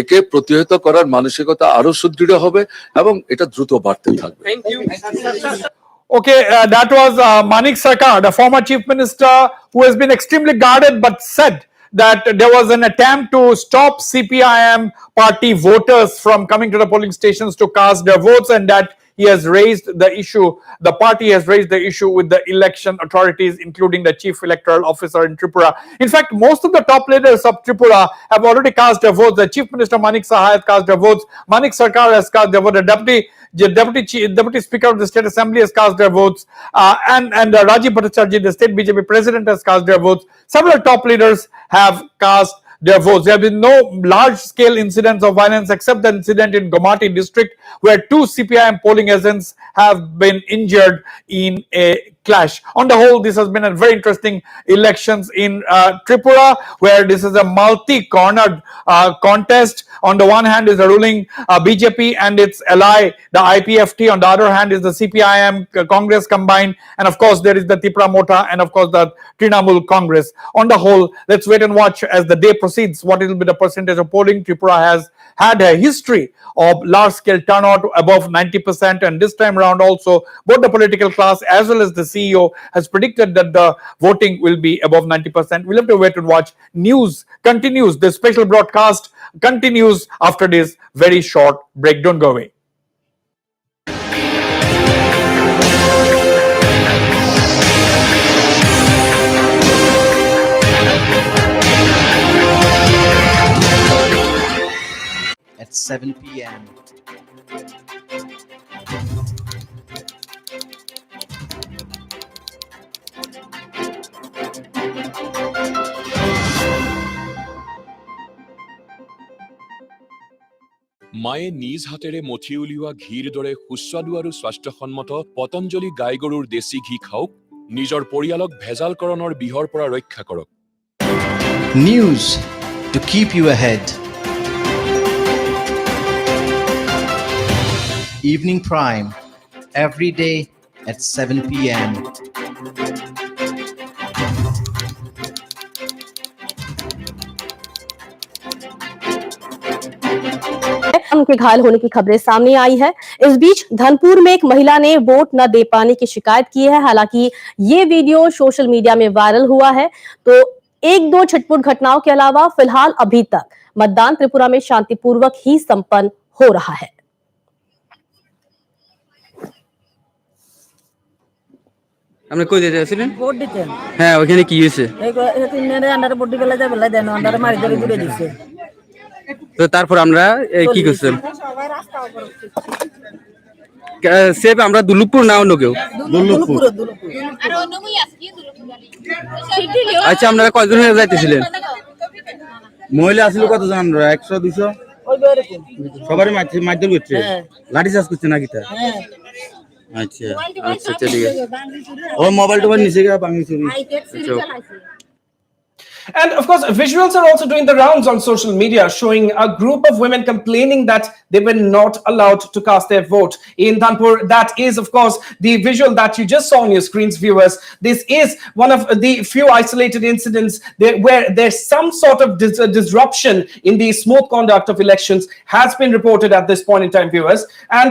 একে প্রতিহত করার মানসিকতা আরো সুদৃঢ় হবে এবং এটা দ্রুত বাড়তে থাকবে। Okay, that was Manik Sarkar, the former chief minister, who has been extremely guarded but said that there was an attempt to stop CPIM party voters from coming to the polling stations to cast their votes, and that he has raised the issue, the party has raised the issue with the election authorities, including the chief electoral officer in Tripura. In fact, most of the top leaders of Tripura have already cast their votes. The chief minister Manik Saha has cast their votes, Manik Sarkar has cast their vote, the deputy speaker of the state assembly has cast their votes, and Rajiv Bhattacharjee, the state BJP president, has cast their votes. Several top leaders have cast their votes. There have been no large-scale incidents of violence except the incident in Gomati district, where 2 CPIM polling agents have been injured in a clash. On the whole, this has been a very interesting elections in Tripura, where this is a multi-cornered contest. On the one hand is the ruling BJP and its ally, the IPFT. On the other hand is the CPIM Congress combined. And of course, there is the Tripura Mota and of course the Trinamool Congress. On the whole, let's wait and watch as the day proceeds what will be the percentage of polling. Tripura has had a history of large-scale turnout above 90%, and this time around also both the political class as well as the CEO has predicted that the voting will be above 90%. We'll have to wait and watch. News continues. The special broadcast continues after this very short break. Don't go away. At 7 p.m. মায়ে নিজ হাতেৰে মঠি উলিওৱা ঘিৰ দৰে সুস্বাদু আৰু স্বাস্থ্যসন্মত পতঞ্জলি গাই গৰুৰ দেশী ঘি খাওক, নিজৰ পৰিয়ালক ভেজালকৰণৰ বিহৰ পৰা ৰক্ষা কৰক। News to keep you ahead. Evening Prime, every day at 7 p.m. उनके घायल होने की खबरें सामने आई है। इस बीच धनपुर में एक महिला ने वोट न दे पाने की शिकायत की है। हालांकि ये वीडियो सोशल मीडिया में वायरल हुआ है। तो एक दो छिटपुट घटनाओं के अलावा फिलहाल अभी तक मतदान त्रिपुरा में शांतिपूर्वक ही संपन्न हो रहा है। আপনি কই যেতে আছিলেন? ভোট দিতে। হ্যাঁ, ওখানে কি হয়েছে? এই তিনজনের আন্ডারে ভোট দিতে বেলা দেন আন্ডারে মারি ধরে দূরে দিছে। তো তারপর আমরা কি করছেন? সেভ আমরা দুলুকপুর না অন্য কেউ? দুলুকপুর। আচ্ছা, আপনারা কয়জন হয়ে যাইতেছিলেন? মহিলা আসলে কতজন? আমরা 100 200 সবারই মাধ্যম করছে, লাঠি চার্জ করছে নাকি তা? আচ্ছা আচ্ছা ঠিক আছে। ও মোবাইল টোবাইল নিচে গিয়ে ভাঙি চুরি। And of course, visuals are also doing the rounds on social media showing a group of women complaining that they were not allowed to cast their vote in Dhanpur. That is, of course, the visual that you just saw on your screens, viewers. This is one of the few isolated incidents where there's some sort of disruption in the smooth conduct of elections has been reported at this point in time, viewers. And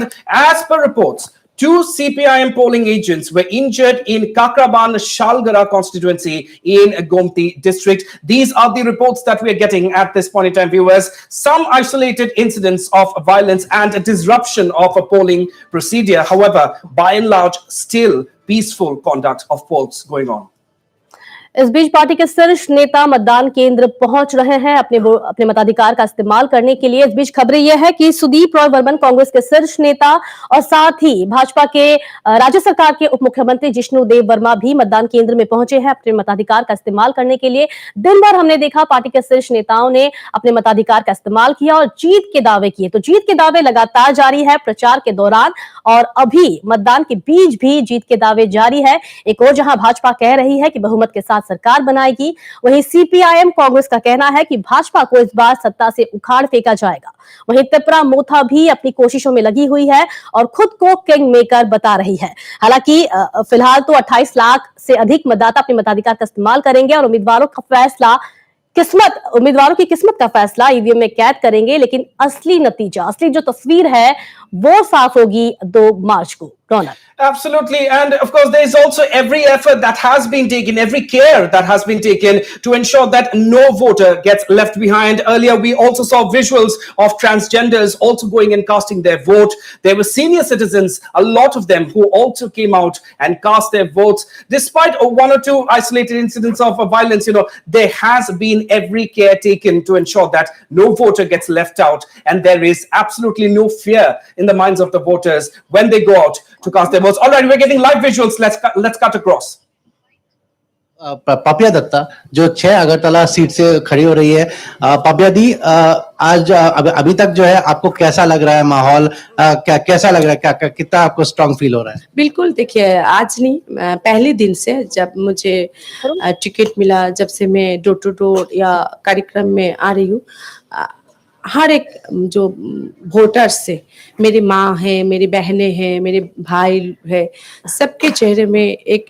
as per reports, 2 CPIM polling agents were injured in Kakraban Shalgara constituency in Gomti district. These are the reports that we are getting at this point in time, viewers. Some isolated incidents of violence and a disruption of a polling procedure. However, by and large, still peaceful conduct of polls going on. इस बीच party के शीर्ष नेता मतदान केंद्र पहुंच रहे हैं अपने मताधिकार का इस्तेमाल करने के लिए। इस बीच खबरें यह है कि सुदीप रॉय वर्मन कांग्रेस के शीर्ष नेता और साथ ही भाजपा के राज्य सरकार के उप मुख्यमंत्री जिष्णु देव वर्मा भी मतदान केंद्र में पहुंचे हैं अपने मताधिकार का इस्तेमाल करने के लिए। दिन भर हमने देखा पार्टी के शीर्ष नेताओं ने अपने मताधिकार का इस्तेमाल किया और जीत के दावे किए। तो जीत के दावे लगातार जारी है प्रचार के दौरान और अभी मतदान के बीच भी जीत के दावे जारी है। एक और जहां भाजपा कह रही है कि बहुमत के साथ सरकार बनाएगी, वहीं सीपीआईएम कांग्रेस का कहना है कि भाजपा को इस बार सत्ता से उखाड़ फेंका जाएगा। वहीं त्रिपुरा मोथा भी अपनी कोशिशों में लगी हुई है और खुद को किंग मेकर बता रही है। हालांकि फिलहाल तो 28 लाख से अधिक मतदाता अपने मताधिकार का इस्तेमाल करेंगे और उम्मीदवारों की किस्मत का फैसला ईवीएम में कैद करेंगे। लेकिन असली नतीजा, असली जो तस्वीर है वो साफ होगी 2 मार्च को। Absolutely. And of course, there is also every effort that has been taken, every care that has been taken to ensure that no voter gets left behind. Earlier, we also saw visuals of transgenders also going and casting their vote. There were senior citizens, a lot of them, who also came out and cast their votes. Despite 1 or 2 isolated incidents of violence, there has been every care taken to ensure that no voter gets left out. And there is absolutely no fear in the minds of the voters when they go out to cast their votes. All right, we're getting live visuals. Let's cut across. पापिया दत्ता जो 6 Agartala seat से खड़ी हो रही है। पापिया दी, आज अभी तक जो है आपको कैसा लग रहा है माहौल? कैसा लग रहा है? कितना आपको स्ट्रांग फील हो रहा है? बिल्कुल, देखिए आज नहीं, पहले दिन से जब मुझे टिकट मिला, जब से मैं डोर टू डोर या कार्यक्रम में आ रही हूँ, हर एक जो वोटर्स से, मेरी माँ है, मेरी बहनें हैं, मेरे भाई है, सबके चेहरे में एक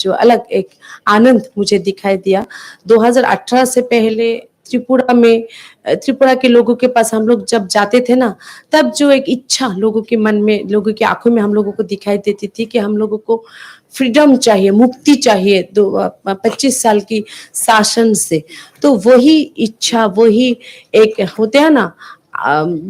जो अलग एक आनंद मुझे दिखाई दिया। 2018 से पहले त्रिपुरा के लोगों के पास हम लोग जब जाते थे ना, तब जो एक इच्छा लोगों के मन में, लोगों की आंखों में हम लोगों को दिखाई देती थी कि हम लोगों को फ्रीडम चाहिए, मुक्ति चाहिए 25 साल की शासन से। तो वही इच्छा, वही एक होते हैं ना,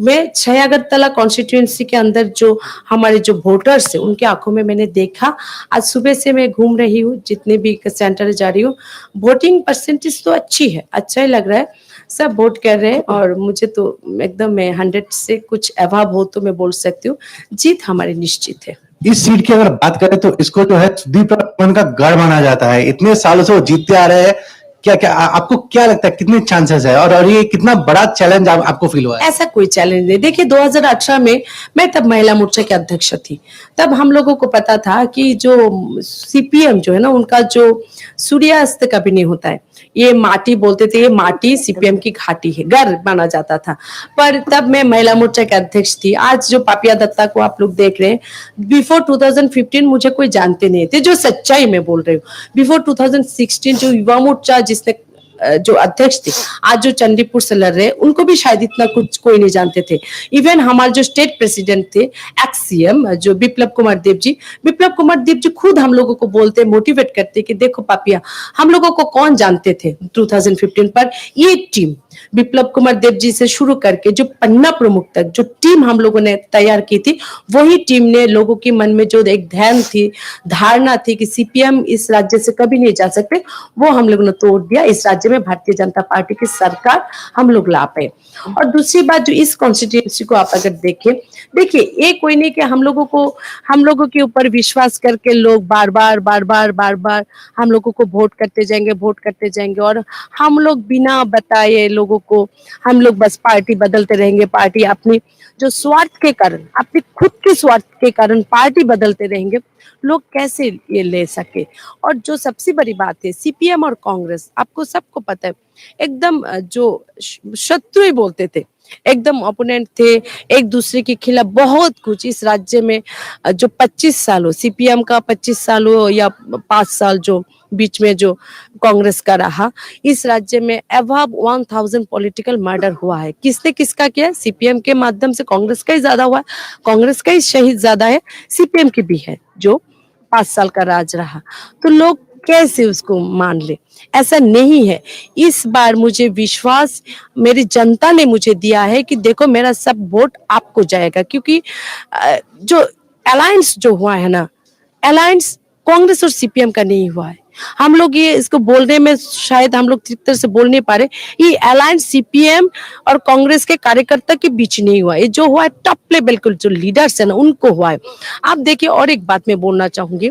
मैं 6 अगरतला कॉन्स्टिट्यूएंसी के अंदर जो हमारे जो वोटर्स है उनके आंखों में मैंने देखा। आज सुबह से मैं घूम रही हूँ, जितने भी सेंटर जा रही हूँ, वोटिंग परसेंटेज तो अच्छी है, अच्छा ही लग रहा है, सब वोट कर रहे हैं और मुझे तो एकदम मैं 100 से कुछ अभाव हो तो मैं बोल सकती हूँ जीत हमारी निश्चित है। इस सीट की अगर बात करें तो इसको जो है सुदीप रॉय का गढ़ माना जाता है। इतने सालों से वो जीतते आ रहे हैं, क्या क्या आपको क्या लगता है कितने चांसेस है और ये कितना बड़ा चैलेंज आपको फील हुआ है? ऐसा कोई चैलेंज नहीं। देखिए 2018 में मैं तब महिला मोर्चा की अध्यक्ष थी। तब हम लोगों को पता था कि जो सीपीएम जो है ना उनका जो सूर्यास्त कभी नहीं होता है। ये माटी बोलते थे, ये माटी सीपीएम की घाटी है, घर माना जाता था। पर तब मैं महिला मोर्चा के अध्यक्ष थी। आज जो पापिया दत्ता को आप लोग देख रहे हैं, बिफोर 2015 मुझे कोई जानते नहीं थे, जो सच्चाई में बोल रही हूँ। बिफोर 2016 जो युवा मोर्चा जिसने जो अध्यक्ष थे, आज जो चंडीपुर से लड़ रहे हैं, उनको भी शायद इतना कुछ कोई नहीं जानते थे। इवन हमारे जो स्टेट प्रेसिडेंट थे, एक्स सीएम जो विप्लव कुमार देव जी खुद हम लोगों को बोलते, मोटिवेट करते कि देखो पापिया, हम लोगों को कौन जानते थे 2015 पर। ये टीम विप्लव कुमार देव जी से शुरू करके जो पन्ना प्रमुख तक जो टीम हम लोगों ने तैयार की थी, वही टीम ने लोगों के मन में जो एक ध्यान थी, धारणा थी कि सीपीएम इस राज्य से कभी नहीं जा सकते, वो हम लोगों ने तोड़ दिया। इस राज्य में भारतीय जनता पार्टी की सरकार हम लोग ला पाए। और दूसरी बात, जो इस कॉन्स्टिट्यूएंसी को आप अगर देखिए ये कोई नहीं कि हम लोगों के ऊपर विश्वास करके लोग बार बार हम लोगों को वोट करते जाएंगे और हम लोग बिना बताए लोगों को हम लोग बस पार्टी बदलते रहेंगे। पार्टी अपनी जो स्वार्थ के कारण, अपनी खुद के स्वार्थ के कारण पार्टी बदलते रहेंगे, लोग कैसे ये ले सके। और जो सबसे बड़ी बात है, सीपीएम और कांग्रेस, आपको सबको पता है, एकदम जो शत्रु ही बोलते थे, एकदम ओपोनेंट थे, एक दूसरे के खिलाफ बहुत कुछ। इस राज्य में जो 25 साल हो, सीपीएम का 25 साल हो या 5 साल जो बीच में जो कांग्रेस का रहा, इस राज्य में अबव 1000 पॉलिटिकल मर्डर हुआ है। किसने किसका किया? सीपीएम के माध्यम से कांग्रेस का ही ज्यादा हुआ है, कांग्रेस का ही शहीद ज्यादा है, सीपीएम की भी है जो 5 साल का राज रहा। तो लोग कैसे उसको मान ले? ऐसा नहीं है। इस बार मुझे विश्वास मेरी जनता ने मुझे दिया है कि देखो मेरा सब वोट आपको जाएगा, क्योंकि जो अलायंस जो हुआ है ना, अलायंस कांग्रेस और सीपीएम का नहीं हुआ है। हम लोग ये इसको बोलने में शायद हम लोग ठीक तरह से बोल नहीं पा रहे, ये अलायंस सीपीएम और कांग्रेस के कार्यकर्ता के बीच नहीं हुआ है। ये जो हुआ है टॉप लेवल के जो लीडर्स है ना, उनको हुआ है। आप देखिए, और एक बात मैं बोलना चाहूंगी,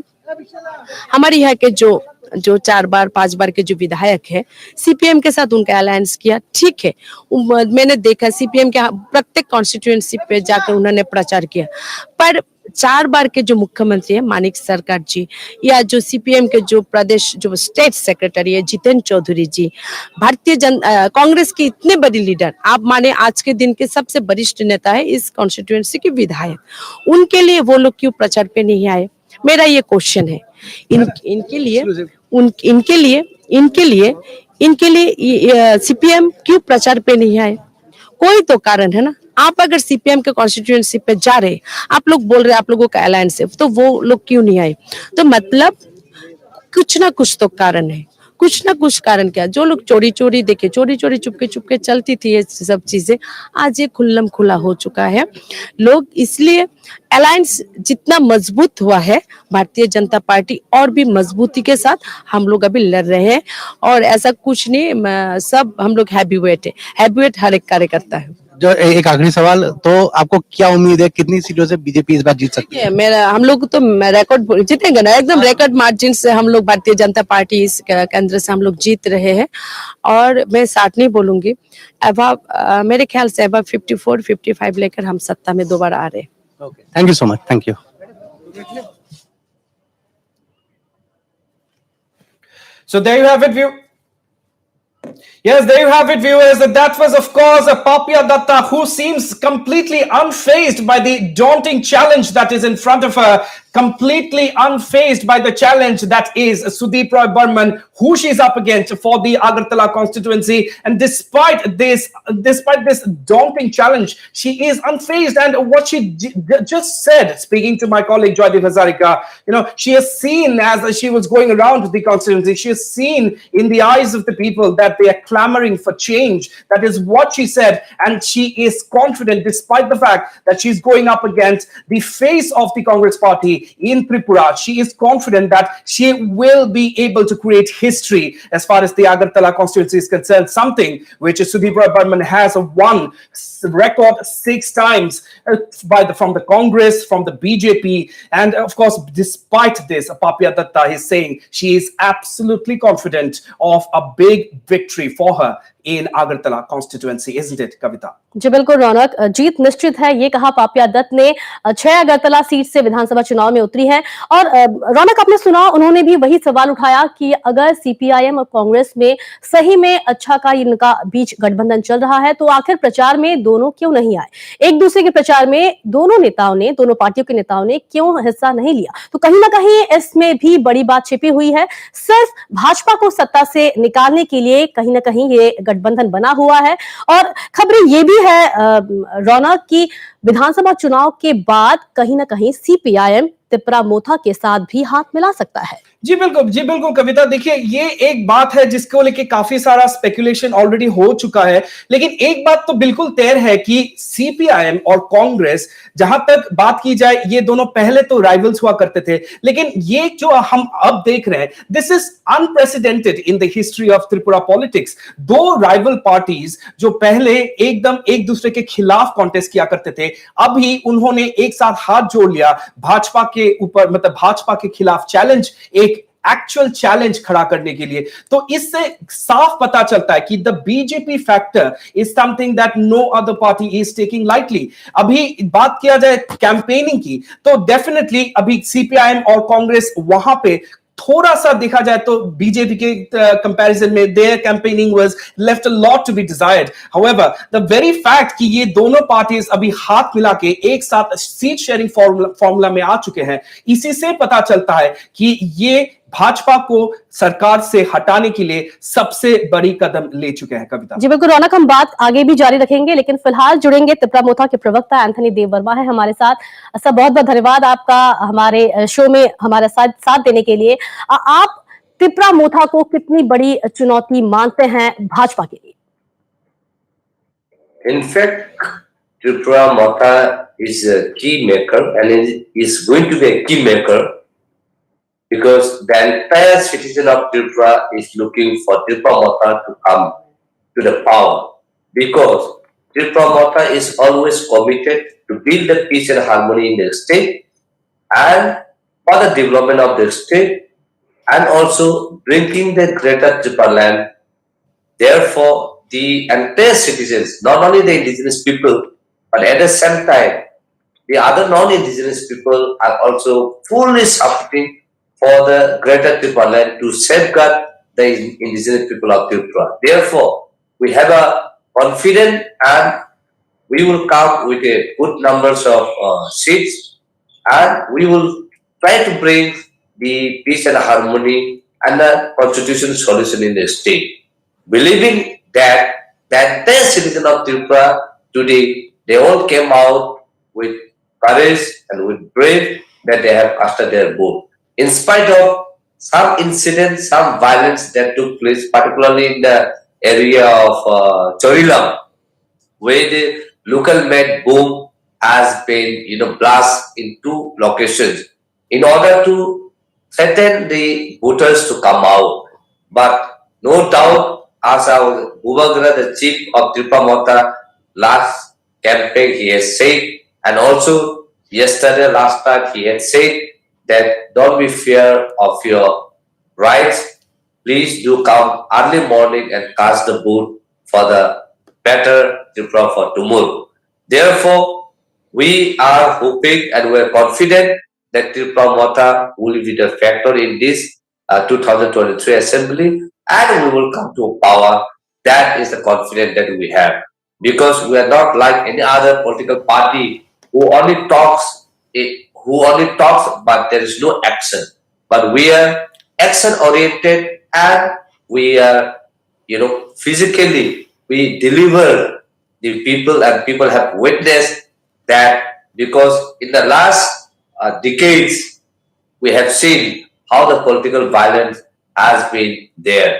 हमारे यहाँ के जो 4 बार 5 बार के जो विधायक है, सीपीएम के साथ उनका अलायंस किया, ठीक है। मैंने देखा सीपीएम के प्रत्येक कॉन्स्टिट्यूएंसी पे जाकर उन्होंने प्रचार किया, पर 4 बार के जो मुख्यमंत्री है मानिक सरकार जी, या जो सीपीएम के जो प्रदेश जो स्टेट सेक्रेटरी है जितेंद्र चौधरी जी, कांग्रेस के इतने बड़े लीडर, आप माने आज के दिन के सबसे वरिष्ठ नेता है इस कॉन्स्टिट्यूएंसी के विधायक, उनके लिए वो लोग क्यों प्रचार पे नहीं आए? मेरा ये क्वेश्चन है। इनके लिए सीपीएम क्यों प्रचार पे नहीं आए? कोई तो कारण है ना। आप अगर सीपीएम के कॉन्स्टिट्यूएंसी पे जा रहे, आप लोग बोल रहे आप लोगों का अलायंस है, तो वो लोग क्यों नहीं आए? तो मतलब कुछ ना कुछ तो कारण है, कुछ ना कुछ कारण। क्या जो लोग चोरी चुपके चलती थी ये सब चीजें, आज ये खुल्लम खुला हो चुका है। लोग इसलिए अलायंस जितना मजबूत हुआ है, भारतीय जनता पार्टी और भी मजबूती के साथ हम लोग अभी लड़ रहे हैं। और ऐसा कुछ नहीं, सब हम लोग हैवीवेट है, हैवीवेट हर एक कार्यकर्ता है। जो एक आखिरी सवाल, तो आपको क्या उम्मीद है कितनी सीटों से बीजेपी इस बार जीत सकती है? हम लोग तो रिकॉर्ड जीतेंगे ना, एकदम रिकॉर्ड मार्जिन से हम लोग भारतीय जनता पार्टी इस केंद्र से हम लोग जीत रहे हैं। और मैं 60 नहीं बोलूंगी, मेरे ख्याल से अबव 54-55 लेकर हम सत्ता में दोबारा आ रहे हैं। Thank you so much. Thank you. So there you have it, Yes, there you have it, viewers. That was, of course, a Papia Datta who seems completely unfazed by the daunting challenge that is in front of her. Completely unfazed by the challenge that is Sudeep Roy Burman, who she's up against for the Agartala constituency. And despite this daunting challenge, she is unfazed. And what she just said, speaking to my colleague Joydeep Hazarika, she has seen, as she was going around the constituency, she has seen in the eyes of the people that they are clamoring for change. That is what she said. And she is confident, despite the fact that she's going up against the face of the Congress party in Tripura. She is confident that she will be able to create history as far as the Agartala constituency is concerned, something which Sudhir Burman has won record 6 times from the Congress, from the BJP. And of course, despite this, Papya Datta is saying she is absolutely confident of a big victory for her in Agartala constituency, isn't it, Kavita? जी बिल्कुल रौनक, जीत निश्चित है, ये कहा पापिया दत्त ने। 6 Agartala seat से विधानसभा चुनाव में उतरी है। और रौनक, आपने सुना, उन्होंने भी वही सवाल उठाया कि अगर सीपीआईएम और कांग्रेस में सही में अच्छा का इनका बीच गठबंधन चल रहा है तो आखिर प्रचार में दोनों क्यों नहीं आए, एक दूसरे के प्रचार में दोनों पार्टियों के नेताओं ने क्यों हिस्सा नहीं लिया। तो कहीं ना कहीं इसमें भी बड़ी बात छिपी हुई है। सिर्फ भाजपा को सत्ता से निकालने के लिए कहीं ना कहीं ये गठबंधन बना हुआ है। और खबरें ये भी है रौनक की विधानसभा चुनाव के बाद कहीं ना कहीं सीपीआईएम त्रिपुरा मोथा के साथ भी हाथ मिला सकता है। जी बिल्कुल कविता, देखिए ये एक बात है जिसको लेके काफी सारा स्पेकुलेशन ऑलरेडी हो चुका है, लेकिन एक बात तो बिल्कुल तय है कि सीपीआईएम और कांग्रेस, जहां तक बात की जाए, ये दोनों पहले तो राइवल्स हुआ करते थे, लेकिन ये जो हम अब देख रहे हैं, this is unprecedented in the history of Tripura politics. 2 rival parties जो पहले एकदम एक दूसरे के खिलाफ कॉन्टेस्ट किया करते थे, अभी उन्होंने एक साथ हाथ जोड़ लिया भाजपा के ऊपर, मतलब भाजपा के खिलाफ चैलेंज, एक एक्चुअल चैलेंज खड़ा करने के लिए। तो इससे साफ पता चलता है कि the BJP factor is something that no other party is taking lightly. अभी बात किया जाए कैंपेनिंग की, तो डेफिनेटली अभी सीपीआईएम और कांग्रेस वहां पे थोड़ा सा देखा जाए तो बीजेपी के कंपैरिजन में their campaigning was left a lot to be desired. However, the very fact कि ये दोनों पार्टीज अभी हाथ मिला के एक साथ सीट शेयरिंग फॉर्मूला में आ चुके हैं, इसी से पता चलता है कि ये भाजपा को सरकार से हटाने के लिए सबसे बड़ी कदम ले चुके हैं। कविता जी बिल्कुल रौनक, हम बात आगे भी जारी रखेंगे, लेकिन फिलहाल जुड़ेंगे त्रिपुरा मोथा के प्रवक्ता एंथनी देव वर्मा है हमारे साथ। सब बहुत बहुत धन्यवाद आपका हमारे शो में हमारे साथ देने के लिए। आप त्रिपुरा मोथा को कितनी बड़ी चुनौती मानते हैं भाजपा के लिए? In fact Tripura Motha is a key maker and is going to be a key maker because the entire citizen of Tripura is looking for Tripura Motha to come to the power, because Tripura Motha is always committed to build the peace and harmony in the state and for the development of the state and also bringing the greater Tripura land. Therefore, the entire citizens, not only the indigenous people, but at the same time, the other non-indigenous people are also fully supporting for the greater Tripura land to safeguard the indigenous people of Tripura. Therefore, we have a confident and we will come with a good numbers of seats, and we will try to bring the peace and harmony and the constitutional solution in the state. Believing that the entire citizen of Tripura today, they all came out with courage and with brave that they have casted their vote. In spite of some incidents, some violence that took place, particularly in the area of Chorilam, where the local made boom has been, blast in 2 locations in order to threaten the voters to come out. But no doubt, as our Bubagra, the chief of Tripura Motha, last campaign, he has said, and also yesterday, last night, he had said that don't be fear of your rights. Please do come early morning and cast the vote for the better Tripura for tomorrow. Therefore, we are hoping and we are confident that Tripura Motha will be the factor in this 2023 assembly, and we will come to power. That is the confidence that we have, because we are not like any other political party who only talks but there is no action. But we are action oriented, and we are, physically we deliver the people, and people have witnessed that, because in the last decades we have seen how the political violence has been there.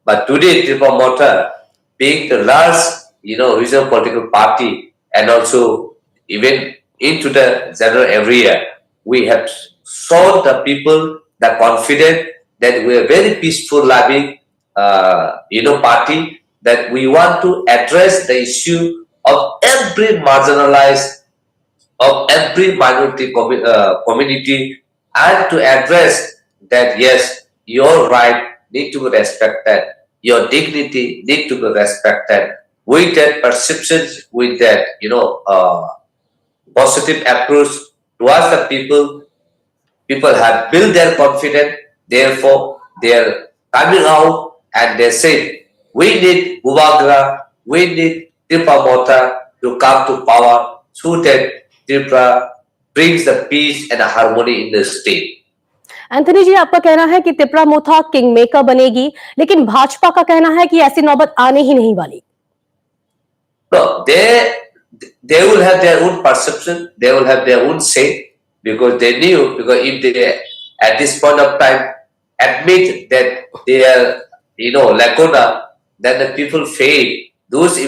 But today Tripura Motha being the large, regional political party, and also even into the general area, we have shown the people the confidence that we are very peaceful, loving, party, that we want to address the issue of every marginalized, of every minority community, and to address that yes, your right need to be respected, your dignity need to be respected. With that perceptions, with that positive approach towards the people have built their confidence. Therefore, they are coming out and they say, we need Bubagra, we need Tripura to come to power so that Tripura brings the peace and harmony in the state. Anthony ji, आपका कहना है कि त्रिपुरा मोथा king maker बनेगी, लेकिन भाजपा का कहना है कि ऐसी नौबत आने ही नहीं वाली। No, they will have their own perception, they will have their own say, because they knew, because if they at this point of time admit that they are, lacuna, then the people fail. Those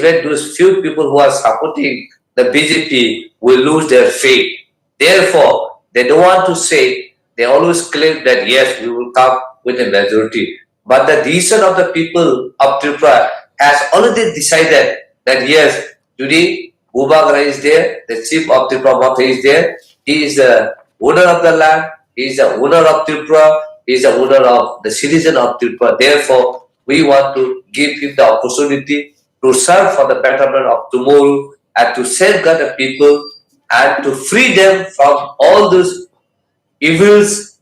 few people who are supporting the BJP will lose their faith. Therefore, they don't want to say, they always claim that yes, we will come with a majority. But the decision of the people of Tripura has already decided that yes, today Bubagra is there, the chief of Tripura is there, he is the owner of the land, he is the owner of Tripura, he is the owner of the citizen of Tripura. Therefore, we want to give him the opportunity to serve for the betterment of tomorrow and to safeguard the people and to free them from all those evils,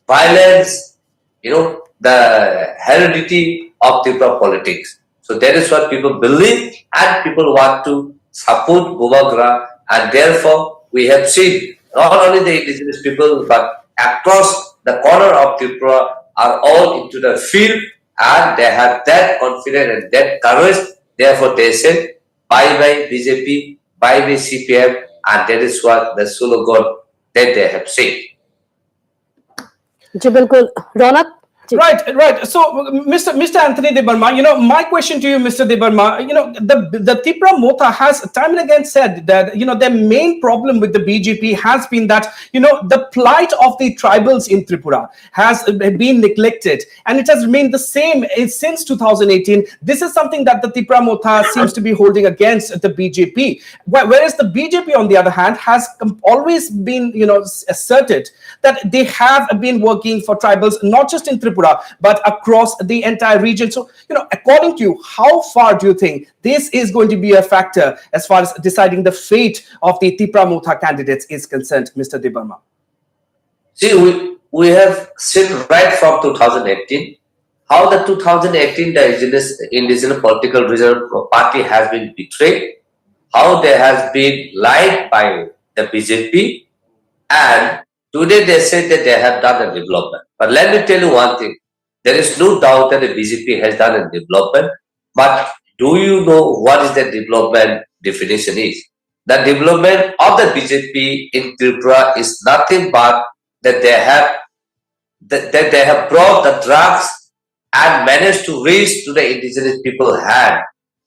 violence, the heredity of Tripura politics. So that is what people believe and people want to support Bubagra, and therefore we have seen not only the indigenous people but across the corner of Tripura are all into the field and they have that confidence and that courage. Therefore they said bye bye BJP, bye bye CPM, and that is what the slogan that they have said. जी बिल्कुल, रौनक। Right. So, Mr. Anthony De Burma, my question to you, Mr. De Burma, the Tripura Motha has time and again said that, their main problem with the BJP has been that, the plight of the tribals in Tripura has been neglected, and it has remained the same since 2018. This is something that the Tripura Motha seems to be holding against the BJP, whereas the BJP, on the other hand, has always been, asserted that they have been working for tribals, not just in Tripura, but across the entire region. So, according to you, how far do you think this is going to be a factor as far as deciding the fate of the Tripura Motha candidates is concerned, Mr. De Burma? See, we have seen right from 2018 how the 2018 the indigenous political regional party has been betrayed, how they has been lied by the BJP, and today they say that they have done a development. But let me tell you one thing. There is no doubt that the BJP has done a development. But do you know what is the development definition is? The development of the BJP in Tripura is nothing but that they have brought the drugs and managed to reach to the indigenous people's hand.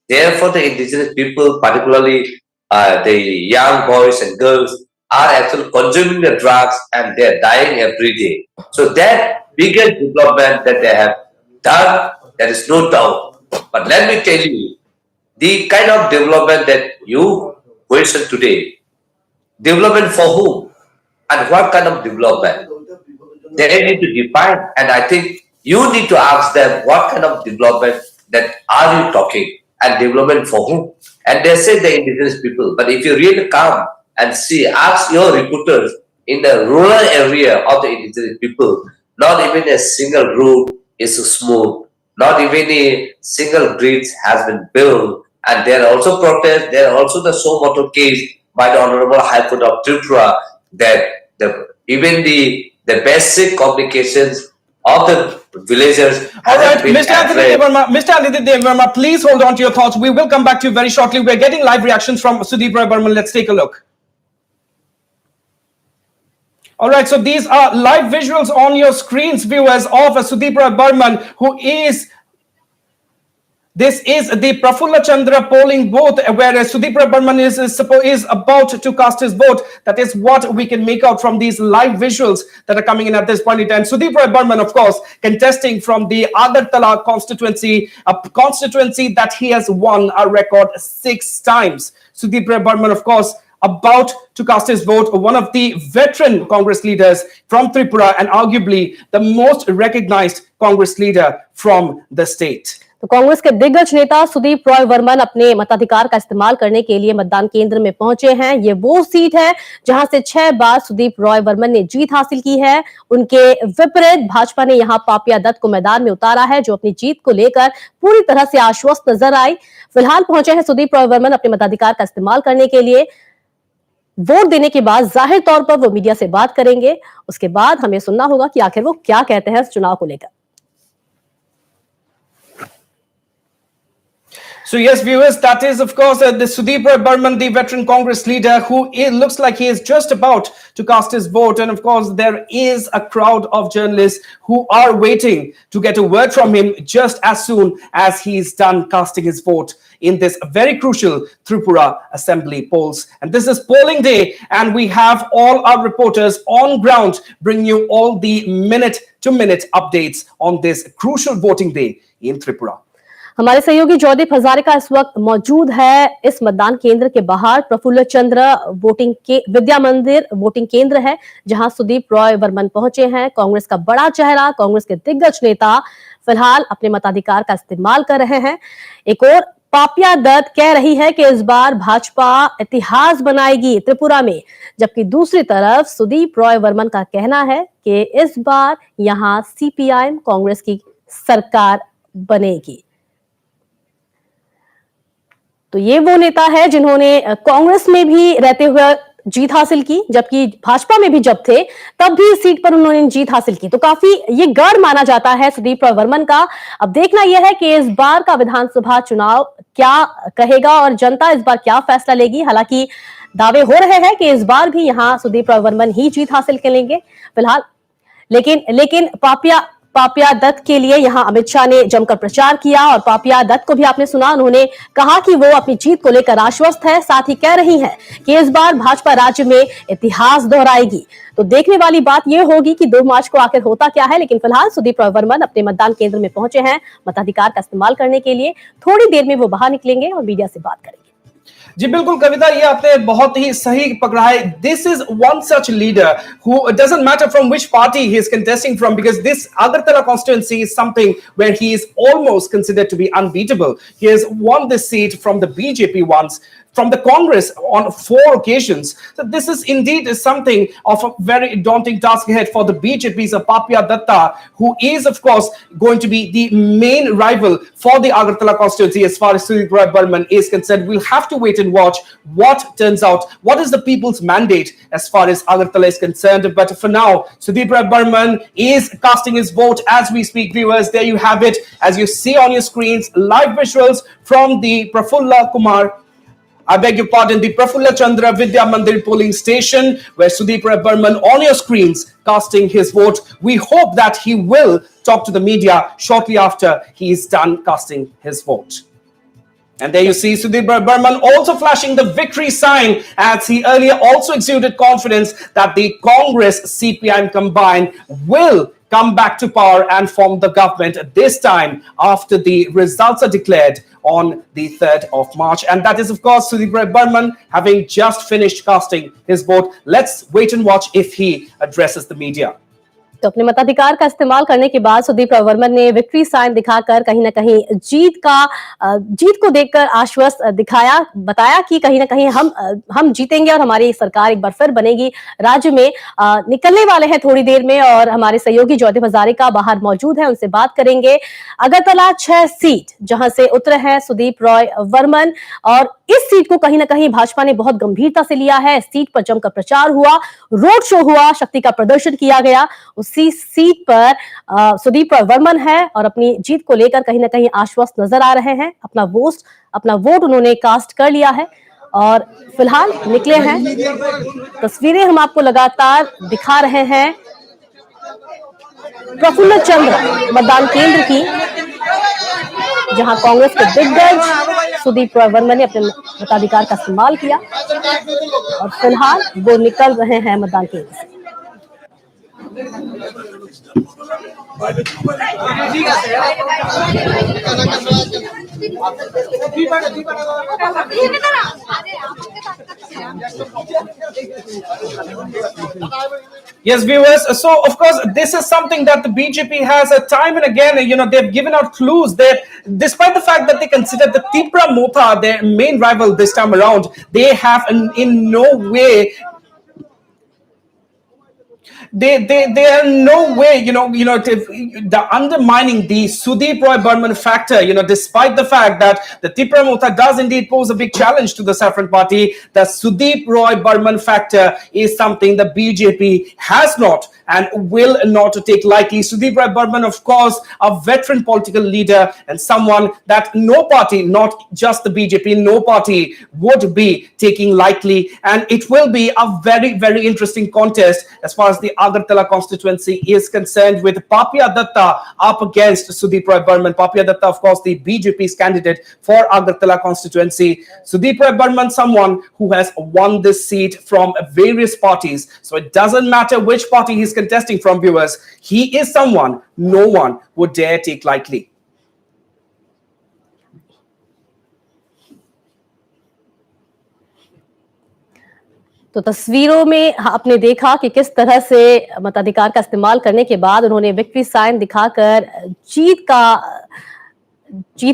Therefore, the indigenous people, particularly the young boys and girls, are actually consuming the drugs and they are dying every day. So that biggest development that they have done, there is no doubt. But let me tell you, the kind of development that you question today, development for whom and what kind of development? They need to define, and I think you need to ask them what kind of development that are you talking and development for whom? And they say the indigenous people. But if you really come and see, ask your reporters in the rural area of the indigenous people, not even a single road is smooth, not even a single bridge has been built, and there are also protests, there are also the so motor case by the Honorable High Court of Tripura that even the basic communications of the villagers. All right, Mr. Anthony De Burma, please hold on to your thoughts. We will come back to you very shortly. We're getting live reactions from Sudeep Roy Burman. Let's take a look. All right, so these are live visuals on your screens, viewers, of Sudeep Roy Burman, who is This is the Prafulla Chandra polling booth where Tripura Burman is about to cast his vote. That is what we can make out from these live visuals that are coming in at this point in time. Tripura Burman, of course, contesting from the Agartala constituency, a constituency that he has won a record 6 times. Tripura Burman, of course, about to cast his vote, one of the veteran Congress leaders from Tripura and arguably the most recognized Congress leader from the state. तो कांग्रेस के दिग्गज नेता सुदीप रॉय वर्मन अपने मताधिकार का इस्तेमाल करने के लिए मतदान केंद्र में पहुंचे हैं। ये वो सीट है जहां से 6 बार सुदीप रॉय वर्मन ने जीत हासिल की है। उनके विपरीत भाजपा ने यहां पापिया दत्त को मैदान में उतारा है, जो अपनी जीत को लेकर पूरी तरह से आश्वस्त नजर आई। फिलहाल पहुंचे हैं सुदीप रॉय वर्मन अपने मताधिकार का इस्तेमाल करने के लिए। वोट देने के बाद जाहिर तौर पर वो मीडिया से बात करेंगे। उसके बाद हमें सुनना होगा कि आखिर वो क्या कहते हैं इस चुनाव को लेकर। So yes, viewers, that is of course the Tripura Burman, the veteran Congress leader, who looks like he is just about to cast his vote. And of course, there is a crowd of journalists who are waiting to get a word from him just as soon as he's done casting his vote in this very crucial Tripura Assembly polls. And this is polling day, and we have all our reporters on ground bringing you all the minute-to-minute updates on this crucial voting day in Tripura. हमारे सहयोगी जयदीप हजारिका इस वक्त मौजूद है इस मतदान केंद्र के बाहर। प्रफुल्ल चंद्र वोटिंग के विद्या मंदिर वोटिंग केंद्र है जहां सुदीप रॉय वर्मन पहुंचे हैं। कांग्रेस का बड़ा चेहरा, कांग्रेस के दिग्गज नेता फिलहाल अपने मताधिकार का इस्तेमाल कर रहे हैं। एक और पापिया दत्त कह रही है कि इस बार भाजपा इतिहास बनाएगी त्रिपुरा में, जबकि दूसरी तरफ सुदीप रॉय वर्मन का कहना है कि इस बार यहां सीपीआईएम कांग्रेस की सरकार बनेगी। तो ये वो नेता है जिन्होंने कांग्रेस में भी रहते हुए जीत हासिल की, जबकि भाजपा में भी जब थे तब भी इस सीट पर उन्होंने जीत हासिल की। तो काफी ये गढ़ माना जाता है सुदीप रॉय वर्मन का। अब देखना यह है कि इस बार का विधानसभा चुनाव क्या कहेगा और जनता इस बार क्या फैसला लेगी। हालांकि दावे हो रहे हैं कि इस बार भी यहाँ सुदीप रॉय वर्मन ही जीत हासिल करेंगे फिलहाल। लेकिन पापिया दत्त के लिए यहां अमित शाह ने जमकर प्रचार किया और पापिया दत्त को भी आपने सुना, उन्होंने कहा कि वो अपनी जीत को लेकर आश्वस्त है। साथ ही कह रही हैं कि इस बार भाजपा राज्य में इतिहास दोहराएगी। तो देखने वाली बात यह होगी कि 2 मार्च को आखिर होता क्या है। लेकिन फिलहाल सुदीप रॉय वर्मन अपने मतदान केंद्र में पहुंचे हैं मताधिकार का इस्तेमाल करने के लिए। थोड़ी देर में वो बाहर निकलेंगे और मीडिया से बात करेंगे। जी बिल्कुल कविता, ये आपने बहुत ही सही पकड़ा है। This is one such leader who doesn't matter from which party he is contesting from, because this Agartala constituency is something where he is almost considered to be unbeatable. He has won this seat from the BJP once, from the Congress on 4 occasions. So this is indeed something of a very daunting task ahead for the BJP's Papiya Datta, who is of course going to be the main rival for the Agartala constituency as far as Tripura Burman is concerned. We'll have to wait and watch what turns out. What is the people's mandate as far as Agartala is concerned? But for now, Tripura Burman is casting his vote as we speak. Viewers, there you have it. As you see on your screens, live visuals from the I beg your pardon, the Prafulla Chandra Vidya Mandir polling station, where Tripura Burman on your screens casting his vote. We hope that he will talk to the media shortly after he is done casting his vote. And there you see Tripura Burman also flashing the victory sign, as he earlier also exuded confidence that the Congress CPIM combined will come back to power and form the government, this time after the results are declared on the 3rd of March. And that is of course Tripura Burman having just finished casting his vote. Let's wait and watch if he addresses the media. तो अपने मताधिकार का इस्तेमाल करने के बाद सुदीप रॉय वर्मन ने victory sign दिखाकर कहीं ना कहीं जीत को देखकर आश्वस्त दिखाया, बताया कि कहीं ना कहीं हम जीतेंगे और हमारी सरकार एक बार फिर बनेगी। राज्य में निकलने वाले हैं थोड़ी देर में और हमारे सहयोगी जयदीप हजारिका बाहर मौजूद है, उनसे बात करेंगे। अगरतला 6 सीट जहां से उतरे हैं सुदीप रॉय वर्मन, और इस सीट को कहीं ना कहीं भाजपा ने बहुत गंभीरता से लिया है। इस सीट पर जमकर प्रचार हुआ, रोड शो हुआ, शक्ति का प्रदर्शन किया गया। उसी सीट पर सुदीप रॉय वर्मन है और अपनी जीत को लेकर कहीं ना कहीं आश्वस्त नजर आ रहे हैं। अपना वोट उन्होंने कास्ट कर लिया है और फिलहाल निकले हैं। तस्वीरें हम आपको लगातार दिखा रहे हैं प्रफुल्ल चंद्र मतदान केंद्र की, जहां कांग्रेस के दिग्गज सुदीप रॉय वर्मा ने अपने मताधिकार का इस्तेमाल किया और फिलहाल वो निकल रहे हैं मतदान केंद्र से। Yes, viewers. So, of course, this is something that the BJP has time and again, they've given out clues that despite the fact that they consider the Tripura Motha their main rival this time around, they have in no way they are no way, the undermining the Sudeep Roy Burman factor, despite the fact that the Tripura Motha does indeed pose a big challenge to the Saffron Party, the Sudeep Roy Burman factor is something the BJP has not and will not take lightly. Sudeep Roy Burman, of course, a veteran political leader and someone that no party, not just the BJP, no party would be taking lightly. And it will be a very, very interesting contest as far as the Agartala constituency is concerned, with Papia Datta up against Sudeep Roy Burman. Papia Datta, of course, the BJP's candidate for Agartala constituency. Sudeep Roy Burman, someone who has won this seat from various parties. So it doesn't matter which party he's contesting from, viewers. He is someone no one would dare take lightly. तो तस्वीरों में आपने देखा कि किस तरह से मताधिकार का इस्तेमाल करने के बाद उन्होंने विक्ट्री साइन दिखाकर जीत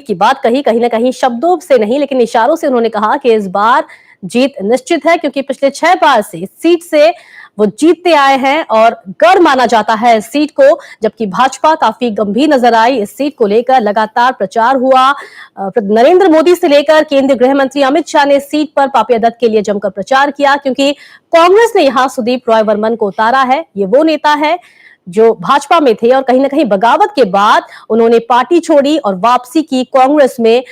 की बात कही, कहीं ना कहीं शब्दों से नहीं लेकिन इशारों से उन्होंने कहा कि इस बार जीत निश्चित है, क्योंकि पिछले 6 बार से इस सीट से वो जीतते आए हैं और गढ़ माना जाता है इस सीट को। जबकि भाजपा काफी गंभीर नजर आई इस सीट को लेकर, लगातार प्रचार हुआ। नरेंद्र मोदी से लेकर केंद्रीय गृह मंत्री अमित शाह ने इस सीट पर पापिया दत्त के लिए जमकर प्रचार किया, क्योंकि कांग्रेस ने यहाँ सुदीप रॉय वर्मन को उतारा है। ये वो नेता है जो भाजपा में थे और कहीं ना कहीं बगावत के बाद उन्होंने पार्टी छोड़ी और वापसी की कांग्रेस में।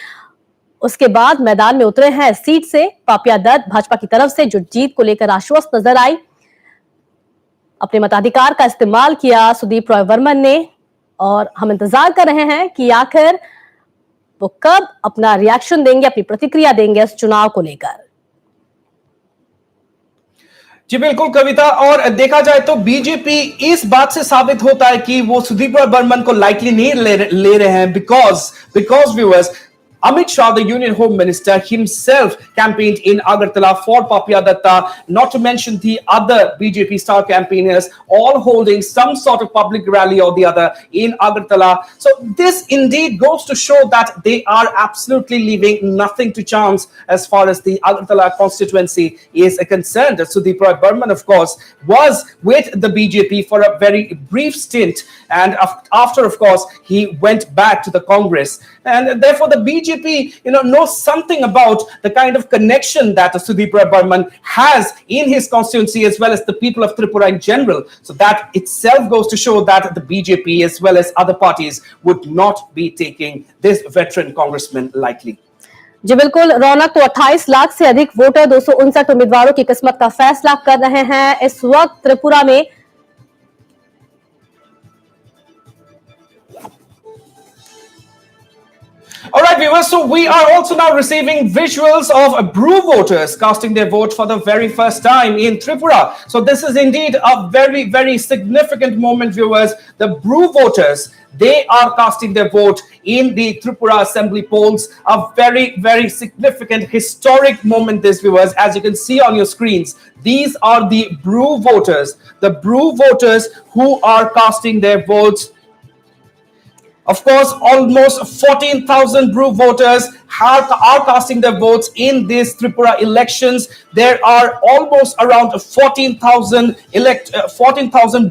उसके बाद मैदान में उतरे हैं इस सीट से पापिया दत्त, भाजपा की तरफ से जो जीत को लेकर आश्वस्त नजर आई। अपने मताधिकार का इस्तेमाल किया सुदीप रॉय वर्मन ने और हम इंतजार कर रहे हैं कि आखिर वो कब अपना रिएक्शन देंगे, अपनी प्रतिक्रिया देंगे इस चुनाव को लेकर। जी बिल्कुल कविता, और देखा जाए तो बीजेपी इस बात से साबित होता है कि वो सुदीप रॉय बर्मन को लाइटली नहीं ले रहे हैं, because viewers, Amit Shah, the Union Home Minister, himself campaigned in Agartala for Papia Datta, not to mention the other BJP star campaigners, all holding some sort of public rally or the other in Agartala. So this indeed goes to show that they are absolutely leaving nothing to chance as far as the Agartala constituency is concerned. Sudeep Roy Burman, of course, was with the BJP for a very brief stint, and after, of course, he went back to the Congress. And therefore, the BJP, knows something about the kind of connection that Sudeep Roy Burman has in his constituency, as well as the people of Tripura in general. So that itself goes to show that the BJP, as well as other parties, would not be taking this veteran congressman lightly. जी बिल्कुल रौनक, तो 28 लाख से अधिक voter 259 उम्मीदवारों की किस्मत का फैसला कर रहे हैं इस वक्त त्रिपुरा में। All right, viewers, so we are also now receiving visuals of Brew voters casting their vote for the very first time in Tripura. So this is indeed a very, very significant moment, viewers. The Brew voters, they are casting their vote in the Tripura Assembly polls. A very, very significant, historic moment, this, viewers. As you can see on your screens, these are the Brew voters. The Brew voters who are casting their votes. Of course, almost 14,000 Brew voters are casting their votes in these Tripura elections. There are almost around 14,000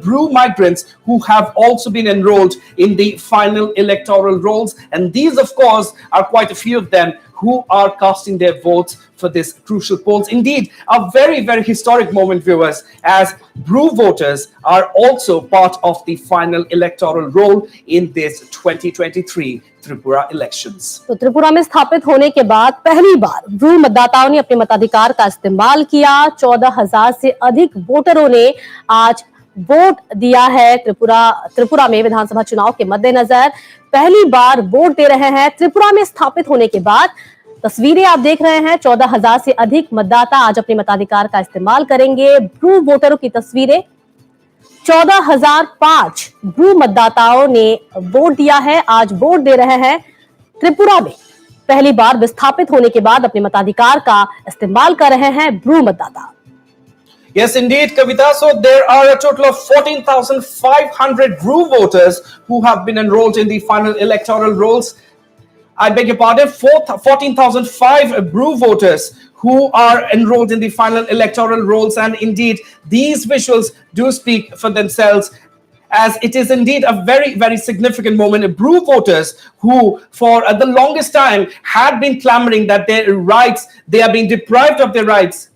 Brew migrants who have also been enrolled in the final electoral rolls. And these, of course, are quite a few of them who are casting their votes for this crucial polls. Indeed, a very, very historic moment, viewers, as Brew voters are also part of the final electoral roll in this 2023 Tripura elections. तो त्रिपुरा में स्थापित होने के बाद पहली बार Bru मतदाताओं ने अपने मताधिकार का इस्तेमाल किया। 14,000 से अधिक वोटरों ने आज वोट दिया है त्रिपुरा में विधानसभा चुनाव के मद्देनजर पहली बार वोट दे रहे हैं। त्रिपुरा में स्थापित होने के बाद तस्वीरें आप देख रहे हैं, 14,000 से अधिक मतदाता आज अपने मताधिकार का इस्तेमाल करेंगे। ब्रू वोटरों की तस्वीरें, 14,005 ब्रू मतदाताओं ने वोट दिया है, आज वोट दे रहे हैं। त्रिपुरा में पहली बार विस्थापित होने के बाद अपने मताधिकार का इस्तेमाल कर रहे हैं ब्रू मतदाता। Yes, indeed, Kavita. So there are a total of 14,500 Bru voters who have been enrolled in the final electoral rolls. I beg your pardon, 14,005 Bru voters who are enrolled in the final electoral rolls. And indeed, these visuals do speak for themselves, as it is indeed a very, very significant moment. Bru voters who for the longest time had been clamoring that their rights, they are being deprived of their rights.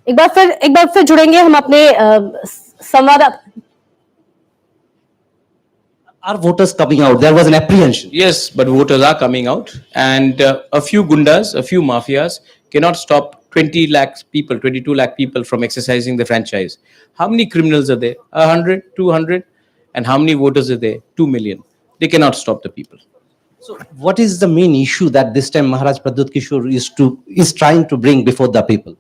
एक बार फिर जुड़ेंगे हम अपने संवाददाता। Are voters coming out? There was an apprehension. Yes, but voters are coming out, and a few gundas, a few mafias cannot stop 20 lakh people, 22 lakh people from exercising the franchise. How many criminals are there? 100, 200, and how many voters are there? 2 million. They cannot stop the people. So, what is the main issue that this time Maharaj Pradyut Kishore is trying to bring before the people?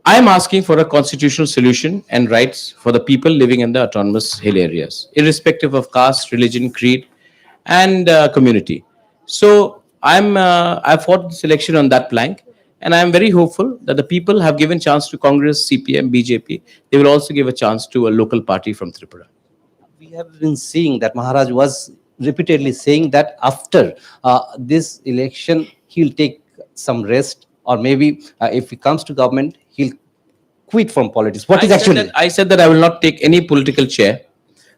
I am asking for a constitutional solution and rights for the people living in the autonomous hill areas, irrespective of caste, religion, creed, and community. So I fought this election on that plank, and I am very hopeful that the people have given chance to Congress, CPM, BJP. They will also give a chance to a local party from Tripura. We have been seeing that Maharaj was repeatedly saying that after this election, he'll take some rest, or maybe if he comes to government, he'll quit from politics. I said that I will not take any political chair.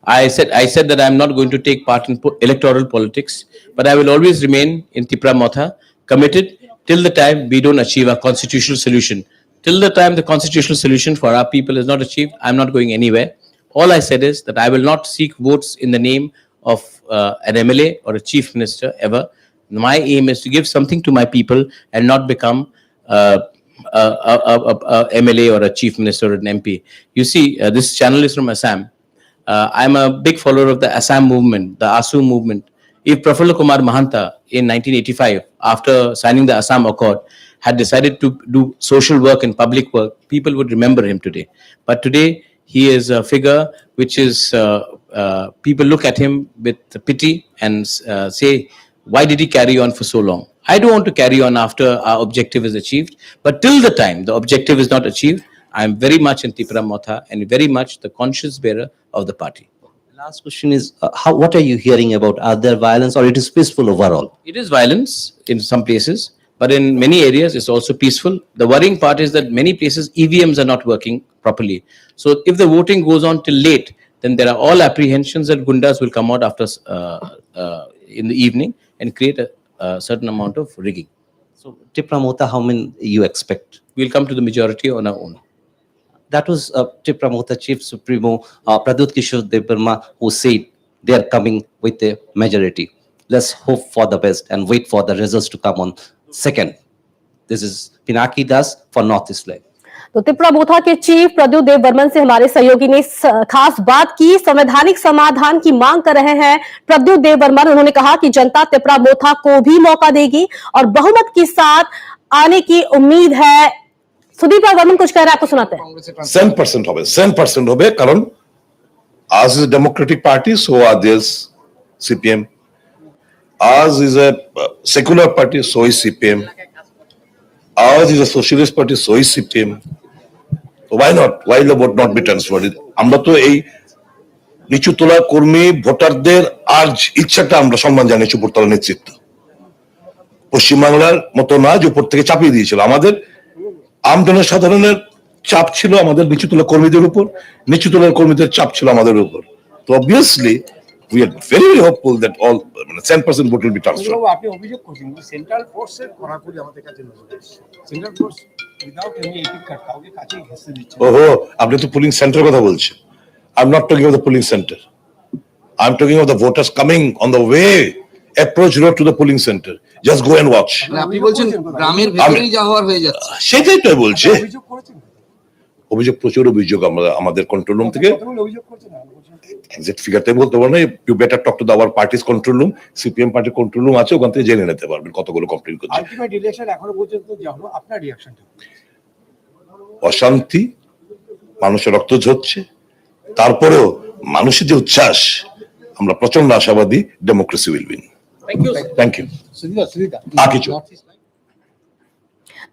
I said that I am not going to take part in electoral politics, but I will always remain in Tripura Motha, committed till the time we don't achieve a constitutional solution. Till the time the constitutional solution for our people is not achieved, I am not going anywhere. All I said is that I will not seek votes in the name of an MLA or a chief minister ever. My aim is to give something to my people and not become a MLA or a chief minister or an MP. You see, this channel is from Assam. I'm a big follower of the Assam movement, the ASU movement. If Prafulla Kumar Mahanta in 1985, after signing the Assam Accord, had decided to do social work and public work, people would remember him today. But today, he is a figure which is, people look at him with pity and say, why did he carry on for so long? I don't want to carry on after our objective is achieved, but till the time the objective is not achieved, I am very much in Tripura Motha and very much the conscience bearer of the party. Last question is, what are you hearing about? Are there violence, or it is peaceful overall? It is violence in some places, but in many areas it's also peaceful. The worrying part is that many places EVMs are not working properly. So if the voting goes on till late, then there are all apprehensions that gundas will come out after in the evening and create a certain amount of rigging. So Tripura Motha, how many you expect? We'll come to the majority on our own. That was Tripura Motha Chief Supremo Pradyut Kishore Devarma, who said they are coming with a majority. Let's hope for the best and wait for the results to come on second. This is Pinaki Das for Northeast Live. तो त्रिपुरा मोथा के chief Pradyut देव बर्मन से हमारे सहयोगी ने खास बात की, संवैधानिक समाधान की मांग कर रहे हैं प्रद्युत देव बर्मन। उन्होंने कहा कि जनता त्रिपुरा मोथा को भी मौका देगी और बहुमत के साथ आने की उम्मीद है। सुदीप बर्मन कुछ कह रहे हैं, आपको सुनाते हैं। 100% होबे कारण ours is a democratic party, so are theirs, CPM. Ours is a secular party, so is CPM. Ours is a socialist party, so is CPM. So why not? Why the vote not be transferred? আমরা তো এই নিচু তলা কর্মী ভোটারদের আজ ইচ্ছাটা আমরা সম্মান জানিয়েছি উপরতলা নেতৃত্ব। পশ্চিমবাংলার মতো না যে উপর থেকে চাপিয়ে দিয়েছিল, আমাদের আমজনের সাধারণের চাপ ছিল আমাদের নিচু তলা কর্মীদের উপর, নিচু তলার কর্মীদের চাপ ছিল আমাদের উপর। তো obviously we are very, very hopeful that all 10% vote will be transferred. আপনি অভিযোগ করছেন সেন্ট্রাল ফোর্সের কড়াকড়ি আমাদের কাছে নজর আসছে। Central force without any EPIC card কাউকে কাছেই ঘেঁষে দিচ্ছে। ওহো, আপনি তো পুলিং সেন্টার কথা বলছেন। I'm not talking about the polling center. I'm talking about the voters coming on the way, approach road to the polling center. Just go and watch. আপনি বলছেন গ্রামের ভেতরেই যা হওয়ার হয়ে যাচ্ছে। সেটাই তো বলছি। অভিযোগ প্রচুর অভিযোগ আমরা আমাদের কন্ট্রোল রুম থেকে এক্সাক্ট ফিগারটা বলতে পারবো না, you better talk to our party's control room, CPM পার্টির কন্ট্রোল রুম আছে, ওখান থেকে জেনে নিতে পারবেন কতগুলো কমপ্লেইন করছে। আলটিমেট রিলেশন এখনো পর্যন্ত যে হলো, আপনার রিঅ্যাকশনটা? অশান্তি, মানুষের রক্ত ঝরছে, তারপরেও মানুষের যে উচ্ছ্বাস, আমরা প্রচন্ড আশাবাদী democracy will win. Thank you. কিছু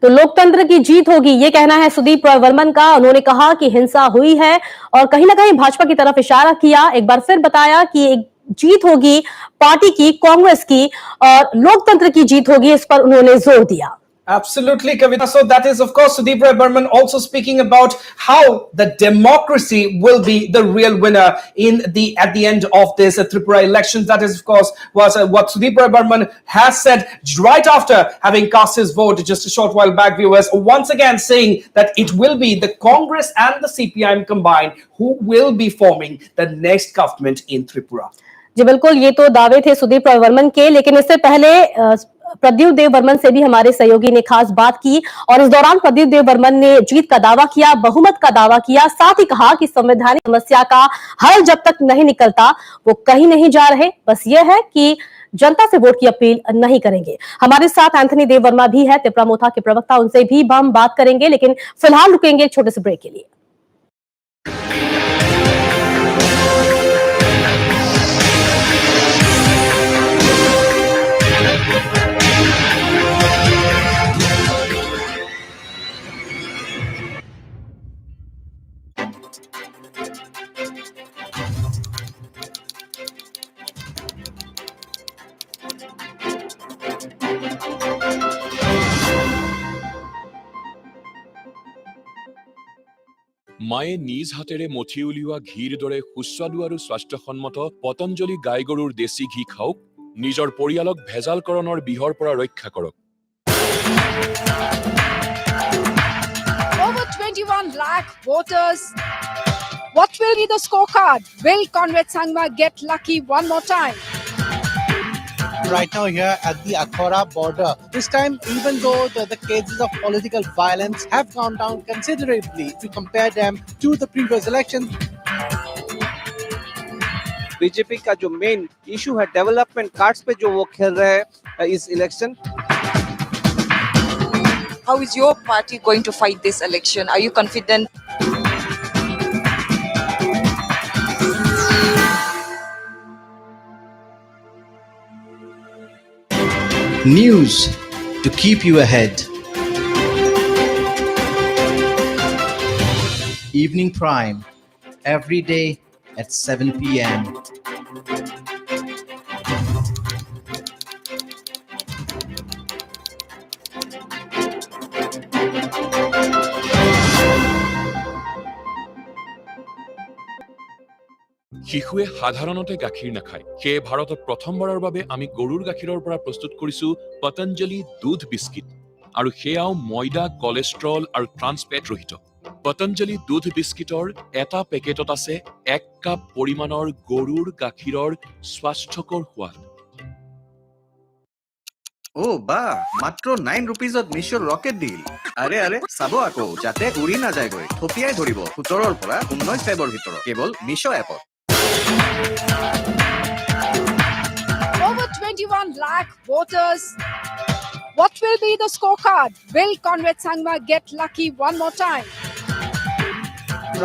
तो लोकतंत्र की जीत होगी, ये कहना है सुदीप रॉय वर्मन का। उन्होंने कहा कि हिंसा हुई है और कहीं ना कहीं भाजपा की तरफ इशारा किया। एक बार फिर बताया कि एक जीत होगी पार्टी की, कांग्रेस की, और लोकतंत्र की जीत होगी, इस पर उन्होंने जोर दिया। Absolutely, Kavita. So that is, of course, Sudeep Roy Burman also speaking about how the democracy will be the real winner at the end of this Tripura elections. That is, of course, was what Sudeep Roy Burman has said right after having cast his vote just a short while back, viewers. Once again saying that it will be the Congress and the CPIM combined who will be forming the next government in Tripura. जी बिल्कुल, ये तो दावे थे सुदीप रॉय वर्मन के, लेकिन इससे पहले प्रद्युत देव वर्मन से भी हमारे सहयोगी ने खास बात की और इस दौरान प्रद्युत देव वर्मन ने जीत का दावा किया, बहुमत का दावा किया, साथ ही कहा कि संवैधानिक समस्या का हल जब तक नहीं निकलता वो कहीं नहीं जा रहे, बस ये है कि जनता से वोट की अपील नहीं करेंगे। हमारे साथ एंथनी देव वर्मा भी है, त्रिपुरा मोथा के प्रवक्ता, उनसे भी हम बात करेंगे, लेकिन फिलहाल रुकेंगे एक छोटे से ब्रेक के लिए। মায়ে নিজ হাতেৰে মঠি উলিওৱা ঘিৰ দৰে সুস্বাদু আৰু স্বাস্থ্যসন্মত পতঞ্জলি গাই গৰুৰ দেশী ঘি খাওক, নিজৰ পৰিয়ালক ভেজালকৰণৰ বিহৰ পৰা ৰক্ষা কৰক। Over 21 lakh voters. What will be the scorecard? Will Conrad Sangma get lucky one more time? Right now here at the Akhora border. This time, even though the cases of political violence have gone down considerably if you compare them to the previous elections. BJP का जो main issue है development cards पे जो वो खेल रहे हैं इस election. How is your party going to fight this election? Are you confident? News to keep you ahead. Evening Prime, every day at 7 p.m. শিশুৱে সাধাৰণতে গাখীৰ নাখায়, সেয়ে ভাৰতত প্ৰথমবাৰৰ বাবে আমি গৰুৰ গাখীৰৰ পৰা প্ৰস্তুত কৰিছো পতঞ্জলি দুধ বিস্কিট, আৰু সেয়াও ময়দা, কলেষ্ট্ৰল আৰু ট্ৰান্স ফেট ৰহিত। পতঞ্জলি দুধ বিস্কিটৰ এটা পেকেটত আছে 1 কাপ পৰিমাণৰ গৰুৰ গাখীৰৰ স্বাস্থ্যকৰ সোৱাদ। ও বা মাত্ৰ 9 रुपीजত মিছৰ ৰকেট ডিল। আৰে আৰে চাব আকৌ যাতে উৰি নাযায়গৈ, থপিয়াই ধৰিব 17ৰ পৰা 19 ফেব্ৰুৱাৰীৰ ভিতৰত কেৱল মিছ এপত। Over 21 lakh voters. What will be the scorecard? Will Conrad Sangma get lucky one more time?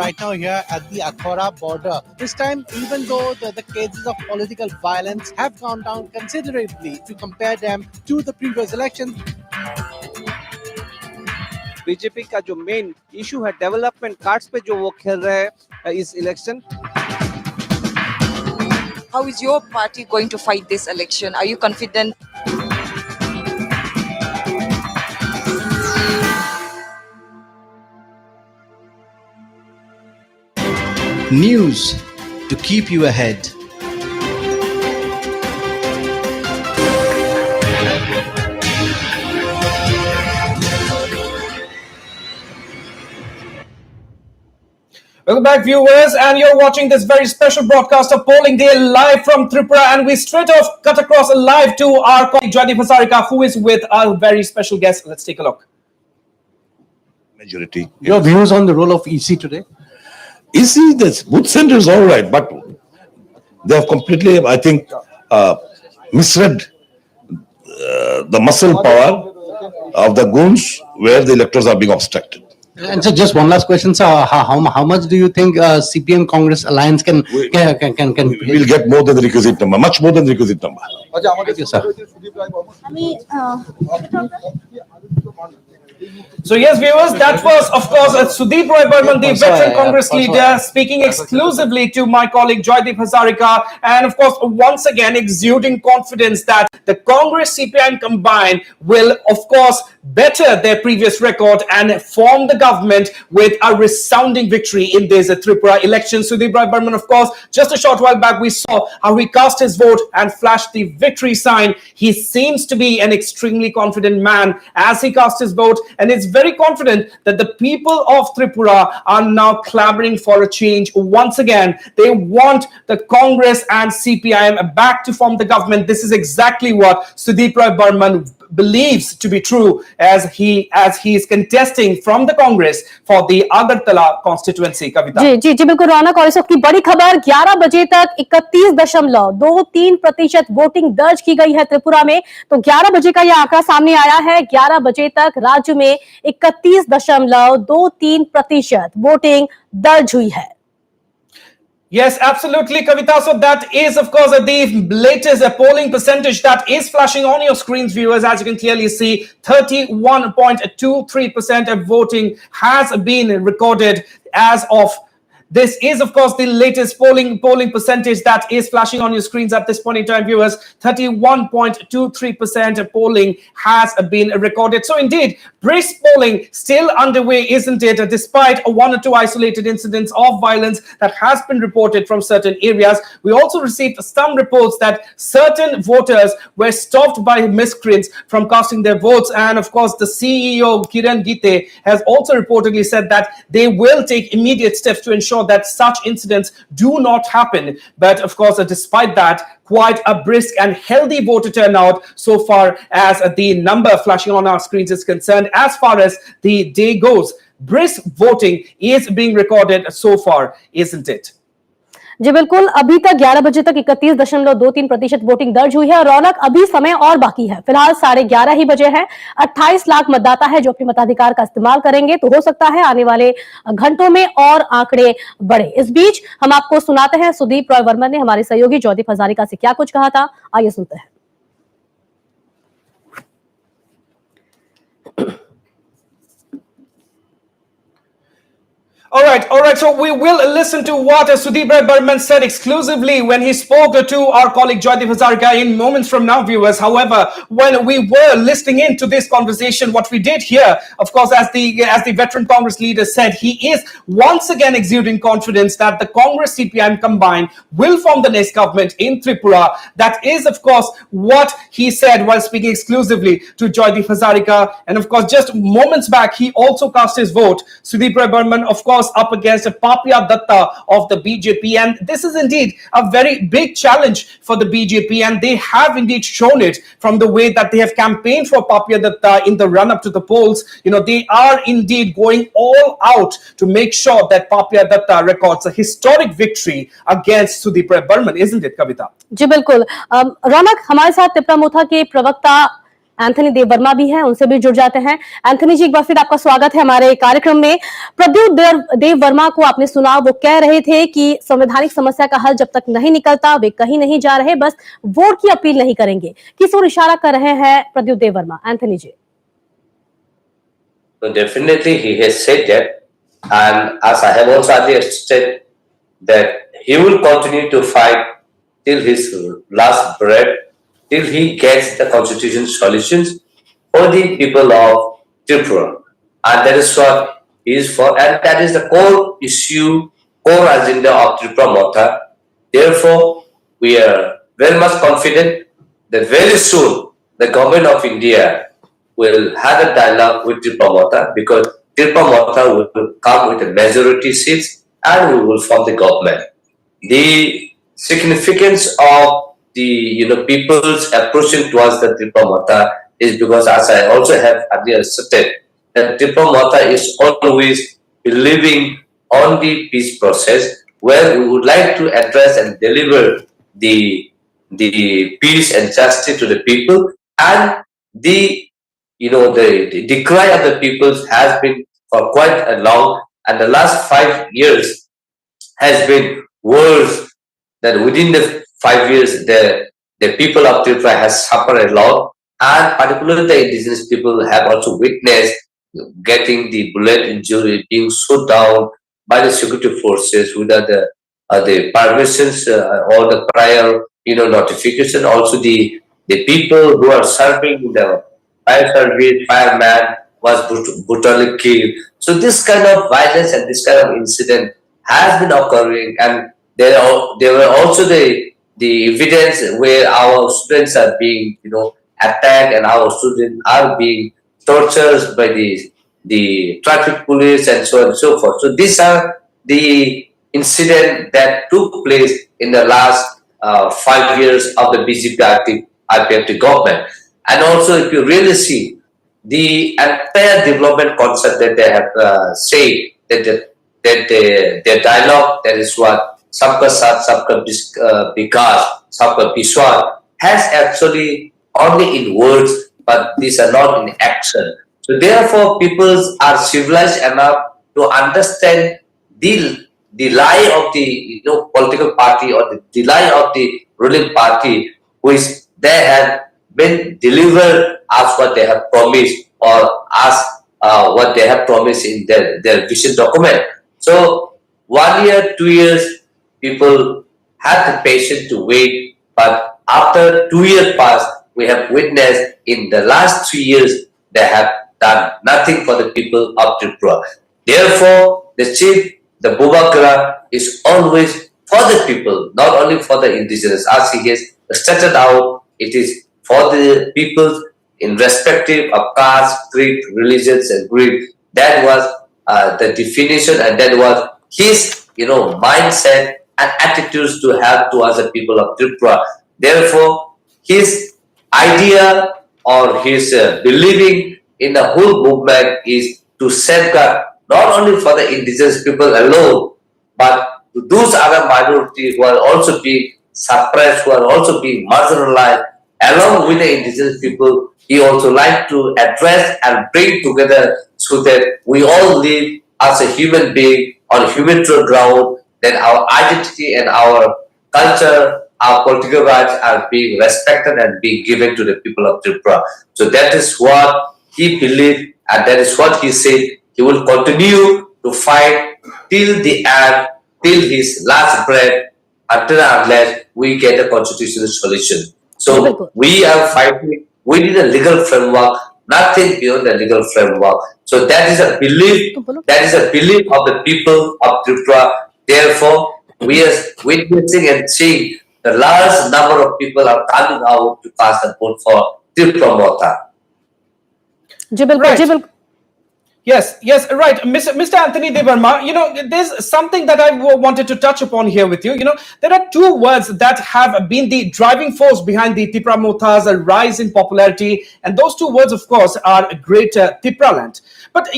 Right now here at the Akhora border. This time, even though the cases of political violence have gone down considerably if you compare them to the previous elections. BJP का जो main issue है development cards पे जो वो खेल रहे हैं इस election. How is your party going to fight this election? Are you confident? News to keep you ahead. Welcome back, viewers, and you're watching this very special broadcast of Polling Day live from Tripura, and we straight off cut across live to our colleague Jyoti Pasarika, who is with our very special guest. Let's take a look. majority. Your views on the role of EC today? EC, this both centers all right, but they have completely, I think, misread the muscle power of the goons where the electors are being obstructed. And so just one last question, sir. How much do you think CPM Congress alliance can? We'll get more than the requisite number, much more than the requisite number. Thank you, sir. So yes, viewers, that was, of course, Sudeep Roy Burman, the veteran Congress leader, speaking exclusively to my colleague Joydeep Hazarika, and of course, once again, exuding confidence that the Congress CPI combined will, of course, better their previous record and form the government with a resounding victory in this Tripura election. Sudeep Roy Burman, of course, just a short while back, we saw how he cast his vote and flashed the victory sign. He seems to be an extremely confident man as he cast his vote, and it's very confident that the people of Tripura are now clamoring for a change once again. They want the Congress and CPIM back to form the government. This is exactly what Sudeep Roy Burman believes to be true as he is contesting from the Congress for the Agartala constituency. Kavita जी जी बिल्कुल रौनक, और इस वक्त की बड़ी खबर 11 बजे तक 31.23% voting दर्ज की गई है त्रिपुरा में। तो 11 बजे का यह आंकड़ा सामने आया है। 11 बजे तक राज्य में 31.23% वोटिंग दर्ज हुई है। Yes, absolutely, Kavita. So that is, of course, the latest polling percentage that is flashing on your screens, viewers. As you can clearly see, 31.23% of voting has been recorded as of. This is, of course, the latest polling percentage that is flashing on your screens at this point in time, viewers. 31.23% polling has been recorded. So indeed, brisk polling still underway, isn't it? Despite one or two isolated incidents of violence that has been reported from certain areas. We also received some reports that certain voters were stopped by miscreants from casting their votes. And of course, the CEO, Kiran Gite, has also reportedly said that they will take immediate steps to ensure that such incidents do not happen. But of course, despite that, quite a brisk and healthy voter turnout so far as the number flashing on our screens is concerned. As far as the day goes, brisk voting is being recorded so far, isn't it? जी बिल्कुल, अभी तक 11 बजे तक 31.23% voting दर्ज हुई है। और रौनक, अभी समय और बाकी है। फिलहाल 11:30 ही बजे हैं। 28 लाख मतदाता है जो अपने मताधिकार का इस्तेमाल करेंगे। तो हो सकता है आने वाले घंटों में और आंकड़े बढ़े। इस बीच हम आपको सुनाते हैं सुदीप रॉय वर्मन ने हमारे सहयोगी जॉयदीप हजारिका से क्या कुछ कहा था। आइए सुनते हैं। All right. So we will listen to what Sudeep Roy Burman said exclusively when he spoke to our colleague Joydeep Hazarika in moments from now, viewers. However, when we were listening into this conversation, what we did hear, of course, as the veteran Congress leader said, he is once again exuding confidence that the Congress CPIM combined will form the next government in Tripura. That is, of course, what he said while speaking exclusively to Joydeep Hazarika. And of course, just moments back, he also cast his vote. Sudeep Roy Burman, of course, up against Papya Datta of the BJP, and this is indeed a very big challenge for the BJP, and they have indeed shown it from the way that they have campaigned for Papya Datta in the run-up to the polls. You know, they are indeed going all out to make sure that Papya Datta records a historic victory against Sudeep Roy Burman, isn't it, Kavita? जी बिल्कुल। रौनक, हमारे साथ त्रिपुरा मोथा के प्रवक्ता Anthony देव वर्मा भी हैं, उनसे भी जुड़ जाते हैं। एंथनी जी, एक बार फिर आपका स्वागत है हमारे कार्यक्रम में। प्रद्युत देव वर्मा को आपने सुना, वो कह रहे थे कि संवैधानिक समस्या का हल जब तक नहीं निकलता वे कहीं नहीं जा रहे, बस वोट की अपील नहीं करेंगे। किस ओर इशारा कर रहे हैं Pradyot Deb Barma? Anthony ji. So definitely he has said that, and as I have also earlier said that he will continue to fight till his last breath, till he gets the constitution solutions for the people of Tripura. And that is what he is for, and that is the core issue, core agenda of Tripura Motha. Therefore, we are very much confident that very soon the government of India will have a dialogue with Tripura Motha, because Tripura Motha will come with a majority seats and we will form the government. The significance of the people's approaching towards the Tripura Motha is because, as I also have earlier stated, that Tripura is always believing on the peace process, where we would like to address and deliver the peace and justice to the people, and the cry of the people has been for quite a long, and the last 5 years has been worse. That within the 5 years the people of Tripura has suffered a lot, and particularly the indigenous people have also witnessed getting the bullet injury, being shot down by the security forces without the permissions or the prior notification. Also the people who are serving in the fire service, fireman was brutally killed. So this kind of violence and this kind of incident has been occurring, and there were also the evidence where our students are being attacked, and our students are being tortured by the traffic police and so on and so forth. So these are the incident that took place in the last 5 years of the BJP IPFT government. And also, if you really see the entire development concept that they have said, their dialogue, that is what Sabka Saath, Sabka Vikas, Sabka Vishwas, has actually only in words, but these are not in action. So therefore, people are civilized enough to understand the lie of the political party, or the lie of the ruling party, which they have been delivered as what they have promised, or as what they have promised in their vision document. So 1 year, 2 years, people had the patience to wait, but after 2 years past, we have witnessed in the last 3 years they have done nothing for the people of Tripura. Therefore, the chief, the Bubakara, is always for the people, not only for the indigenous. As he has stated out, it is for the people in respective of caste, creed, religions, and greed. That was the definition, and that was his mindset and attitudes to help towards the people of Tripura. Therefore, his idea or his believing in the whole movement is to safeguard not only for the indigenous people alone, but to those other minorities who are also being suppressed, who are also being marginalized, along with the indigenous people. He also like to address and bring together so that we all live as a human being on human ground, that our identity and our culture, our political rights are being respected and being given to the people of Tripura. So that is what he believed, and that is what he said. He will continue to fight till the end, till his last breath, until and unless we get a constitutional solution. So we are fighting. We need a legal framework, nothing beyond the legal framework. So that is a belief. That is a belief of the people of Tripura. Therefore, we are witnessing and seeing the large number of people are coming out to cast a vote for Tripura Mota. Yes, right. Mr. Anthony Devarma, there's something that I wanted to touch upon here with you. There are two words that have been the driving force behind the Tripura Mota's rise in popularity. And those two words, of course, are Greater Tripura Land. But,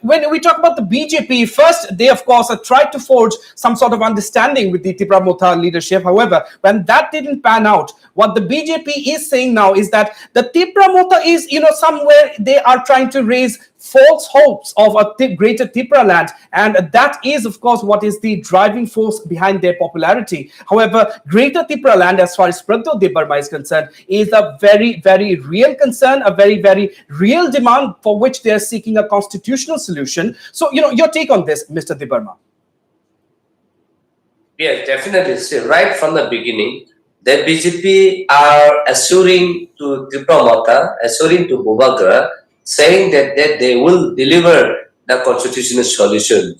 when we talk about the BJP, first, they, of course, tried to forge some sort of understanding with the Tripura Mota leadership. However, when that didn't pan out, what the BJP is saying now is that the Tripura Mota is, somewhere they are trying to raise false hopes of a greater Tripura land, and that is, of course, what is the driving force behind their popularity. However, greater Tripura land, as far as Pradyo Debarma is concerned, is a very, very real concern, a very, very real demand for which they are seeking a constitutional solution. So, your take on this, Mr. Debarma? Yes, definitely. See, right from the beginning, the BJP are assuring to Tripura Mota, assuring to Bubakara, saying that they will deliver the constitutional solution.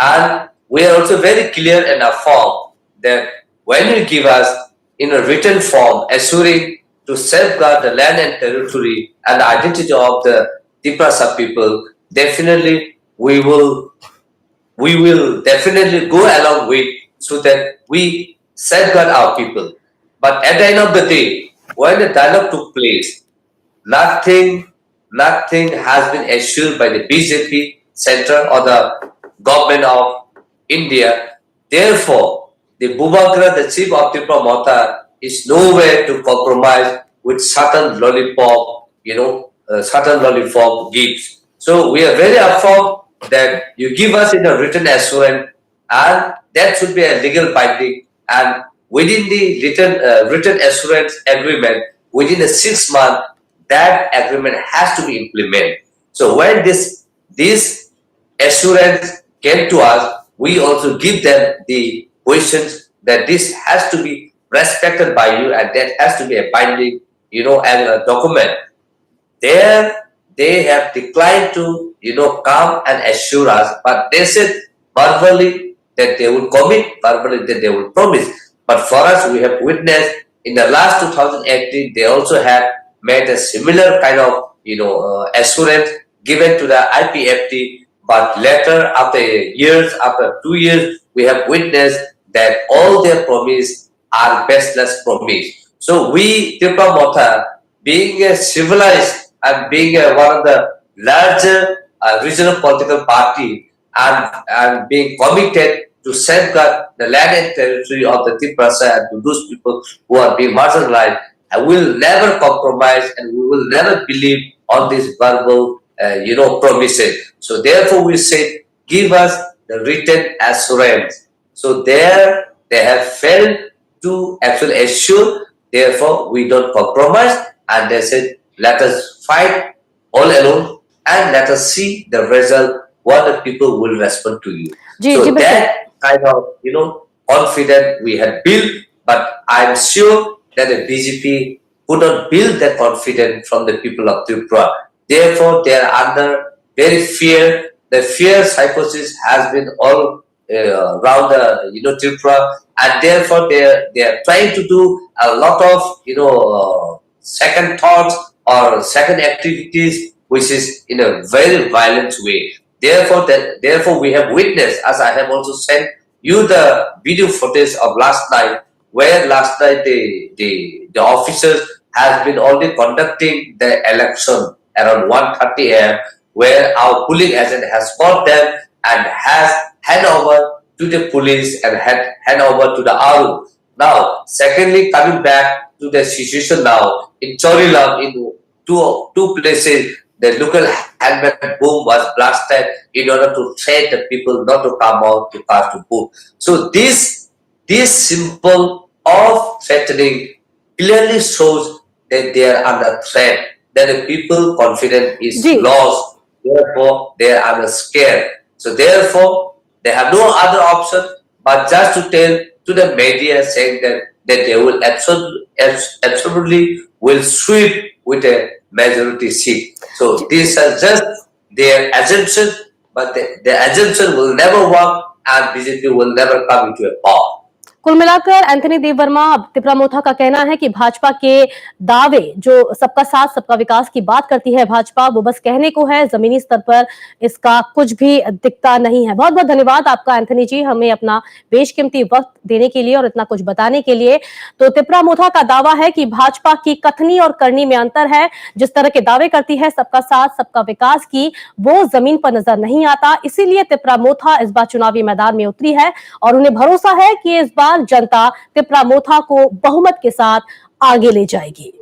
And we are also very clear in our form that when you give us in a written form assuring to safeguard the land and territory and the identity of the Tripura sub people, definitely we will definitely go along with, so that we safeguard our people. But at the end of the day, when the dialogue took place, nothing nothing has been assured by the BJP center or the government of India. Therefore, the Bhubagra, the chief of Tripura Mata, is nowhere to compromise with certain lollipop, certain lollipop gifts. So we are very upfront that you give us in a written assurance, and that should be a legal binding. And within the written assurance agreement, within the 6 months, that agreement has to be implemented. So when this assurance came to us, we also give them the questions that this has to be respected by you, and that has to be a binding, and a document. There, they have declined to, come and assure us, but they said verbally that they will commit, verbally that they will promise. But for us, we have witnessed in the last 2018, they also have made a similar kind of, assurance given to the IPFT. But later, after years, after 2 years, we have witnessed that all their promise are baseless promise. So we, Tripura Motha, being a civilized and being one of the larger regional political party, and being committed to safeguard the land and territory of the Tripura and to those people who are being marginalized, and will never compromise, and we will never believe on these verbal, promises. So therefore, we say, give us the written assurance. So there, they have failed to actually assure. Therefore, we don't compromise, and they said, let us fight all alone, and let us see the result, what the people will respond to you. So that kind of, confidence we had built, but I'm sure that the BJP could not build that confidence from the people of Tripura. Therefore, they are under very fear. The fear psychosis has been all around the, Tripura, and therefore they are trying to do a lot of, second thoughts or second activities, which is in a very violent way. Therefore, we have witnessed, as I have also sent you the video footage of last night, where last night the officers has been already conducting the election around 1:30 a.m., where our polling agent has caught them and has hand over to the police and hand over to the ARU. Now, secondly, coming back to the situation now, in Chorilam, in two places, the local handmade boom was blasted in order to threat the people not to come out to cast a vote. So this simple of threatening clearly shows that they are under threat, that the people confidence is lost, therefore they are under scared. So therefore, they have no other option but just to tell to the media saying that they will absolutely will sweep with a majority seat. So these are just their assumptions, but the assumption will never work, and BJP will never come into a power. कुल मिलाकर Anthony देव वर्मा, त्रिपुरा मोथा का कहना है कि भाजपा के दावे जो सबका साथ सबका विकास की बात करती है भाजपा, वो बस कहने को है, जमीनी स्तर पर इसका कुछ भी दिखता नहीं है। बहुत बहुत धन्यवाद आपका एंथनी जी, हमें अपना बेशकीमती वक्त देने के लिए और इतना कुछ बताने के लिए। तो त्रिपुरा मोथा का दावा है कि भाजपा की कथनी और करनी में अंतर है। जिस तरह के दावे करती है सबका साथ सबका विकास की, वो जमीन पर नजर नहीं आता। इसीलिए त्रिपुरा मोथा इस बार चुनावी मैदान में उतरी है और उन्हें भरोसा है कि इस बार जनता त्रिपुरा मोथा को बहुमत के साथ आगे ले जाएगी।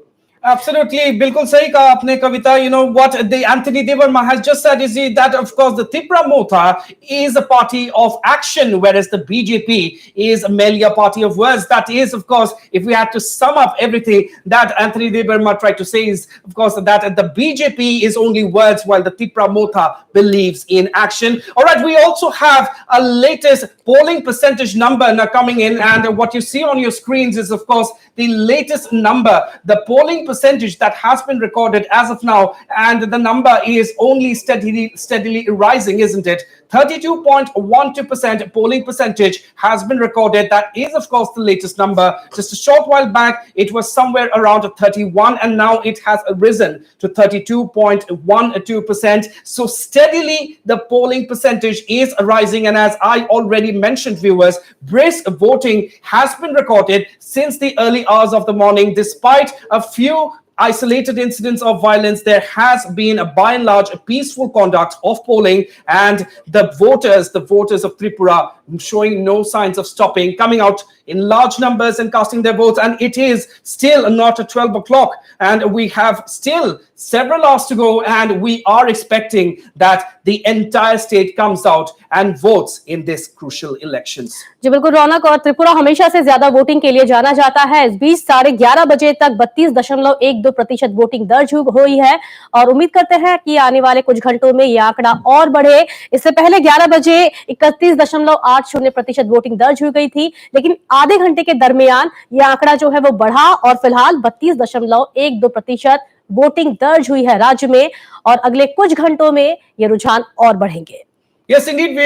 Absolutely, bilkul sahi kaha apne Kavita. You know what the Anthony Dev Verma has just said is that of course the Tripura Motha is a party of action, whereas the BJP is merely a party of words. That is, of course, if we had to sum up everything that Anthony Dev Verma tried to say is, of course, that the BJP is only words while the Tripura Motha believes in action. All right, we also have a latest polling percentage number now coming in, and what you see on your screens is, of course, the latest number, the polling percentage that has been recorded as of now, and the number is only steadily rising, isn't it? 32.12% polling percentage has been recorded. That is, of course, the latest number. Just a short while back, it was somewhere around 31, and now it has risen to 32.12%. So steadily, the polling percentage is rising, and as I already mentioned, viewers, brisk voting has been recorded since the early hours of the morning, despite a few isolated incidents of violence. There has been, by and large, a peaceful conduct of polling, and the voters of Tripura showing no signs of stopping, coming out in large numbers and casting their votes. And it is still not at 12 o'clock, and we have still several hours to go, and we are expecting that the entire state comes out and votes in this crucial elections. जी बिल्कुल रौनक, और त्रिपुरा हमेशा से ज्यादा voting के लिए जाना जाता है। इस बीच 11:30 बजे तक 32.12% वोटिंग दर्ज हुई है, और उम्मीद करते हैं कि आने वाले कुछ घंटों में यह आंकड़ा और बढ़े। इससे पहले 11 बजे 31.80% वोटिंग दर्ज हो गई थी, लेकिन आधे घंटे के दरमियान यह आंकड़ा जो है वो बढ़ा, और फिलहाल 32.12% वोटिंग दर्ज हुई है राज्य में, और अगले कुछ घंटों में ये रुझान और बढ़ेंगे। Yes, indeed,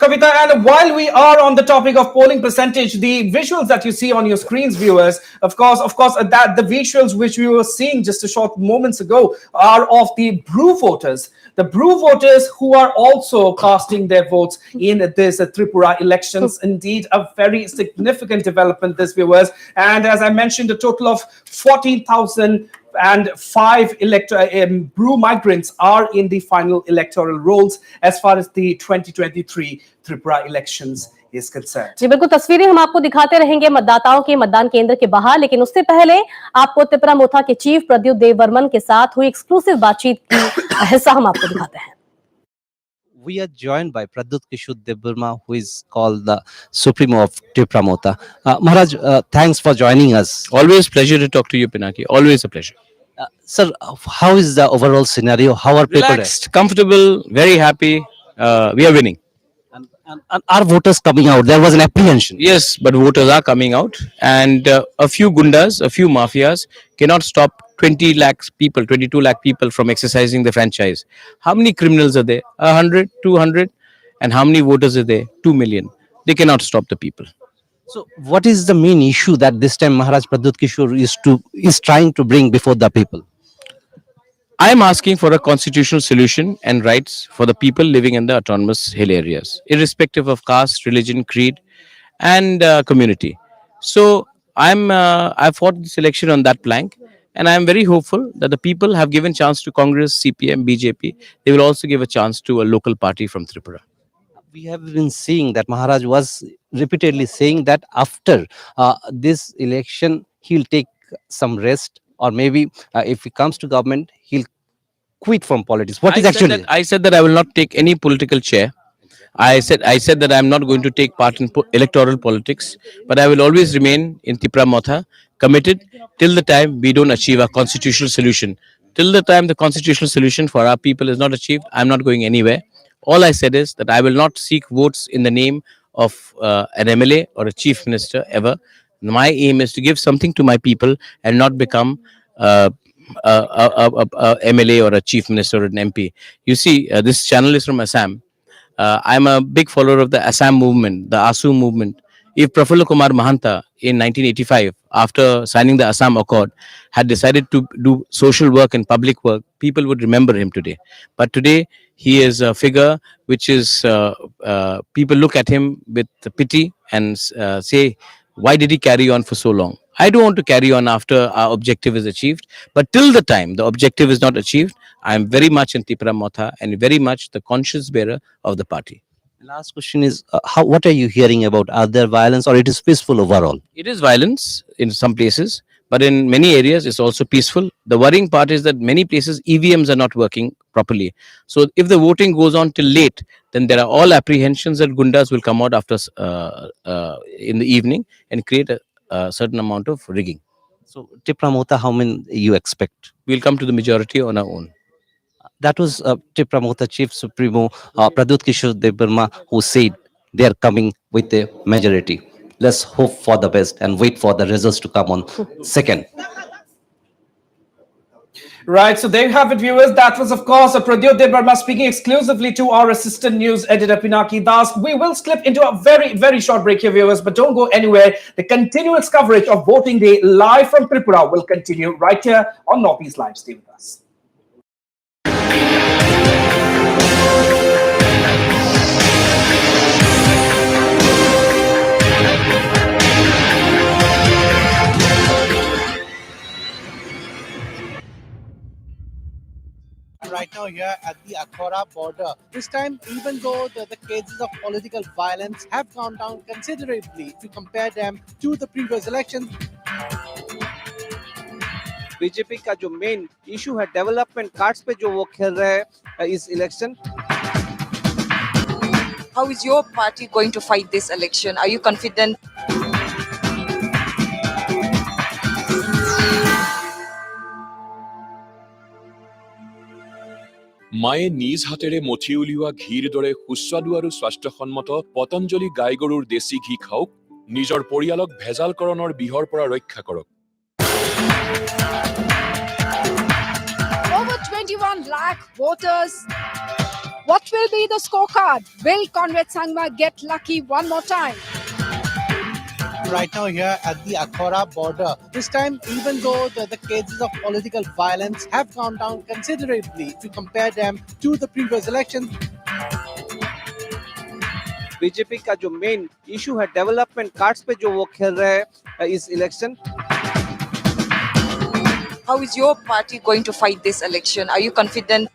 Kavita. And while we are on the topic of polling percentage, the visuals that you see on your screens, viewers, of course, that the visuals which we were seeing just a short moments ago are of the brew voters. The brew voters who are also casting their votes in this Tripura elections. Indeed, a very significant development, this, viewers. And as I mentioned, a total of 14,005 brew migrants are in the final electoral rolls as far as the 2023 Tripura elections is concerned. जी बिल्कुल, तस्वीरें हम आपको दिखाते रहेंगे मतदाताओं के मतदान केंद्र के बाहर, लेकिन उससे पहले आपको त्रिपुरा मोथा के चीफ प्रद्युत देववर्मन के साथ हुई एक्सक्लूसिव बातचीत की हिस्सा हम आपको दिखाते हैं। We are joined by Pradyut Kishore Devarma, who is called the Supremo of Tripura Motha. Maharaj, thanks for joining us. Always pleasure to talk to you, Pinaki. Always a pleasure. Sir, how is the overall scenario? How are people? Relaxed, comfortable, very happy. We are winning. And are voters coming out? There was an apprehension. Yes, but voters are coming out, and a few gundas, a few mafias cannot stop 20 lakhs people, 22 lakh people from exercising the franchise. How many criminals are there? 100, 200? And how many voters are there? 2 million. They cannot stop the people. So, what is the main issue that this time Maharaj Pradyut Kishore is trying to bring before the people? I am asking for a constitutional solution and rights for the people living in the autonomous hill areas, irrespective of caste, religion, creed, and community. So I fought this election on that plank, and I am very hopeful that the people have given chance to Congress, CPM, BJP. They will also give a chance to a local party from Tripura. We have been seeing that Maharaj was repeatedly saying that after this election, he'll take some rest, or maybe if he comes to government, he'll quit from politics. I said that I will not take any political chair. I said that I am not going to take part in electoral politics, but I will always remain in Tripura Motha, committed till the time we don't achieve a constitutional solution. Till the time the constitutional solution for our people is not achieved, I am not going anywhere. All I said is that I will not seek votes in the name of an MLA or a chief minister ever. My aim is to give something to my people and not become a MLA or a chief minister or an MP. You see, this channel is from Assam. I'm a big follower of the Assam movement, the ASU movement. If Prafulla Kumar Mahanta in 1985, after signing the Assam Accord, had decided to do social work and public work, people would remember him today. But today, he is a figure which is, people look at him with pity and say, why did he carry on for so long? I don't want to carry on after our objective is achieved. But till the time the objective is not achieved, I am very much in Tripura Motha and very much the conscience bearer of the party. Last question is, what are you hearing about? Are there violence, or it is peaceful overall? It is violence in some places, but in many areas it's also peaceful. The worrying part is that many places EVMs are not working properly. So if the voting goes on till late, then there are all apprehensions that gundas will come out after in the evening and create a certain amount of rigging. So Tripura Motha, how many you expect? We'll come to the majority on our own. That was Tripura Motha Chief Supremo Pradyut Kishore Devarma, who said they are coming with a majority. Let's hope for the best and wait for the results to come on second. Right, so there you have it, viewers. That was, of course, Pradyut Devarma speaking exclusively to our assistant news editor, Pinaki Das. We will slip into a very, very short break here, viewers, but don't go anywhere. The continuous coverage of Voting Day live from Tripura will continue right here on Northeast Live. Stay with us. the Akhora border. This time, even though the cases of political violence have gone down considerably if you compare them to the previous elections, BJP का जो main issue है development cards पे जो वो खेल रहे हैं इस election How is your party going to fight this election? Are you confident? মায়ে নিজ হাতেৰে মঠি উলিওৱা ঘিৰ দৰে সুস্বাদু আৰু স্বাস্থ্যসন্মত পতঞ্জলি গাই গৰুৰ দেশী ঘি খাওক নিজৰ পৰিয়ালক ভেজালকৰণৰ বিহৰ পৰা ৰক্ষা কৰক Over 21 lakh voters. What will be the scorecard? Will Conrad Sangma get lucky one more time? right now here at the Akhora border. This time, even though the cases of political violence have gone down considerably if you compare them to the previous elections, BJP का जो main issue है development cards पे जो वो खेल रहे हैं इस election How is your party going to fight this election? Are you confident?